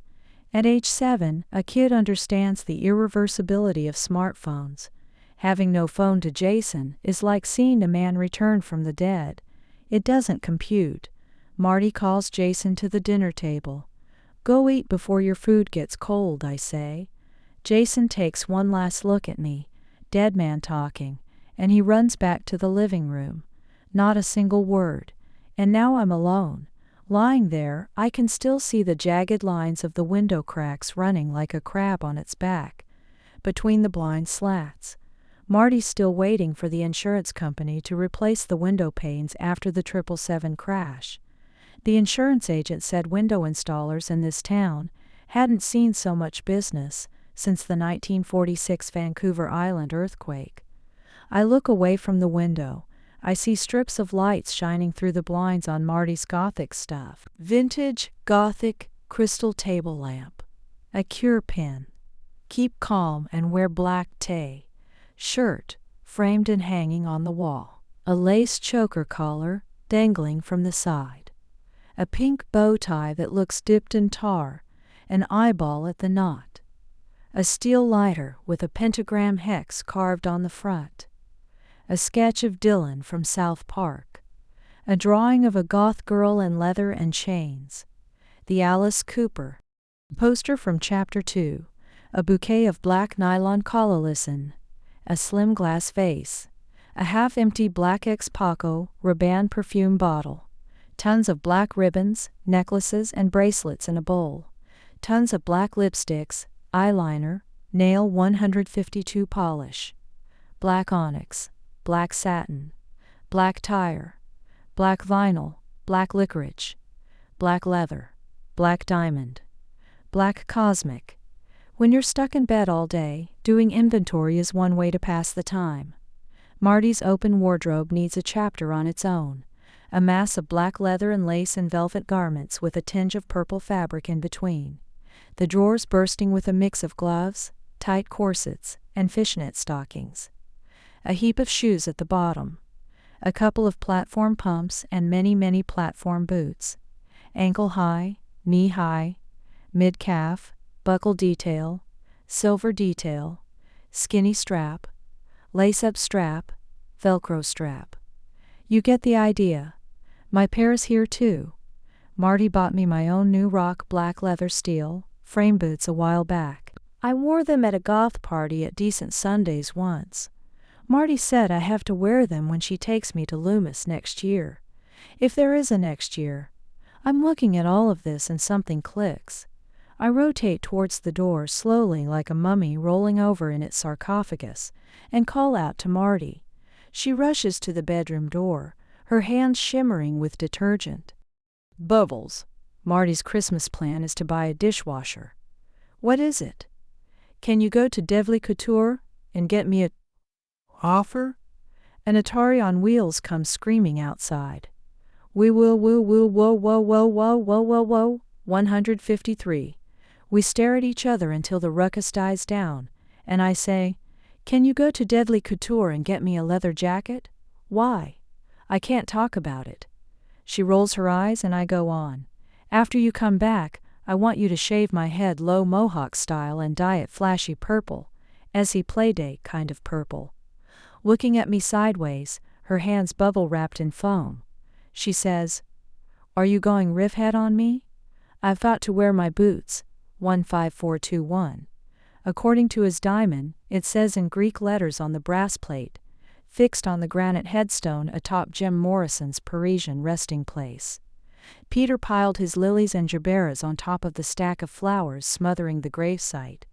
At age 7, a kid understands the irreversibility of smartphones. Having no phone to Jason is like seeing a man return from the dead. It doesn't compute. Marty calls Jason to the dinner table. "Go eat before your food gets cold," I say. Jason takes one last look at me, dead man talking, and he runs back to the living room. Not a single word. And now I'm alone. Lying there, I can still see the jagged lines of the window cracks running like a crab on its back. between the blind slats. Marty's still waiting for the insurance company to replace the window panes after the 777 crash. The insurance agent said window installers in this town hadn't seen so much business since the 1946 Vancouver Island earthquake. I look away from the window. I see strips of lights shining through the blinds on Marty's Gothic stuff. Vintage, Gothic, crystal table lamp. A cure pin. Keep calm and wear black tie. Shirt, framed and hanging on the wall. A lace choker collar, dangling from the side. A pink bow tie that looks dipped in tar, an eyeball at the knot. A steel lighter with a pentagram hex carved on the front. A sketch of Dylan from South Park. A drawing of a goth girl in leather and chains. The Alice Cooper. Poster from Chapter 2. A bouquet of black nylon collarlisten. A slim glass vase. A half-empty black Ex Paco Rabanne perfume bottle. Tons of black ribbons, necklaces, and bracelets in a bowl. Tons of black lipsticks, eyeliner, nail 152 polish. Black onyx. Black satin, black tire, black vinyl, black licorice, black leather, black diamond, black cosmic. When you're stuck in bed all day, doing inventory is one way to pass the time. Marty's open wardrobe needs a chapter on its own, a mass of black leather and lace and velvet garments with a tinge of purple fabric in between. The drawers bursting with a mix of gloves, tight corsets, and fishnet stockings. A heap of shoes at the bottom, a couple of platform pumps and many platform boots, ankle-high, knee-high, mid-calf, buckle detail, silver detail, skinny strap, lace-up strap, Velcro strap. You get the idea. My pair's here too. Marty bought me my own new rock black leather steel frame boots a while back. I wore them at a goth party at Decent Sundays once. Marty said I have to wear them when she takes me to Loomis next year. If there is a next year. I'm looking at all of this and something clicks. I rotate towards the door slowly like a mummy rolling over in its sarcophagus, and call out to Marty. She rushes to the bedroom door, her hands shimmering with detergent. Bubbles. Marty's Christmas plan is to buy a dishwasher. What is it? Can you go to Devly Couture and get me a offer? An Atari on wheels comes screaming outside. We will whoa whoa whoa whoa whoa whoa whoa 153. We stare at each other until the ruckus dies down, and I say, "Can you go to Deadly Couture and get me a leather jacket?" "Why?" "I can't talk about it." She rolls her eyes and I go on. "After you come back, I want you to shave my head low mohawk style and dye it flashy purple, SE Playdate kind of purple." Looking at me sideways, her hands bubble-wrapped in foam. She says, "Are you going riffhead on me?" "I've got to wear my boots." 15421. According to his diamond, it says in Greek letters on the brass plate, fixed on the granite headstone atop Jim Morrison's Parisian resting place. Peter piled his lilies and gerberas on top of the stack of flowers smothering the gravesite,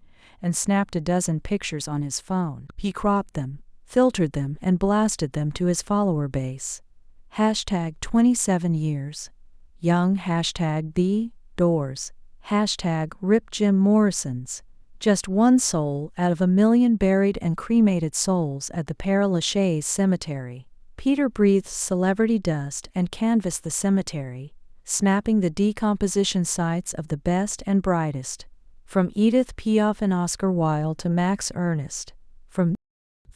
and snapped a dozen pictures on his phone. He cropped them, filtered them, and blasted them to his follower base. Hashtag 27 years. Young hashtag the doors. Hashtag rip Jim Morrison's. Just one soul out of 1,000,000 buried and cremated souls at the Père Lachaise cemetery. Peter breathed celebrity dust and canvassed the cemetery, snapping the decomposition sites of the best and brightest, from Edith Piaf and Oscar Wilde to Max Ernst, from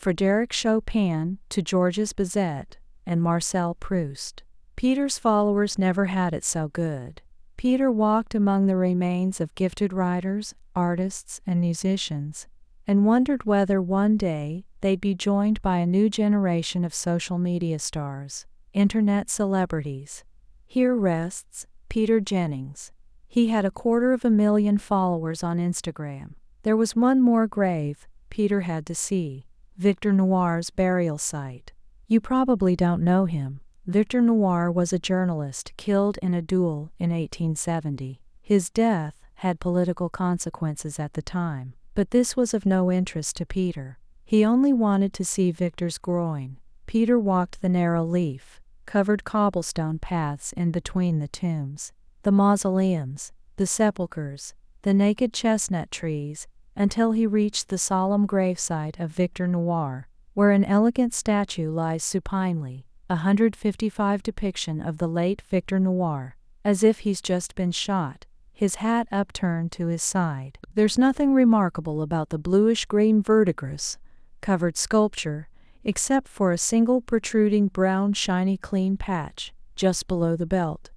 Frédéric Chopin to Georges Bizet and Marcel Proust. Peter's followers never had it so good. Peter walked among the remains of gifted writers, artists, and musicians, and wondered whether one day they'd be joined by a new generation of social media stars, internet celebrities. Here rests Peter Jennings. He had 250,000 followers on Instagram. There was one more grave Peter had to see, Victor Noir's burial site. You probably don't know him. Victor Noir was a journalist killed in a duel in 1870. His death had political consequences at the time. But this was of no interest to Peter. He only wanted to see Victor's groin. Peter walked the narrow leaf-covered cobblestone paths in between the tombs, the mausoleums, the sepulchres, the naked chestnut trees, until he reached the solemn gravesite of Victor Nawar, where an elegant statue lies supinely, a 155 depiction of the late Victor Nawar, as if he's just been shot, his hat upturned to his side. There's nothing remarkable about the bluish-green verdigris-covered sculpture, except for a single protruding brown shiny clean patch, just below the belt.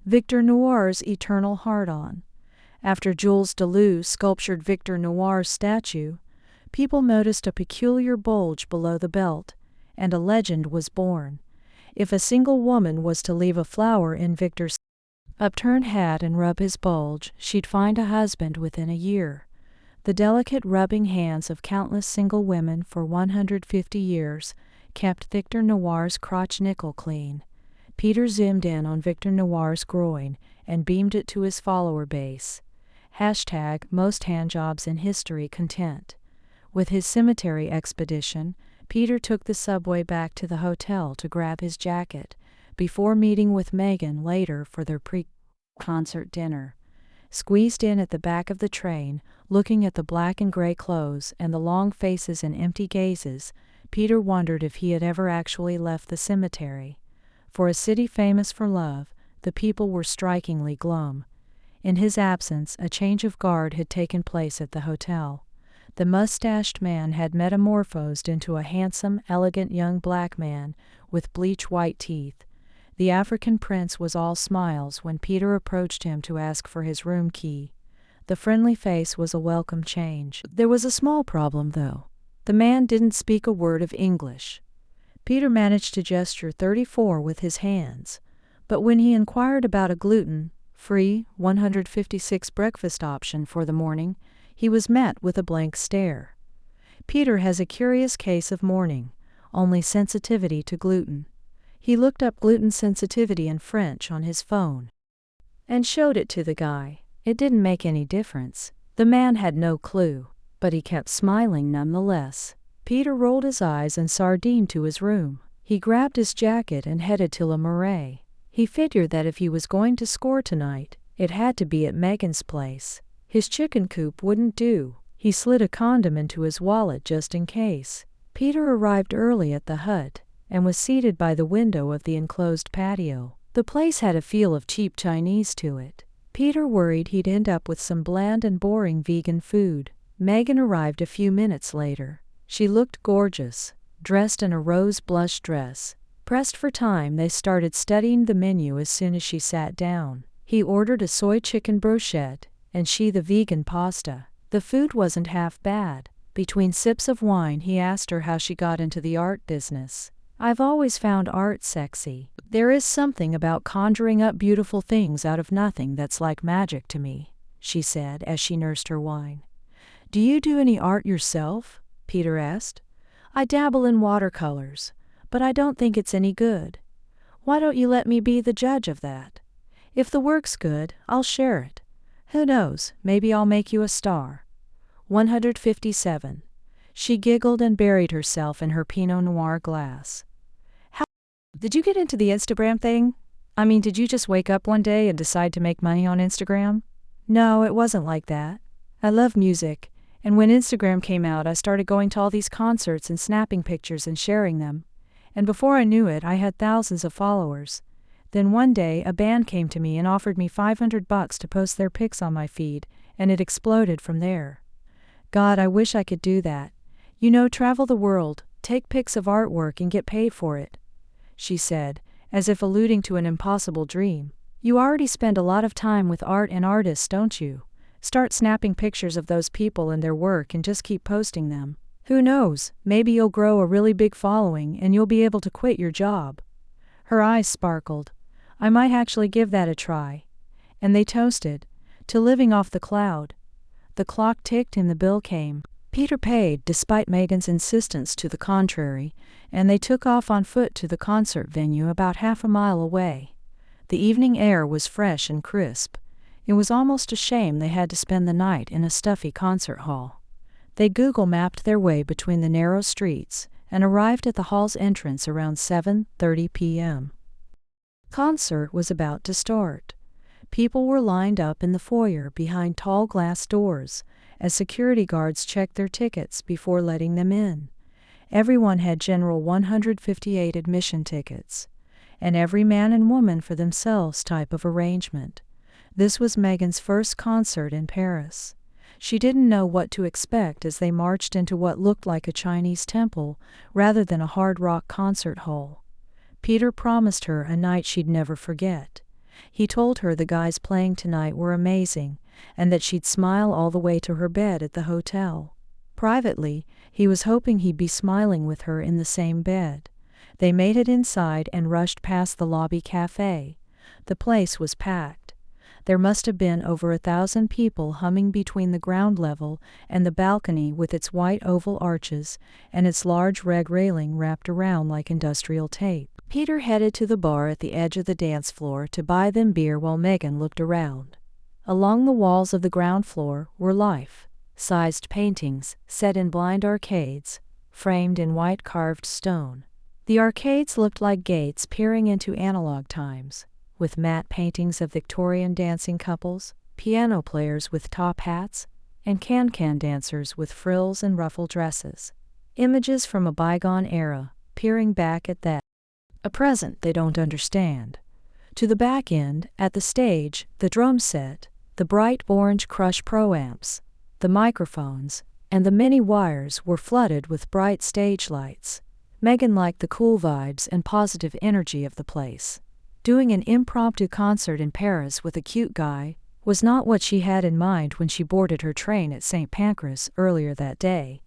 Victor Nawar's eternal hard-on. After Jules Deleuze sculptured Victor Nawar's statue, people noticed a peculiar bulge below the belt, and a legend was born. If a single woman was to leave a flower in Victor's upturned hat and rub his bulge, she'd find a husband within a year. The delicate rubbing hands of countless single women for 150 years kept Victor Nawar's crotch nickel clean. Peter zoomed in on Victor Nawar's groin and beamed it to his follower base. Hashtag most handjobs in history content. With his cemetery expedition, Peter took the subway back to the hotel to grab his jacket, before meeting with Megan later for their pre-concert dinner. Squeezed in at the back of the train, looking at the black and gray clothes and the long faces and empty gazes, Peter wondered if he had ever actually left the cemetery. For a city famous for love, the people were strikingly glum. In his absence, a change of guard had taken place at the hotel. The mustached man had metamorphosed into a handsome, elegant young black man with bleach-white teeth. The African prince was all smiles when Peter approached him to ask for his room key. The friendly face was a welcome change. There was a small problem, though. The man didn't speak a word of English. Peter managed to gesture 34 with his hands, but when he inquired about a gluten-free 156 breakfast option for the morning, he was met with a blank stare. Peter has a curious case of morning-only sensitivity to gluten. He looked up gluten sensitivity in French on his phone and showed it to the guy. It didn't make any difference. The man had no clue, but he kept smiling nonetheless. Peter rolled his eyes and sardined to his room. He grabbed his jacket and headed to Le Marais. He figured that if he was going to score tonight, it had to be at Megan's place. His chicken coop wouldn't do. He slid a condom into his wallet just in case. Peter arrived early at the hut and was seated by the window of the enclosed patio. The place had a feel of cheap Chinese to it. Peter worried he'd end up with some bland and boring vegan food. Megan arrived a few minutes later. She looked gorgeous, dressed in a rose blush dress. Pressed for time, they started studying the menu as soon as she sat down. He ordered a soy chicken brochette, and she the vegan pasta. The food wasn't half bad. Between sips of wine, he asked her how she got into the art business. "I've always found art sexy. There is something about conjuring up beautiful things out of nothing that's like magic to me," she said as she nursed her wine. "Do you do any art yourself?" Peter asked. "I dabble in watercolors, but I don't think it's any good. Why don't you let me be the judge of that? If the work's good, I'll share it. Who knows, maybe I'll make you a star." 157. She giggled and buried herself in her Pinot Noir glass. "How did you get into the Instagram thing? I mean, did you just wake up one day and decide to make money on Instagram?" "No, it wasn't like that. I love music, and when Instagram came out, I started going to all these concerts and snapping pictures and sharing them. And before I knew it, I had thousands of followers. Then one day, a band came to me and offered me $500 to post their pics on my feed, and it exploded from there. God, I wish I could do that. You know, travel the world, take pics of artwork and get paid for it," she said, as if alluding to an impossible dream. "You already spend a lot of time with art and artists, don't you? Start snapping pictures of those people and their work and just keep posting them. Who knows, maybe you'll grow a really big following and you'll be able to quit your job." Her eyes sparkled. "I might actually give that a try." And they toasted to living off the cloud. The clock ticked and the bill came. Peter paid, despite Megan's insistence to the contrary, and they took off on foot to the concert venue about half a mile away. The evening air was fresh and crisp. It was almost a shame they had to spend the night in a stuffy concert hall. They Google mapped their way between the narrow streets and arrived at the hall's entrance around 7:30 p.m. Concert was about to start. People were lined up in the foyer behind tall glass doors as security guards checked their tickets before letting them in. Everyone had general 158 admission tickets, and every man and woman for themselves type of arrangement. This was Megan's first concert in Paris. She didn't know what to expect as they marched into what looked like a Chinese temple rather than a hard rock concert hall. Peter promised her a night she'd never forget. He told her the guys playing tonight were amazing and that she'd smile all the way to her bed at the hotel. Privately, he was hoping he'd be smiling with her in the same bed. They made it inside and rushed past the lobby cafe. The place was packed. There must have been over 1,000 people humming between the ground level and the balcony with its white oval arches and its large red railing wrapped around like industrial tape. Peter headed to the bar at the edge of the dance floor to buy them beer while Megan looked around. Along the walls of the ground floor were life-sized paintings set in blind arcades, framed in white carved stone. The arcades looked like gates peering into analog times, with matte paintings of Victorian dancing couples, piano players with top hats, and can-can dancers with frills and ruffled dresses. Images from a bygone era, peering back at that. A present they don't understand. To the back end, at the stage, the drum set, the bright orange Crush Pro amps, the microphones, and the many wires were flooded with bright stage lights. Megan liked the cool vibes and positive energy of the place. Doing an impromptu concert in Paris with a cute guy was not what she had in mind when she boarded her train at St. Pancras earlier that day.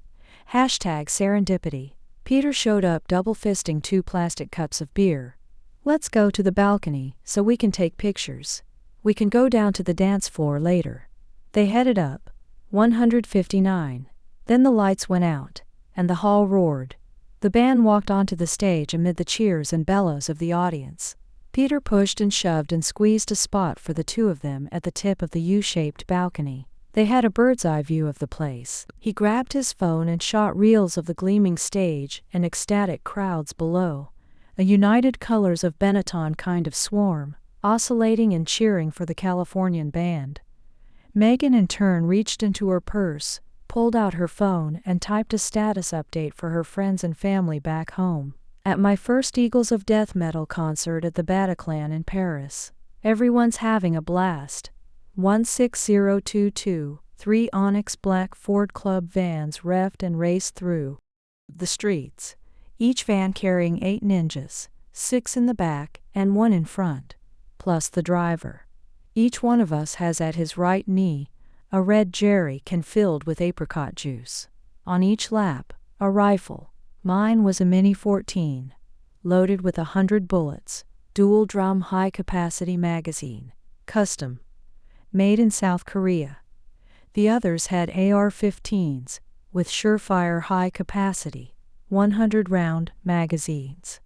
#serendipity. Peter showed up double-fisting 2 plastic cups of beer. "Let's go to the balcony so we can take pictures. We can go down to the dance floor later." They headed up. 159. Then the lights went out, and the hall roared. The band walked onto the stage amid the cheers and bellows of the audience. Peter pushed and shoved and squeezed a spot for the two of them at the tip of the U-shaped balcony. They had a bird's-eye view of the place. He grabbed his phone and shot reels of the gleaming stage and ecstatic crowds below, a united colors of Benetton kind of swarm, oscillating and cheering for the Californian band. Megan in turn reached into her purse, pulled out her phone and typed a status update for her friends and family back home. "At my first Eagles of Death Metal concert at the Bataclan in Paris. Everyone's having a blast." 16022, 3 onyx black Ford Club vans revved and raced through the streets, each van carrying 8 ninjas, 6 in the back and 1 in front, plus the driver. Each one of us has at his right knee a red jerry can filled with apricot juice. On each lap, a rifle. Mine was a Mini 14, loaded with 100 bullets, dual-drum high-capacity magazine, custom, made in South Korea. The others had AR-15s, with surefire high-capacity, 100-round magazines.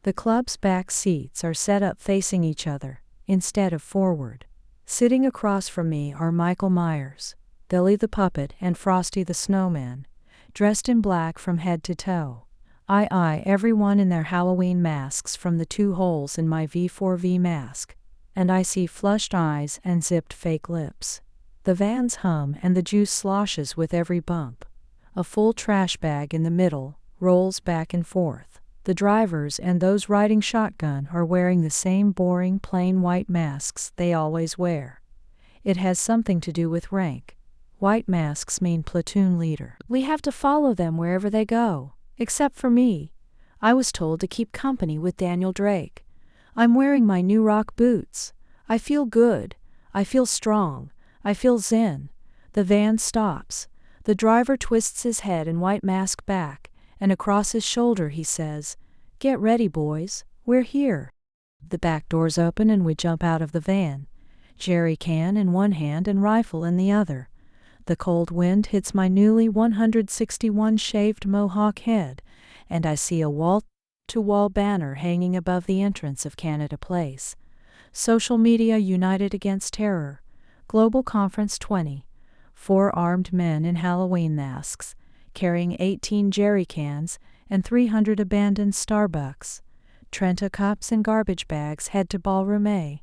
The club's back seats are set up facing each other, instead of forward. Sitting across from me are Michael Myers, Billy the Puppet and Frosty the Snowman, dressed in black from head to toe. I eye everyone in their Halloween masks from the 2 holes in my V4V mask, and I see flushed eyes and zipped fake lips. The vans hum and the juice sloshes with every bump. A full trash bag in the middle rolls back and forth. The drivers and those riding shotgun are wearing the same boring plain white masks they always wear. It has something to do with rank. White masks mean platoon leader. We have to follow them wherever they go, except for me. I was told to keep company with Daniel Drake. I'm wearing my new rock boots. I feel good. I feel strong. I feel zen. The van stops. The driver twists his head and white mask back, and across his shoulder he says, "Get ready, boys. We're here." The back doors open and we jump out of the van, jerry can in one hand and rifle in the other. The cold wind hits my newly 161 shaved mohawk head, and I see a wall-to-wall banner hanging above the entrance of Canada Place. Social Media United Against Terror, Global Conference 20, 4 armed men in Halloween masks, carrying 18 jerry cans and 300 abandoned Starbucks. Trenta cups and garbage bags head to Ballroom A.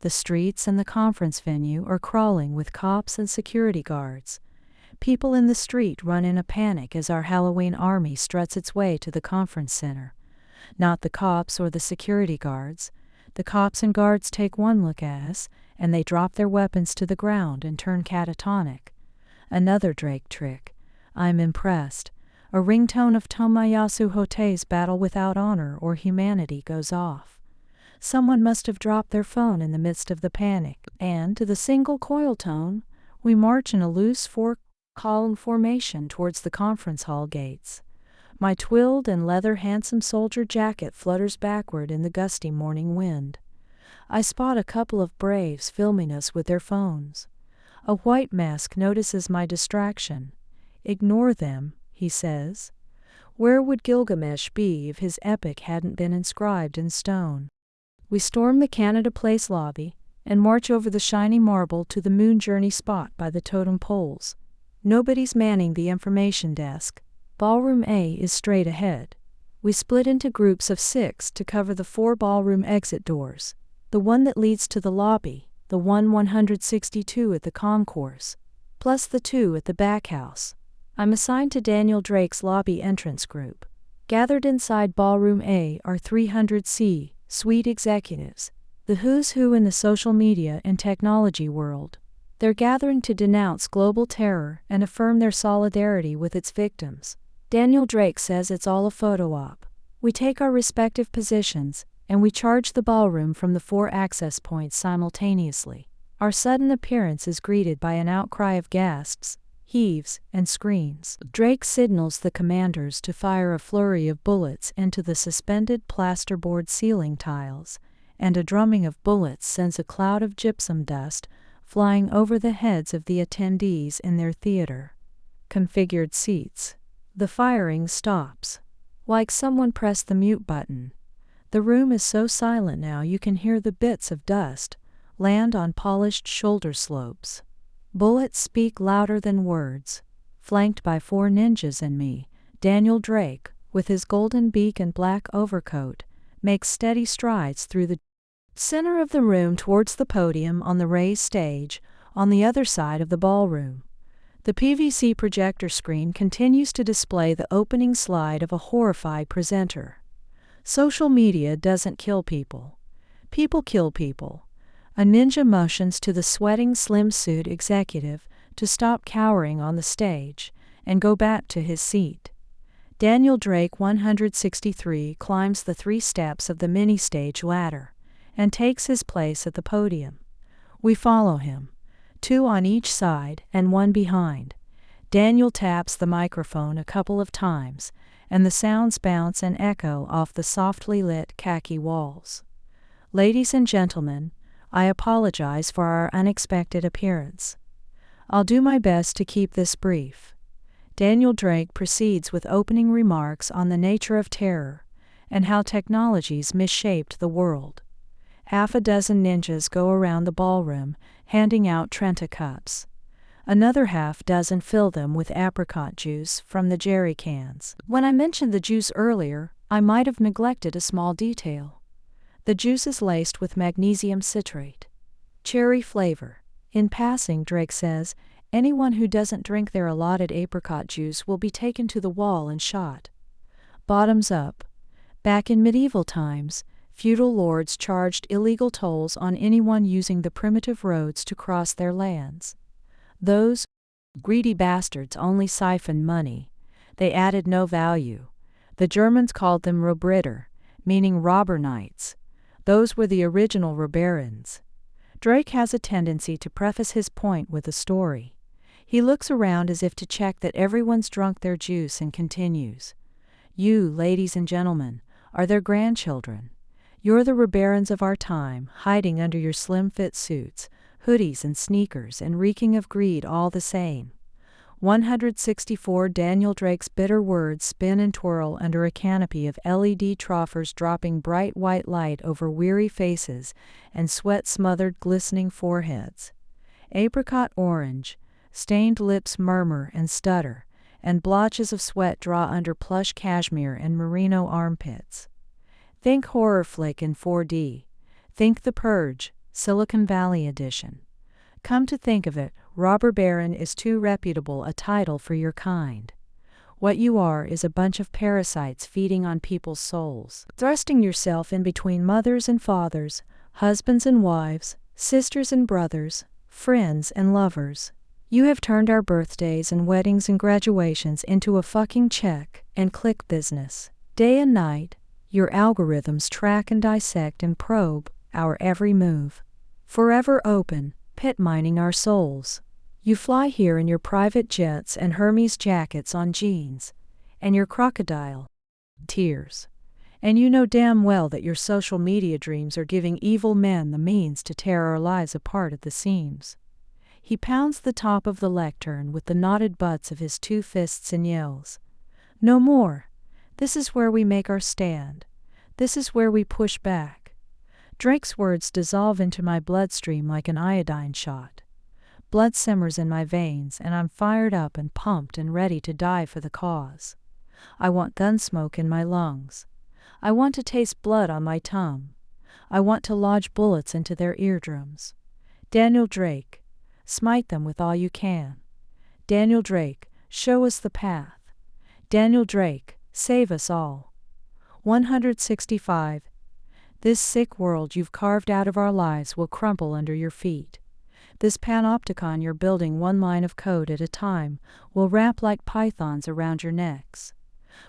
The streets and the conference venue are crawling with cops and security guards. People in the street run in a panic as our Halloween army struts its way to the conference center. Not the cops or the security guards. The cops and guards take one look at us, and they drop their weapons to the ground and turn catatonic. Another Drake trick. I'm impressed. A ringtone of Tomoyasu Hotei's Battle Without Honor or Humanity goes off. Someone must have dropped their phone in the midst of the panic, and, to the single coil tone, we march in a loose 4-column formation towards the conference hall gates. My twilled and leather handsome soldier jacket flutters backward in the gusty morning wind. I spot a couple of braves filming us with their phones. A white mask notices my distraction. "Ignore them," he says. Where would Gilgamesh be if his epic hadn't been inscribed in stone? We storm the Canada Place lobby and march over the shiny marble to the moon journey spot by the totem poles. Nobody's manning the information desk. Ballroom A is straight ahead. We split into groups of 6 to cover the 4 ballroom exit doors. The one that leads to the lobby, the one 162 at the concourse, plus the 2 at the back house. I'm assigned to Daniel Drake's lobby entrance group. Gathered inside Ballroom A are 300C, suite executives, the who's who in the social media and technology world. They're gathering to denounce global terror and affirm their solidarity with its victims. Daniel Drake says it's all a photo op. We take our respective positions, and we charge the ballroom from the 4 access points simultaneously. Our sudden appearance is greeted by an outcry of gasps, heaves, and screams. Drake signals the commanders to fire a flurry of bullets into the suspended plasterboard ceiling tiles, and a drumming of bullets sends a cloud of gypsum dust flying over the heads of the attendees in their theater. Configured seats. The firing stops. Like someone pressed the mute button. The room is so silent now you can hear the bits of dust land on polished shoulder slopes. Bullets speak louder than words. Flanked by 4 ninjas and me, Daniel Drake, with his golden beak and black overcoat, makes steady strides through the center of the room towards the podium on the raised stage, on the other side of the ballroom. The PVC projector screen continues to display the opening slide of a horrified presenter. Social media doesn't kill people. People kill people. A ninja motions to the sweating slim-suit executive to stop cowering on the stage and go back to his seat. Daniel Drake 163 climbs the 3 steps of the mini-stage ladder and takes his place at the podium. We follow him, 2 on each side and 1 behind. Daniel taps the microphone a couple of times, and the sounds bounce and echo off the softly lit khaki walls. Ladies and gentlemen, I apologize for our unexpected appearance. I'll do my best to keep this brief. Daniel Drake proceeds with opening remarks on the nature of terror and how technologies misshaped the world. Half a dozen ninjas go around the ballroom handing out Trenta cups. Another half dozen fill them with apricot juice from the jerry cans. When I mentioned the juice earlier, I might have neglected a small detail. The juice is laced with magnesium citrate. Cherry flavor. In passing, Drake says, anyone who doesn't drink their allotted apricot juice will be taken to the wall and shot. Bottoms up. Back in medieval times, feudal lords charged illegal tolls on anyone using the primitive roads to cross their lands. Those greedy bastards only siphoned money. They added no value. The Germans called them Robritter, meaning robber knights. Those were the original Robarins. Drake has a tendency to preface his point with a story. He looks around as if to check that everyone's drunk their juice and continues. You, ladies and gentlemen, are their grandchildren. You're the Robarins of our time, hiding under your slim-fit suits, hoodies and sneakers, and reeking of greed all the same. 164 Daniel Drake's bitter words spin and twirl under a canopy of LED troffers dropping bright white light over weary faces and sweat-smothered glistening foreheads. Apricot orange, Stained lips murmur and stutter, and blotches of sweat draw under plush cashmere and merino armpits. Think horror flick in 4D. Think The Purge, Silicon Valley edition. Come to think of it, robber baron is too reputable a title for your kind. What you are is a bunch of parasites feeding on people's souls, thrusting yourself in between mothers and fathers, husbands and wives, sisters and brothers, friends and lovers. You have turned our birthdays and weddings and graduations into a fucking check and click business. Day and night, your algorithms track and dissect and probe our every move. Forever open, pit mining our souls. You fly here in your private jets and Hermes jackets on jeans, and your crocodile tears. And you know damn well that your social media dreams are giving evil men the means to tear our lives apart at the seams. He pounds the top of the lectern with the knotted butts of his two fists and yells, "No more! This is where we make our stand. This is where we push back." Drake's words dissolve into my bloodstream like an iodine shot. Blood simmers in my veins, and I'm fired up and pumped and ready to die for the cause. I want gun smoke in my lungs. I want to taste blood on my tongue. I want to lodge bullets into their eardrums. Daniel Drake, smite them with all you can. Daniel Drake, show us the path. Daniel Drake, save us all. 165. This sick world you've carved out of our lives will crumple under your feet. This panopticon you're building one line of code at a time will wrap like pythons around your necks.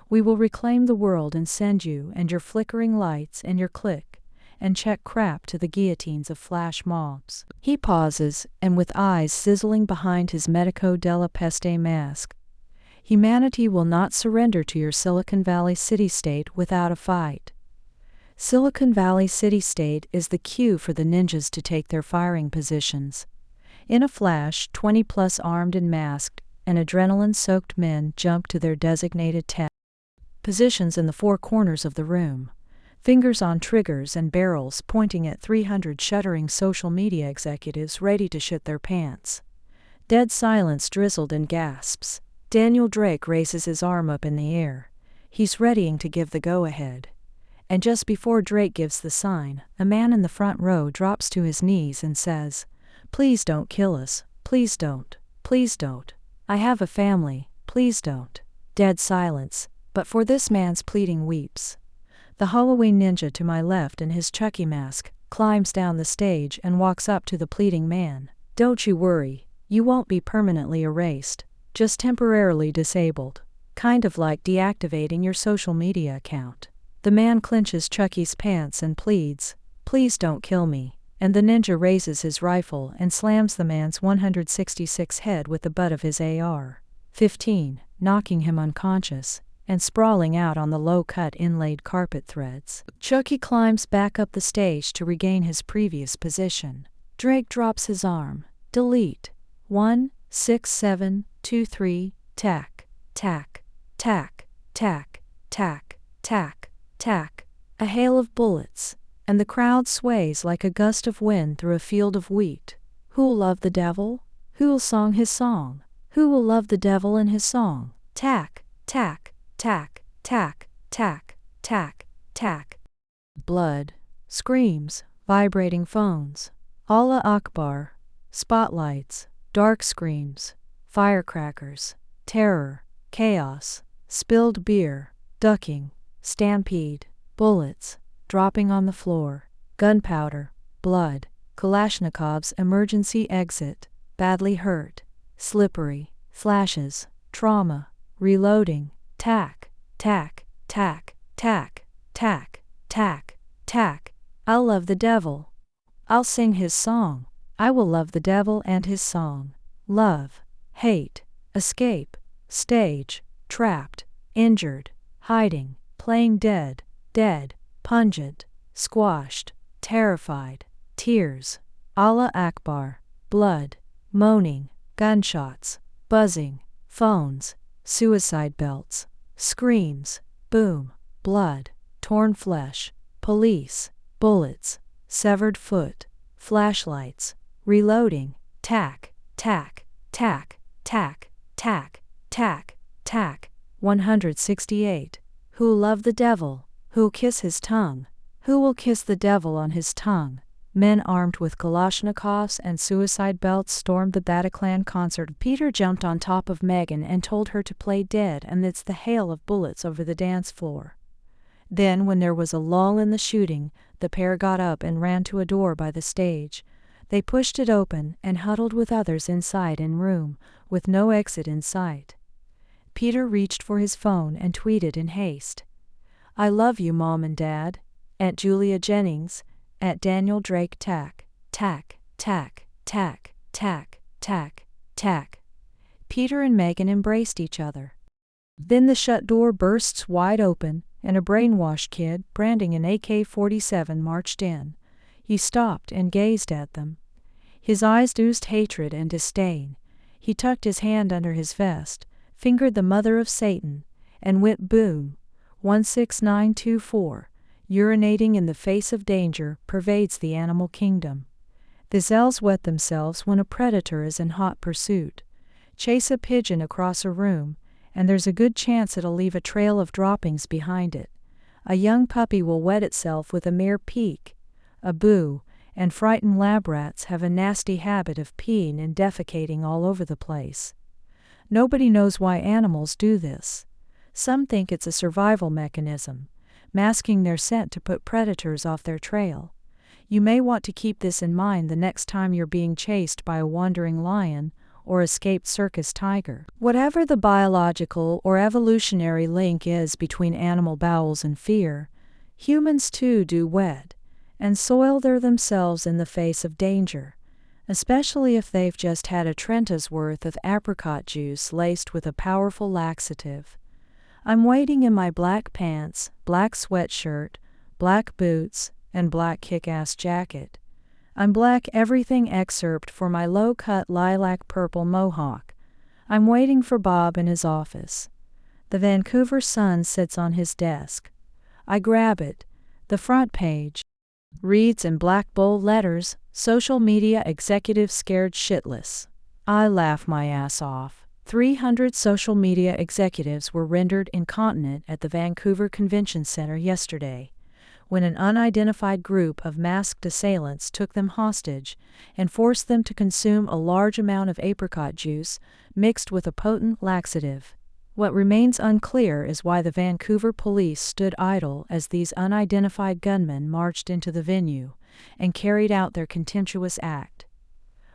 We will reclaim the world and send you and your flickering lights and your click and check crap to the guillotines of flash mobs. He pauses, and with eyes sizzling behind his Medico della Peste mask, humanity will not surrender to your Silicon Valley city-state without a fight. Silicon Valley city-state is the cue for the ninjas to take their firing positions. In a flash, 20-plus armed and masked, and adrenaline-soaked men jump to their designated positions in the four corners of the room, fingers on triggers and barrels pointing at 300 shuddering social media executives ready to shit their pants. Dead silence drizzled in gasps. Daniel Drake raises his arm up in the air. He's readying to give the go-ahead. And just before Drake gives the sign, a man in the front row drops to his knees and says, "Please don't kill us. Please don't. Please don't. I have a family. Please don't." Dead silence, but for this man's pleading weeps. The Halloween ninja to my left in his Chucky mask climbs down the stage and walks up to the pleading man. "Don't you worry. You won't be permanently erased. Just temporarily disabled. Kind of like deactivating your social media account." The man clenches Chucky's pants and pleads, "Please don't kill me." And the ninja raises his rifle and slams the man's 166 head with the butt of his AR-15, knocking him unconscious and sprawling out on the low-cut inlaid carpet threads. Chucky climbs back up the stage to regain his previous position. Drake drops his arm. Delete. 16723, tack, tack, tack, tack, tack, tack, tack. A hail of bullets, and the crowd sways like a gust of wind through a field of wheat. Who'll love the devil? Who'll song his song? Who will love the devil in his song? Tack, tack, tack, tack, tack, tack, tack. Blood, screams, vibrating phones. Allah Akbar. Spotlights, dark screams, firecrackers, terror, chaos, spilled beer, ducking, stampede, bullets, dropping on the floor, gunpowder, blood, Kalashnikov's emergency exit, badly hurt, slippery, flashes, trauma, reloading, tack, tack, tack, tack, tack, tack, tack. I'll love the devil. I'll sing his song. I will love the devil and his song. Love, hate, escape, stage, trapped, injured, hiding, playing dead, dead, pungent, squashed, terrified, tears, Allah Akbar, blood, moaning, gunshots, buzzing, phones, suicide belts, screams, boom, blood, torn flesh, police, bullets, severed foot, flashlights, reloading, tack, tack, Tack, tack, tack, tack, tack. 168. Who'll love the devil? Who'll kiss his tongue? Who will kiss the devil on his tongue? Men armed with Kalashnikovs and suicide belts stormed the Bataclan concert. Peter jumped on top of Megan and told her to play dead amidst the hail of bullets over the dance floor. Then, when there was a lull in the shooting, the pair got up and ran to a door by the stage. They pushed it open and huddled with others inside in room, with no exit in sight. Peter reached for his phone and tweeted in haste. I love you, Mom and Dad. At Julia Jennings, at Daniel Drake. Tack, tack, tack, tack, tack, tack, tack. Peter and Megan embraced each other. Then the shut door bursts wide open, and a brainwashed kid, branding an AK-47, marched in. He stopped and gazed at them. His eyes oozed hatred and disdain. He tucked his hand under his vest, fingered the mother of Satan, and went boom. 16924. Urinating in the face of danger pervades the animal kingdom. The Zels wet themselves when a predator is in hot pursuit. Chase a pigeon across a room, and there's a good chance it'll leave a trail of droppings behind it. A young puppy will wet itself with a mere peek. A boo, and frightened lab rats have a nasty habit of peeing and defecating all over the place. Nobody knows why animals do this. Some think it's a survival mechanism, masking their scent to put predators off their trail. You may want to keep this in mind the next time you're being chased by a wandering lion or escaped circus tiger. Whatever the biological or evolutionary link is between animal bowels and fear, humans too do wet and soil themselves in the face of danger, especially if they've just had a Trenta's worth of apricot juice laced with a powerful laxative. I'm waiting in my black pants, black sweatshirt, black boots, and black kick-ass jacket. I'm black everything except for my low-cut lilac-purple mohawk. I'm waiting for Bob in his office. The Vancouver Sun sits on his desk. I grab it. The front page reads in black bold letters, Social Media Executive Scared Shitless. I laugh my ass off. 300 social media executives were rendered incontinent at the Vancouver Convention Center yesterday, when an unidentified group of masked assailants took them hostage and forced them to consume a large amount of apricot juice mixed with a potent laxative. What remains unclear is why the Vancouver police stood idle as these unidentified gunmen marched into the venue and carried out their contemptuous act.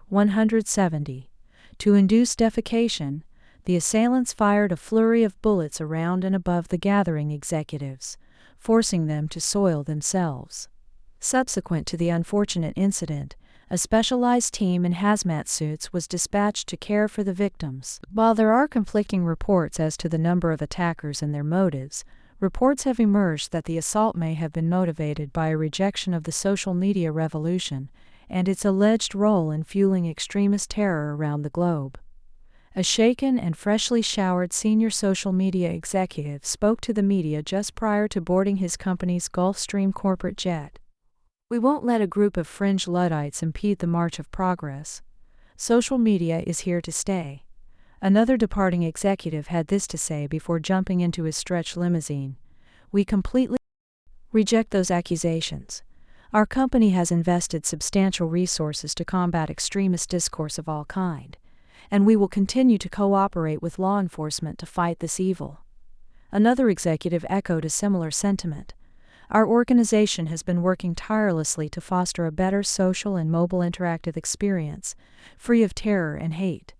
170. To induce defecation, the assailants fired a flurry of bullets around and above the gathering executives, forcing them to soil themselves. Subsequent to the unfortunate incident, a specialized team in hazmat suits was dispatched to care for the victims. While there are conflicting reports as to the number of attackers and their motives, reports have emerged that the assault may have been motivated by a rejection of the social media revolution and its alleged role in fueling extremist terror around the globe. A shaken and freshly showered senior social media executive spoke to the media just prior to boarding his company's Gulfstream corporate jet. We won't let a group of fringe Luddites impede the march of progress. Social media is here to stay. Another departing executive had this to say before jumping into his stretch limousine. We completely reject those accusations. Our company has invested substantial resources to combat extremist discourse of all kind, and we will continue to cooperate with law enforcement to fight this evil. Another executive echoed a similar sentiment. Our organization has been working tirelessly to foster a better social and mobile interactive experience, free of terror and hate.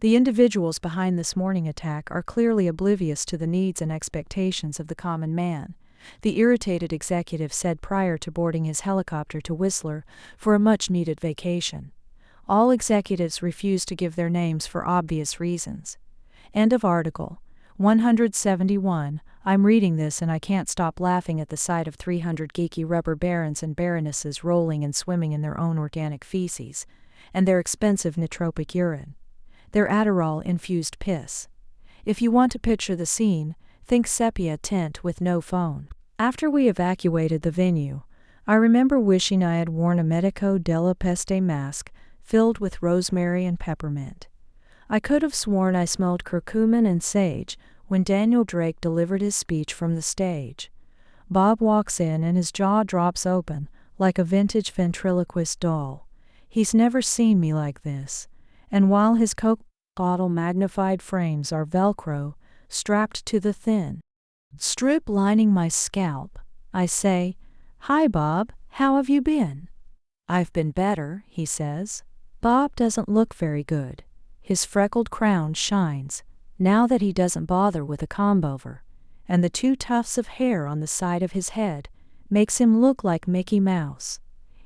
The individuals behind this morning attack are clearly oblivious to the needs and expectations of the common man, the irritated executive said prior to boarding his helicopter to Whistler for a much-needed vacation. All executives refuse to give their names for obvious reasons. End of article. 171. I'm reading this and I can't stop laughing at the sight of 300 geeky rubber barons and baronesses rolling and swimming in their own organic feces, and their expensive nootropic urine. Their Adderall-infused piss. If you want to picture the scene, think sepia tint with no phone. After we evacuated the venue, I remember wishing I had worn a Medico della Peste mask filled with rosemary and peppermint. I could have sworn I smelled curcumin and sage when Daniel Drake delivered his speech from the stage. Bob walks in and his jaw drops open, like a vintage ventriloquist doll. He's never seen me like this, and while his Coke bottle magnified frames are Velcro, strapped to the thin strip lining my scalp, I say, "Hi Bob, how have you been?" "I've been better," he says. Bob doesn't look very good. His freckled crown shines, now that he doesn't bother with a comb-over, and the 2 tufts of hair on the side of his head makes him look like Mickey Mouse.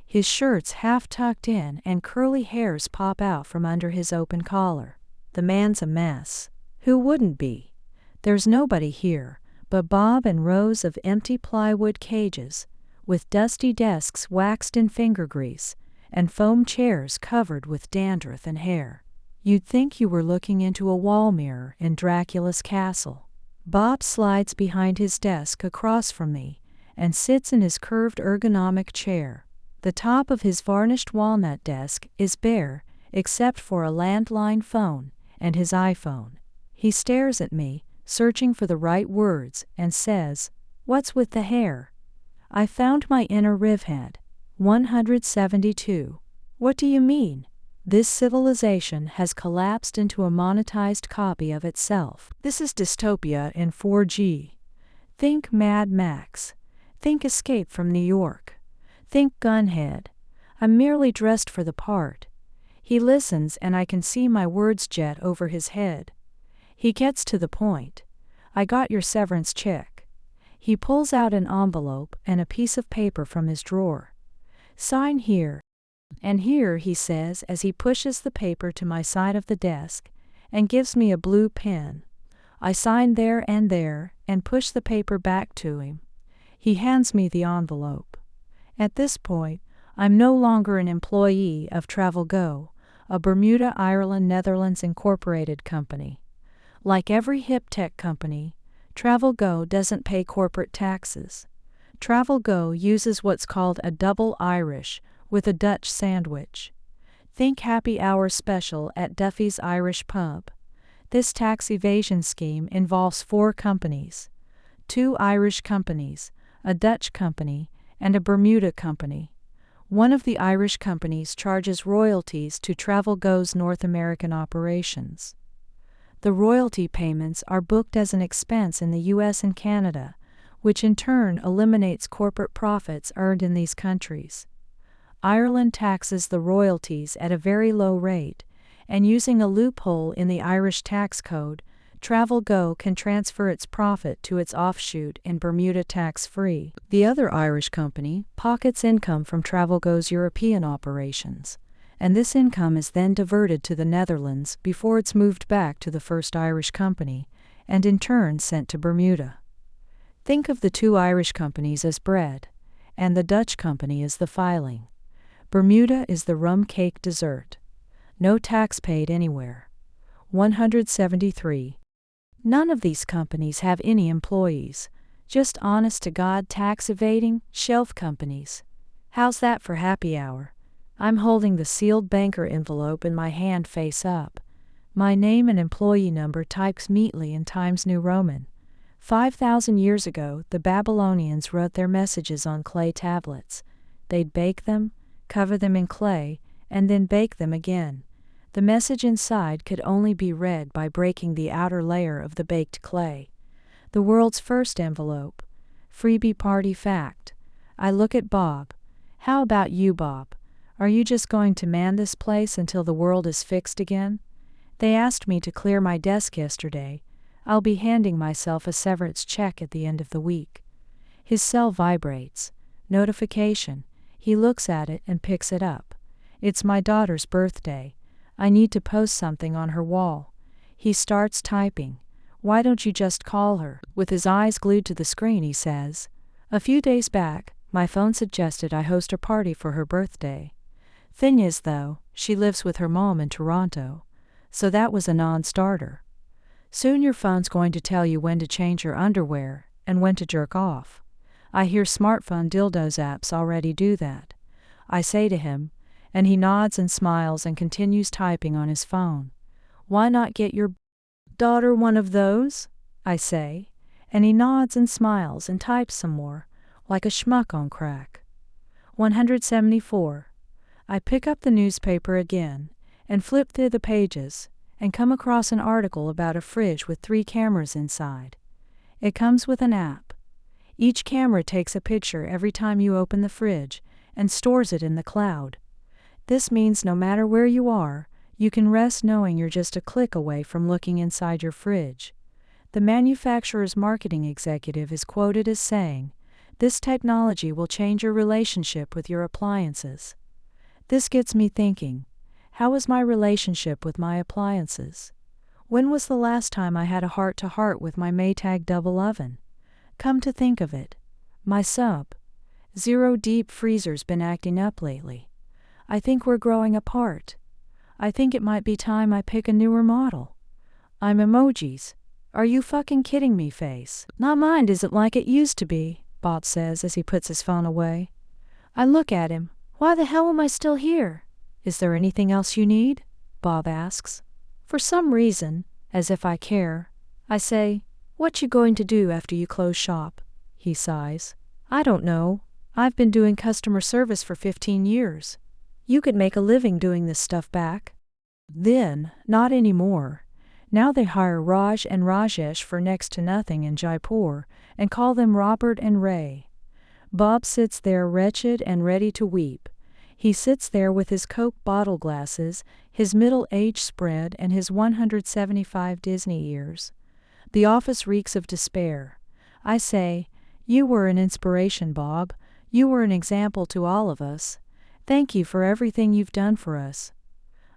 His shirt's half tucked in and curly hairs pop out from under his open collar. The man's a mess. Who wouldn't be? There's nobody here but Bob and rows of empty plywood cages, with dusty desks waxed in finger grease, and foam chairs covered with dandruff and hair. You'd think you were looking into a wall mirror in Dracula's castle. Bob slides behind his desk across from me and sits in his curved ergonomic chair. The top of his varnished walnut desk is bare, except for a landline phone and his iPhone. He stares at me, searching for the right words, and says, "What's with the hair?" "I found my inner rivhead. 172. "What do you mean?" "This civilization has collapsed into a monetized copy of itself. This is dystopia in 4G. Think Mad Max. Think Escape from New York. Think Gunhead. I'm merely dressed for the part." He listens and I can see my words jet over his head. He gets to the point. "I got your severance check." He pulls out an envelope and a piece of paper from his drawer. "Sign here and here," he says as he pushes the paper to my side of the desk and gives me a blue pen. I sign there and push the paper back to him. He hands me the envelope. At this point, I'm no longer an employee of TravelGo, a Bermuda, Ireland, Netherlands incorporated company. Like every hip tech company, TravelGo doesn't pay corporate taxes. TravelGo uses what's called a double Irish with a Dutch sandwich. Think happy hour special at Duffy's Irish Pub. This tax evasion scheme involves 4 companies: 2 Irish companies, a Dutch company, and a Bermuda company. One of the Irish companies charges royalties to TravelGo's North American operations. The royalty payments are booked as an expense in the US and Canada, which in turn eliminates corporate profits earned in these countries. Ireland taxes the royalties at a very low rate, and using a loophole in the Irish tax code, TravelGo can transfer its profit to its offshoot in Bermuda tax-free. The other Irish company pockets income from TravelGo's European operations, and this income is then diverted to the Netherlands before it's moved back to the first Irish company, and in turn sent to Bermuda. Think of the 2 Irish companies as bread, and the Dutch company as the filing. Bermuda is the rum cake dessert. No tax paid anywhere. 173. None of these companies have any employees, just honest-to-God tax-evading shelf companies. How's that for happy hour? I'm holding the sealed banker envelope in my hand face up. My name and employee number typed neatly in Times New Roman. 5,000 years ago, the Babylonians wrote their messages on clay tablets. They'd bake them, cover them in clay, and then bake them again. The message inside could only be read by breaking the outer layer of the baked clay. The world's first envelope. Freebie party fact. I look at Bob. How about you, Bob? Are you just going to man this place until the world is fixed again? They asked me to clear my desk yesterday. I'll be handing myself a severance check at the end of the week. His cell vibrates. Notification. He looks at it and picks it up. It's my daughter's birthday. I need to post something on her wall. He starts typing. Why don't you just call her? With his eyes glued to the screen, he says, "A few days back, my phone suggested I host a party for her birthday. Thing is, though, she lives with her mom in Toronto, so that was a non-starter. Soon your phone's going to tell you when to change your underwear and when to jerk off. I hear smartphone dildos apps already do that." I say to him, and he nods and smiles and continues typing on his phone. Why not get your daughter one of those? I say, and he nods and smiles and types some more, like a schmuck on crack. 174. I pick up the newspaper again, and flip through the pages, and come across an article about a fridge with 3 cameras inside. It comes with an app. Each camera takes a picture every time you open the fridge, and stores it in the cloud. This means no matter where you are, you can rest knowing you're just a click away from looking inside your fridge. The manufacturer's marketing executive is quoted as saying, "This technology will change your relationship with your appliances." This gets me thinking, how is my relationship with my appliances? When was the last time I had a heart-to-heart with my Maytag double oven? Come to think of it, my Sub-Zero deep freezer's been acting up lately. I think we're growing apart. I think it might be time I pick a newer model. I'm emojis. Are you fucking kidding me face? My mind isn't like it used to be, Bob says as he puts his phone away. I look at him. Why the hell am I still here? Is there anything else you need? Bob asks. For some reason, as if I care, I say, what you going to do after you close shop? He sighs. I don't know. I've been doing customer service for 15 years. You could make a living doing this stuff back. Then, not anymore. Now they hire Raj and Rajesh for next to nothing in Jaipur and call them Robert and Ray. Bob sits there wretched and ready to weep. He sits there with his Coke bottle glasses, his middle age spread, and his 175 Disney ears. The office reeks of despair. I say, you were an inspiration, Bob. You were an example to all of us. Thank you for everything you've done for us.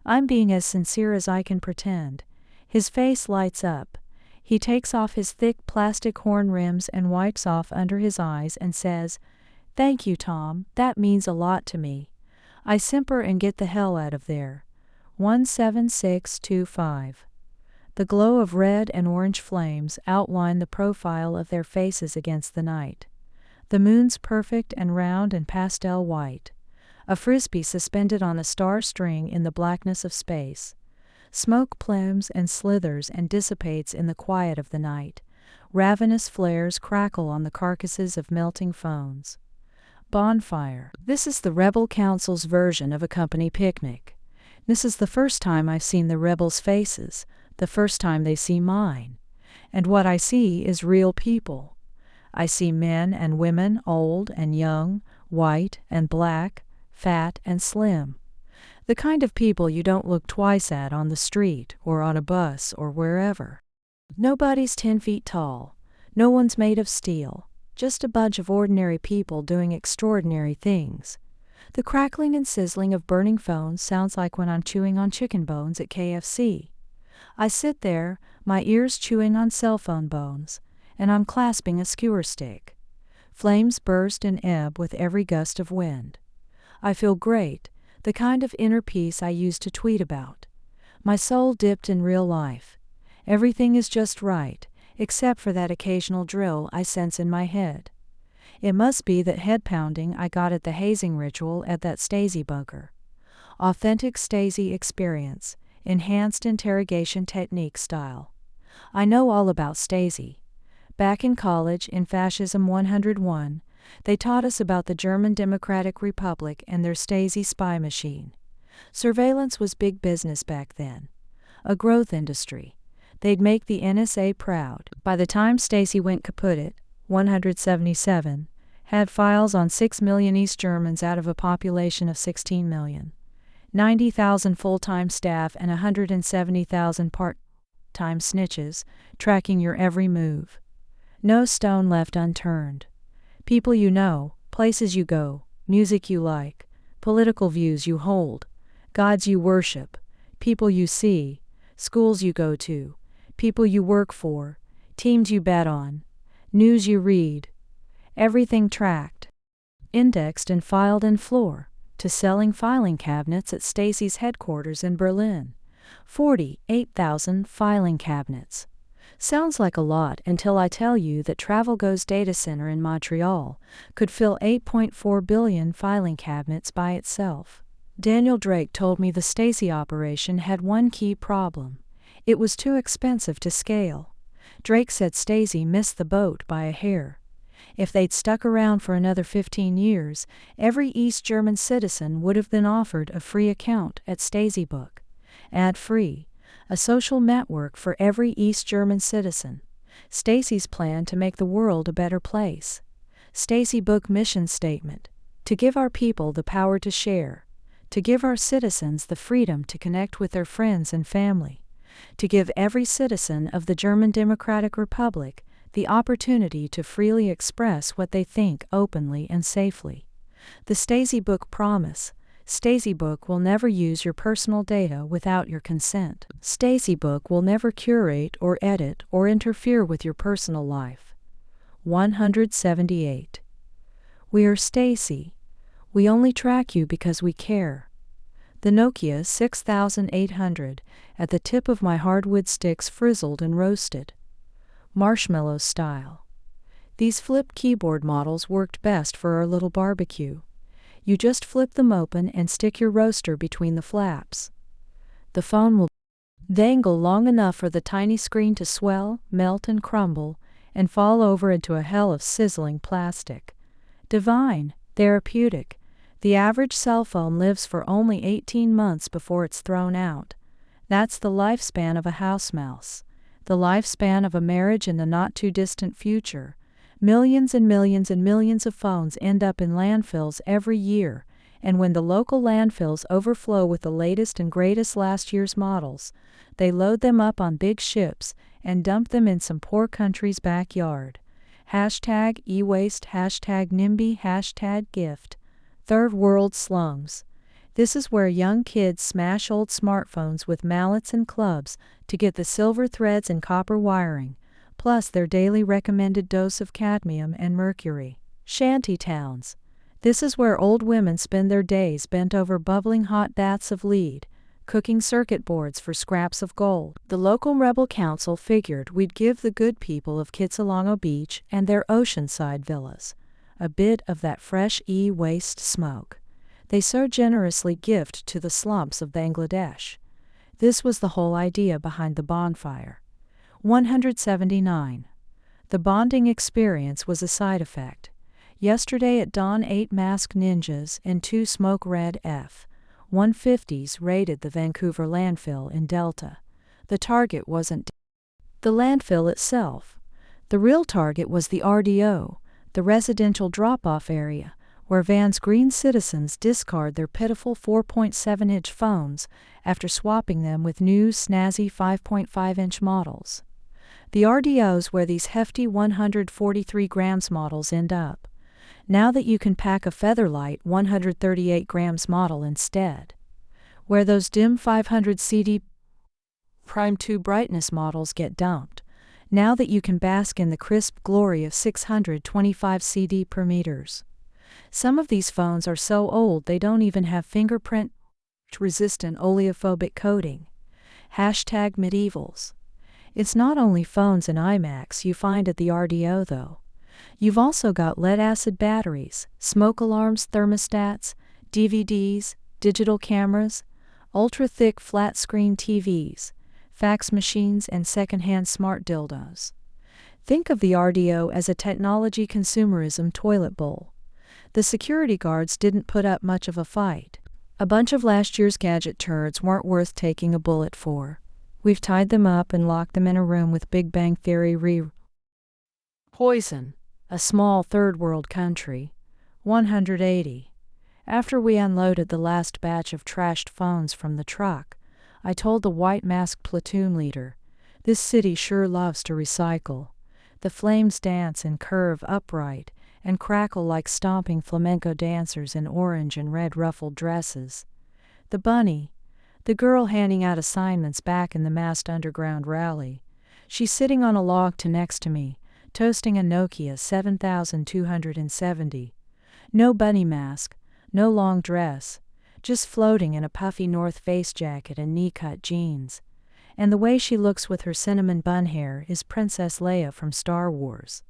I'm being as sincere as I can pretend. His face lights up. He takes off his thick plastic horn rims and wipes off under his eyes and says, Thank you, Tom, that means a lot to me. I simper and get the hell out of there. 17625. The glow of red and orange flames outline the profile of their faces against the night. The moon's perfect and round and pastel white. A frisbee suspended on a star string in the blackness of space. Smoke plumes and slithers and dissipates in the quiet of the night. Ravenous flares crackle on the carcasses of melting phones. Bonfire. This is the Rebel Council's version of a company picnic. This is the first time I've seen the rebels' faces, the first time they see mine. And what I see is real people. I see men and women, old and young, white and black, fat and slim. The kind of people you don't look twice at on the street or on a bus or wherever. Nobody's 10 feet tall. No one's made of steel. Just a bunch of ordinary people doing extraordinary things. The crackling and sizzling of burning phones sounds like when I'm chewing on chicken bones at KFC. I sit there, my ears chewing on cell phone bones, and I'm clasping a skewer stick. Flames burst and ebb with every gust of wind. I feel great, the kind of inner peace I used to tweet about. My soul dipped in real life. Everything is just right, except for that occasional drill I sense in my head. It must be that head pounding I got at the hazing ritual at that Stasi bunker. Authentic Stasi experience, enhanced interrogation technique style. I know all about Stasi. Back in college, in Fascism 101, they taught us about the German Democratic Republic and their Stasi spy machine. Surveillance was big business back then. A growth industry. They'd make the NSA proud. By the time Stasi went kaput, 177, had files on 6 million East Germans out of a population of 16 million. 90,000 full-time staff and 170,000 part-time snitches, tracking your every move. No stone left unturned. People you know, places you go, music you like, political views you hold, gods you worship, people you see, schools you go to, people you work for, teams you bet on, news you read. Everything tracked. Indexed and filed in floor, to selling filing cabinets at Stasi's headquarters in Berlin. 48,000 filing cabinets. Sounds like a lot until I tell you that Travelgo's data center in Montreal could fill 8.4 billion filing cabinets by itself. Daniel Drake told me the Stasi operation had one key problem. It was too expensive to scale. Drake said Stacey missed the boat by a hair. If they'd stuck around for another 15 years, every East German citizen would have been offered a free account at Audiobook. Ad-free, a social network for every East German citizen. Stacey's plan to make the world a better place. Audiobook mission statement: to give our people the power to share, to give our citizens the freedom to connect with their friends and family, to give every citizen of the German Democratic Republic the opportunity to freely express what they think openly and safely. The Audiobook promise: Audiobook will never use your personal data without your consent. Audiobook will never curate or edit or interfere with your personal life. 178. We are Stacey. We only track you because we care. The Nokia 6800 at the tip of my hardwood sticks frizzled and roasted. Marshmallow style. These flip keyboard models worked best for our little barbecue. You just flip them open and stick your roaster between the flaps. The phone will dangle long enough for the tiny screen to swell, melt and crumble, and fall over into a hell of sizzling plastic. Divine, therapeutic. The average cell phone lives for only 18 months before it's thrown out. That's the lifespan of a house mouse. The lifespan of a marriage in the not-too-distant future. Millions and millions and millions of phones end up in landfills every year, and when the local landfills overflow with the latest and greatest last year's models, they load them up on big ships and dump them in some poor country's backyard. Hashtag e-waste, hashtag NIMBY, hashtag gift. Third world slums. This is where young kids smash old smartphones with mallets and clubs to get the silver threads and copper wiring, plus their daily recommended dose of cadmium and mercury. Shanty towns. This is where old women spend their days bent over bubbling hot baths of lead, cooking circuit boards for scraps of gold. The local rebel council figured we'd give the good people of Kitsilano Beach and their oceanside villas a bit of that fresh e-waste smoke they so generously gift to the slumps of Bangladesh. This was the whole idea behind the bonfire. 179. The bonding experience was a side effect. Yesterday at dawn 8 masked ninjas and 2 smoke-red F-150s raided the Vancouver landfill in Delta. The target wasn't the landfill itself. The real target was the RDO, the residential drop-off area, where Van's green citizens discard their pitiful 4.7-inch phones after swapping them with new, snazzy 5.5-inch models. The RDO's where these hefty 143 grams models end up, now that you can pack a Featherlight 138 grams model instead. Where those dim 500 CD Prime 2 brightness models get dumped, now that you can bask in the crisp glory of 625 CD per meters. Some of these phones are so old they don't even have fingerprint-resistant oleophobic coating. Hashtag medievals. It's not only phones and iMacs you find at the RDO, though. You've also got lead-acid batteries, smoke alarms, thermostats, DVDs, digital cameras, ultra-thick flat-screen TVs, fax machines, and second-hand smart dildos. Think of the RDO as a technology consumerism toilet bowl. The security guards didn't put up much of a fight. A bunch of last year's gadget turds weren't worth taking a bullet for. We've tied them up and locked them in a room with Big Bang Theory Poison, a small third-world country. 180. After we unloaded the last batch of trashed phones from the truck, I told the white-masked platoon leader, "This city sure loves to recycle. The flames dance and curve upright and crackle like stomping flamenco dancers in orange and red ruffled dresses. The bunny, the girl handing out assignments back in the massed underground rally, she's sitting on a log next to me, toasting a Nokia 7270. No bunny mask, no long dress, just floating in a puffy North Face jacket and knee-cut jeans. And the way she looks with her cinnamon bun hair is Princess Leia from Star Wars.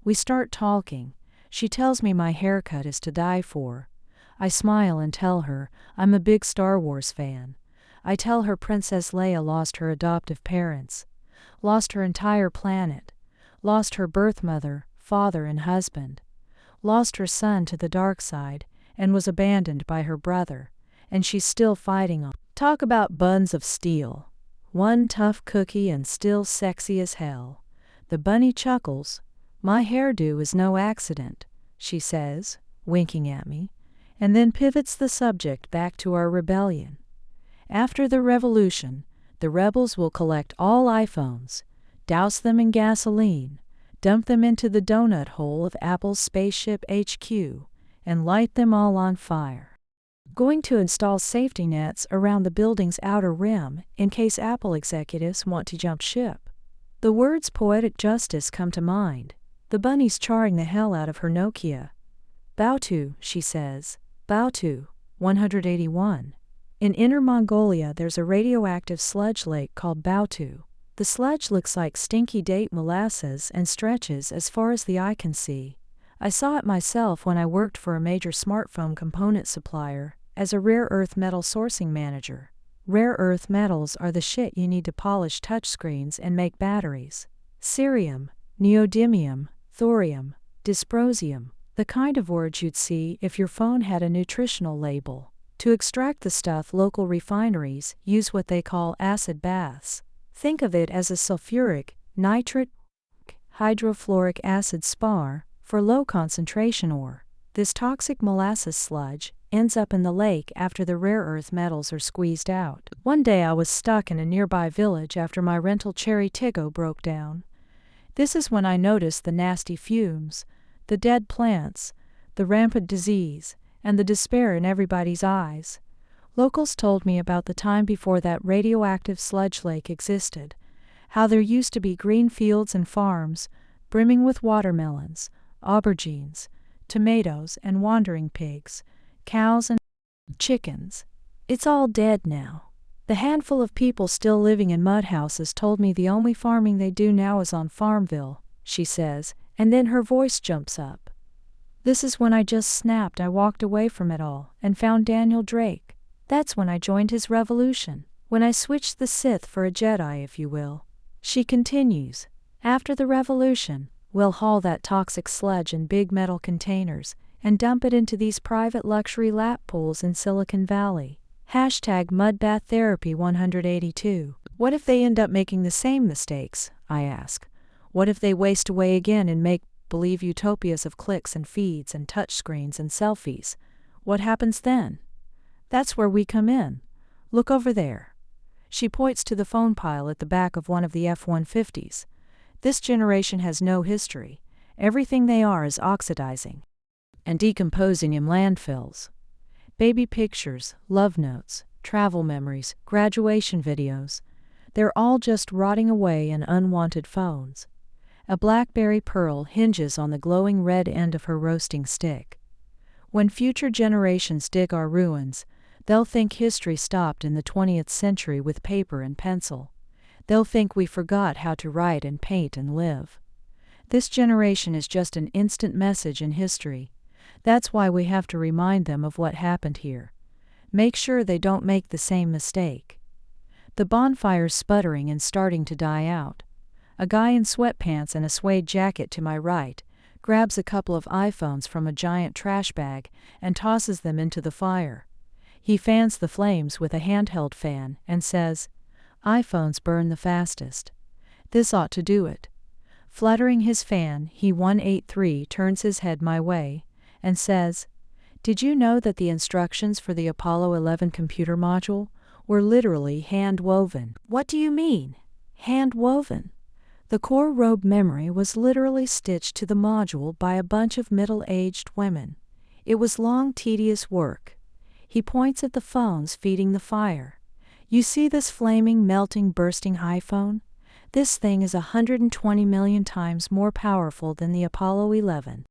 We start talking. She tells me my haircut is to die for. I smile and tell her I'm a big Star Wars fan. I tell her Princess Leia lost her adoptive parents, lost her entire planet, lost her birth mother, father, and husband, lost her son to the dark side, and was abandoned by her brother, and she's still fighting on. Talk about buns of steel. One tough cookie and still sexy as hell. The bunny chuckles. My hairdo is no accident, she says, winking at me, and then pivots the subject back to our rebellion. After the revolution, the rebels will collect all iPhones, douse them in gasoline, dump them into the donut hole of Apple's Spaceship HQ, and light them all on fire. Going to install safety nets around the building's outer rim in case Apple executives want to jump ship. The words poetic justice come to mind. The bunny's charring the hell out of her Nokia. Bow to, she says. Bow to, 181. In Inner Mongolia there's a radioactive sludge lake called Bautu. The sludge looks like stinky date molasses and stretches as far as the eye can see. I saw it myself when I worked for a major smartphone component supplier as a rare earth metal sourcing manager. Rare earth metals are the shit you need to polish touchscreens and make batteries. Cerium, neodymium, thorium, dysprosium, the kind of words you'd see if your phone had a nutritional label. To extract the stuff, local refineries use what they call acid baths. Think of it as a sulfuric, nitric, hydrofluoric acid spar for low concentration ore. This toxic molasses sludge ends up in the lake after the rare earth metals are squeezed out. One day I was stuck in a nearby village after my rental cherry Tiggo broke down. This is when I noticed the nasty fumes, the dead plants, the rampant disease, and the despair in everybody's eyes. Locals told me about the time before that radioactive sludge lake existed, how there used to be green fields and farms, brimming with watermelons, aubergines, tomatoes, and wandering pigs, cows and chickens. It's all dead now. The handful of people still living in mud houses told me the only farming they do now is on Farmville, she says, and then her voice jumps up. This is when I just snapped. I walked away from it all and found Daniel Drake. That's when I joined his revolution, when I switched the Sith for a Jedi, if you will. She continues, after the revolution, we'll haul that toxic sludge in big metal containers and dump it into these private luxury lap pools in Silicon Valley. Hashtag Mudbath Therapy 182. What if they end up making the same mistakes? I ask. What if they waste away again and make-believe utopias of clicks and feeds and touchscreens and selfies? What happens then? That's where we come in. Look over there. She points to the phone pile at the back of one of the F-150s. This generation has no history. Everything they are is oxidizing and decomposing in landfills. Baby pictures, love notes, travel memories, graduation videos. They're all just rotting away in unwanted phones. A BlackBerry Pearl hinges on the glowing red end of her roasting stick. When future generations dig our ruins, they'll think history stopped in the 20th century with paper and pencil. They'll think we forgot how to write and paint and live. This generation is just an instant message in history. That's why we have to remind them of what happened here. Make sure they don't make the same mistake. The bonfire's sputtering and starting to die out. A guy in sweatpants and a suede jacket to my right grabs a couple of iPhones from a giant trash bag and tosses them into the fire. He fans the flames with a handheld fan and says, "iPhones burn the fastest. This ought to do it." Fluttering his fan, he 183 turns his head my way and says, "Did you know that the instructions for the Apollo 11 computer module were literally hand-woven?" "What do you mean, hand-woven?" The core robe memory was literally stitched to the module by a bunch of middle-aged women. It was long, tedious work. He points at the phones feeding the fire. You see this flaming, melting, bursting iPhone? This thing is 120 million times more powerful than the Apollo 11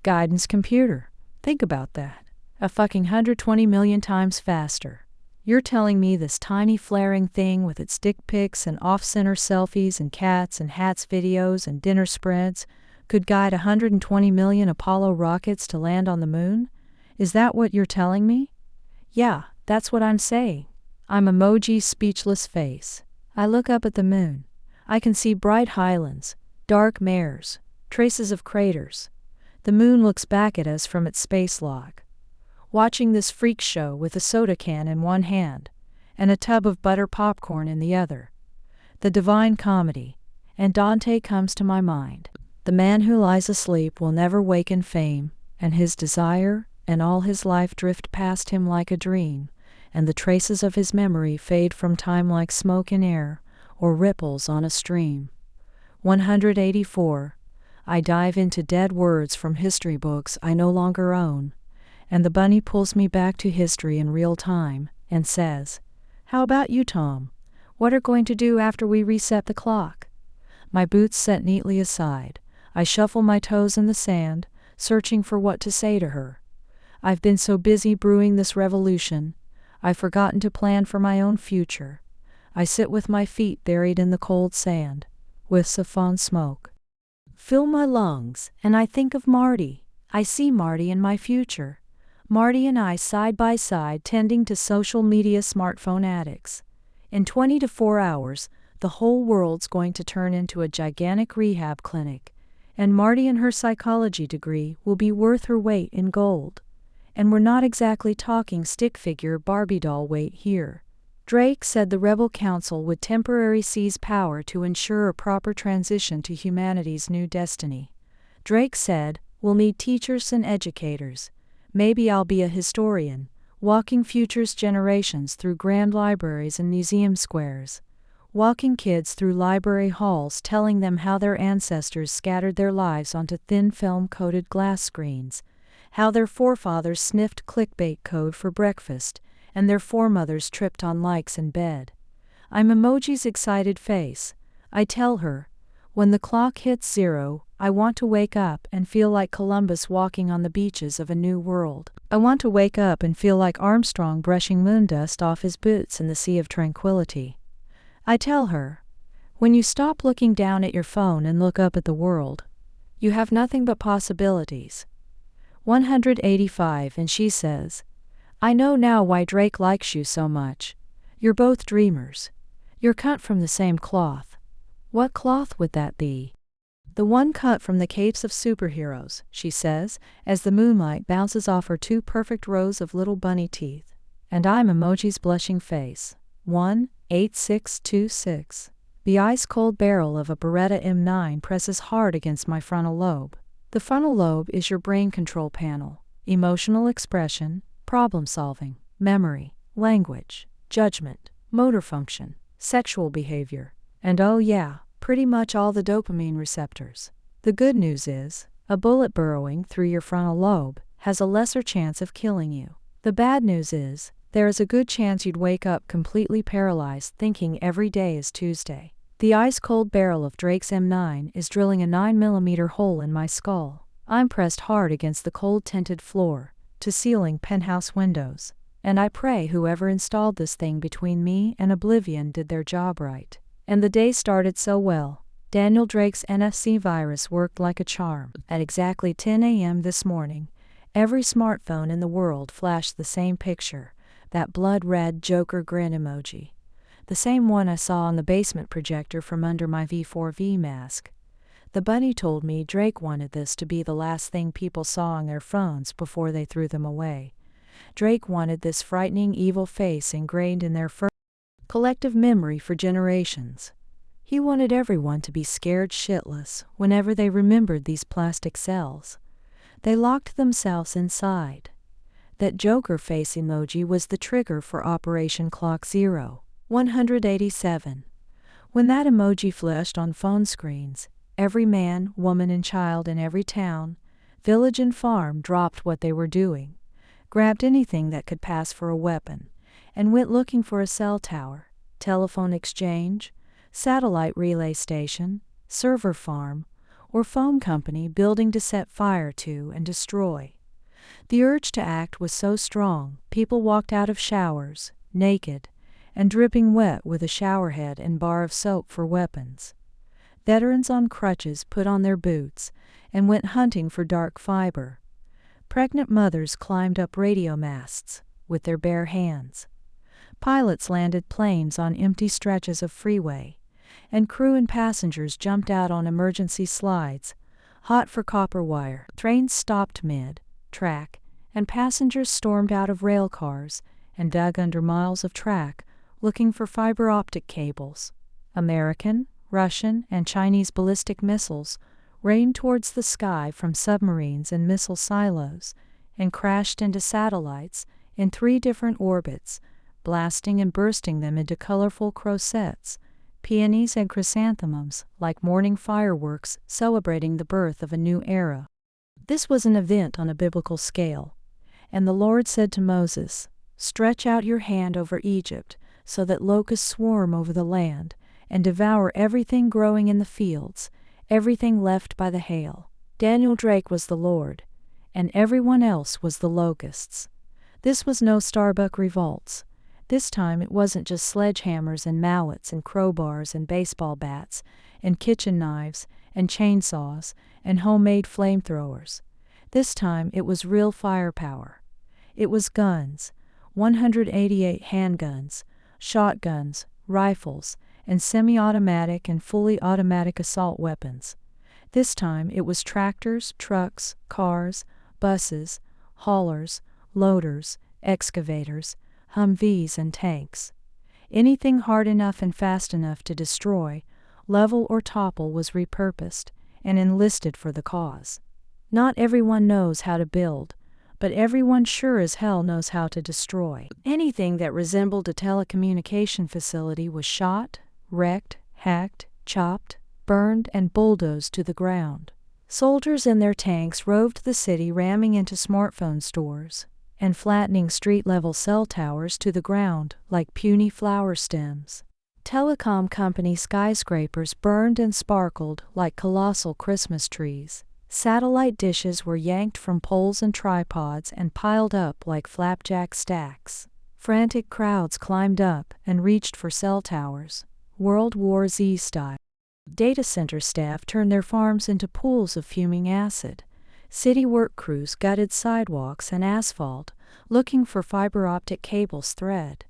guidance computer. Think about that. A fucking 120 million times faster. You're telling me this tiny flaring thing with its dick pics and off-center selfies and cats and hats videos and dinner spreads could guide 120 million Apollo rockets to land on the moon? Is that what you're telling me? Yeah, that's what I'm saying. I'm emoji's speechless face. I look up at the moon. I can see bright highlands, dark mares, traces of craters. The moon looks back at us from its space log. Watching this freak show with a soda can in one hand and a tub of butter popcorn in the other. The Divine Comedy. And Dante comes to my mind. The man who lies asleep will never wake in fame, and his desire and all his life drift past him like a dream, and the traces of his memory fade from time like smoke in air, or ripples on a stream. 184. I dive into dead words from history books I no longer own, and the bunny pulls me back to history in real time, and says, "How about you, Tom? What are going to do after we reset the clock?" My boots set neatly aside, I shuffle my toes in the sand, searching for what to say to her. I've been so busy brewing this revolution, I've forgotten to plan for my own future. I sit with my feet buried in the cold sand, whiffs of fond smoke fill my lungs, and I think of Marty. I see Marty in my future. Marty and I side by side tending to social media smartphone addicts. In 24 hours, the whole world's going to turn into a gigantic rehab clinic, and Marty and her psychology degree will be worth her weight in gold. And we're not exactly talking stick figure Barbie doll weight here. Drake said the rebel council would temporarily seize power to ensure a proper transition to humanity's new destiny. Drake said, "We'll need teachers and educators. Maybe I'll be a historian, walking futures generations through grand libraries and museum squares, walking kids through library halls telling them how their ancestors scattered their lives onto thin film-coated glass screens, how their forefathers sniffed clickbait code for breakfast, and their foremothers tripped on likes in bed." I'm emoji's excited face. I tell her, when the clock hits 0, I want to wake up and feel like Columbus walking on the beaches of a new world. I want to wake up and feel like Armstrong brushing moon dust off his boots in the sea of tranquility. I tell her, when you stop looking down at your phone and look up at the world, you have nothing but possibilities. 185. And she says, "I know now why Drake likes you so much. You're both dreamers. You're cut from the same cloth." What cloth would that be? "The one cut from the capes of superheroes," she says, as the moonlight bounces off her 2 perfect rows of little bunny teeth. And I'm emoji's blushing face. 18626. The ice-cold barrel of a Beretta M9 presses hard against my frontal lobe. The frontal lobe is your brain control panel, emotional expression, problem-solving, memory, language, judgment, motor function, sexual behavior, and oh yeah, pretty much all the dopamine receptors. The good news is, a bullet burrowing through your frontal lobe has a lesser chance of killing you. The bad news is, there is a good chance you'd wake up completely paralyzed thinking every day is Tuesday. The ice-cold barrel of Drake's M9 is drilling a 9mm hole in my skull. I'm pressed hard against the cold-tinted floor, to ceiling penthouse windows, and I pray whoever installed this thing between me and oblivion did their job right. And the day started so well. Daniel Drake's NFC virus worked like a charm. At exactly 10 a.m. this morning, every smartphone in the world flashed the same picture, that blood-red Joker grin emoji. The same one I saw on the basement projector from under my V4V mask. The bunny told me Drake wanted this to be the last thing people saw on their phones before they threw them away. Drake wanted this frightening evil face ingrained in their collective memory for generations. He wanted everyone to be scared shitless whenever they remembered these plastic cells. They locked themselves inside. That Joker face emoji was the trigger for Operation Clock Zero. 187. When that emoji flashed on phone screens, every man, woman, and child in every town, village, and farm dropped what they were doing, grabbed anything that could pass for a weapon, and went looking for a cell tower, telephone exchange, satellite relay station, server farm, or phone company building to set fire to and destroy. The urge to act was so strong, people walked out of showers, naked, and dripping wet with a showerhead and bar of soap for weapons. Veterans on crutches put on their boots and went hunting for dark fiber. Pregnant mothers climbed up radio masts with their bare hands. Pilots landed planes on empty stretches of freeway, and crew and passengers jumped out on emergency slides, hot for copper wire. Trains stopped mid-track, and passengers stormed out of rail cars and dug under miles of track, looking for fiber optic cables. American, Russian, and Chinese ballistic missiles rained towards the sky from submarines and missile silos and crashed into satellites in 3 different orbits, blasting and bursting them into colorful crossets, peonies and chrysanthemums like morning fireworks celebrating the birth of a new era. This was an event on a biblical scale. And the Lord said to Moses, "Stretch out your hand over Egypt, so that locusts swarm over the land, and devour everything growing in the fields, everything left by the hail." Daniel Drake was the Lord, and everyone else was the locusts. This was no Starbuck revolts. This time it wasn't just sledgehammers and mallets and crowbars and baseball bats and kitchen knives and chainsaws and homemade flamethrowers. This time it was real firepower. It was guns, 188 handguns, shotguns, rifles, and semi-automatic and fully automatic assault weapons. This time it was tractors, trucks, cars, buses, haulers, loaders, excavators, Humvees and tanks. Anything hard enough and fast enough to destroy, level or topple was repurposed and enlisted for the cause. Not everyone knows how to build, but everyone sure as hell knows how to destroy. Anything that resembled a telecommunication facility was shot, wrecked, hacked, chopped, burned, and bulldozed to the ground. Soldiers in their tanks roved the city, ramming into smartphone stores and flattening street-level cell towers to the ground like puny flower stems. Telecom company skyscrapers burned and sparkled like colossal Christmas trees. Satellite dishes were yanked from poles and tripods and piled up like flapjack stacks. Frantic crowds climbed up and reached for cell towers, World War Z style. Data center staff turned their farms into pools of fuming acid. City work crews gutted sidewalks and asphalt, looking for fiber optic cables thread.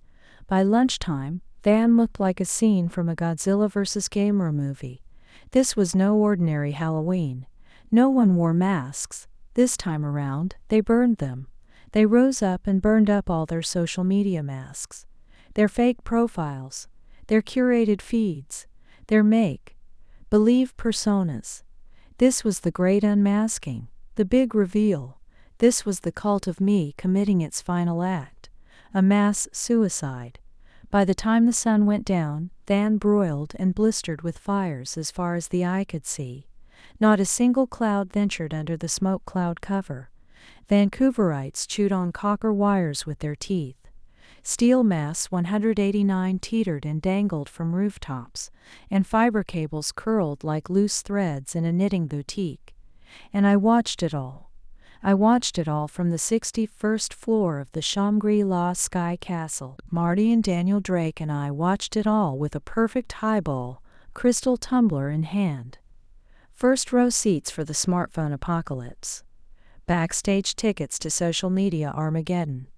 By lunchtime, Van looked like a scene from a Godzilla vs. Gamera movie. This was no ordinary Halloween. No one wore masks. This time around, they burned them. They rose up and burned up all their social media masks, their fake profiles, their curated feeds, their make-believe personas. This was the great unmasking, the big reveal. This was the cult of me committing its final act, a mass suicide. By the time the sun went down, Van broiled and blistered with fires as far as the eye could see. Not a single cloud ventured under the smoke cloud cover. Vancouverites chewed on copper wires with their teeth. Steel masts 189 teetered and dangled from rooftops, and fiber cables curled like loose threads in a knitting boutique. And I watched it all. I watched it all from the 61st floor of the Shangri-La Sky Castle. Marty and Daniel Drake and I watched it all with a perfect highball, crystal tumbler in hand. First row seats for the smartphone apocalypse. Backstage tickets to social media Armageddon.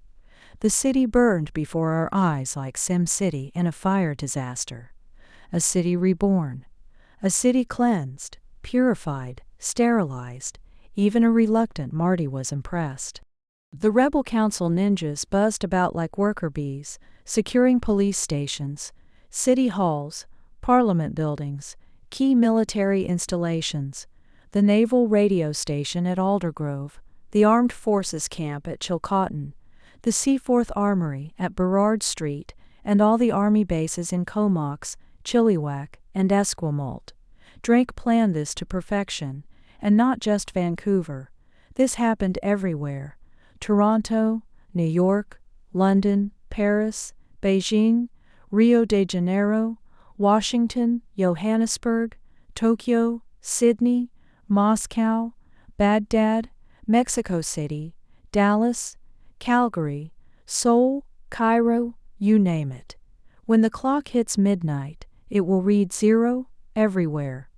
The city burned before our eyes like Sim City in a fire disaster. A city reborn. A city cleansed, purified, sterilized. Even a reluctant Marty was impressed. The Rebel Council ninjas buzzed about like worker bees, securing police stations, city halls, parliament buildings, key military installations, the naval radio station at Aldergrove, the Armed Forces camp at Chilcotin, the Seaforth Armory at Burrard Street, and all the Army bases in Comox, Chilliwack, and Esquimalt. Drake planned this to perfection, and not just Vancouver. This happened everywhere. Toronto, New York, London, Paris, Beijing, Rio de Janeiro, Washington, Johannesburg, Tokyo, Sydney, Moscow, Baghdad, Mexico City, Dallas, Calgary, Seoul, Cairo, you name it. When the clock hits midnight, it will read 0 everywhere.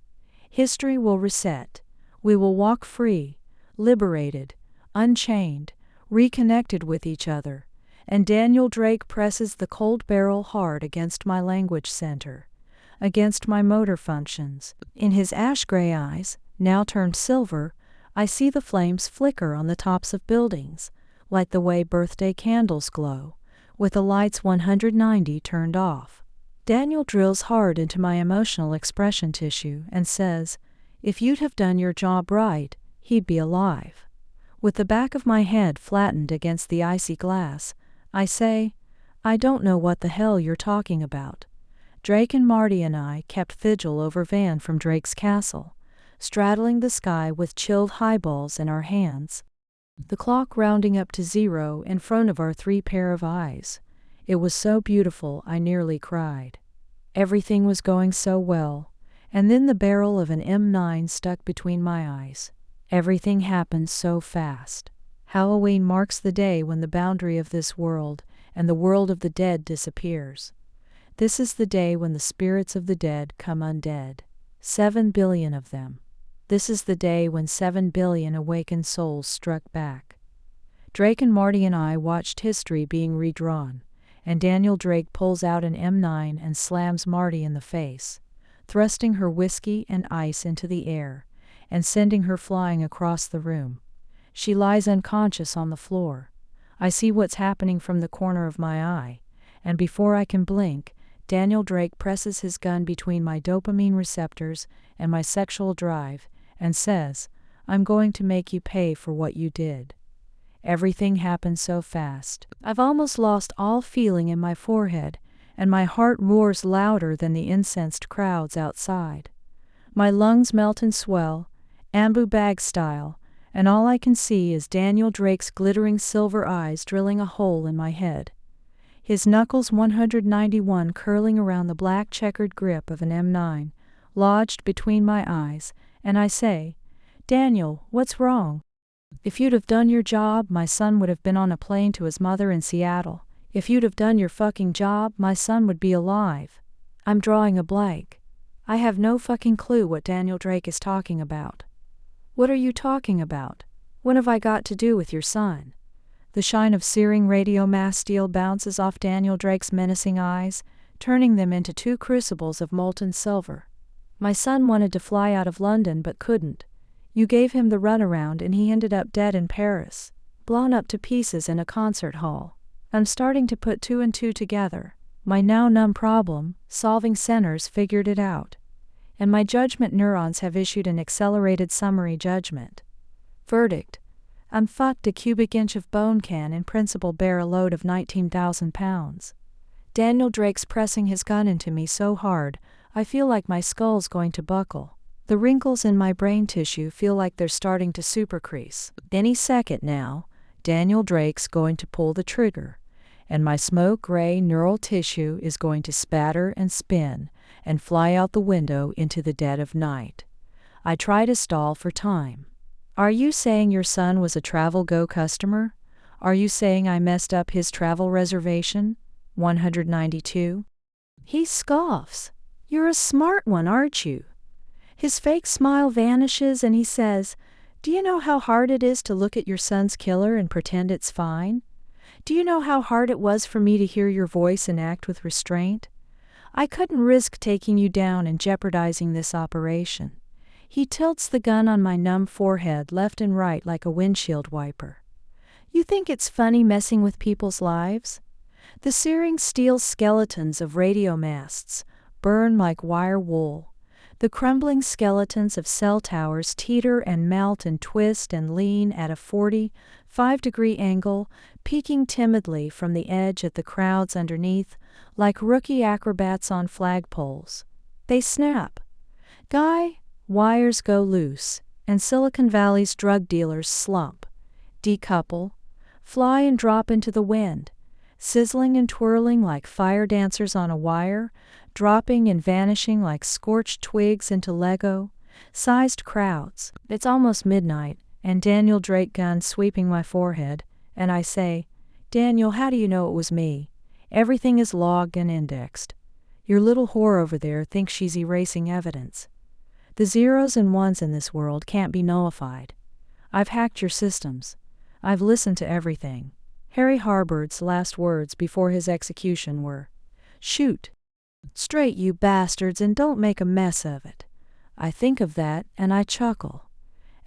History will reset. We will walk free, liberated, unchained, reconnected with each other, and Daniel Drake presses the cold barrel hard against my language center, against my motor functions. In his ash-gray eyes, now turned silver, I see the flames flicker on the tops of buildings, like the way birthday candles glow, with the lights 190 turned off. Daniel drills hard into my emotional expression tissue and says, "If you'd have done your job right, he'd be alive." With the back of my head flattened against the icy glass, I say, "I don't know what the hell you're talking about." Drake and Marty and I kept vigil over Van from Drake's castle, straddling the sky with chilled highballs in our hands, the clock rounding up to 0 in front of our 3 pair of eyes. It was so beautiful I nearly cried. Everything was going so well, and then the barrel of an M9 stuck between my eyes. Everything happened so fast. Halloween marks the day when the boundary of this world and the world of the dead disappears. This is the day when the spirits of the dead come undead. 7 billion of them. This is the day when 7 billion awakened souls struck back. Drake and Marty and I watched history being redrawn, and Daniel Drake pulls out an M9 and slams Marty in the face, thrusting her whiskey and ice into the air and sending her flying across the room. She lies unconscious on the floor. I see what's happening from the corner of my eye, and before I can blink, Daniel Drake presses his gun between my dopamine receptors and my sexual drive and says, "I'm going to make you pay for what you did." Everything happened so fast. I've almost lost all feeling in my forehead, and my heart roars louder than the incensed crowds outside. My lungs melt and swell, ambu bag style, and all I can see is Daniel Drake's glittering silver eyes drilling a hole in my head. His knuckles 191 curling around the black checkered grip of an M9, lodged between my eyes, and I say, "Daniel, what's wrong? If you'd have done your job, my son would have been on a plane to his mother in Seattle. If you'd have done your fucking job, my son would be alive." I'm drawing a blank. I have no fucking clue what Daniel Drake is talking about. "What are you talking about? What have I got to do with your son?" The shine of searing radio mass steel bounces off Daniel Drake's menacing eyes, turning them into 2 crucibles of molten silver. "My son wanted to fly out of London but couldn't. You gave him the runaround and he ended up dead in Paris, blown up to pieces in a concert hall." I'm starting to put 2 and 2 together. My now numb problem-solving centers figured it out, and my judgment neurons have issued an accelerated summary judgment. Verdict: I'm fucked. A cubic inch of bone can in principle bear a load of 19,000 pounds. Daniel Drake's pressing his gun into me so hard, I feel like my skull's going to buckle. The wrinkles in my brain tissue feel like they're starting to supercrease. Any second now, Daniel Drake's going to pull the trigger, and my smoke-gray neural tissue is going to spatter and spin and fly out the window into the dead of night. I try to stall for time. "Are you saying your son was a Travel-Go customer? Are you saying I messed up his travel reservation?" 192. He scoffs. "You're a smart one, aren't you?" His fake smile vanishes and he says, "Do you know how hard it is to look at your son's killer and pretend it's fine? Do you know how hard it was for me to hear your voice and act with restraint? I couldn't risk taking you down and jeopardizing this operation." He tilts the gun on my numb forehead left and right like a windshield wiper. "You think it's funny messing with people's lives? The searing steel skeletons of radio masts burn like wire wool. The crumbling skeletons of cell towers teeter and melt and twist and lean at a 45-degree angle, peeking timidly from the edge at the crowds underneath, like rookie acrobats on flagpoles. They snap. Guy wires go loose, and Silicon Valley's drug dealers slump, decouple, fly and drop into the wind, sizzling and twirling like fire dancers on a wire, dropping and vanishing like scorched twigs into Lego-sized crowds. It's almost midnight, and Daniel Drake gun sweeping my forehead, and I say, "Daniel, how do you know it was me? Everything is logged and indexed. Your little whore over there thinks she's erasing evidence. The zeros and ones in this world can't be nullified. I've hacked your systems. I've listened to everything. Harry Harvard's last words before his execution were, "Shoot straight, you bastards, and don't make a mess of it." I think of that, and I chuckle.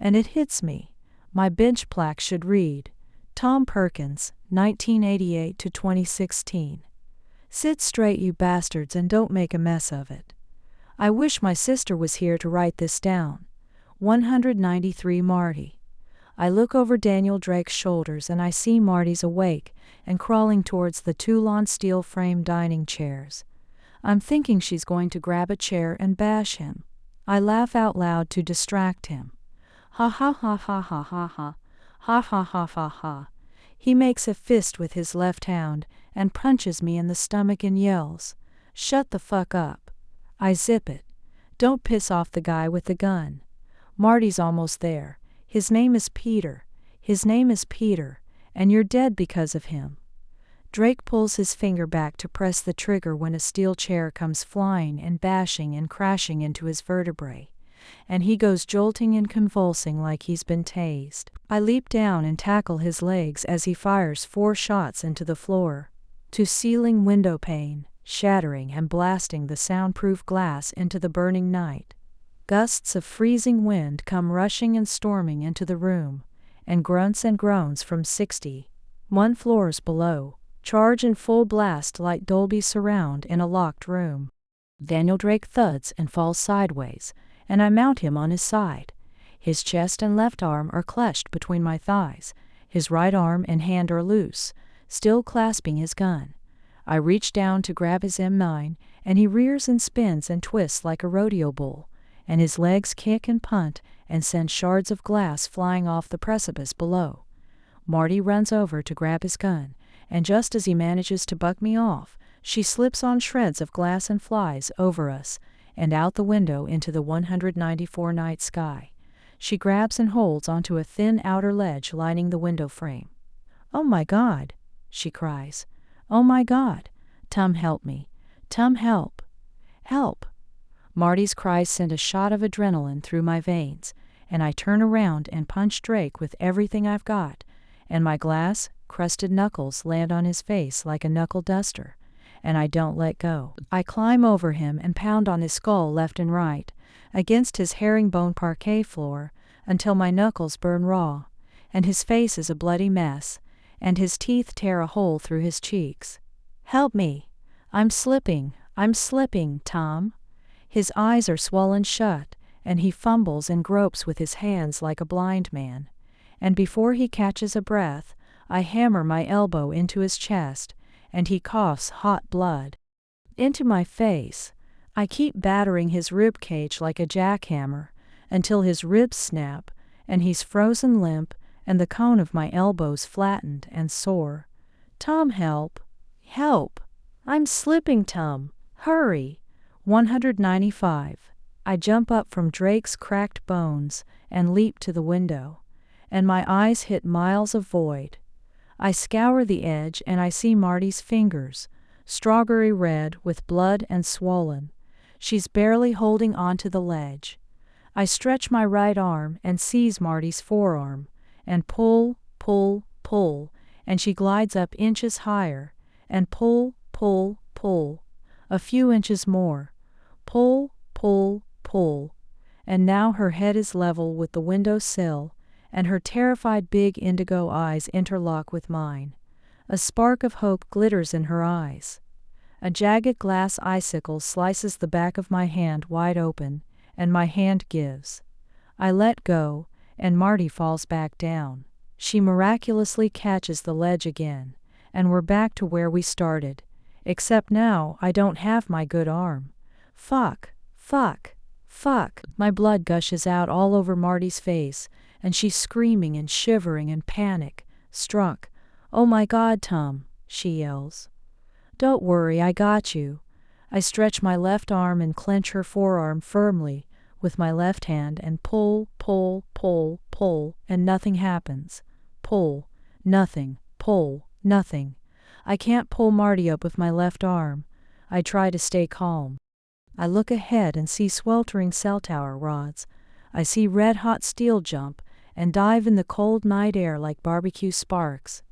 And it hits me. My bench plaque should read, Tom Perkins, 1988 to 2016. Sit straight, you bastards, and don't make a mess of it. I wish my sister was here to write this down. 193 Marty. I look over Daniel Drake's shoulders and I see Marty's awake and crawling towards the Toulon steel-frame dining chairs. I'm thinking she's going to grab a chair and bash him. I laugh out loud to distract him. Ha ha ha ha ha ha ha. Ha ha ha ha ha. He makes a fist with his left hand and punches me in the stomach and yells, "Shut the fuck up." I zip it. Don't piss off the guy with the gun. Marty's almost there. His name is Peter. His name is Peter, and you're dead because of him. Drake pulls his finger back to press the trigger when a steel chair comes flying and bashing and crashing into his vertebrae, and he goes jolting and convulsing like he's been tased. I leap down and tackle his legs as he fires 4 shots into the floor, to ceiling window pane, shattering and blasting the soundproof glass into the burning night. Gusts of freezing wind come rushing and storming into the room, and grunts and groans from 61 floors below charge in full blast like Dolby surround in a locked room. Daniel Drake thuds and falls sideways, and I mount him on his side. His chest and left arm are clutched between my thighs. His right arm and hand are loose, still clasping his gun. I reach down to grab his M9, and he rears and spins and twists like a rodeo bull, and his legs kick and punt and send shards of glass flying off the precipice below. Marty runs over to grab his gun, and just as he manages to buck me off, she slips on shreds of glass and flies over us and out the window into the 194 night sky. She grabs and holds onto a thin outer ledge lining the window frame. "Oh my God," she cries. "Oh my God. Tom, help me. Tom, help. Help." Marty's cries send a shot of adrenaline through my veins, and I turn around and punch Drake with everything I've got, and my glass-crusted knuckles land on his face like a knuckle duster, and I don't let go. I climb over him and pound on his skull left and right, against his herringbone parquet floor, until my knuckles burn raw, and his face is a bloody mess, and his teeth tear a hole through his cheeks. "Help me! I'm slipping, Tom." His eyes are swollen shut, and he fumbles and gropes with his hands like a blind man, and before he catches a breath, I hammer my elbow into his chest, and he coughs hot blood into my face. I keep battering his rib cage like a jackhammer, until his ribs snap, and he's frozen limp, and the cone of my elbows flattened and sore. "Tom, help! Help! I'm slipping, Tom! Hurry!" 195. I jump up from Drake's cracked bones and leap to the window, and my eyes hit miles of void. I scour the edge and I see Marty's fingers, strawberry red with blood and swollen. She's barely holding onto the ledge. I stretch my right arm and seize Marty's forearm, and pull, pull, pull, and she glides up inches higher, and pull, pull, pull, a few inches more. Pull, pull, pull, and now her head is level with the window sill, and her terrified big indigo eyes interlock with mine. A spark of hope glitters in her eyes. A jagged glass icicle slices the back of my hand wide open, and my hand gives. I let go, and Marty falls back down. She miraculously catches the ledge again, and we're back to where we started, except now I don't have my good arm. Fuck, fuck, fuck. My blood gushes out all over Marty's face, and she's screaming and shivering in panic, struck. "Oh my God, Tom," she yells. "Don't worry, I got you." I stretch my left arm and clench her forearm firmly with my left hand and pull, pull, pull, pull, and nothing happens. Pull, nothing, pull, nothing. I can't pull Marty up with my left arm. I try to stay calm. I look ahead and see sweltering cell tower rods. I see red-hot steel jump and dive in the cold night air like barbecue sparks.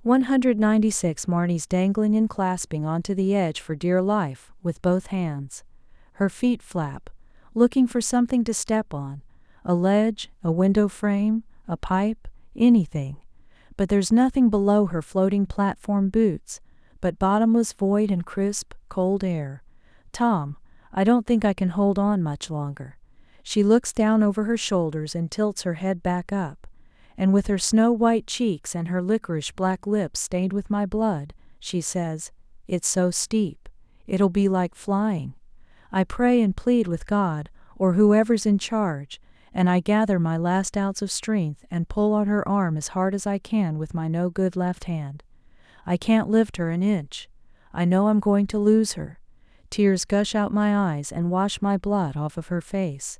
196 Marnie's dangling and clasping onto the edge for dear life with both hands. Her feet flap, looking for something to step on, a ledge, a window frame, a pipe, anything. But there's nothing below her floating platform boots, but bottomless void and crisp, cold air. Tom, I don't think I can hold on much longer. She looks down over her shoulders and tilts her head back up, and with her snow-white cheeks and her licorice black lips stained with my blood, she says, "It's so steep. It'll be like flying." I pray and plead with God, or whoever's in charge, and I gather my last ounce of strength and pull on her arm as hard as I can with my no-good left hand. I can't lift her an inch. I know I'm going to lose her. Tears gush out my eyes and wash my blood off of her face.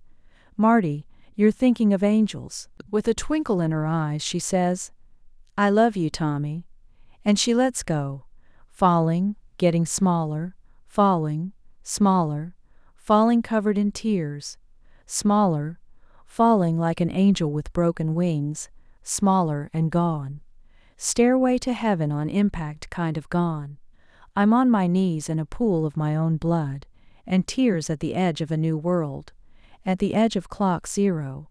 "Marty, you're thinking of angels." With a twinkle in her eyes, she says, "I love you, Tommy." And she lets go, falling, getting smaller, falling, smaller, falling covered in tears, smaller, falling like an angel with broken wings, smaller and gone. Stairway to heaven on impact kind of gone. I'm on my knees in a pool of my own blood, and tears at the edge of a new world, at the edge of clock zero.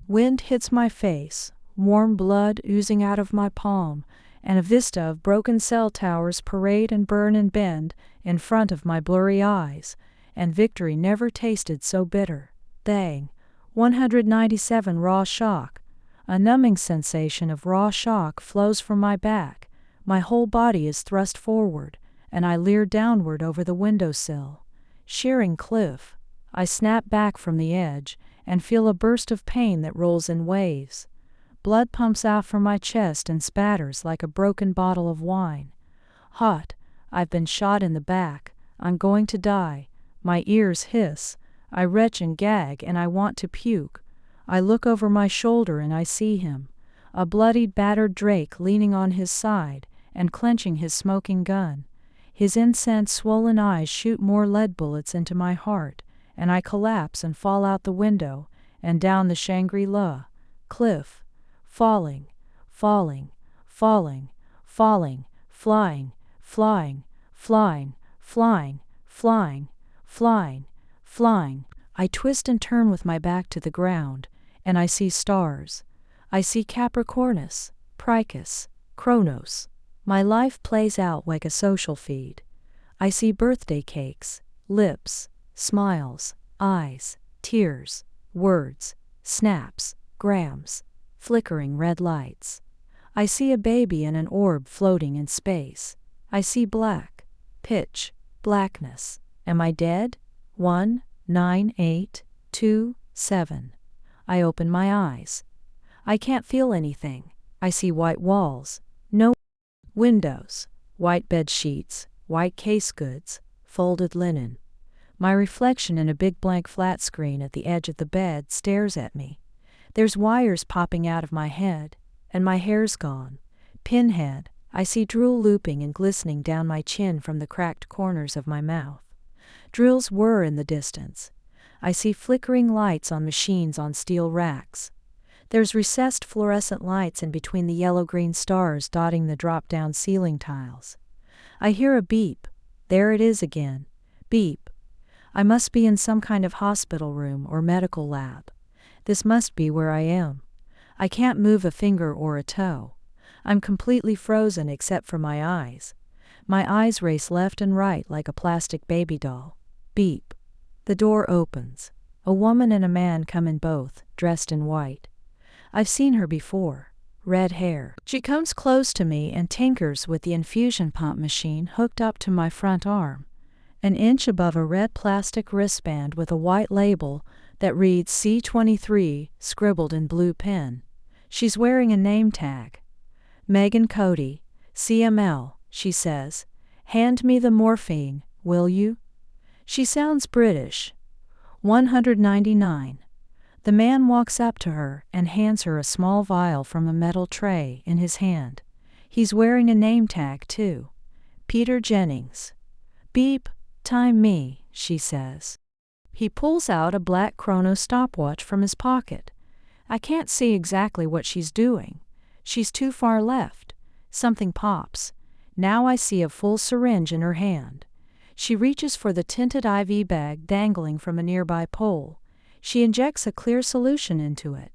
Wind hits my face, warm blood oozing out of my palm, and a vista of broken cell towers parade and burn and bend in front of my blurry eyes, and victory never tasted so bitter. Bang! 197 raw shock. A numbing sensation of raw shock flows from my back. My whole body is thrust forward, and I leer downward over the windowsill. Shearing cliff. I snap back from the edge and feel a burst of pain that rolls in waves. Blood pumps out from my chest and spatters like a broken bottle of wine. Hot. I've been shot in the back. I'm going to die. My ears hiss. I retch and gag, and I want to puke. I look over my shoulder and I see him, a bloodied, battered Drake leaning on his side and clenching his smoking gun. His incense swollen eyes shoot more lead bullets into my heart, and I collapse and fall out the window and down the Shangri-La cliff, falling, falling, falling, falling, flying, flying, flying, flying, flying, flying, flying. I twist and turn with my back to the ground, and I see stars. I see Capricornus, Pricus, Kronos. My life plays out like a social feed. I see birthday cakes, lips, smiles, eyes, tears, words, snaps, grams, flickering red lights. I see a baby in an orb floating in space. I see black, pitch, blackness. Am I dead? 1, 9, 8, 2, 7. I open my eyes. I can't feel anything. I see white walls, no windows, white bed sheets, white case goods, folded linen. My reflection in a big blank flat screen at the edge of the bed stares at me. There's wires popping out of my head, and my hair's gone. Pinhead. I see drool looping and glistening down my chin from the cracked corners of my mouth. Drills whir in the distance. I see flickering lights on machines on steel racks. There's recessed fluorescent lights in between the yellow-green stars dotting the drop-down ceiling tiles. I hear a beep. There it is again. Beep. I must be in some kind of hospital room or medical lab. This must be where I am. I can't move a finger or a toe. I'm completely frozen except for my eyes. My eyes race left and right like a plastic baby doll. Beep. The door opens. A woman and a man come in both, dressed in white. I've seen her before. Red hair. She comes close to me and tinkers with the infusion pump machine hooked up to my front arm, an inch above a red plastic wristband with a white label that reads C23 scribbled in blue pen. She's wearing a name tag. Megan Cody, CML, she says. Hand me the morphine, will you? She sounds British. 199. The man walks up to her and hands her a small vial from a metal tray in his hand. He's wearing a name tag, too. Peter Jennings. Beep, time me, she says. He pulls out a black chrono stopwatch from his pocket. I can't see exactly what she's doing. She's too far left. Something pops. Now I see a full syringe in her hand. She reaches for the tinted IV bag dangling from a nearby pole. She injects a clear solution into it.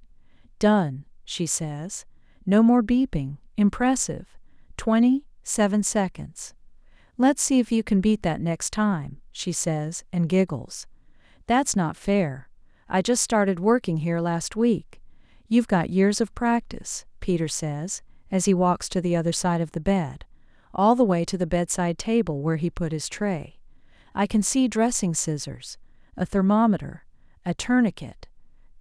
"Done," she says. "No more beeping. Impressive. 27 seconds. "Let's see if you can beat that next time," she says, and giggles. "That's not fair. I just started working here last week." "You've got years of practice," Peter says, as he walks to the other side of the bed, all the way to the bedside table where he put his tray. I can see dressing scissors, a thermometer, a tourniquet,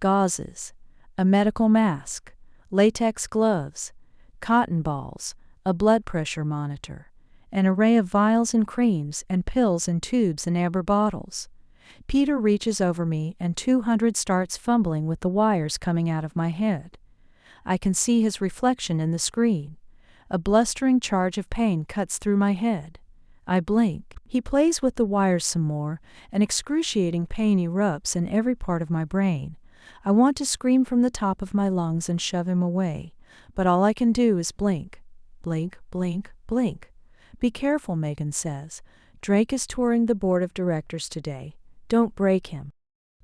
gauzes, a medical mask, latex gloves, cotton balls, a blood pressure monitor, an array of vials and creams and pills and tubes and amber bottles. Peter reaches over me and 200 starts fumbling with the wires coming out of my head. I can see his reflection in the screen. A blustering charge of pain cuts through my head. I blink. He plays with the wires some more, and excruciating pain erupts in every part of my brain. I want to scream from the top of my lungs and shove him away, but all I can do is blink. Blink, blink, blink. "Be careful," Megan says. "Drake is touring the board of directors today. Don't break him."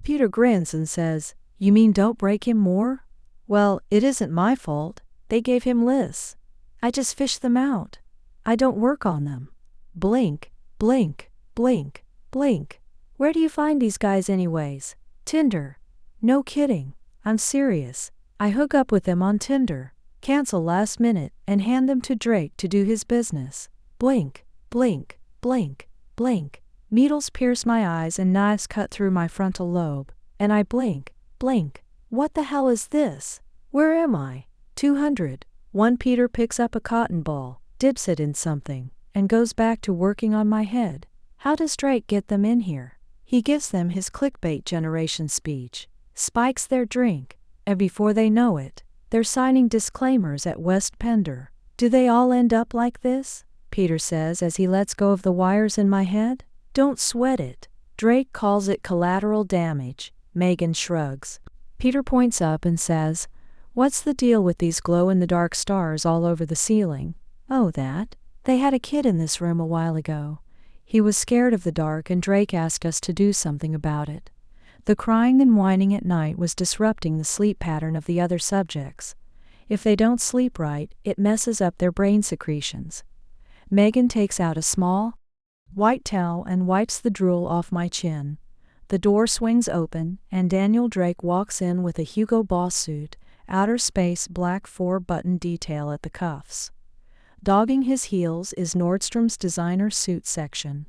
Peter grins and says, "You mean don't break him more? Well, it isn't my fault. They gave him lists. I just fish them out. I don't work on them." Blink, blink, blink, blink. "Where do you find these guys anyways?" "Tinder." "No kidding. I'm serious. I hook up with them on Tinder, cancel last minute, and hand them to Drake to do his business." Blink, blink, blink, blink. Needles pierce my eyes and knives cut through my frontal lobe, and I blink, blink. What the hell is this? Where am I? 201. Peter picks up a cotton ball, dips it in something, and goes back to working on my head. How does Drake get them in here? He gives them his clickbait generation speech, spikes their drink, and before they know it, they're signing disclaimers at West Pender. "Do they all end up like this?" Peter says as he lets go of the wires in my head. "Don't sweat it. Drake calls it collateral damage." Megan shrugs. Peter points up and says, "What's the deal with these glow-in-the-dark stars all over the ceiling?" "Oh, that. They had a kid in this room a while ago. He was scared of the dark and Drake asked us to do something about it. The crying and whining at night was disrupting the sleep pattern of the other subjects. If they don't sleep right, it messes up their brain secretions." Megan takes out a small, white towel and wipes the drool off my chin. The door swings open, and Daniel Drake walks in with a Hugo Boss suit, outer space black 4-button detail at the cuffs. Dogging his heels is Nordstrom's designer suit section.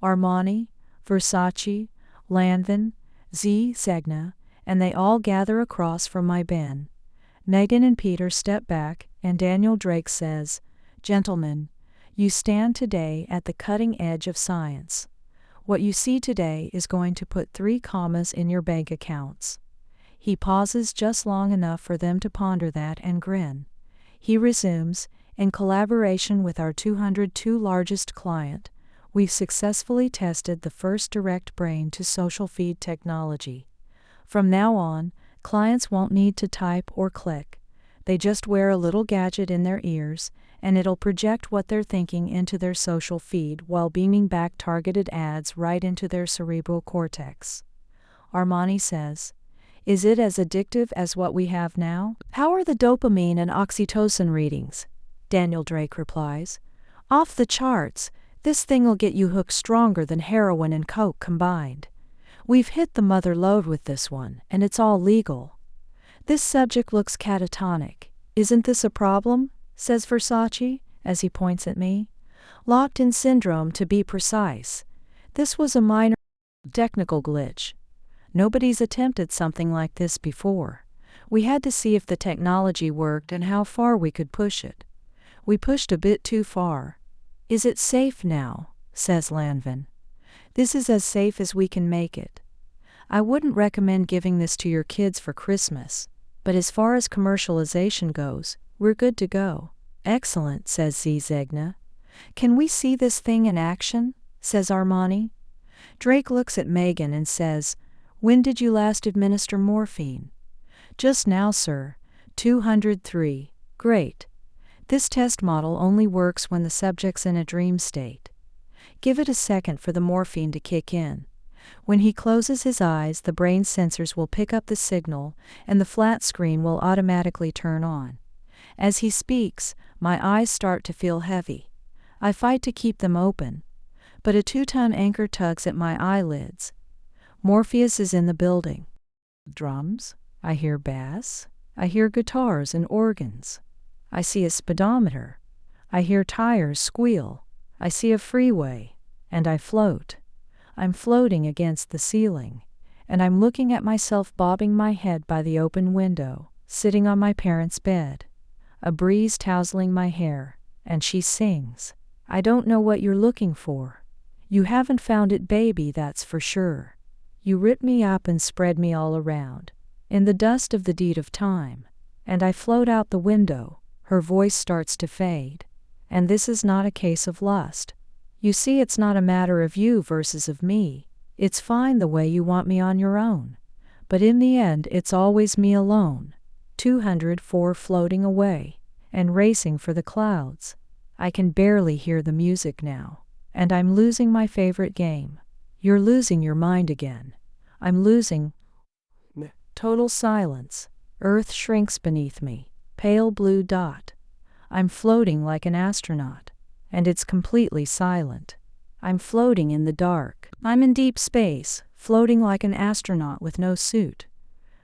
Armani, Versace, Lanvin, Zegna, and they all gather across from my bin. Megan and Peter step back, and Daniel Drake says, "Gentlemen, you stand today at the cutting edge of science. What you see today is going to put 3 commas in your bank accounts." He pauses just long enough for them to ponder that and grin. He resumes, "In collaboration with our 202 largest client, we've successfully tested the first direct brain-to-social feed technology. From now on, clients won't need to type or click. They just wear a little gadget in their ears, and it'll project what they're thinking into their social feed while beaming back targeted ads right into their cerebral cortex." Armani says, "Is it as addictive as what we have now?" "How are the dopamine and oxytocin readings?" Daniel Drake replies. "Off the charts. This thing'll get you hooked stronger than heroin and coke combined. We've hit the mother lode with this one, and it's all legal." "This subject looks catatonic. Isn't this a problem?" says Versace, as he points at me. "Locked-in syndrome, to be precise. This was a minor technical glitch. Nobody's attempted something like this before. We had to see if the technology worked and how far we could push it. We pushed a bit too far." "Is it safe now?" says Lanvin. "This is as safe as we can make it. I wouldn't recommend giving this to your kids for Christmas, but as far as commercialization goes, we're good to go." "Excellent," says Zegna. "Can we see this thing in action?" says Armani. Drake looks at Megan and says, "When did you last administer morphine?" "Just now, sir. 203. "Great. This test model only works when the subject's in a dream state. Give it a second for the morphine to kick in. When he closes his eyes, the brain sensors will pick up the signal, and the flat screen will automatically turn on. As he speaks, my eyes start to feel heavy. I fight to keep them open, but a 2-ton anchor tugs at my eyelids. Morpheus is in the building. Drums, I hear bass, I hear guitars and organs. I see a speedometer. I hear tires squeal. I see a freeway, and I float. I'm floating against the ceiling, and I'm looking at myself bobbing my head by the open window, sitting on my parents' bed. A breeze tousling my hair, and she sings. I don't know what you're looking for. You haven't found it, baby, that's for sure. You rip me up and spread me all around, in the dust of the deed of time, and I float out the window. Her voice starts to fade. And this is not a case of lust. You see, it's not a matter of you versus of me. It's fine the way you want me on your own. But in the end, it's always me alone. 204 floating away, and racing for the clouds. I can barely hear the music now. And I'm losing my favorite game. You're losing your mind again. I'm losing. Total silence. Earth shrinks beneath me. Pale blue dot. I'm floating like an astronaut, and it's completely silent. I'm floating in the dark. I'm in deep space, floating like an astronaut with no suit.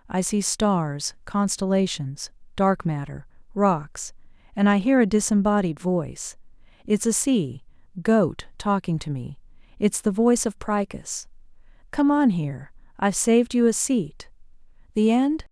I see stars, constellations, dark matter, rocks, and I hear a disembodied voice. It's a sea goat talking to me. It's the voice of Prychus. Come on here, I've saved you a seat. The end?